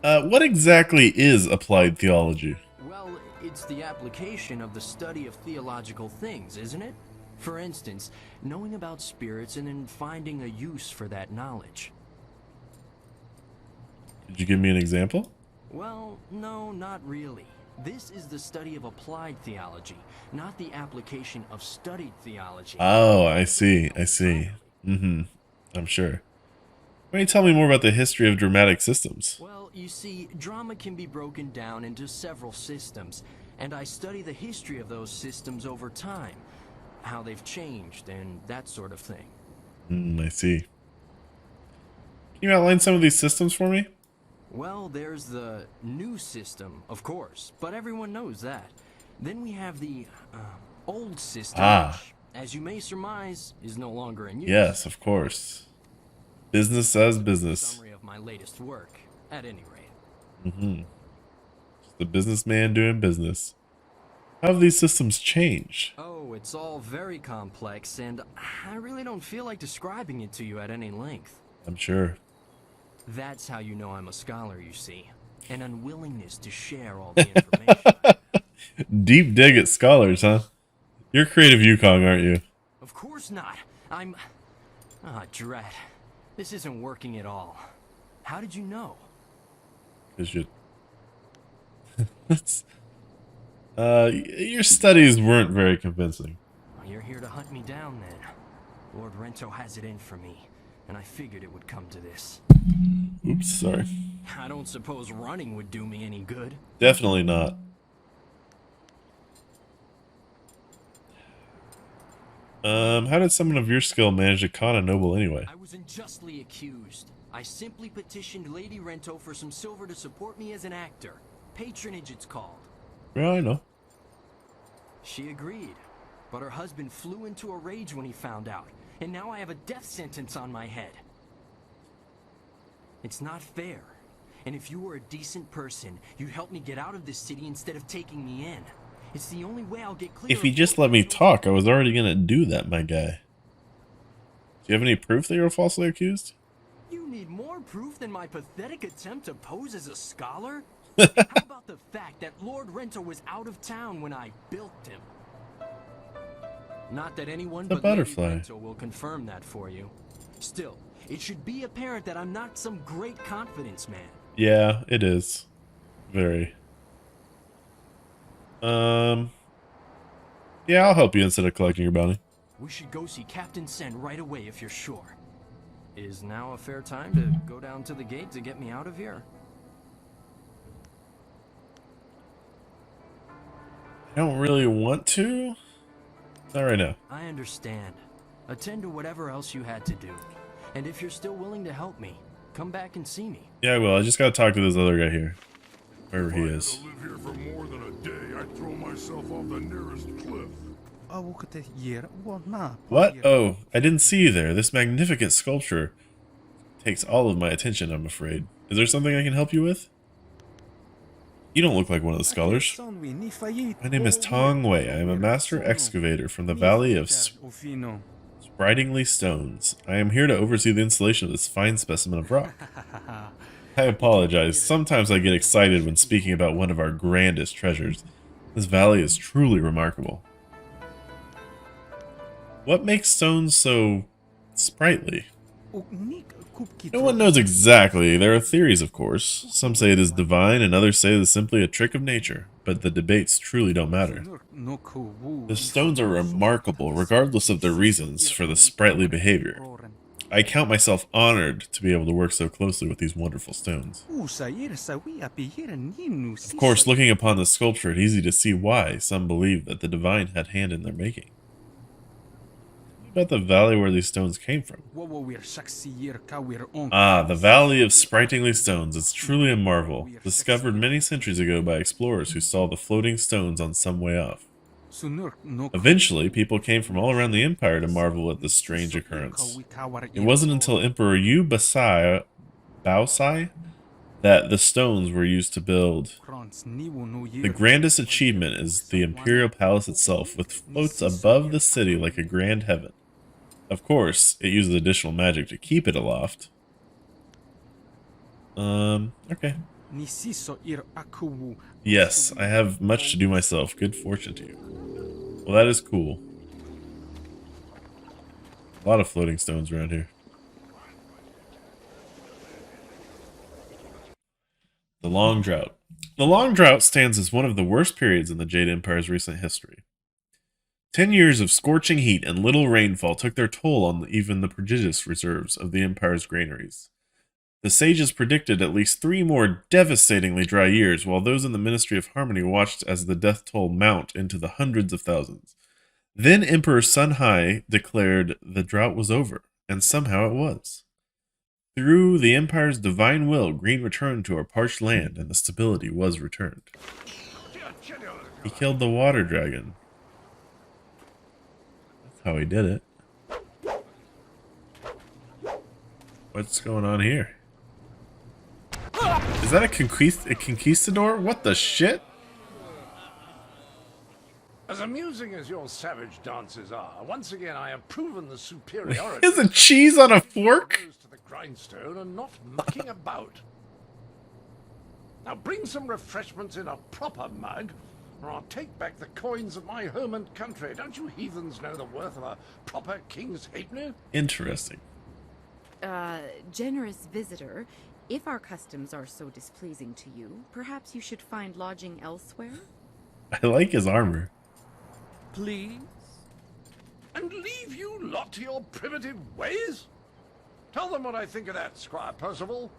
What exactly is applied theology? Well, it's the application of the study of theological things, isn't it? For instance, knowing about spirits and then finding a use for that knowledge. Could you give me an example? Well, no, not really. This is the study of applied theology, not the application of studied theology. Oh, I see. I see. I'm sure. Why don't you tell me more about the history of dramatic systems? Well, you see, drama can be broken down into several systems, and I study the history of those systems over time, how they've changed, and that sort of thing. I see. Can you outline some of these systems for me? Well, there's the new system, of course, but everyone knows that. Then we have the old system, which, as you may surmise, is no longer in use. Yes, of course. Business as business. Summary of my latest work, at any rate. Just the businessman doing business. How have these systems changed? Oh, it's all very complex, and I really don't feel like describing it to you at any length. I'm sure. That's how you know I'm a scholar, you see. An unwillingness to share all the information. Deep dig at scholars, huh? You're creative Yukong, aren't you? Of course not. I'm... dread. This isn't working at all. How did you know? Because you... your studies weren't very convincing. You're here to hunt me down, then. Lord Rento has it in for me, and I figured it would come to this. Oops, sorry. I don't suppose running would do me any good. Definitely not. How did someone of your skill manage to con a noble anyway? I was unjustly accused. I simply petitioned Lady Rento for some silver to support me as an actor. Patronage, it's called. Yeah, I know. She agreed, but her husband flew into a rage when he found out, and now I have a death sentence on my head. It's not fair, and if you were a decent person, you'd help me get out of this city instead of taking me in. It's the only way I'll get clear. If you just let me talk, I was already gonna do that, my guy. Do you have any proof that you were falsely accused? You need more proof than my pathetic attempt to pose as a scholar? How about the fact that Lord Renter was out of town when I built him? Not that anyone The but Lady butterfly. Renter will confirm that for you. Still, it should be apparent that I'm not some great confidence man. Yeah, it is. Very. Yeah, I'll help you instead of collecting your bounty. We should go see Captain Sen right away if you're sure. Is now a fair time to go down to the gate to get me out of here? I don't really want to. Not right now. I understand. Attend to whatever else you had to do. And if you're still willing to help me, come back and see me. Yeah, I will. I just gotta talk to this other guy here. Wherever he is. Live here for more than a day, I'd throw myself off the nearest cliff. What? Oh, I didn't see you there. This magnificent sculpture takes all of my attention, I'm afraid. Is there something I can help you with? You don't look like one of the scholars. My name is Tong Wei. I am a master excavator from the Valley of Spritingly Stones. I am here to oversee the installation of this fine specimen of rock. I apologize. Sometimes I get excited when speaking about one of our grandest treasures. This valley is truly remarkable. What makes stones so sprightly? No one knows exactly. There are theories, of course. Some say it is divine, and others say it is simply a trick of nature. But the debates truly don't matter. The stones are remarkable, regardless of their reasons for the sprightly behavior. I count myself honored to be able to work so closely with these wonderful stones. Of course, looking upon the sculpture, it's easy to see why some believe that the divine had hand in their making. What about the valley where these stones came from? Ah, the Valley of Spritingly Stones. It's truly a marvel, discovered many centuries ago by explorers who saw the floating stones on some way off. Eventually, people came from all around the Empire to marvel at this strange occurrence. It wasn't until Emperor Yu Baosai that the stones were used to build. The grandest achievement is the Imperial Palace itself, which floats above the city like a grand heaven. Of course, it uses additional magic to keep it aloft. Okay. Yes, I have much to do myself. Good fortune to you. Well, that is cool. A lot of floating stones around here. The Long Drought. The Long Drought stands as one of the worst periods in the Jade Empire's recent history. 10 years of scorching heat and little rainfall took their toll on even the prodigious reserves of the Empire's granaries. The sages predicted at least 3 more devastatingly dry years, while those in the Ministry of Harmony watched as the death toll mount into the hundreds of thousands. Then Emperor Sun Hai declared the drought was over, and somehow it was. Through the Empire's divine will, green returned to our parched land, and the stability was returned. He killed the water dragon. That's how he did it. What's going on here? Is that a conquistador? What the shit? As amusing as your savage dances are, once again I have proven the superiority. Is a cheese on a fork? To the grindstone and not mucking about. Now bring some refreshments in a proper mug, or I'll take back the coins of my home and country. Don't you heathens know the worth of a proper king's halfpenny? Interesting. Generous visitor, if our customs are so displeasing to you, perhaps you should find lodging elsewhere? I like his armor. Please? And leave you lot to your primitive ways? Tell them what I think of that, Squire Percival.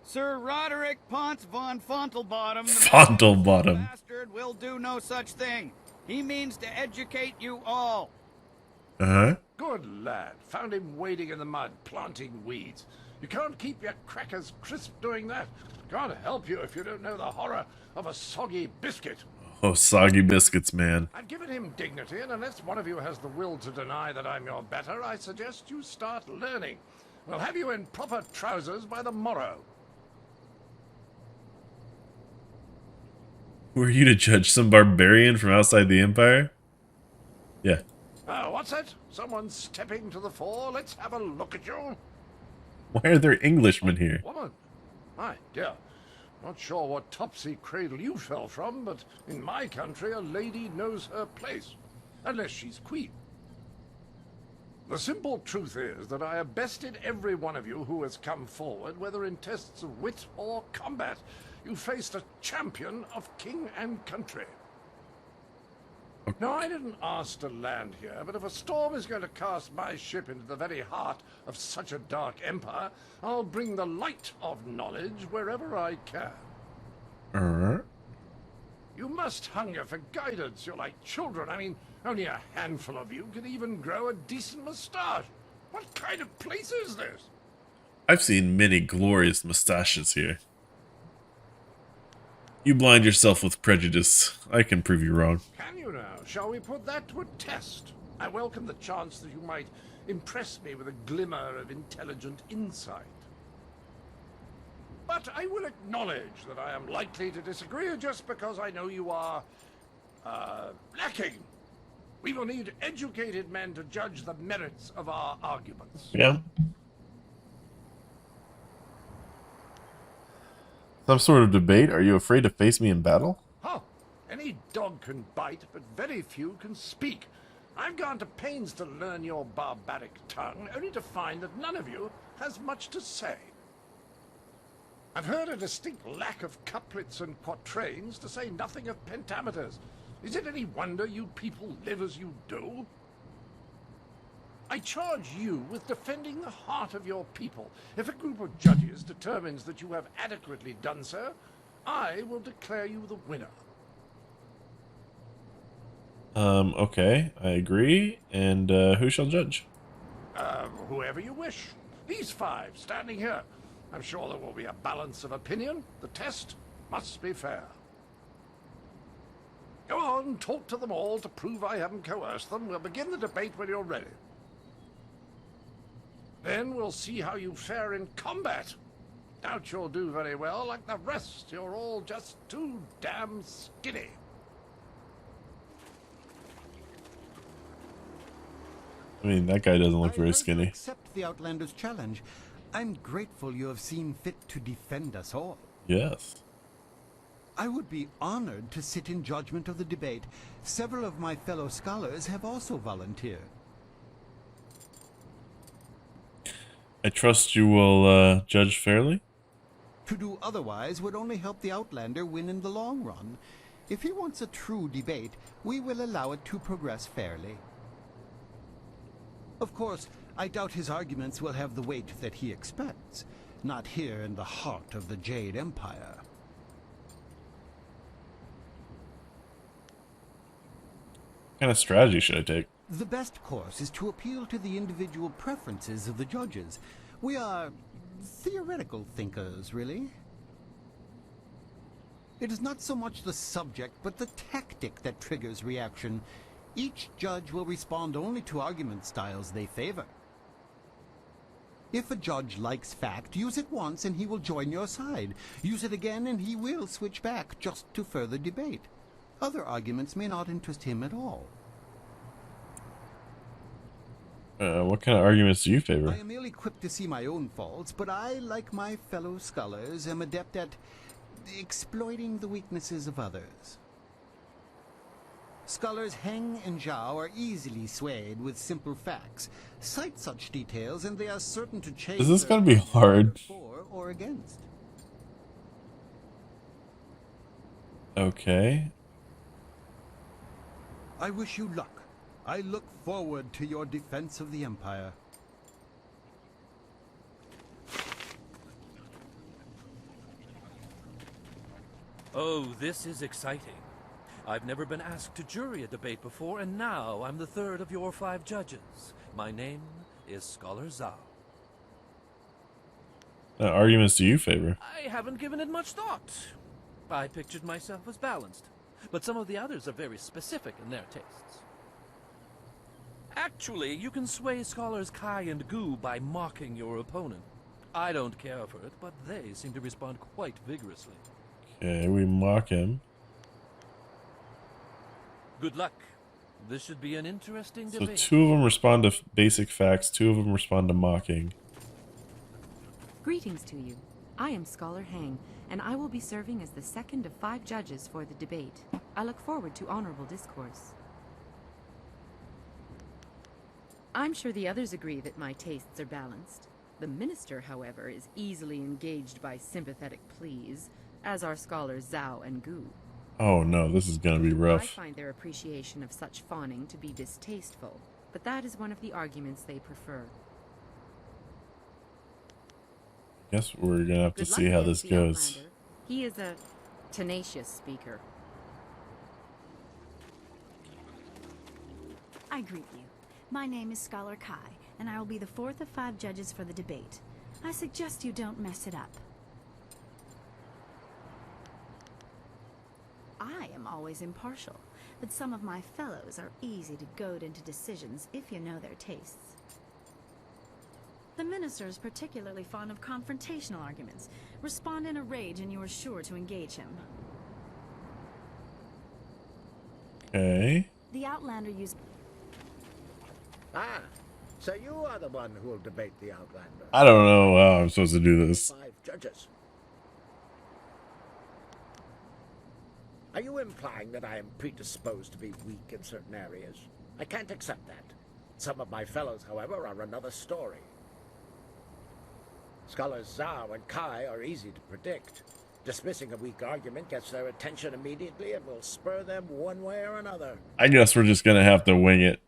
Sir Roderick Ponce von Fontelbottom, the Fontelbottom. bastard, will do no such thing. He means to educate you all. Uh-huh. Good lad. Found him wading in the mud, planting weeds. You can't keep your crackers crisp doing that. Can't help you if you don't know the horror of a soggy biscuit. Oh, soggy biscuits, man. I've given him dignity, and unless one of you has the will to deny that I'm your better, I suggest you start learning. We'll have you in proper trousers by the morrow. Who are you to judge? Some barbarian from outside the Empire? Yeah. What's that? Someone stepping to the fore? Let's have a look at you. Why are there Englishmen here? Woman? My dear. Not sure what topsy cradle you fell from, but in my country a lady knows her place. Unless she's queen. The simple truth is that I have bested every one of you who has come forward, whether in tests of wit or combat. You faced a champion of king and country. Now, I didn't ask to land here, but if a storm is going to cast my ship into the very heart of such a dark empire, I'll bring the light of knowledge wherever I can. You must hunger for guidance. You're like children. I mean, only a handful of you can even grow a decent moustache. What kind of place is this? I've seen many glorious mustaches here. You blind yourself with prejudice. I can prove you wrong. Can you now? Shall we put that to a test? I welcome the chance that you might impress me with a glimmer of intelligent insight. But I will acknowledge that I am likely to disagree just because I know you are, lacking. We will need educated men to judge the merits of our arguments. Yeah. Some sort of debate? Are you afraid to face me in battle? Oh, any dog can bite, but very few can speak. I've gone to pains to learn your barbaric tongue, only to find that none of you has much to say. I've heard a distinct lack of couplets and quatrains, to say nothing of pentameters. Is it any wonder you people live as you do? I charge you with defending the heart of your people. If a group of judges determines that you have adequately done so, I will declare you the winner. Okay, I agree. And who shall judge? Whoever you wish. These five standing here. I'm sure there will be a balance of opinion. The test must be fair. Go on, talk to them all to prove I haven't coerced them. We'll begin the debate when you're ready. Then we'll see how you fare in combat. Doubt you'll do very well. Like the rest, you're all just too damn skinny. I mean, that guy doesn't look very skinny. Accept the Outlander's challenge. I'm grateful you have seen fit to defend us all. Yes. I would be honored to sit in judgment of the debate. Several of my fellow scholars have also volunteered. I trust you will judge fairly? To do otherwise would only help the Outlander win in the long run. If he wants a true debate, we will allow it to progress fairly. Of course, I doubt his arguments will have the weight that he expects. Not here in the heart of the Jade Empire. What kind of strategy should I take? The best course is to appeal to the individual preferences of the judges. We are theoretical thinkers, really. It is not so much the subject, but the tactic that triggers reaction. Each judge will respond only to argument styles they favor. If a judge likes fact, use it once and he will join your side. Use it again and he will switch back just to further debate. Other arguments may not interest him at all. What kind of arguments do you favor? I am ill-equipped to see my own faults, but I, like my fellow scholars, am adept at exploiting the weaknesses of others. Scholars Heng and Zhao are easily swayed with simple facts. Cite such details and they are certain to change. Is this gonna be hard? For or against. Okay. I wish you luck. I look forward to your defense of the Empire. Oh, this is exciting. I've never been asked to jury a debate before, and now I'm the third of your 5 judges. My name is Scholar Zhao. Arguments do you favor? I haven't given it much thought. I pictured myself as balanced, but some of the others are very specific in their tastes. Actually, you can sway Scholars Kai and Gu by mocking your opponent. I don't care for it, but they seem to respond quite vigorously. Okay, we mock him. Good luck. This should be an interesting So debate. 2 of them respond to basic facts, 2 of them respond to mocking. Greetings to you. I am Scholar Hang, and I will be serving as the second of 5 judges for the debate. I look forward to honorable discourse. I'm sure the others agree that my tastes are balanced. The minister, however, is easily engaged by sympathetic pleas, as are scholars Zhao and Gu. Oh no, this is gonna be I rough. find their appreciation of such fawning to be distasteful, but that is one of the arguments they prefer. Guess we're gonna have to Good luck see how against this the goes. Outlander. He is a tenacious speaker. I greet you. My name is Scholar Kai, and I will be the 4th of 5 judges for the debate. I suggest you don't mess it up. I am always impartial, but some of my fellows are easy to goad into decisions if you know their tastes. The minister is particularly fond of confrontational arguments. Respond in a rage and you are sure to engage him. Okay. The Outlander used... Ah, so you are the one who will debate the Outlander. I don't know how I'm supposed to do this. 5 judges. Are you implying that I am predisposed to be weak in certain areas? I can't accept that. Some of my fellows, however, are another story. Scholars Zhao and Kai are easy to predict. Dismissing a weak argument gets their attention immediately and will spur them one way or another. I guess we're just gonna have to wing it.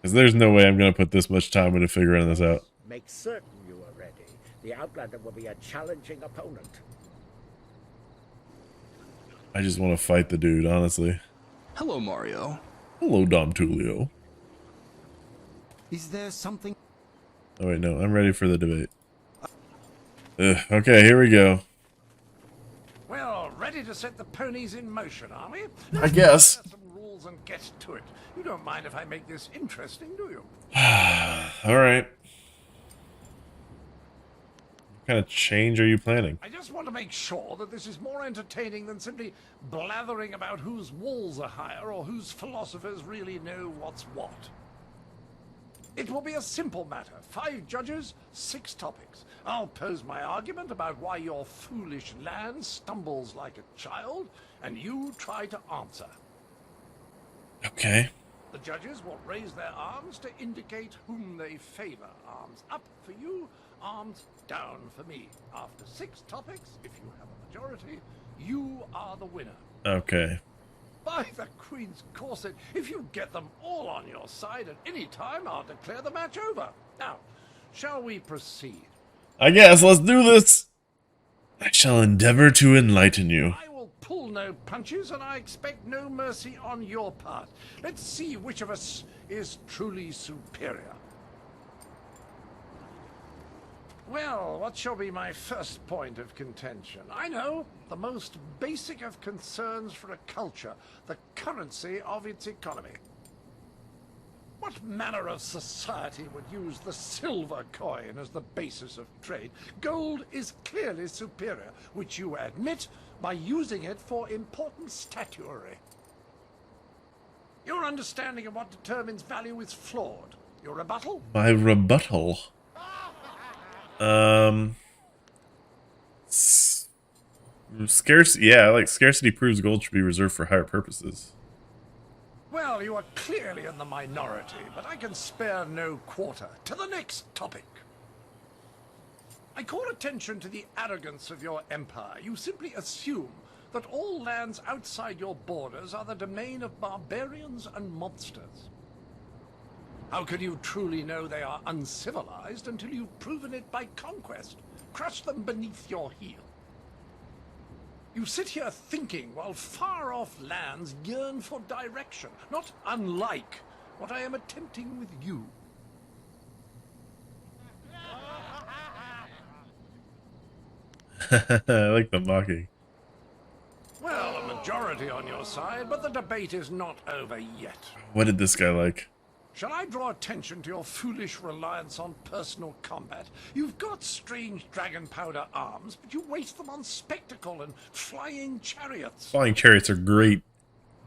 Because there's no way I'm gonna put this much time into figuring this out. Make certain you are ready. The Outlander will be a challenging opponent. I just want to fight the dude, honestly. Hello, Mario. Hello, Dom Tulio. Is there something... Oh wait, no, I'm ready for the debate. Okay, here we go. Well, ready to set the ponies in motion, are we? I guess. Let's set some rules and get to it. You don't mind if I make this interesting, do you? Alright. What kind of change are you planning? I just want to make sure that this is more entertaining than simply blathering about whose walls are higher or whose philosophers really know what's what. It will be a simple matter. 5 judges, 6 topics. I'll pose my argument about why your foolish land stumbles like a child, and you try to answer. Okay. The judges will raise their arms to indicate whom they favor. Arms up for you, arms down for me. After 6 topics, if you have a majority, you are the winner. Okay. By the Queen's corset, if you get them all on your side at any time, I'll declare the match over. Now, shall we proceed? I guess, let's do this! I shall endeavor to enlighten you. I will pull no punches, and I expect no mercy on your part. Let's see which of us is truly superior. Well, what shall be my first point of contention? I know, the most basic of concerns for a culture, the currency of its economy. What manner of society would use the silver coin as the basis of trade? Gold is clearly superior, which you admit by using it for important statuary. Your understanding of what determines value is flawed. Your rebuttal? My rebuttal? Scarcity proves gold should be reserved for higher purposes. Well, you are clearly in the minority, but I can spare no quarter. To the next topic. I call attention to the arrogance of your empire. You simply assume that all lands outside your borders are the domain of barbarians and monsters. How can you truly know they are uncivilized until you've proven it by conquest? Crush them beneath your heel. You sit here thinking while far-off lands yearn for direction, not unlike what I am attempting with you. I like the mocking. Well, a majority on your side, but the debate is not over yet. What did this guy like? Shall I draw attention to your foolish reliance on personal combat? You've got strange dragon powder arms, but you waste them on spectacle and flying chariots. Flying chariots are great.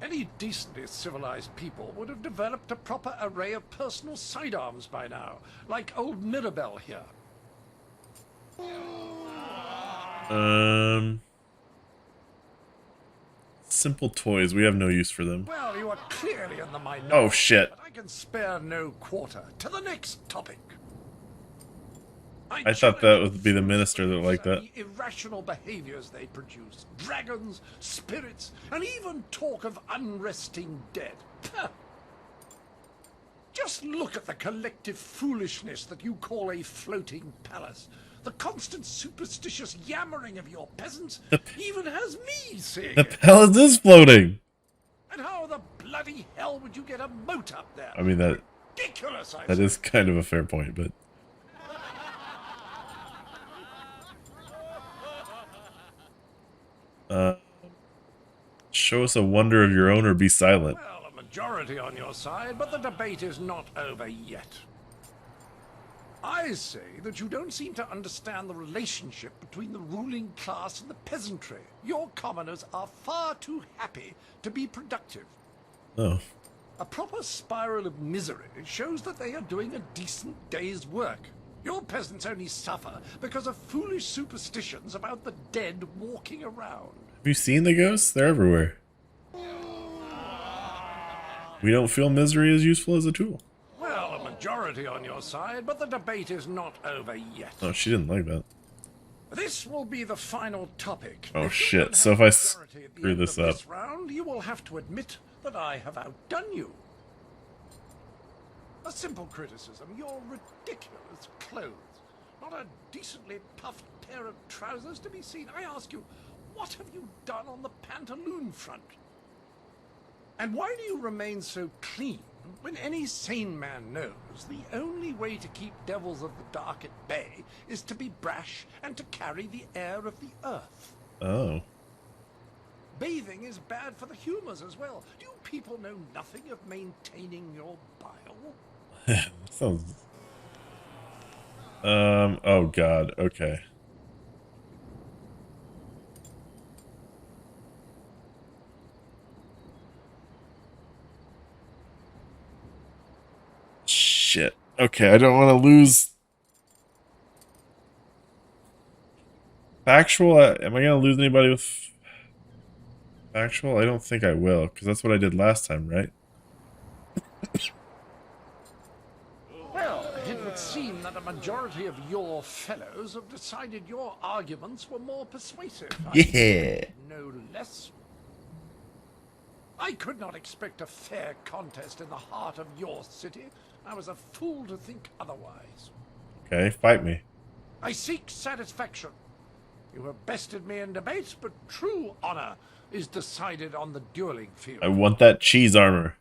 Any decently civilized people would have developed a proper array of personal sidearms by now, like old Mirabelle here. Simple toys. We have no use for them. Well, you are clearly in the minority. Oh shit. But I can spare no quarter. To the next topic. I thought that would be the minister that liked that. The irrational behaviors they produce. Dragons, spirits, and even talk of unresting dead. Pah. Just look at the collective foolishness that you call a floating palace. The constant superstitious yammering of your peasants even has me seeing The it. palace is floating. And how the bloody hell would you get a moat up there? I mean, Ridiculous, I that say. is kind of a fair point, but... show us a wonder of your own or be silent. Well, a majority on your side, but the debate is not over yet. I say that you don't seem to understand the relationship between the ruling class and the peasantry. Your commoners are far too happy to be productive. Oh. A proper spiral of misery shows that they are doing a decent day's work. Your peasants only suffer because of foolish superstitions about the dead walking around. Have you seen the ghosts? They're everywhere. We don't feel misery is useful as a tool. Well, a majority on your side, but the debate is not over yet. Oh, she didn't like that. This will be the final topic. Oh If you shit, don't so have if I a majority at the screw end this of up... this round, you will have to admit that I have outdone you. A simple criticism, your ridiculous clothes. Not a decently puffed pair of trousers to be seen. I ask you, what have you done on the pantaloon front? And why do you remain so clean when any sane man knows the only way to keep devils of the dark at bay is to be brash and to carry the air of the earth? Oh. Bathing is bad for the humors as well. Do you people know nothing of maintaining your bile? Sounds... oh god, okay. Shit. Okay, I don't want to lose... Factual? Am I going to lose anybody with... Factual? I don't think I will, because that's what I did last time, right? Well, it would seem that a majority of your fellows have decided your arguments were more persuasive. Yeah. No less. I could not expect a fair contest in the heart of your city. I was a fool to think otherwise. Okay, fight me. I seek satisfaction. You have bested me in debate, but true honor is decided on the dueling field. I want that cheese armor.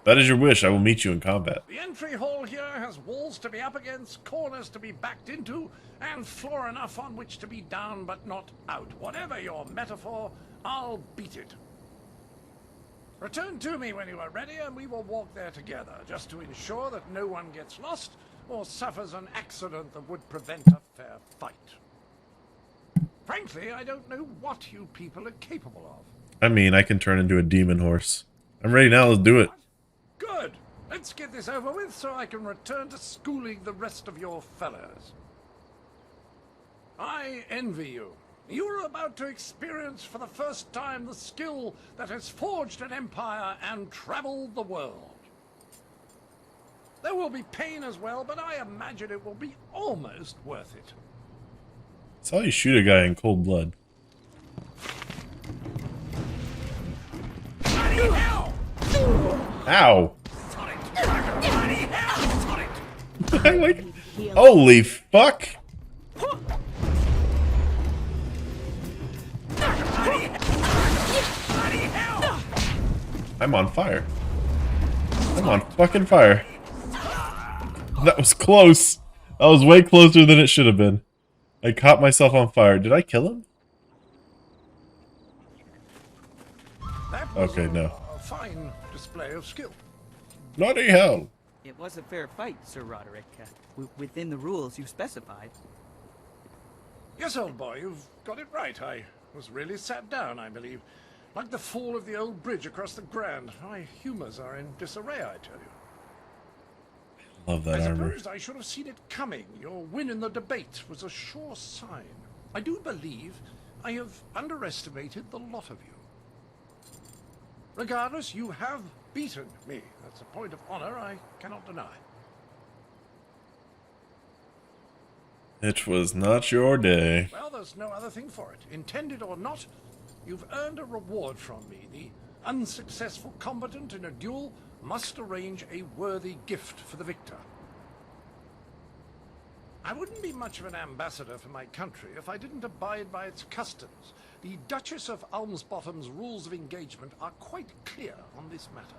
That is your wish. I will meet you in combat. The entry hall here has walls to be up against, corners to be backed into, and floor enough on which to be down but not out. Whatever your metaphor, I'll beat it. Return to me when you are ready, and we will walk there together, just to ensure that no one gets lost or suffers an accident that would prevent a fair fight. Frankly, I don't know what you people are capable of. I mean, I can turn into a demon horse. I'm ready now. Let's do it. Good. Let's get this over with so I can return to schooling the rest of your fellows. I envy you. You are about to experience for the first time the skill that has forged an empire and traveled the world. There will be pain as well, but I imagine it will be almost worth it. That's how you shoot a guy in cold blood. Ow! I'm like, holy fuck! I'm on fire. I'm on fucking fire. That was close. That was way closer than it should have been. I caught myself on fire. Did I kill him? Okay, no. A fine display of skill. Bloody hell. It was a fair fight, Sir Roderick, within the rules you specified. Yes, old boy, you've got it right. I was really sat down, I believe. Like the fall of the old bridge across the Grand. My humors are in disarray, I tell you. Love that I armor. suppose I should have seen it coming. Your win in the debate was a sure sign. I do believe I have underestimated the lot of you. Regardless, you have beaten me. That's a point of honor I cannot deny. It was not your day. Well, there's no other thing for it. Intended or not, you've earned a reward from me. The unsuccessful combatant in a duel must arrange a worthy gift for the victor. I wouldn't be much of an ambassador for my country if I didn't abide by its customs. The Duchess of Almsbottom's rules of engagement are quite clear on this matter.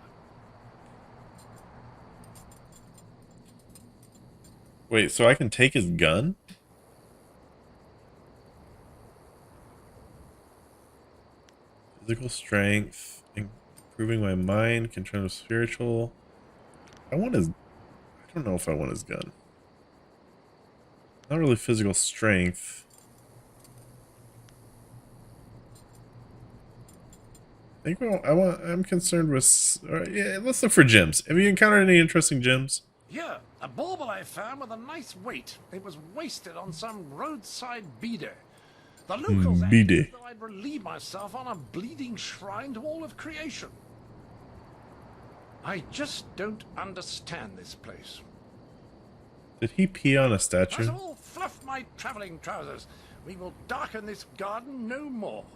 Wait, so I can take his gun? Physical strength, improving my mind, control of spiritual. I don't know if I want his gun. Not really physical strength. I'm concerned with. Yeah, let's look for gems. Have you encountered any interesting gems? Here, a bauble I found with a nice weight. It was wasted on some roadside beader. The locals acted as though I'd relieve myself on a bleeding shrine to all of creation. I just don't understand this place. Did he pee on a statue? Let's all fluff my traveling trousers. We will darken this garden no more.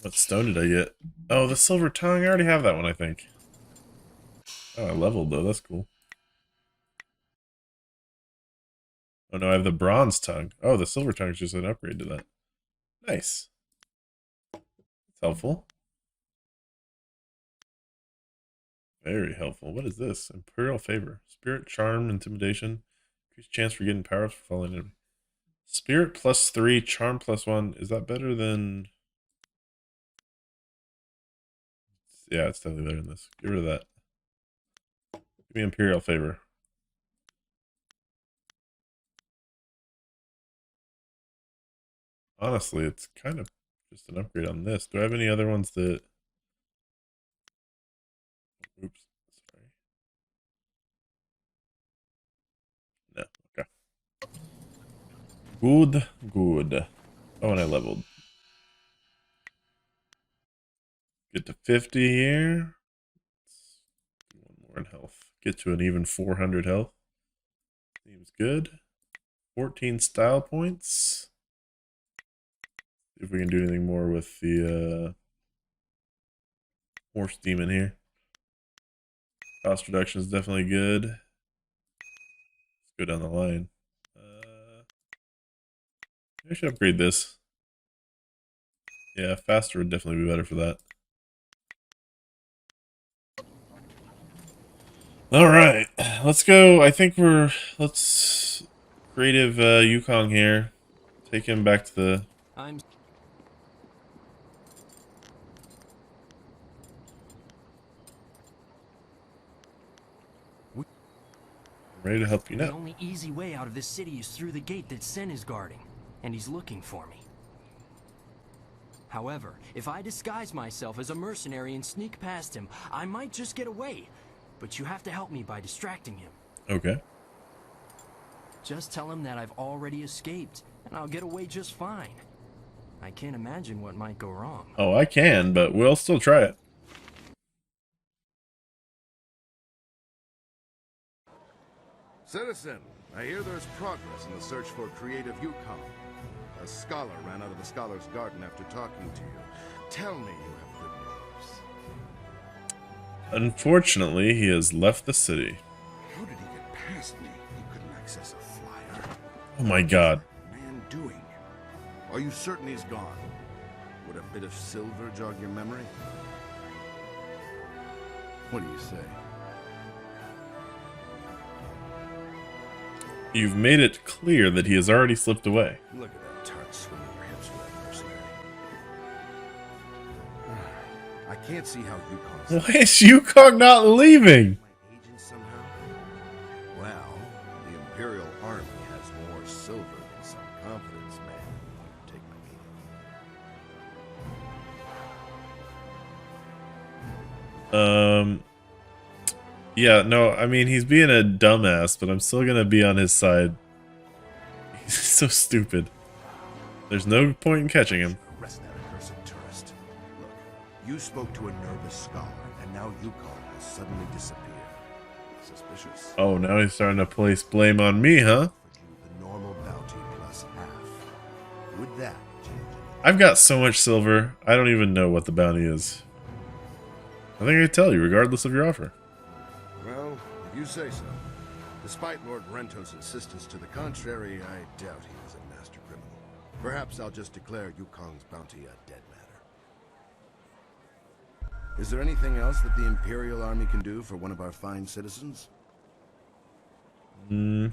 What stone did I get? Oh, the silver tongue. I already have that one, I think. Oh, I leveled though. That's cool. Oh no, I have the bronze tongue. Oh, the silver tongue is just an upgrade to that. Nice. That's helpful. Very helpful. What is this? Imperial favor. Spirit, charm, intimidation. Increased chance for getting powers for falling enemy. Spirit +3, charm +1. Is that better than... Yeah, it's definitely better than this. Get rid of that. Give me Imperial favor. Honestly, it's kind of just an upgrade on this. Do I have any other ones that... Oops, sorry. No, okay. Good, good. Oh, and I leveled. Get to 50 here. One more in health. Get to an even 400 health. Seems good. 14 style points. See if we can do anything more with the horse demon here. Cost reduction is definitely good. Let's go down the line. I should upgrade this. Yeah, faster would definitely be better for that. Alright, let's go. I think let's creative Yukong here. Take him back to the... I'm ready to help you now. The only easy way out of this city is through the gate that Sen is guarding, and he's looking for me. However, if I disguise myself as a mercenary and sneak past him, I might just get away. But you have to help me by distracting him. Okay. Just tell him that I've already escaped, and I'll get away just fine. I can't imagine what might go wrong. Oh, I can, but we'll still try it. Citizen, I hear there's progress in the search for creative Yukong. A scholar ran out of the Scholar's Garden after talking to you. Tell me you have good news. Unfortunately, he has left the city. How did he get past me? He couldn't access a flyer. Oh my god. Man doing? Are you certain he's gone? Would a bit of silver jog your memory? What do you say? You've made it clear that he has already slipped away. Look at that tart swinging your hips for that mercenary. I can't see how Yukong's... Why is Yukong not leaving? My agent somehow? Well, the Imperial Army has more silver than some confidence man. Take my Yeah, no, I mean, he's being a dumbass, but I'm still gonna be on his side. He's so stupid. There's no point in catching him. Arrest that accursed tourist. Look, you spoke to a nervous scholar, and now Yukon has suddenly disappeared. Suspicious. Oh, now he's starting to place blame on me, huh? The normal bounty plus half. Would that change anything? I've got so much silver, I don't even know what the bounty is. I think I can tell you, regardless of your offer. Well, if you say so. Despite Lord Rento's insistence to the contrary, I doubt he was a master criminal. Perhaps I'll just declare Yukong's bounty a dead matter. Is there anything else that the Imperial Army can do for one of our fine citizens? Nope,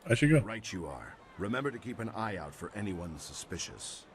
I should go. Right you are. Remember to keep an eye out for anyone suspicious.